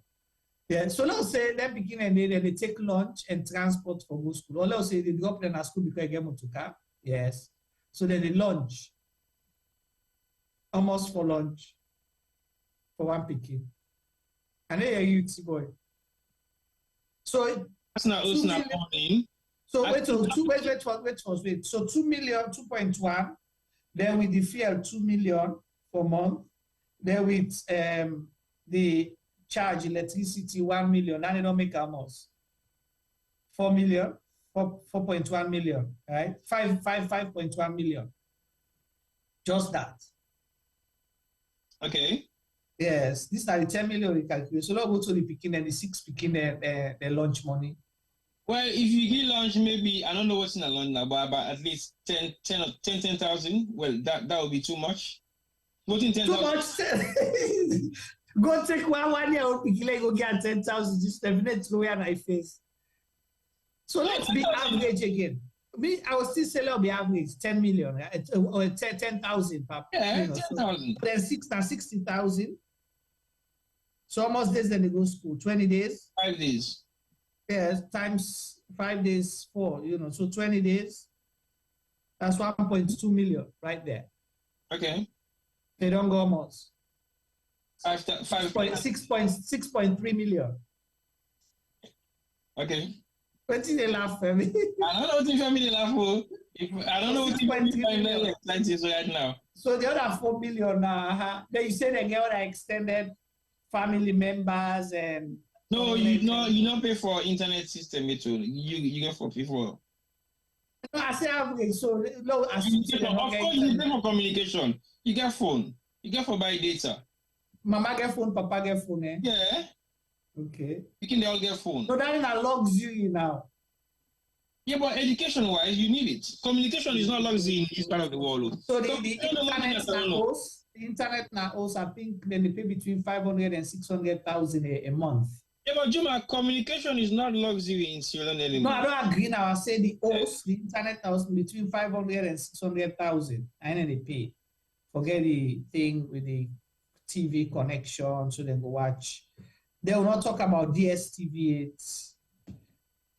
Yeah. So let's say they begin and they take lunch and transport for go school. Or let's say they drop them at school because they get motor car. Yes. So then they lunch. Almost for lunch. For one picking. And then you're UT boy. So that's not us not morning. So wait. So 2 million, 2.1. Then with the fuel, 2 million per month. Then with the charge electricity, 1 million. Now they don't make how much? 4 million, 4.1 million, right? 5.1 million. Just that. Okay. Yes, these are the 10 million we calculate. So let's go to the picking and the 6 picking the lunch money. Well, if you get lunch, maybe I don't know what's in the lunch now, but at least 10,000. Well, that would be too much. What in 10,000? Too much. Go take one year old picking, go get 10,000. Just definitely go where I face. So let's be average again. Me, I was still selling the average 10 million or 10,000 per. Yeah, 10,000. So then 60,000. So almost days then they go school. 20 days. 5 days. Yes, times 5 days, 4, so 20 days, that's 1.2 million right there. Okay. They don't go almost. 6.3 million. Okay. What did they laugh for me? I don't know what the family laugh for. I don't know what the family right now. So the other 4 million, then you say they get other extended family members and. No, you don't pay for internet system at all. You get for people. No, I say average. So no, of course you pay for communication. You get phone. You get for buy data. Mama get phone, Papa get phone. Yeah. Okay. You can all get phone. So that is a luxury now. Yeah, but education-wise, you need it. Communication is not luxury in this part of the world. So the internet now also, I think then they pay between 500 and 600,000 a month. Yeah, but Juma, communication is not luxury in Sierra Leone anymore. No, I don't agree now. I say the internet house between 500 and 600,000. And then they pay. Forget the thing with the TV connection, so they go watch. They will not talk about DSTV. It's,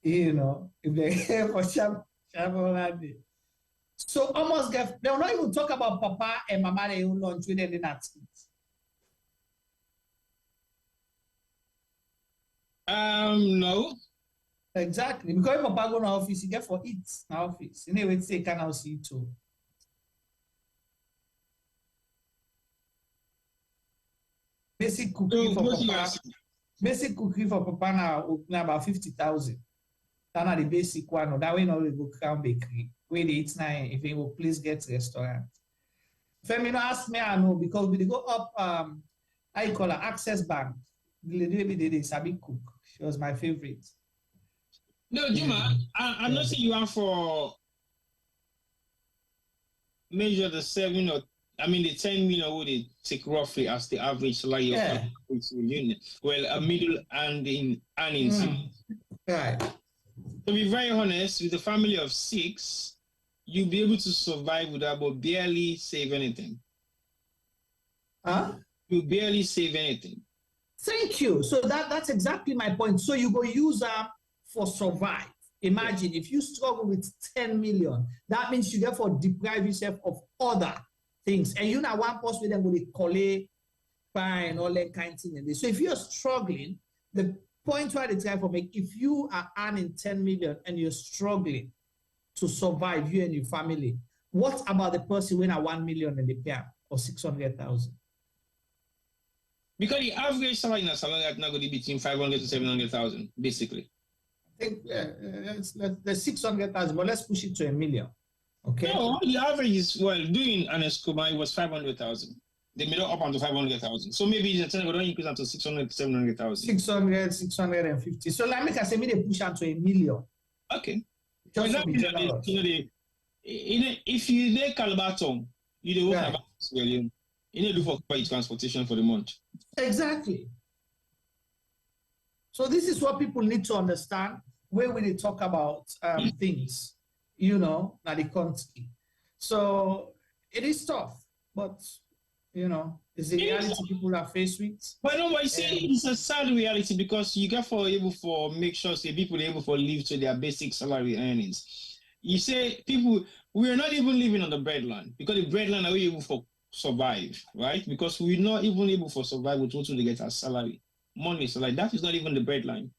if they hear for Shabbat. So almost they will not even talk about Papa and Mama they will launch with them in that. No. Exactly. Because if Papa go to office, you get for eat in office. Anyway, say can I see too. Basic cooking for Papa. Basic cooking for Papa now about 50,000. That's the basic one. That way now we go Crown Bakery. Where they eat now, if they will please get restaurant. Femi no ask me, I know, because we go up how you call her Access Bank. The lady did Sabi cook. She was my favorite. No, Juma, I'm not saying you are for measure the 10 million would it take roughly as the average salary of union. Well, a middle and in earnings. Right. To be very honest, with a family of 6, you'll be able to survive without barely save anything. Huh? You barely save anything. Thank you. So that's exactly my point. So you go use for survive. Imagine if you struggle with 10 million, that means you therefore deprive yourself of other things. And you know one person with them will collect, fine, all that kind of thing. So if you're struggling, the point why they try for make, if you are earning 10 million and you're struggling to survive, you and your family, what about the person when at 1 million and they pay or 600,000? Because the average salary in a salary is not going to be between 500 to 700,000, basically. I think the 600,000, but let's push it to 1 million. Okay. No, the average is, well, doing an Escobar was 500,000. They made it up onto 500,000. So maybe the we don't increase to 600, 700,000. 600, 650. So like I say, me they push to 1 million. Okay. Just well, if you take Calabaton, you don't work about Leone. You need to do for transportation for the month. Exactly. So this is what people need to understand when we talk about things, now the country. So it is tough, but it's a reality people are faced with. But no, but you see, it's a sad reality because you get able for make sure say people are able to live to their basic salary earnings. You say people, we are not even living on the breadline because the breadline are able to survive, right? Because we're not even able to survive with what we get our salary. Money, so like that is not even the breadline.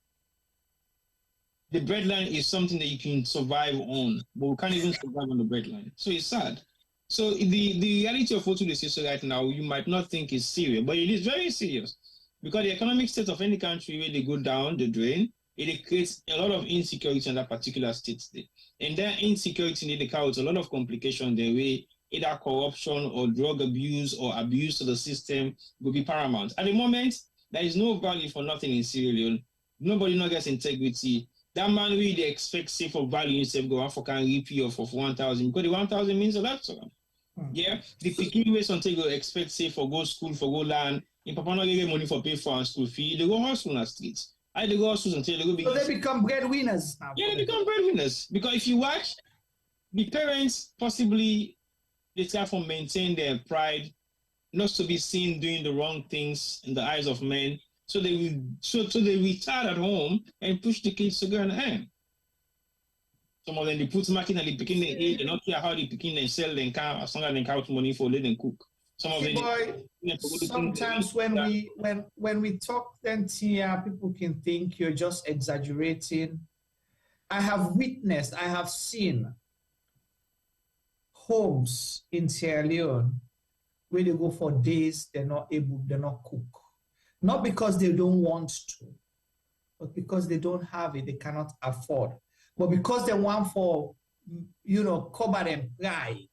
The breadline is something that you can survive on, but we can't even survive on the breadline. So it's sad. So the reality of what we see right now, you might not think is serious, but it is very serious because the economic state of any country where they go down the drain, it creates a lot of insecurity in that particular state. And that insecurity they cause a lot of complications the way either corruption or drug abuse or abuse to the system will be paramount. At the moment, there is no value for nothing in Sierra Leone. Nobody not gets integrity. That man really expects say for value instead of go out for can repeat of 1,000 because the 1,000 means a lot to them. Yeah, the picking ways until go expect say for go school, for go land. If Papa not get money for pay for and school fee, they go hustle on the streets. They go hustle until they go be. So they become breadwinners now. Yeah, they become breadwinners because if you watch, the parents possibly they try to maintain their pride, not to be seen doing the wrong things in the eyes of men. So they retire at home and push the kids to go and earn. Some of them they put market and they begin the age, they don't care how they begin and sell and car as long as they count money for let them cook. Some of them sometimes when we talk then here, people can think you're just exaggerating. I have witnessed, I have seen homes in Sierra Leone where they go for days, they're not cook. Not because they don't want to, but because they don't have it, they cannot afford. But because they want for, cover and pride,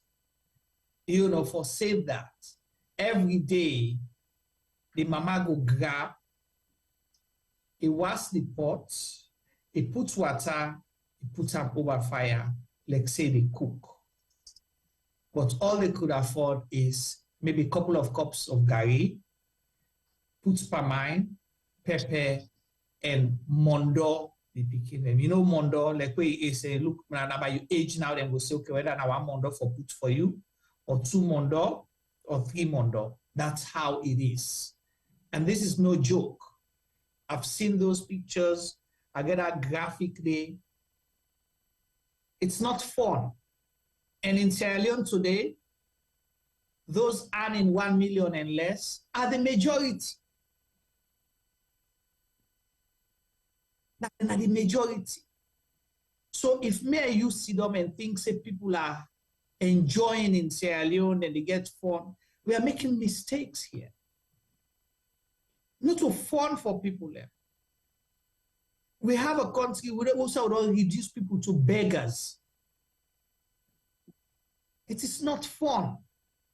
for save that. Every day, the mama go grab, he wash the pot, he put water, he put up over fire, like say they cook. But all they could afford is maybe a couple of cups of gari, put pamine, pepper, and mondo. The picking them. Mondo, like where you say, look, now you age now, then we'll say, okay, whether now 1 mondo put for you, or 2 mondo, or 3 mondo. That's how it is. And this is no joke. I've seen those pictures. I get a graphic day. It's not fun. And in Sierra Leone today, those earning 1 million and less are the majority. That's the majority. So if me and you see them and think say people are enjoying in Sierra Leone and they get fun, we are making mistakes here. Not so fun for people there. We have a country where also don't reduce people to beggars. It is not fun.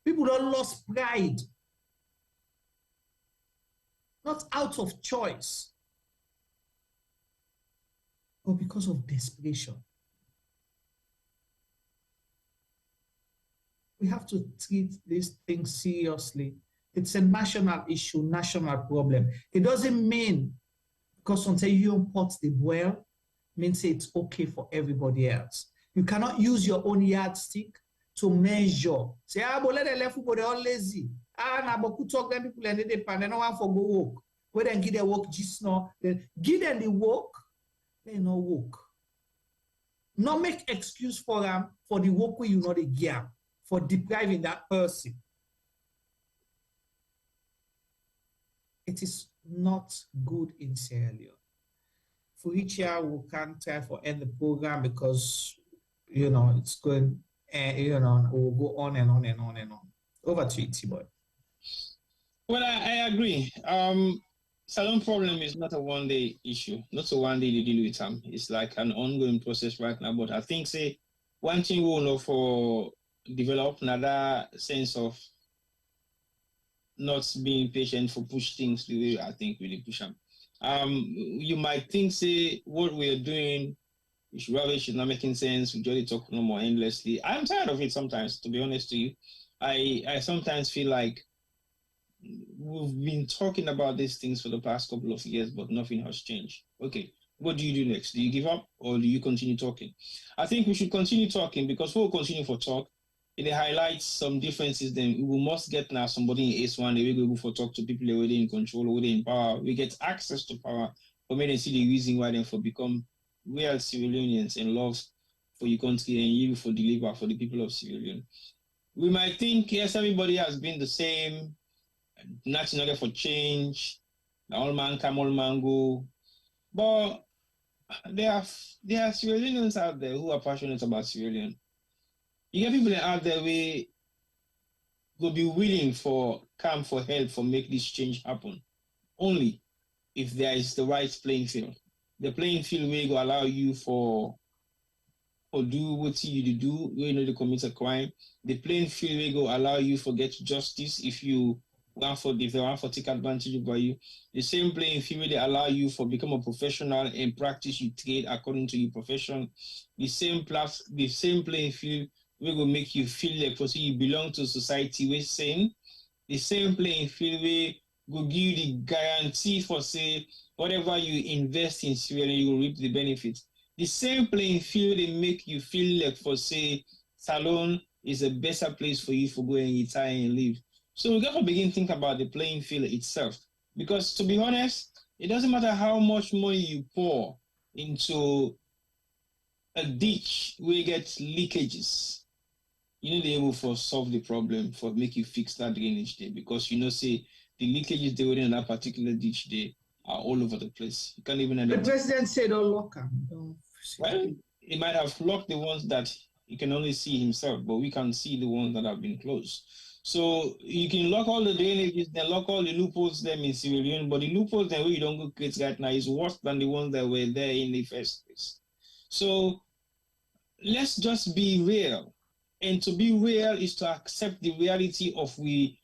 People don't lose pride. Not out of choice, but because of desperation. We have to treat this thing seriously. It's a national issue, national problem. It doesn't mean because until you import the boil, means it's okay for everybody else. You cannot use your own yardstick to measure. Say, but let the left people, they're all lazy. Na boku talk them people and they pan, they don't want for go work. Where then give their work just now, then give them the work, they no work. Not make excuse for them for the work where you know the gear, for depriving that person. It is not good in Sierra Leone. For each year, we can't try for end the program because, it's going, we'll go on and on and on and on. Over to you, T-Boy. Well, I agree. Salon problem is not a one-day issue, not a one-day to deal with them. It's like an ongoing process right now. But I think, say, one thing we will know for develop another sense of not being patient for push things the way I think really push them. You might think, say, what we're doing is rubbish, it's not making sense, we just talk no more endlessly. I'm tired of it sometimes, to be honest to you. I sometimes feel like we've been talking about these things for the past couple of years, but nothing has changed. Okay, what do you do next? Do you give up or do you continue talking? I think we should continue talking, because we'll continue for talk. It highlights some differences. Then we must get now somebody in S1, they will go for talk to people already in control, already in power. We get access to power. For me, they see the reason why they for become real civilians and love for your country and you for deliver for the people of Sierra Leone. We might think, yes, everybody has been the same, national for change, the all man come, all man go. But there are Sierra Leoneans out there who are passionate about Sierra Leone. You get people out there who will be willing for come for help for make this change happen. Only if there is the right playing field. The playing field will allow you for do what you do, you know, to commit a crime. The playing field will allow you for get justice if you want for take advantage of you. The same playing field they allow you for become a professional and practice your trade according to your profession. The same playing field will make you feel like for you belong to society. We're saying the same playing field will give you the guarantee for say whatever you invest in Sierra Leone, you will reap the benefits. The same playing field they make you feel like for say Salon is a better place for you for going and retire and live. So we got to begin to think about the playing field itself. Because to be honest, it doesn't matter how much money you pour into a ditch where you get leakages. You know, they're able to solve the problem for make you fix that drainage there. Because you know, say the leakages they were in that particular ditch there are all over the place. You can't even. The president said don't lock them. Well, he might have locked the ones that he can only see himself, but we can see the ones that have been closed. So you can lock all the drainages, then lock all the loopholes them in Sierra Leone, but the loopholes that we don't go create right now is worse than the ones that were there in the first place. So let's just be real. And to be real is to accept the reality of we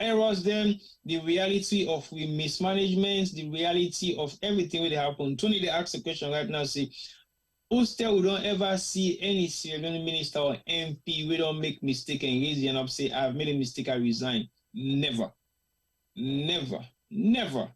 errors them, the reality of we mismanagement, the reality of everything that happened. Tony, they asked a question right now, say, who still we don't ever see any Sierra Leone minister or MP, we don't make mistake and raise your hand up, say, I've made a mistake, I resign. Never. Never. Never.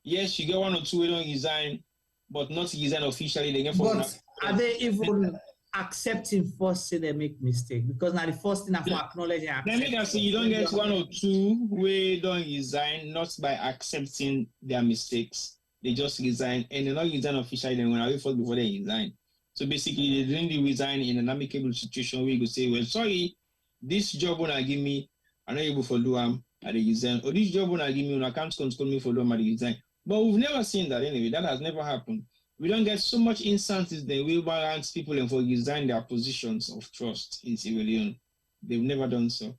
Yes, you get one or two, we don't resign, but not resign officially. They get for but are they even accepting first say they make mistake? Because now the first thing I have to acknowledge and accept. Let me say you don't get one or two we don't resign, not by accepting their mistakes. They just resign, and they not resign officially. Then when I wait for before they resign. So basically, they didn't resign in an amicable situation where you could say, "Well, sorry, this job when I give me, I'm not able to do I resign. Or this job when I give me, I can't control me for do I resign." But we've never seen that anyway. That has never happened. We don't get so much instances that we warrant people and for resign their positions of trust in Sierra Leone. They've never done so,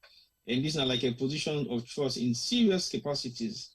and this is not like a position of trust in serious capacities.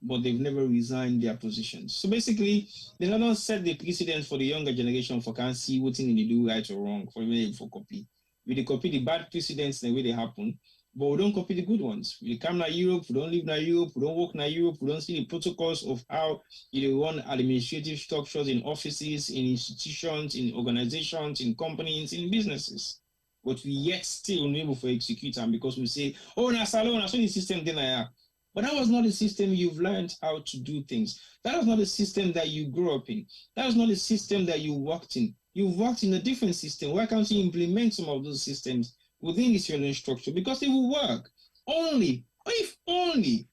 But they've never resigned their positions. So basically, they don't set the precedent for the younger generation for can see what thing they do right or wrong for copy. We copy the bad precedents the way they happen, but we don't copy the good ones. We come to Europe, we don't live in Europe, we don't work in Europe, we don't see the protocols of how you run administrative structures in offices, in institutions, in organizations, in companies, in businesses. But we yet still unable to execute them because we say, oh, na salon, the system then. But that was not the system you've learned how to do things. That was not the system that you grew up in. That was not the system that you worked in. You worked in a different system. Why can't you implement some of those systems within this learning structure? Because it will work. Only, if only,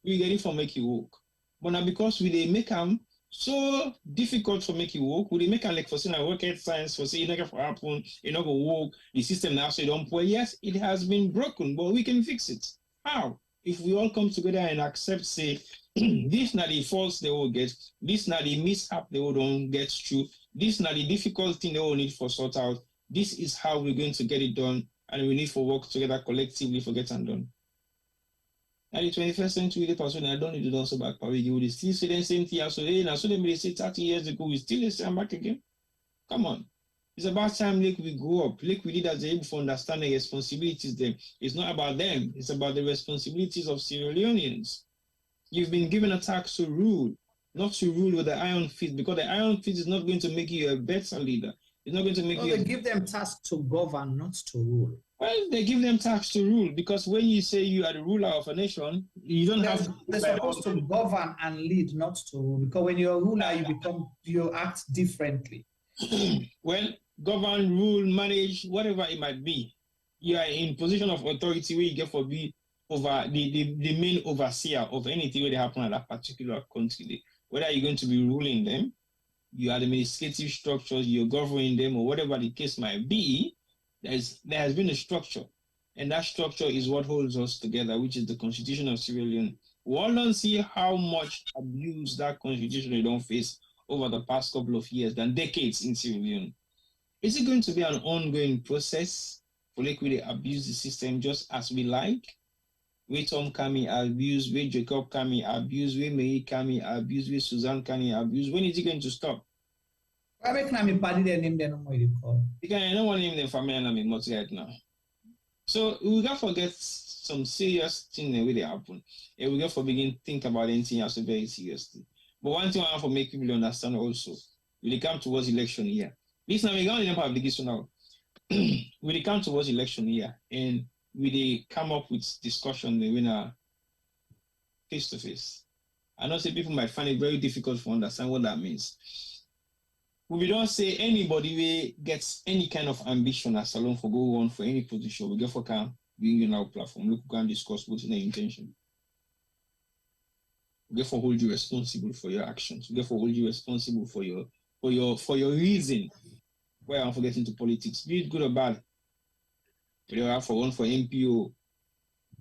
we get it for make it work. But now because we they make them so difficult for make it work, we make them like for saying rocket science, for saying it for happen, it not go work, the system now say don't play. Yes, it has been broken, but we can fix it. How? If we all come together and accept, say, this not the faults they will get, this not the mishap they will don't get through, this not the difficult thing they will need for sort out, this is how we're going to get it done, and we need to work together collectively for getting done. Now the 21st century, the person I don't need to do so back, but we will still say the same thing. So, hey, now so they may say 30 years ago, we still say I'm back again. Come on. It's about time we grow up. We leaders are able to understand the responsibilities then. It's not about them. It's about the responsibilities of Sierra Leoneans. You've been given a task to rule, not to rule with the iron fist, because the iron fist is not going to make you a better leader. It's not going to make you... They give them tasks to govern, not to rule. Well, they give them tasks to rule, because when you say you are the ruler of a nation, you don't have to... They're supposed to govern and lead, not to rule, because when you're a ruler, you act differently. Well, govern, rule, manage, whatever it might be, you are in position of authority where you get to be over the main overseer of anything that happen at that particular country. Whether you're going to be ruling them, you are the administrative structures, you're governing them, or whatever the case might be, there has been a structure. And that structure is what holds us together, which is the Constitution of Sierra Leone. We all don't see how much abuse that Constitution they don't face over the past couple of years and decades in Sierra Leone. Is it going to be an ongoing process for we abuse the system just as we like? Where Tom Kami abuse, where Jacob Kami abuse, where Mary Kami abuse, where Suzanne Kami abuse. When is it going to stop? I make Nami party their name, then what you call. Because I don't want to name them family and I'm not right now. So we got to forget some serious things that really happen. And we got to begin to think about anything else very seriously. But one thing I want to make people understand also, when it comes towards election year, this now we got to have the now. When it comes towards election year, and we come up with discussion the winner face to face. I know some people might find it very difficult to understand what that means. We don't say anybody who gets any kind of ambition as alone for go on for any position, we get for can bring in our platform. Look, we can discuss what's in the intention. We get for hold you responsible for your actions. We get for hold you responsible for your reason. Why I'm forgetting to politics, be it good or bad. You have for one for MPO,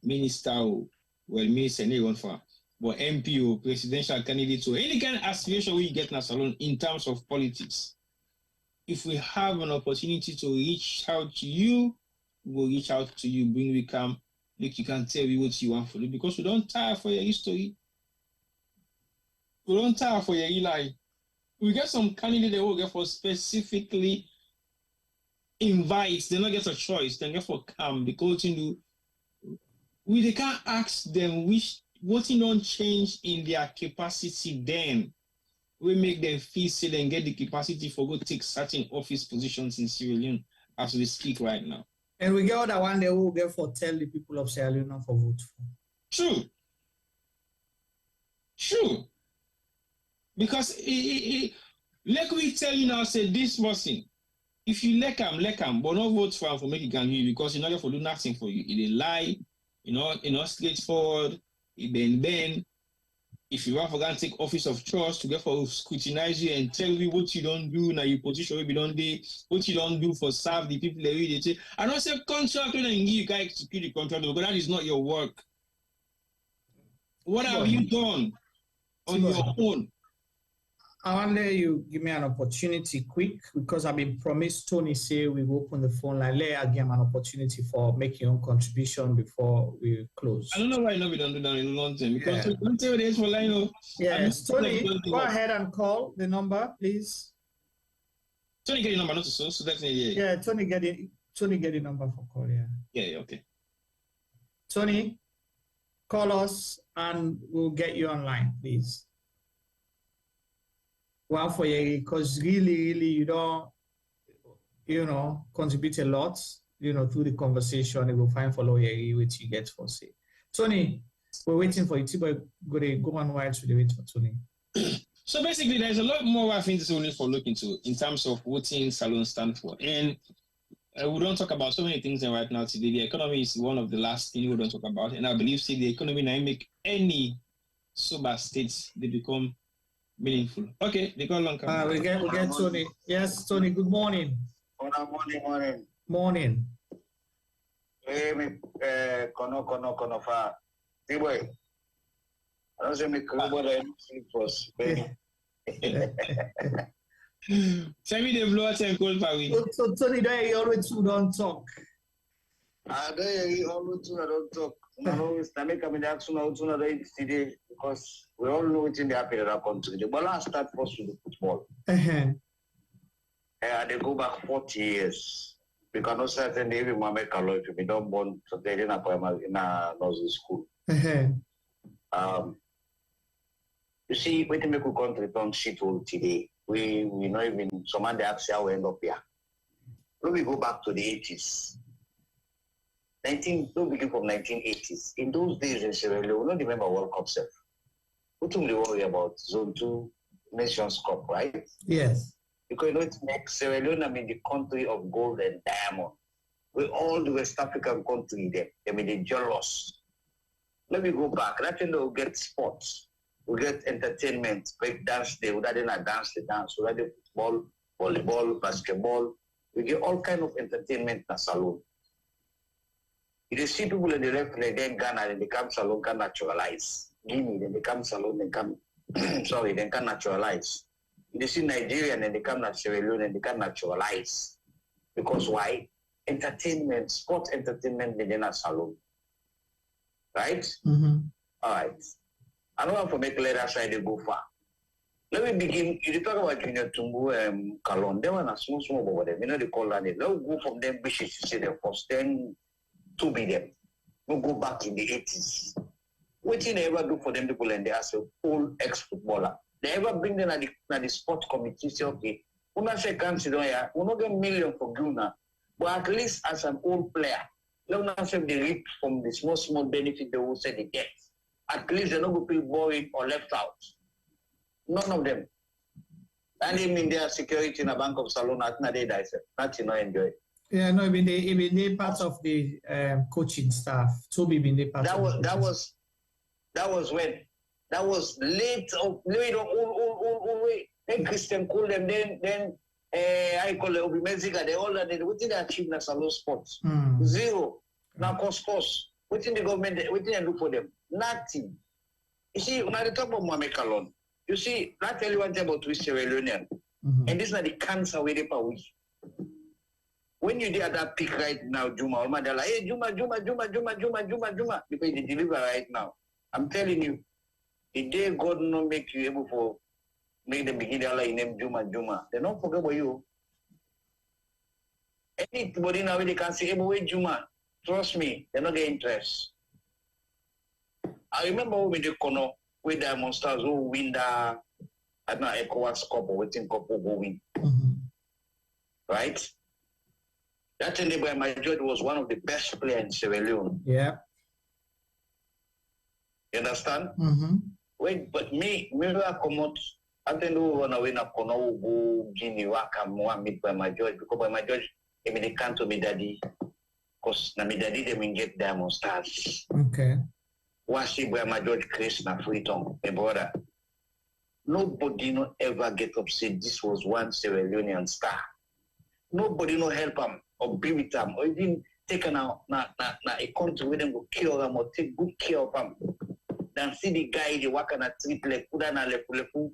minister, well, minister, anyone for, but MPO, presidential candidate, or any kind of aspiration we get in a salon in terms of politics. If we have an opportunity to reach out to you, we will reach out to you, bring we come, look, you can tell me what you want for it, because we don't tire for your history. We don't tire for your Eli. We get some candidate that will get for specifically invites, they not get a choice, they therefore come because they can't ask them what don't change in their capacity then. We make them feel say they get the capacity for go take certain office positions in Sierra Leone as we speak right now. And we get other one they will get for tell the people of Sierra Leone for vote for. True. Because like we tell you now, say this person. If you like him, but not vote for him for make it can you because you're not going to do nothing for you. It lie, straightforward, it bend. If you want to take office of trust to get for scrutinize you and tell you what you don't do, now your position will be done there, what you don't do for serve the people that they say. I don't say contract and give you guys execute the contract because that is not your work. What have you done on your own? I wonder you give me an opportunity quick because I've been promised Tony say we will open the phone line. Let I give him an opportunity for making your own contribution before we close. I don't know why we don't do that in a long time because don't tell this for line. Yes, Tony, go ahead and call the number, please. Tony get your number, not so definitely. Yeah, Tony get the number for call. Yeah, okay. Tony, call us and we'll get you online, please. Well, for you, because really, you don't, contribute a lot, through the conversation. You will find follow you, which you get for say. Tony, we're waiting for you. Tibo, go on while to wait for Tony. So basically, there's a lot more I think we need to look into in terms of what Salon stand for. And we don't talk about so many things right now today. The economy is one of the last things we don't talk about. And I believe, the economy now make any sober states, they become meaningful. Okay, they got long. We get Tony. Yes, Tony, good morning. Morning. Hey, me, kono fa. Tiboy. I don't say me kobo da sleep first. Send me the blow and call for me. So Tony, you always don't talk. I always don't talk. Always make a minute sooner today because we all know it's in the happy that country. The balance start first with the football. They go back 40 years. Because no certain even Mame Kalo, if you don't born today in a primary in a nursery school. You see, when you make a country don't shit all today, we not even someone they ask how we end up here. Let me go back to the 80s. Don't begin from 1980s. In those days in Sierra Leone, we don't remember World Cup self. We don't really worry about Zone 2 Nations Cup, right? Yes. Because you know it makes Sierra Leone the country of gold and diamond. We all the West African country there. They're jealous. Let me go back. That's when we'll get sports. We get entertainment, break dance day, we didn't dance the dance, we did football, volleyball, basketball. We get all kind of entertainment in the salon. You see people in the left, they then Ghana, and they come salon can naturalize. Guinea, then they come salon, they come sorry, they can naturalize. You see Nigerian and they come Sierra Leone and they can naturalize. Because why? Entertainment, sports entertainment within a salon. Right? All right. I don't want to make later side they go far. Let me begin. You talk about Junior Tumbu Kalon. They were a small over them. You know they call that. Let's go from them wishes to see them first, then to be them. We'll go back in the 80s. What did they ever do for them people and they ask a old ex-footballer? They ever bring them at the sport committee, say, okay, we're not say consider here, we're not get million for Guna, but at least as an old player, let not say they reap from the small benefit they will say they get. At least they're not going to feel boring or left out. None of them. And even their security in a bank of Salon, that's you know enjoy. Yeah, no, even they part of the coaching staff. So we been part that was when that was late old way. Then Christian call them, then I call it Obi Mexica, they all that what did they achieve in Salon sports? Zero. Now cost. What did the government what did they do for them? Nothing. You see, when I talk about Mohamed Kalon, you see, I tell you one thing about Sierra Leone, and this is not the cancer way they power. When you did at that peak right now, Juma, they're like, hey, Juma, because they deliver right now. I'm telling you, the day God not make you able for make them begin their life name Juma, they don't forget about you. Anybody now they can say, hey, boy, Juma, trust me, they're not getting interest. I remember when they Kono with the monsters who win the I don't know ECOWAS Cup or waiting Cup who go win. Right? That neighbor my judge was one of the best players in Sierra Leone. Yeah. You understand? Wait, but me I come out. I don't know when I win a Kono go Guinea Waka meet by my judge because by my judge they can't to me daddy. Because na me daddy they will get Diamond Stars. Okay. Wasi by my judge Chris na Freetown, my brother. Nobody no ever get up say this was one Sierra Leonean star. Nobody no help him or be with him or even take him na a country where them go kill him or take good care of him. Then see the guy they work on a triple kuda na lepu.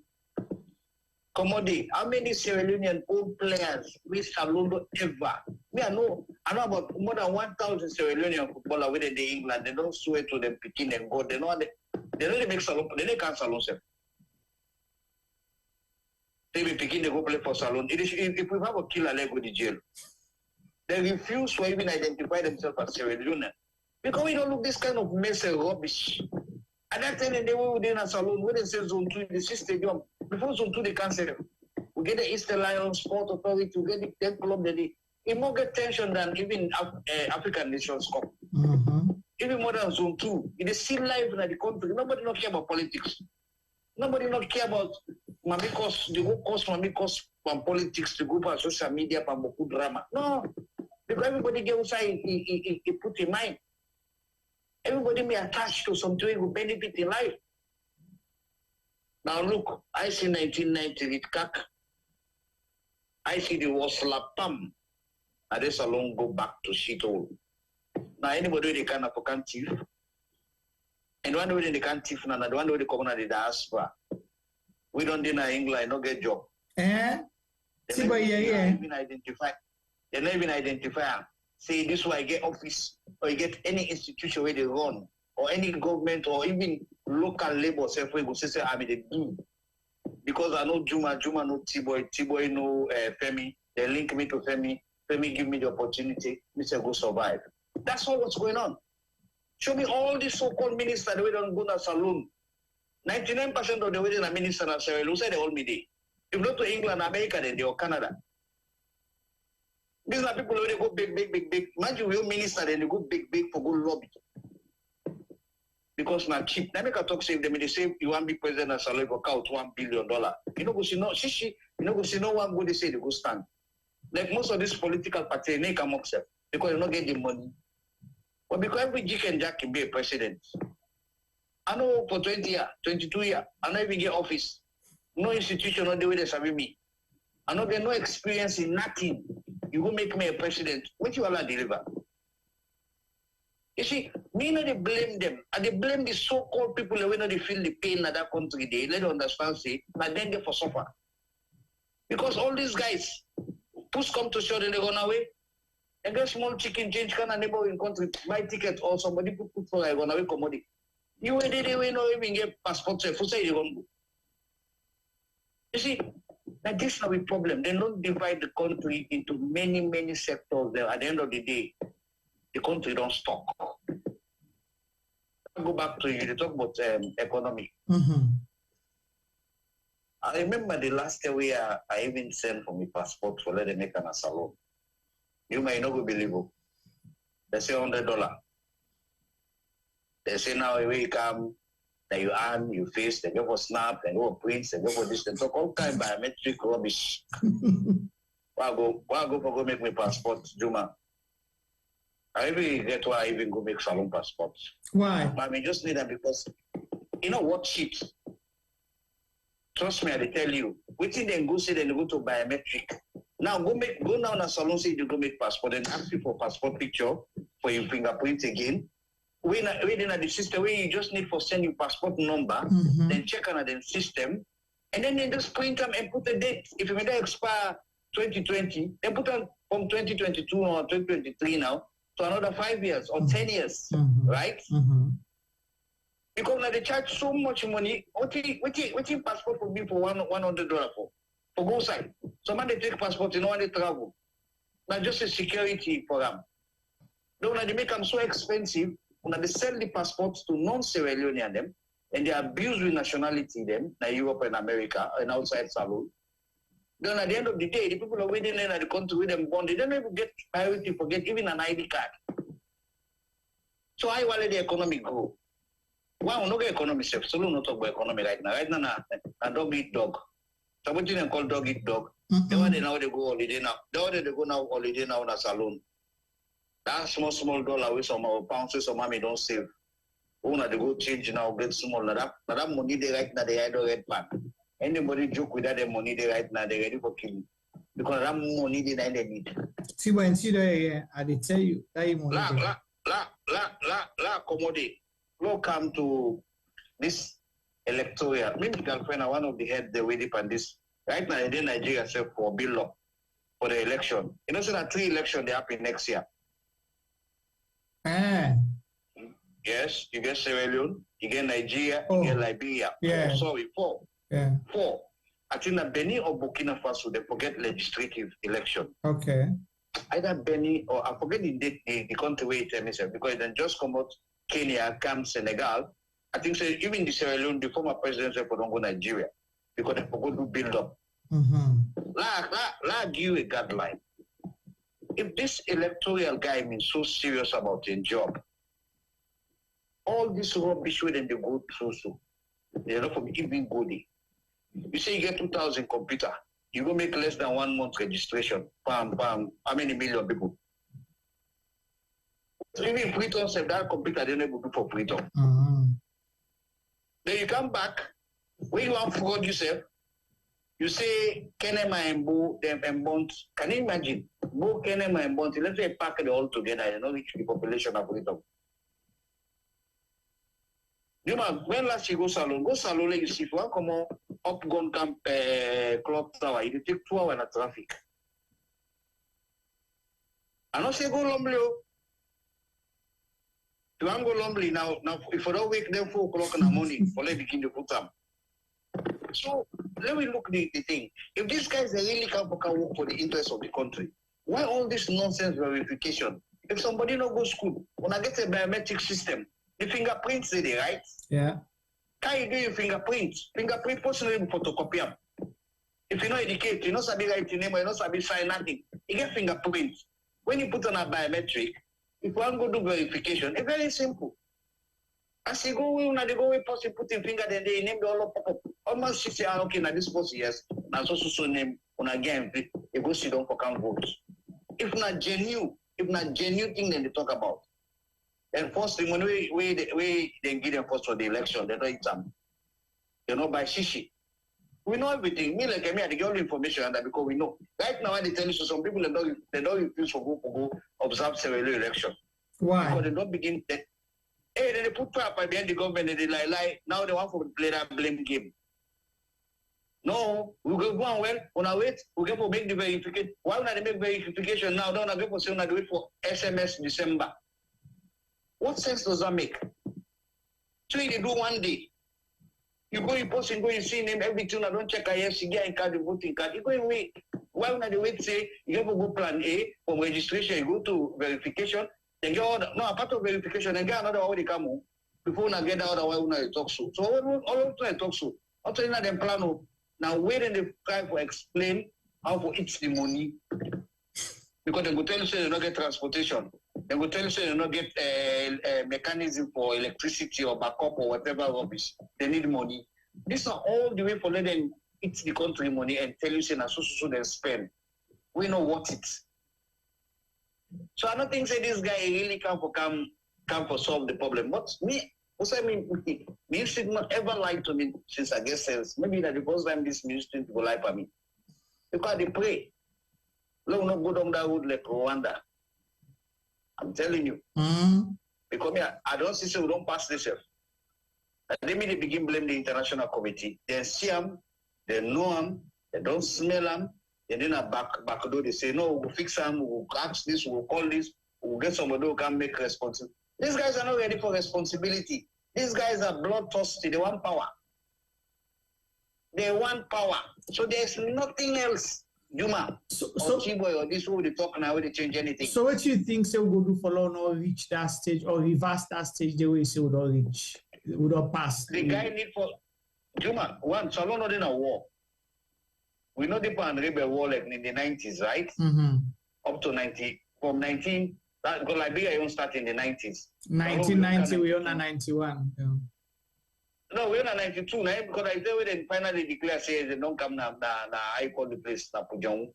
Come on, how many Sierra Leonean old players we Salondo ever? I know about more than 1,000 Sierra Leonean footballers within the England. They don't swear to them picking and go. They know they really make Salon. They can't Salon self. They be picking they go play for Salon. If we have a killer, they go to jail. They refuse to even identify themselves as Sierra Leone because we don't look this kind of mess and rubbish. And that time they were within a Salon, when they say Zone 2 in the stadium, before Zone 2 they cancel. We get the Eastern Lions Sport Authority, we get the 10 club that it more get tension than even African Nations Cup. Even more than Zone 2. It is still live in the country. Nobody not care about politics. Nobody not care about Mamikos, the whole cost Mamikos from politics, the group of social media, from Boku drama. No. Because everybody get outside, he put in mind. Everybody may attach to something who benefit in life. Now look, I see 1990 with CAC. I see the war slap pam. And this alone go back to shit hole. Now anybody they can African thief. And one way they can't thief now, the one way they come on the diaspora. We don't deny England, no get job. They never even identify. They never even identify. Say this way I get office or you get any institution where they run or any government or even local labor self where go say I mean they do. Because I know Juma no T-boy no Femi, They link me to Femi. Femi give me the opportunity. Me say go survive. That's all what's going on. Show me all these so-called ministers that we don't go to saloon. 99% of the way in a minister in Sierra Leone say they all me day. If not to England, America, then they or Canada. These are people who they go big. Imagine we minister then they go big for good lobby. Because now cheap. Now make a talk save them. They say you want to be president of Sierra Leone for count $1 billion. You know go see no shishi. You know go see no one go they say they go stand. Like most of these political parties, they come up because you don't get the money. But because every Jick and Jack can be a president. I know for 20 years, 22 years, I don't even get office. No institution, no the way they serve me. I don't get no experience in nothing. You go make me a president. What you all deliver? You see, me not they blame them. And they blame the so-called people that when they feel the pain in that country, they let them understand, say, but then they for suffer. Because all these guys, push come to show, then they run away. And get small chicken change can a neighboring country, buy ticket or somebody put for like run away commodity. You wait, they no even get passport, so for say you don't go. You see, that this is a problem. They don't divide the country into many sectors there. At the end of the day, the country don't stop. I'll go back to you. They talk about economy. I remember the last year I even sent for my passport for let them make an salon. You might not believe it. They say $100. They say now when you come, that you earn, you face, they go for snap, they go for prints, they go for this, they talk all kind of biometric rubbish. Why go for go make my passport, Juma? I even get why I even go make salon passports. Why? I mean, just need that because you know what shit. Trust me, I tell you. Waiting then go say then go to biometric. Now go now in a salon say you go make passport and ask you for passport picture for your fingerprint again. When in the system where you just need for send your passport number, then check on the system, and then they just print them and put a date. If you may expire 2020, then put them from 2022 or 2023 now to another 5 years or 10 years, right? Because now they charge so much money. What passport will be for $100 for go side? Somebody take passport, you know when they travel. Not just a security for them. Now they make them so expensive. When they sell the passports to non-Sierra Leonean them, and they abuse with nationality them, in Europe and America and outside Salon. Then at the end of the day, the people are waiting in the country with them born, they don't even get priority for get even an ID card. So how will the economy grow? Why we not get economy safe? So we not talk about economy right now. Right now, a dog eat dog. So what you call dog eat dog? They want now they go holiday now. They want to go now holiday now in a salon. That small dollar with some pounds, some money don't save. Una they go change now, get small. Now that money they right now they either red pan. Anybody joke with that money they right now they ready for killing. Because that money they need. See when see there, I did tell you that money. La commodity. We'll come to this electoral. Maybe girlfriend are one of the heads they waiting on this. Right now in Nigeria self for bill law for the election. You know so that 3 elections they happen next year. Yes, you get Sierra Leone, you get Nigeria, you get Liberia. Yeah. Four. Yeah. 4. I think that Benin or Burkina Faso, they forget legislative election. Okay. Either Benin or I forget the date, the country where it is, because then just come out Kenya, come Senegal. I think so even the Sierra Leone, the former president said for don't go Nigeria because they forgot to build up. Give you a guideline. If this electoral guy means so serious about his job, all this rubbish with them they go through, so they're not from even good. You say you get 2,000 computer, you go make less than 1 month registration. Bam. How many million people? So even Freetown said that computer they never do for Freetown. Then you come back, when you want fraud yourself, you say Kenema and Bo them and Bont. Can you imagine? Bo Kenema and Bont, let's say pack it all together, you know, reach the population of Freetown. You know, when last you go salon, you see if you want come up gun camp clock tower, it take 2 hours in the traffic. I don't say go Lombly. You want go Lombly now if you don't wake them 4 o'clock in the morning, for they begin to put them. So let me look the thing. If these guys really can work for the interest of the country, why all this nonsense verification? If somebody not go to school, when I get a biometric system, the fingerprints are there, right? Yeah. Can you do your fingerprints? Fingerprint personally photocopy them. If you know educate, you know sabi write your name, or you know sabi sign nothing, you get fingerprints. When you put on a biometric, if you want to go do verification, it's very simple. As you go away, when they go away, person put in finger, then they name the all pop up. Almost 6 years, okay, now this person, yes, now so name, when again, they go sit down for count votes. If not genuine thing that they talk about. And first thing, when we they give them first for the election, they don't exam. They know by shishi. We know everything. Me like me, I get all the information and that because we know. Right now, they tell you some people they don't refuse to go observe several election. Why? Because they don't begin. Then they put trap at the end of the government and they lie. Now they want to play that blame game. No, we go and well. On our wait, we get to make the verification. Why would I make verification now? Don't I go for say do it for SMS December? What sense does that make? So they do one day. You go in post and go and see name everything. I don't check IFC, get a card, the voting card. You go and wait. Why would I wait? Say you have to go plan A for registration. You go to verification. Then get order. No, part of verification. Then get another one. They come home before I get out. Why would I talk so? So all of them talk so. After that, them plan. Now wait and they try to explain how to eat the money. Because they go tell you say they don't get transportation. They will tell you say they don't get a mechanism for electricity or backup or whatever rubbish. They need money. These are all the way for let them eat the country money and tell you say so they spend. We know what it. So I don't think say this guy really come for solve the problem. What's me? Also, I mean, ministry not ever lied to me since I guess maybe that the first time this ministry will lie for me. Because they pray. Let not go down that road like Rwanda. I'm telling you. Because I don't see so we don't pass this. They mean they begin blame the international committee. They see them, they know them, they don't smell them, and then back door they say, no, we'll fix them, we'll ask this, we'll call this, we'll get somebody who can make responsibility. These guys are not ready for responsibility. These guys are bloodthirsty. They want power. They want power. So there's nothing else. Juma, or Chiboy, or this way they talk now, they change anything. So what do you think say we go do for law not reach that stage or reverse that stage the way say we don't reach, we don't pass? The guy need for Juma, one, so long not in a war. We know the pan rebel war like in the 90s, right? Up to 90, from 19, because Liberia even start in the 90s. 1990, we on a 91. Yeah. No, we're on 92 now because I tell you they finally declare say they don't come now. I call the place na Pujong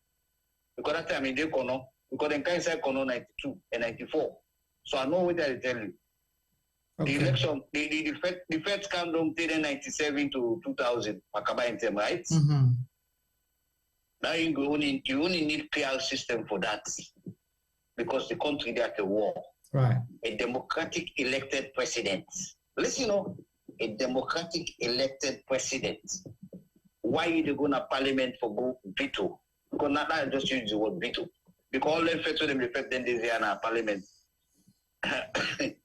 because that time in the Kono because they can't say Kono 92 and 94. So I know what I tell you. Okay. The election, the first countdown did in 97 to 2000. Makaba in them, right? Now you only need PR system for that because the country they at a war. Right. A democratic elected president. Listen, a democratic elected president. Why are they going to parliament for go veto? Because not I just use the word veto. Because all them to them effect then they are in parliament.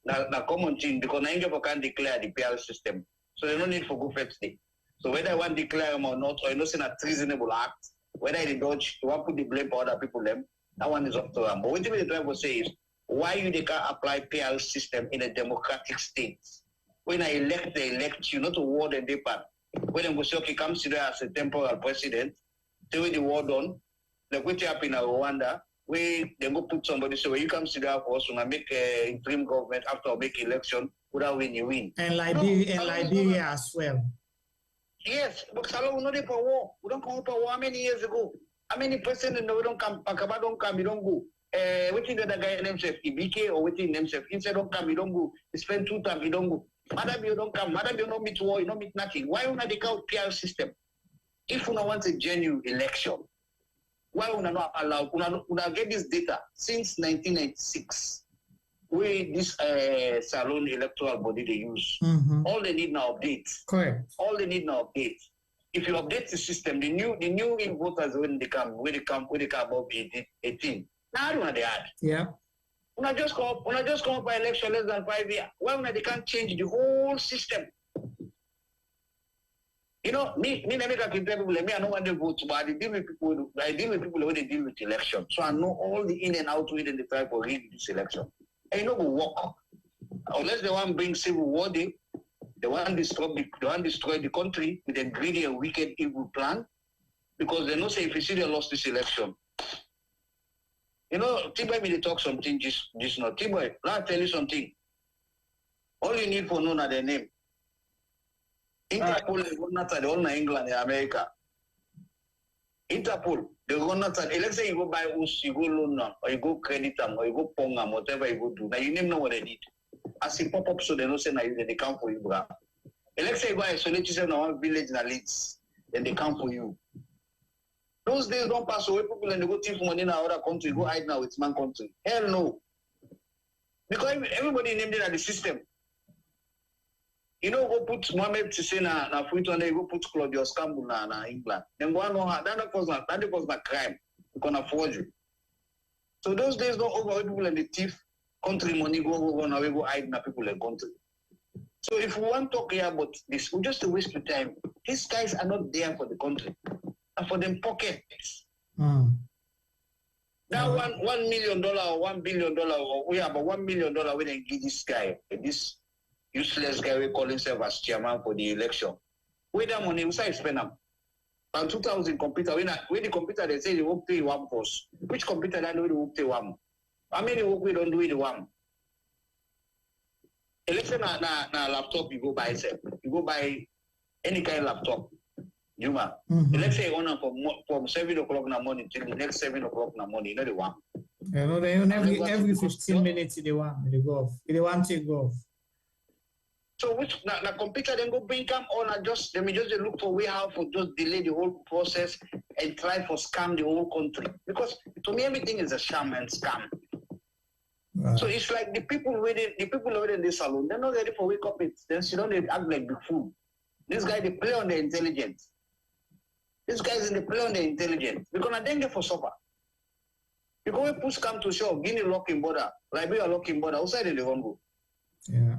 Now common thing because Nigeria can declare the PR system. So they don't need for go first day. So whether I want to declare them or not, or you know say a treasonable act, whether they dodge to put the blame for other people them, that one is up to them. But what they try to say is why you they can't apply PR system in a democratic state? When I elect you, not to ward and depart. When they go say, okay, come sit there as a temporal president, say with the war done, like what happened in Rwanda, where they go put somebody, so when you come sit there for us, when I make an interim government after I make election, without win, you win. And Liberia as well. Yes, but Salon we know they for war. We don't come for war how many years ago? How many presidents we don't come, Pakaba don't come, you don't go. What is the other guy named Ibike or what is himself? Instead don't come, you don't go. You spend 2 times, you don't go. Madam, you don't come. Madam, you don't meet war, you don't meet nothing. Why would they call PR system? If you don't want a genuine election, why would not allow? Would get this data since 1996? Where this Salon electoral body they use. All they need now update. Correct. All they need now update. If you update the system, the new voters when they come above 18. Now you know they add. Yeah. When I just come up by election less than 5 years, why when they can't change the whole system? You know, me never can tell people, me, I don't want to vote, but I deal with people when they deal with election. So I know all the in and out with and the type of read this election. And you know, we work. Unless they want to bring civil war, they want to destroy the country with a greedy and wicked evil plan. Because they know say if you see they lost this election. You know, T-Boy may talk something just now. T-Boy, let me tell you something. All you need for know is their name. Interpol is not at all in England and America. Interpol, they go not at, let's say you go buy us, you go loan them, or you go credit them, or you go pong them, whatever you go do. Now you name know what they need. As it pop up, so they know say now they come for you, bro. Let's say you go isolate yourself in one village in a Leeds, then they come for you. Those days don't pass away, people and they go thief money in another country, go hide now with man country. Hell no. Because everybody named it at the system. You know, go put Mohamed to say na fruit and they go put Claudius Campbell na England. Then go on, that was a crime. You can afford you. So those days don't over people and the thief country money go now we go hide na people in country. So if we want to talk here about this, we just a waste of time. These guys are not there for the country. And for them pockets. That $1 million or $1 billion, or we have a $1 million we then give this guy, this useless guy we call himself as chairman for the election. Where that money, we say spend them. And 2,000 computer, when the computer they say they won't pay one post. Which computer they know they won't pay one? How many work we don't do it one? Election na laptop you go buy yourself. You go buy any kind of laptop. Juma. Let's say on from 7 o'clock in the morning till the next 7 o'clock in the morning, you know the one. You know, every 15 minutes they go off. They want to go off. So which the computer then go bring them on and just let me just look for way how for just delay the whole process and try for scam the whole country. Because to me everything is a sham and scam. Right. So it's like the people over in the salon, they're not ready for wake up it. Then sit down they act like the fool. This guy they play on the intelligence. These guys in the play on the intelligence. We're gonna then get for supper. Because we push come to show, Guinea locking border, Liberia locking border, outside they won't go. Yeah.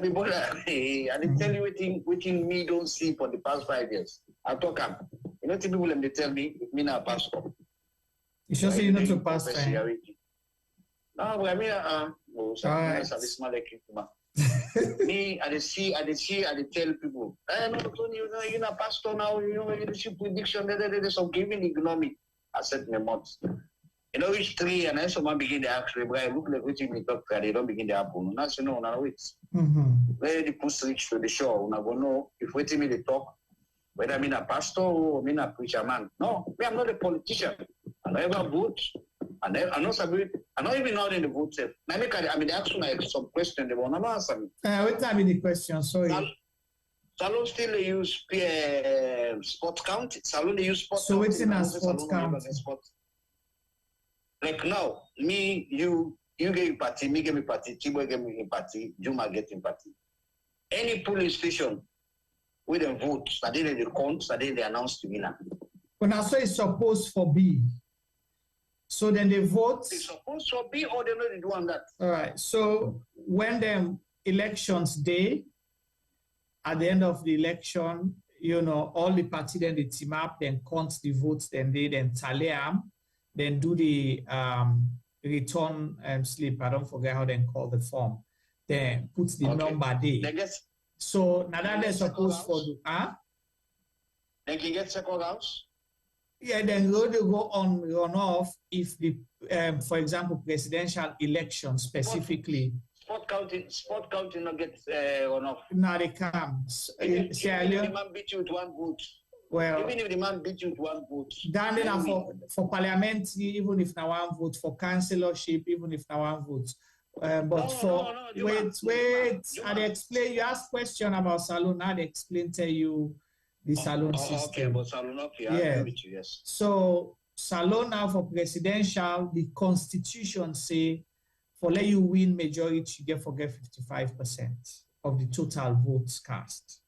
The border, I didn't tell you waiting me don't see for the past 5 years. I talk up. You know, people when they tell me, me not pastor. You should say you're not a pastor. No, but I mean, me, I see, I tell people, no, Tony, you're not pastor now, you know, leadership prediction, so giving ignore me. I said, my mouth. You know, which tree, and then someone begin to ask me, I look like which me talk, they don't begin to happen. That's no, wait. Where the push reach to the shore, I'm going to know if waiting me to talk, whether I'm a pastor or I'm a preacher man. No, I'm not a politician. I never vote. I'm not even out in the vote self. I mean, they ask me some question, they want to answer me. What time is the question? Sorry. Salon still use spot count. Salon they use spot count. So what's in a spot count? Like now, me, you get party, me get me party, T-Boy get me party, Juma get in party. Any polling station with a vote, that day they count, that day they announce to me now. When I say it's supposed for B. So then they vote. It's supposed to be, or they know they do on that. All right. So when the elections day, at the end of the election, you know, all the party then they team up, then count the votes, then they then tally them, then do the return slip. I don't forget how they call the form. Then put the number there. So now that they're supposed for do, Then can get second house. Yeah, then they go on runoff if the, for example, presidential election specifically. Spot counting not get runoff. Now they come. Even if the man beat you with one vote. Well, even if the man beat you with one vote. Then for parliament, even if now one vote, for councillorship, even if now one vote. Wait, I explain. You ask question about Salon, I explain to you the Salon system. Okay, but Salon, okay, I agree with you, yes. So Salon now for presidential, the constitution say for let you win majority, you get 55% of the total votes cast.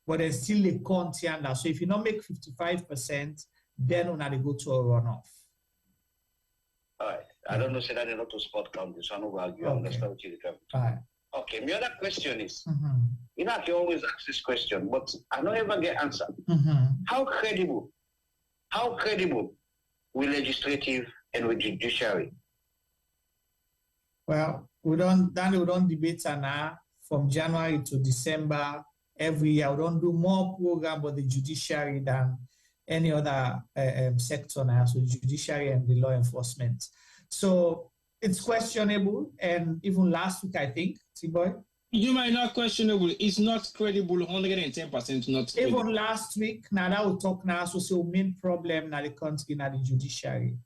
But there's still a count here. So if you don't make 55%, then when they go to a runoff. All right. I don't know, say that not to spot count, so I don't argue. I understand what you're talking about. All right. Okay, my other question is, you know, I can always ask this question, but I don't ever get answer. How credible with legislative and with judiciary? Well, we don't debate now from January to December every year. We don't do more program with the judiciary than any other sector now, so judiciary and the law enforcement. So it's questionable, and even last week, I think, T-Boy? You might not questionable. It's not credible, 110% not credible. Even last week, now that we talk now, so the main problem now the country now the judiciary.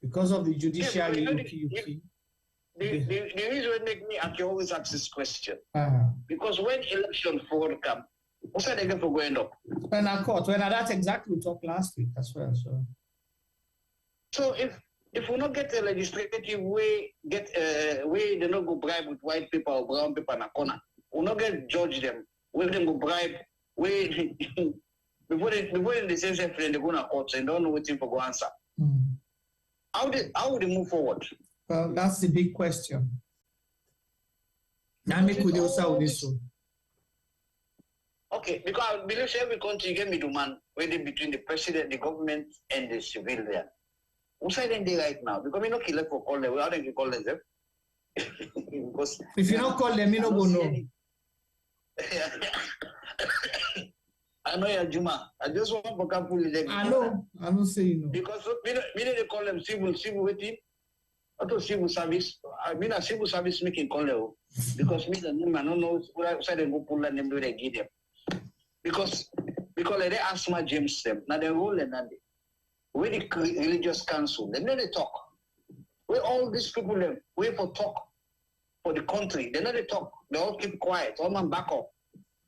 Because of the judiciary, the reason make me I can always ask this question. Because when election forward come, what's that again for going up? When I caught, when that's exactly we talked last week as well. So if we not get a legislative way, way they not go bribe with white people or brown people in a corner, we not get judge them, we them go bribe, way before they say something they go to court and don't know what to go answer. How would they move forward? Well, that's the big question. Now make with this one. Okay, because I believe every country get middleman, whether between the president, the government, and the civilian. Who side are they right now? Because we not kill for call them. How do you call them? Because if you don't call them, you don't go know. I know you're Juma. I just want to come pull them. I know say you know. Because we don't call them civil waiting. I thought civil service. I mean a civil service making call them. Because me the name I don't know where side they go pull them do they give them. Because they ask my James them. Now they roll and that. Where the religious council, they never talk. Where all these people them wait for talk for the country, they never talk. They all keep quiet. All man back up.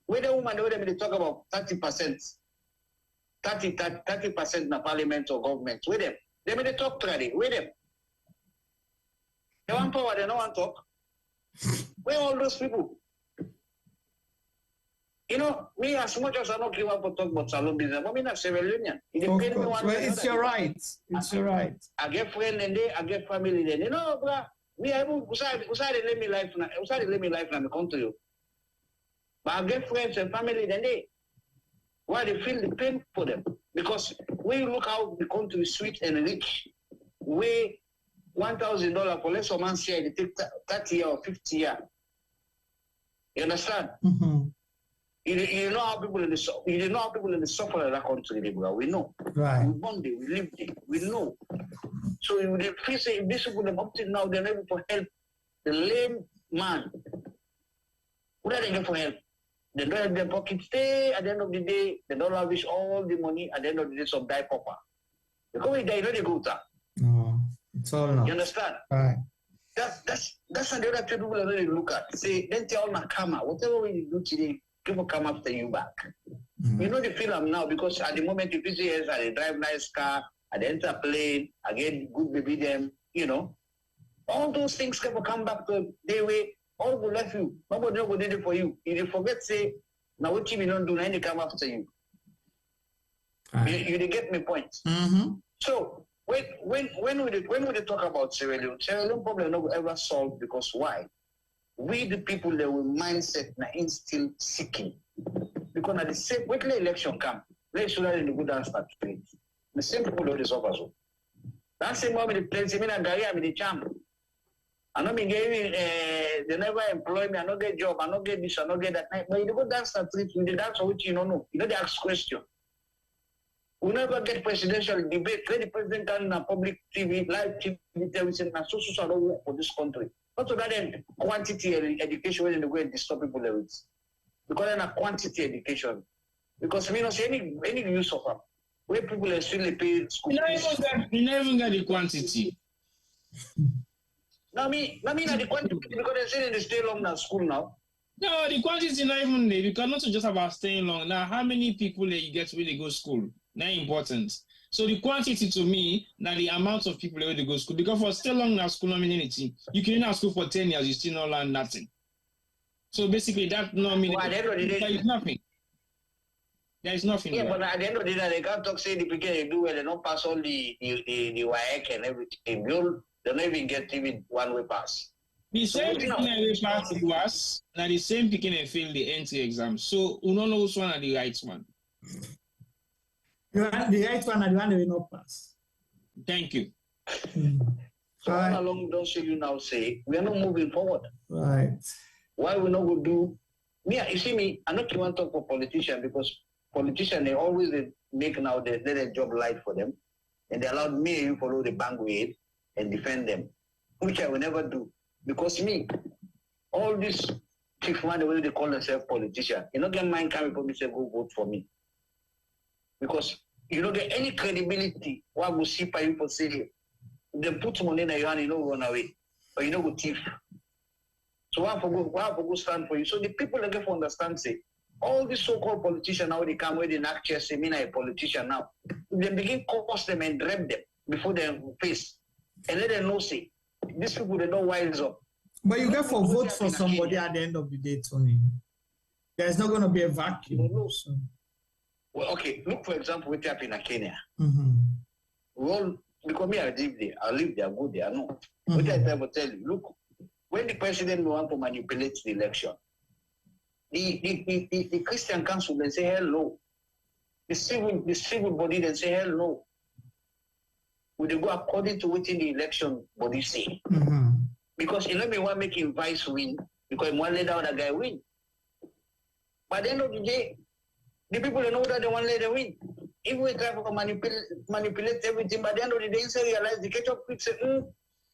Where the woman they talk about 30% in the parliament or government. Where them? They may talk already. Where them? They want power, they don't want talk. Where all those people? You know, me as much as I don't give up to talk about salon business, but me not civil union. Well, it's your right. It's your right. I get friend and they, I get family then. You know, bro, me I will let me life now. Let me life now the country. But I get friends and family then they. Why they feel the pain for them? Because when you look how the country is sweet and rich, we $1,000 for less of man share, they take 30 year or 50 year. You understand? You know how people in the suffer in that country, bro. We know. Right. We born there, we live there, we know. So if they feel say if these people up till now they're able to help the lame man. What are they going for help? They don't have their pockets stay at the end of the day, they don't lavish all the money at the end of the day some die proper. Because we die, they go to. No, it's all now. You understand? Right. That's the other people really look at. Say, then tell my karma, whatever we do today, people come after you back. You know the film now because at the moment if you see yes, I drive nice car, I enter plane, I get good baby them, you know. All those things can come back to their way, all will left you. Nobody will do it for you. If you forget say, now what you don't do, any come after you. You get my point. So when we talk about Sierra Leone problem not will ever solve because why? We the people that will mindset na instill seeking. Because at the same when the election come, let's show that in the good and start straight. The same people do this over so. That same moment the place me na gari am the champ. I know me getting they never employ me, I don't get job, I don't get this, I don't get that. But you go dance that street, you dance for which you don't know. You know they ask question. We never get presidential debate. Let the president come in a public TV, live TV, television, and so don't work for this country. Not to that end, quantity education when they go and disturb people there with. Because then a quantity education. Because we don't see any use of them. Where people are still paying school fees. You never even get the quantity. No, I mean not the quantity because they're saying they stay long in school now. No, the quantity not even there because not just about staying long. Now, how many people you get when they go to school? Not important. So the quantity to me, now the amount of people where they go to school. Because for stay long in school, not mean anything. You can be in school for 10 years, you still not learn nothing. So basically, that not mean there is nothing. There is nothing. Yeah, but at the end of the day, they can't talk say the people they do well, they don't pass all the WAEC and everything. They don't even get even one way pass. The same people that pass the was, now the same people that fail the entry exam. So we don't know which one are the right one. The right one and the one that will not pass. Thank you. So all along, don't say you now say we are not moving forward. Right. Why we not go do? Me, you see me. I not want to talk for politicians because politicians they always make now they let their job light for them, and they allowed me and you follow the bandwidth and defend them, which I will never do because me, all this chief man the way they call themselves politician, you don't get mind coming for me say go vote for me because you don't get any credibility. Why go see you for say they put money in your hand, you don't run away or you don't go thief. So why for go stand for you? So the people that get to understand say all these so-called politicians now they come where they not just say me a politician now. They begin cost them and drag them before they face. And let them know say these people they don't wise up. But you get for vote for somebody at the end of the day, Tony. There's not gonna be a vacuum. So. Well, okay, look for example what happened in Kenya. We all because me I live there, go there, no. What I will tell you, look, when the president want to manipulate the election, the Christian Council they say hell no. The civil body they say hell no. Would they go according to what the election body say? Because you know me want making vice win because he want let down that guy win. By the end of the day, the people know that they want let them win. If we try to manipulate everything, by the end of the day, you realize the ketchup picks say,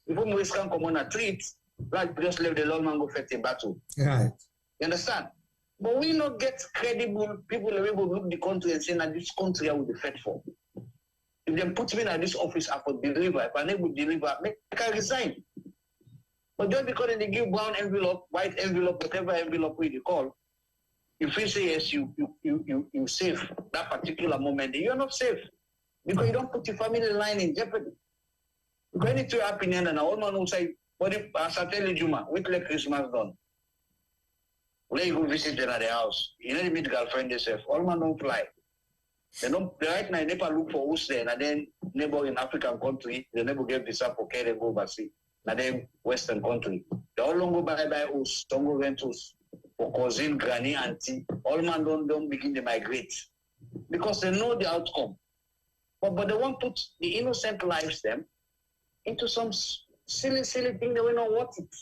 if we can come on a treat, like just leave the long man go fight a battle. Right. You understand? But we not get credible people that will look the country and say that this country I will be fed for. If they put me in this office, I could deliver. If I never deliver, I can resign. But just because they give brown envelope, white envelope, whatever envelope we call, if you say yes, you save that particular moment, you're not safe. Because you don't put your family line in jeopardy. Because anything happen and an old man will say, but as I tell you, Juma, wait till Christmas done. When you go visit them at the house, you know they meet girlfriend themselves. All man don't fly. They right now never look for us there, and then neighbor in African country, they never get visa for care and go overseas. And then Western country. They all long go by us, don't go rent us. For cousin, granny, auntie, all man don't begin to migrate. Because they know the outcome. But they won't put the innocent lives them into some silly thing they will not want it.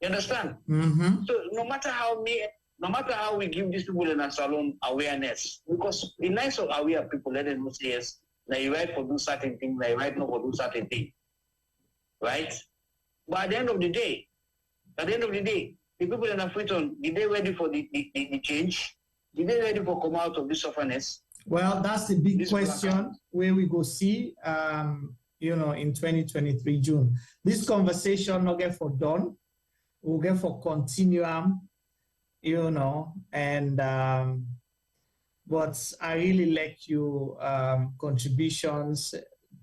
You understand? So no matter how we give these people in a salon awareness, because the nice of aware people let them know say yes, now you right for do certain things, now you right not for do certain things. Right? But at the end of the day, the people in African, did they ready for the change? Did they ready for come out of this sufferness? Well, that's the big question where we go see in 2023 June. This conversation not get for done, we'll get for continuum, and but I really like you contributions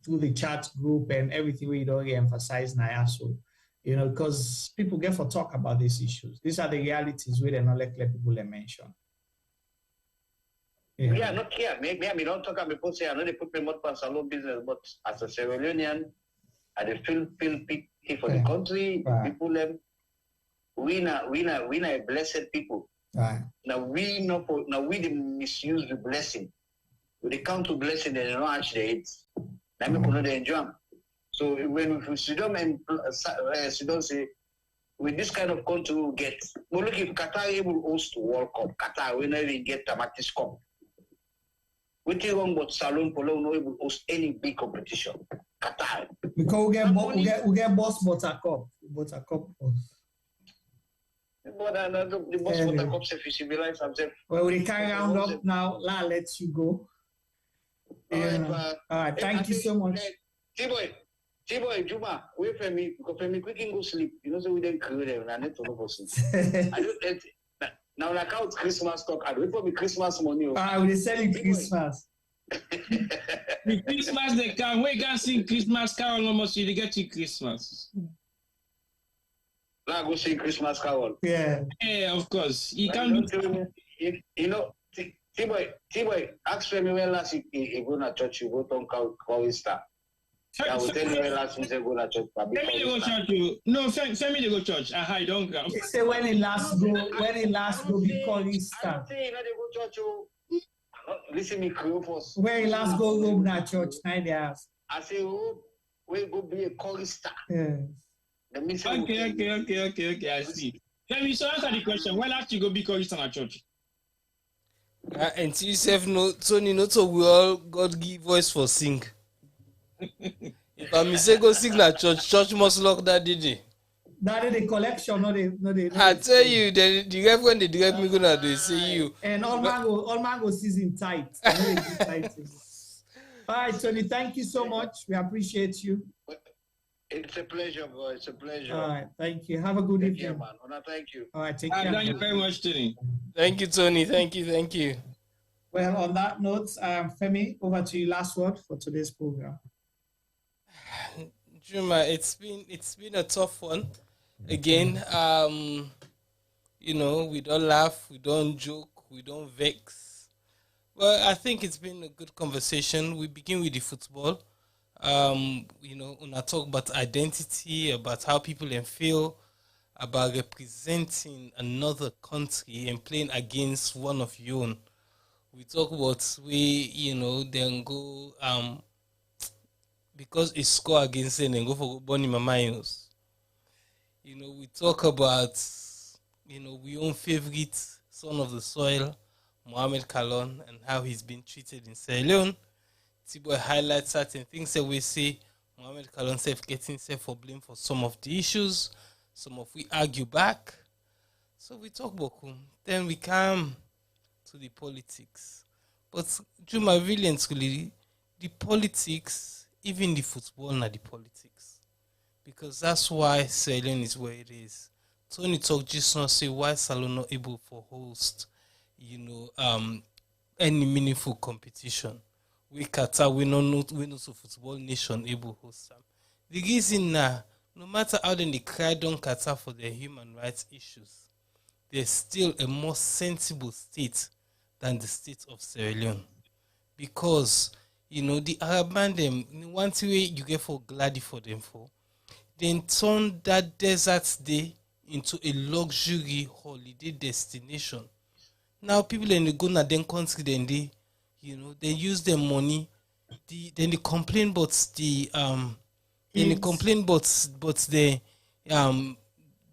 through the chat group and everything we don't emphasize now. So, because people get for talk about these issues. These are the realities where they're not let people mention. Yeah, not here. Maybe I mean, don't talk about people say I know they put me more past salon business, but as a Sierra Leonean, I feel pity for the country, people them. We are blessed people. Right. Now we the misuse the blessing. When they come to blessing, they don't actually eat. Now we cannot enjoy. So when we sit down and say, with this kind of country we get, well, look if Qatar able to host World Cup, Qatar we never even get Tamatis Cup. We think wrong but Salon Polo no able to host any big competition. Qatar. Because we get boss Buttercup. Buttercup. But the boss Buttercup if you civilize themselves. Well, we can round up now. La lets you go. All right, thank you so much. T-boy, Juma, wait for me, because for me, quick and go sleep. So we didn't create them, and I need to go for sleep. Now, like how it's Christmas talk, I wait for me Christmas money. We're selling Christmas. The Christmas they can, we can sing Christmas carol almost, you get you Christmas. Now go sing Christmas carol. Yeah. Yeah, of course. You can do T-boy, ask for me when last you go to church, you go to call star. I will tell you when last week go to church. Femi dey go church. No, Femi dey go church. I don't come. He say when he last go be chorister. I say they go church. Listen me crew first. When he last go Rome na church, 9 years. I say we go be a chorister. Yeah. Okay. I see. Femi, so answer the question. When last you go be chorister at church? And yourself no Tony not so we all God give voice for sing. If I say go sing at church must lock that day. That is the collection, no they. I tell you, the ref when they direct me gonna do see you. And all mango season tight. All right, Tony, thank you so much. We appreciate you. It's a pleasure, bro. It's a pleasure. All right, thank you. Have a good evening. Yeah, man. Thank you. All right, take care. Thank you very much, Tony. Thank you, Tony. Thank you. Well, on that note, Femi, over to you. Last word for today's program. Juma, it's been a tough one. Again, we don't laugh, we don't joke, we don't vex. Well, I think it's been a good conversation. We begin with the football. When I talk about identity, about how people feel, about representing another country and playing against one of your own. We talk about then go because it's score against them and go for Bonnie Mamayos. We talk about we own favorite son of the soil, Mohamed Kalon, and how he's been treated in Sierra Leone. Tiboy highlights certain things that we see. Mohamed Kalon getting himself for blame for some of the issues. Some of we argue back. So we talk about then we come to the politics. But Juma, really and truly, the politics, even the football, not the politics. Because that's why Sierra Leone is where it is. Tony talk just not say why Salon not able to host, any meaningful competition. We Qatar, we not a football nation able to host them. The reason now, no matter how they cry down Qatar for their human rights issues, there's still a more sensible state than the state of Sierra Leone. Because, the Arab man, them, one way you get for glad for them for, then turn that desert day into a luxury holiday destination. Now people in the Ghana then country then they use their money. Then they complain about the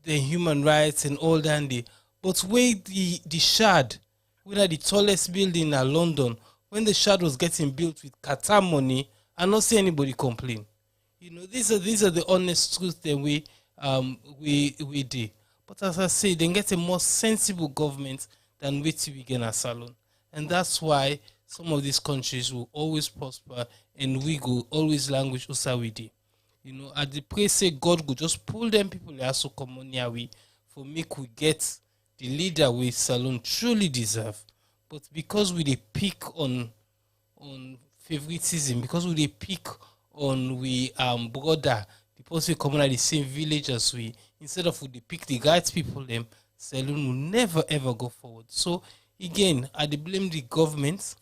human rights and all that. But where the Shard, whether the tallest building in London, when the Shard was getting built with Qatar money, I not see anybody complain. These are the honest truth that we do. But as I say, they get a more sensible government than we get a salon. And that's why some of these countries will always prosper and we go always language usawidi. At the pray say God will just pull them people that also come on here for make we get the leader we salon truly deserve. But because we they pick on favoritism, because we they pick on brother, the person coming at the same village as we, instead of they pick the right people, them Saloon will never ever go forward. So again, I blame the government,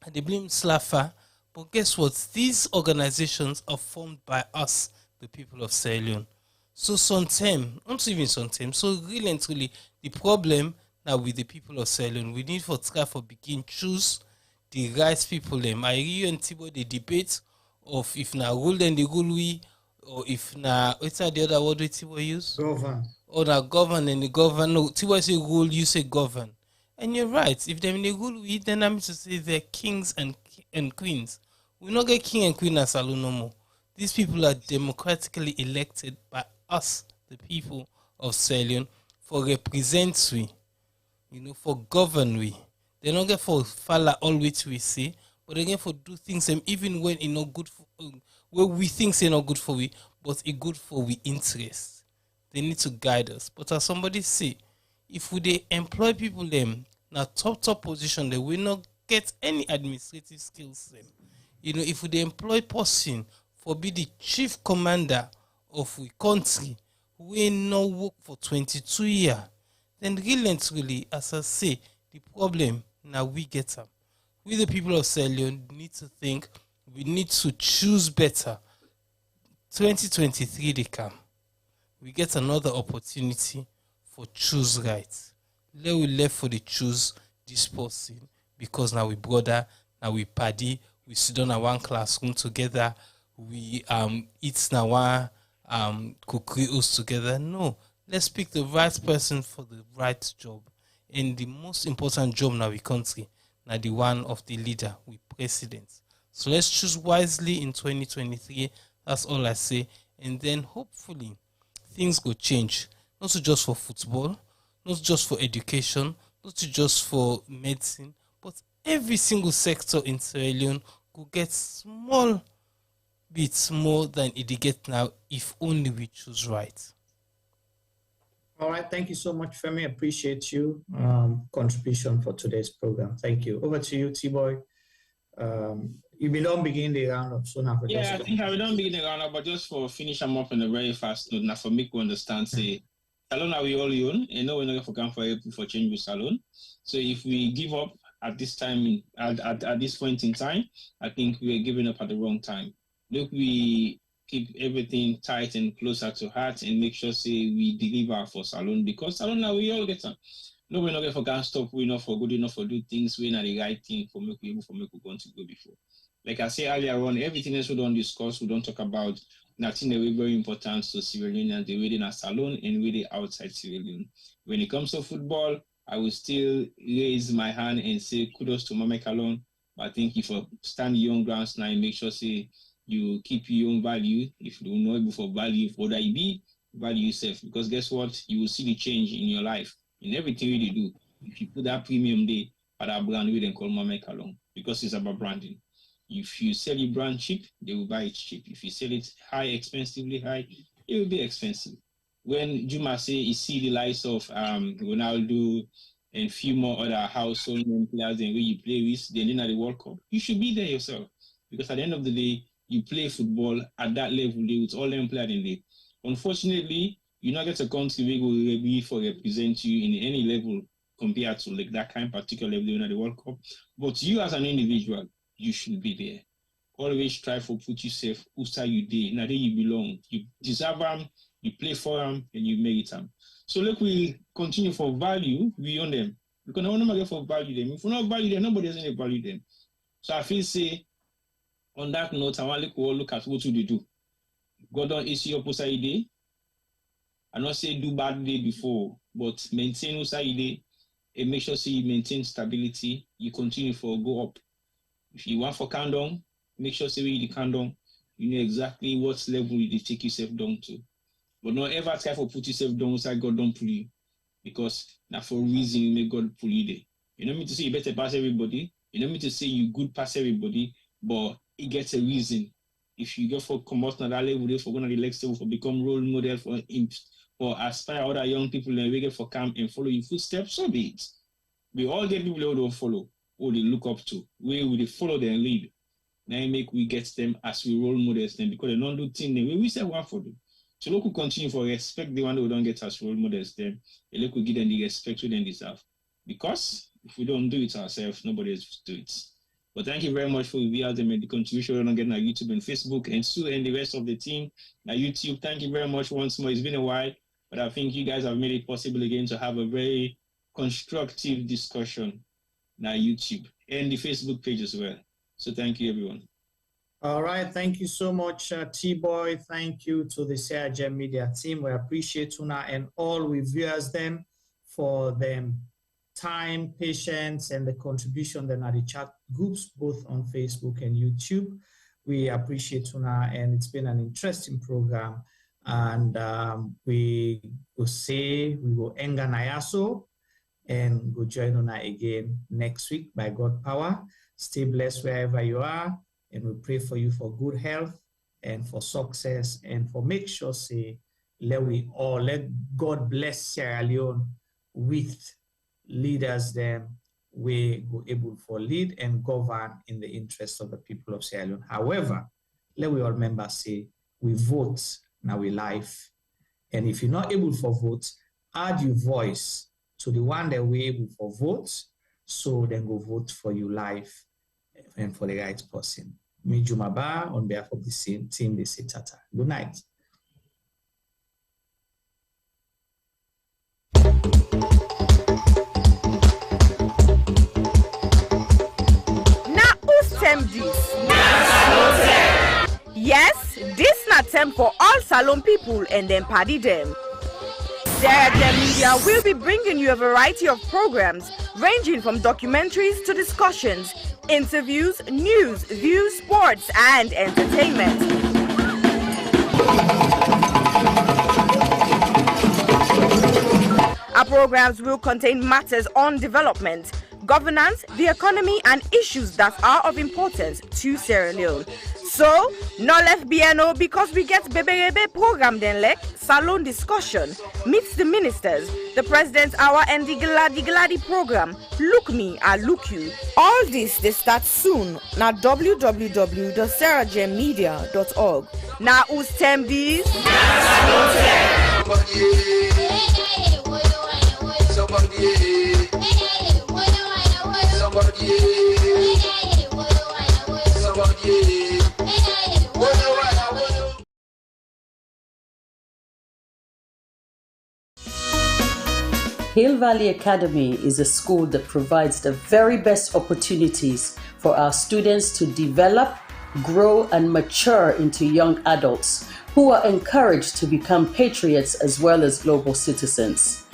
I blame SLAFA, but guess what? These organizations are formed by us, the people of Sierra Leone. So sometimes, not even sometimes, so really and truly, the problem now with the people of Sierra Leone, we need for try for begin choose the right people. Them. I hear and Tibo the debate of if na rule then the rule we, or if na what's the other word we Tibo use? Govern. Or na govern and the govern. No, Tibo say rule, you say govern. And you're right. If them they rule we, then I'm to say they're kings and queens. We not get king and queen as Salon no more. These people are democratically elected by us, the people of Sierra Leone, for represent we, for govern we. They don't get for follow all which we say, but they get for do things even when it not good for where we think it's not good for we, but it good for we interest. They need to guide us. But as somebody say, if we they employ people them now top position, they will not get any administrative skills them. If we employ person for be the chief commander of we country, we no work for 22 years, then really, as I say, the problem now we get them. We the people of Sierra Leone need to think, we need to choose better. 2023 they come. We get another opportunity for choose right. We left for the choose this person because now we brother, now we party, we sit down in one classroom together, we eat now one cookery us together. No, let's pick the right person for the right job. And the most important job in our country, now the one of the leader, we president. So let's choose wisely in 2023. That's all I say. And then hopefully things will change. Not just for football, not just for education, not just for medicine, but every single sector in Sierra Leone could get small bits more than it get now if only we choose right. All right, thank you so much, Femi. Appreciate you contribution for today's program. Thank you. Over to you, T-Boy. You don't begin the roundup, so now. Yeah, I think I will don't begin the roundup, but just for finish them up in a very fast note. Now, for me to understand, say, Salon are we all own, and no, we're not going for help for change with Salon. So if we give up at this time, at this point in time, I think we are giving up at the wrong time. Look, we keep everything tight and closer to heart and make sure say we deliver for Salon because Salon now we all get them. No, we're not going for can't stop, we're not for good enough for do things, we're not the right thing for make we able for make we going to go before. Like I said earlier on, everything else we don't discuss, we don't talk about, nothing that we're very important to Sierra Leone and the way in a Salon and way outside Sierra Leone. When it comes to football, I will still raise my hand and say kudos to Mame Kalon. But I think if you stand your own grounds now and make sure say you keep your own value. If you don't know able for value, for that you be, value yourself. Because guess what? You will see the change in your life, in everything you do. If you put that premium there for that brand, we then call Mame Kalon because it's about branding. If you sell your brand cheap, they will buy it cheap. If you sell it high, expensively high, it will be expensive. When Juma say you see the likes of Ronaldo and few more other household name players and where you play with, then at the World Cup, you should be there yourself. Because at the end of the day, you play football at that level with all them players in there. Unfortunately, you not get a country where will be for represent you in any level compared to like that kind of particular level in the World Cup. But you as an individual, you should be there. Always try to put yourself outside you there. Now there you belong. You deserve them, you play for them, and you make it them. So look, we continue for value beyond them. Because no one get for value them. If we not value them, nobody doesn't value them. So I feel say on that note, I want to look at what we do. Go down issue up outside day. I not say do bad day before, but maintain outside day and make sure say you maintain stability. You continue for go up. If you want for count down, make sure say you count down. You know exactly what level you take yourself down to. But not ever try to put yourself down outside God don't pull you. Because now for a reason you make God pull you there. You don't mean to say you better pass everybody. You don't mean to say you good pass everybody, but it gets a reason. If you go for come out on that level, for going to the next level, for become role model for aspire other young people and we get for come and follow your footsteps, so be it. We all get people who don't follow, who they look up to, where we follow their lead. Now make we get them as we role models them because they don't do things the way we say one for them. So look, we continue for respect the one who don't get as role models them. And look, we give them the respect we then deserve. Because if we don't do it ourselves, nobody else will do it. But thank you very much for the contribution we're getting on YouTube and Facebook, and Sue and the rest of the team at YouTube. Thank you very much once more. It's been a while, but I think you guys have made it possible again to have a very constructive discussion on YouTube and the Facebook page as well. So thank you, everyone. All right. Thank you so much, T-Boy. Thank you to the CRGM Media team. We appreciate Tuna and all we viewers them for them time, patience, and the contribution then at the chat groups, both on Facebook and YouTube. We appreciate Tuna, and it's been an interesting program. And we will say we will end Nayaso and go join Una again next week by God power. Stay blessed wherever you are, and we pray for you for good health and for success, and for make sure say let God bless Sierra Leone with leaders them we were able for lead and govern in the interest of the people of Sierra Leone. However, let we all remember say we vote now we life, and if you're not able for vote, add your voice to the one that we're able for votes, so then go vote for your life and for the right person. Me Jumaba on behalf of the team, they say tata. Good night. Now, who's term this? Yes, this not term for all Salon people and then party them. Sarah Jem Media will be bringing you a variety of programs ranging from documentaries to discussions, interviews, news, views, sports, and entertainment. Our programs will contain matters on development, governance, the economy, and issues that are of importance to Sierra Leone. So, no left BNO because we get Bebe program then like Salon discussion, meets the ministers, the president's hour and the Gladi program, Look Me, I Look You. All this they start soon na www.sarahjemmedia.org. Now who's term these? Hill Valley Academy is a school that provides the very best opportunities for our students to develop, grow, and mature into young adults who are encouraged to become patriots as well as global citizens.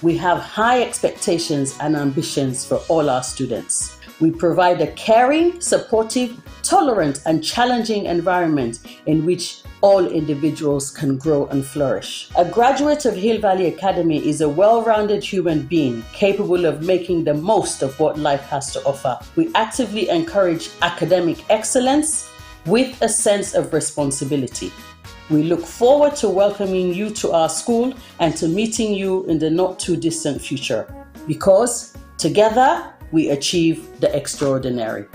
We have high expectations and ambitions for all our students. We provide a caring, supportive, tolerant, and challenging environment in which all individuals can grow and flourish. A graduate of Hill Valley Academy is a well-rounded human being capable of making the most of what life has to offer. We actively encourage academic excellence with a sense of responsibility. We look forward to welcoming you to our school and to meeting you in the not too distant future, because together we achieve the extraordinary.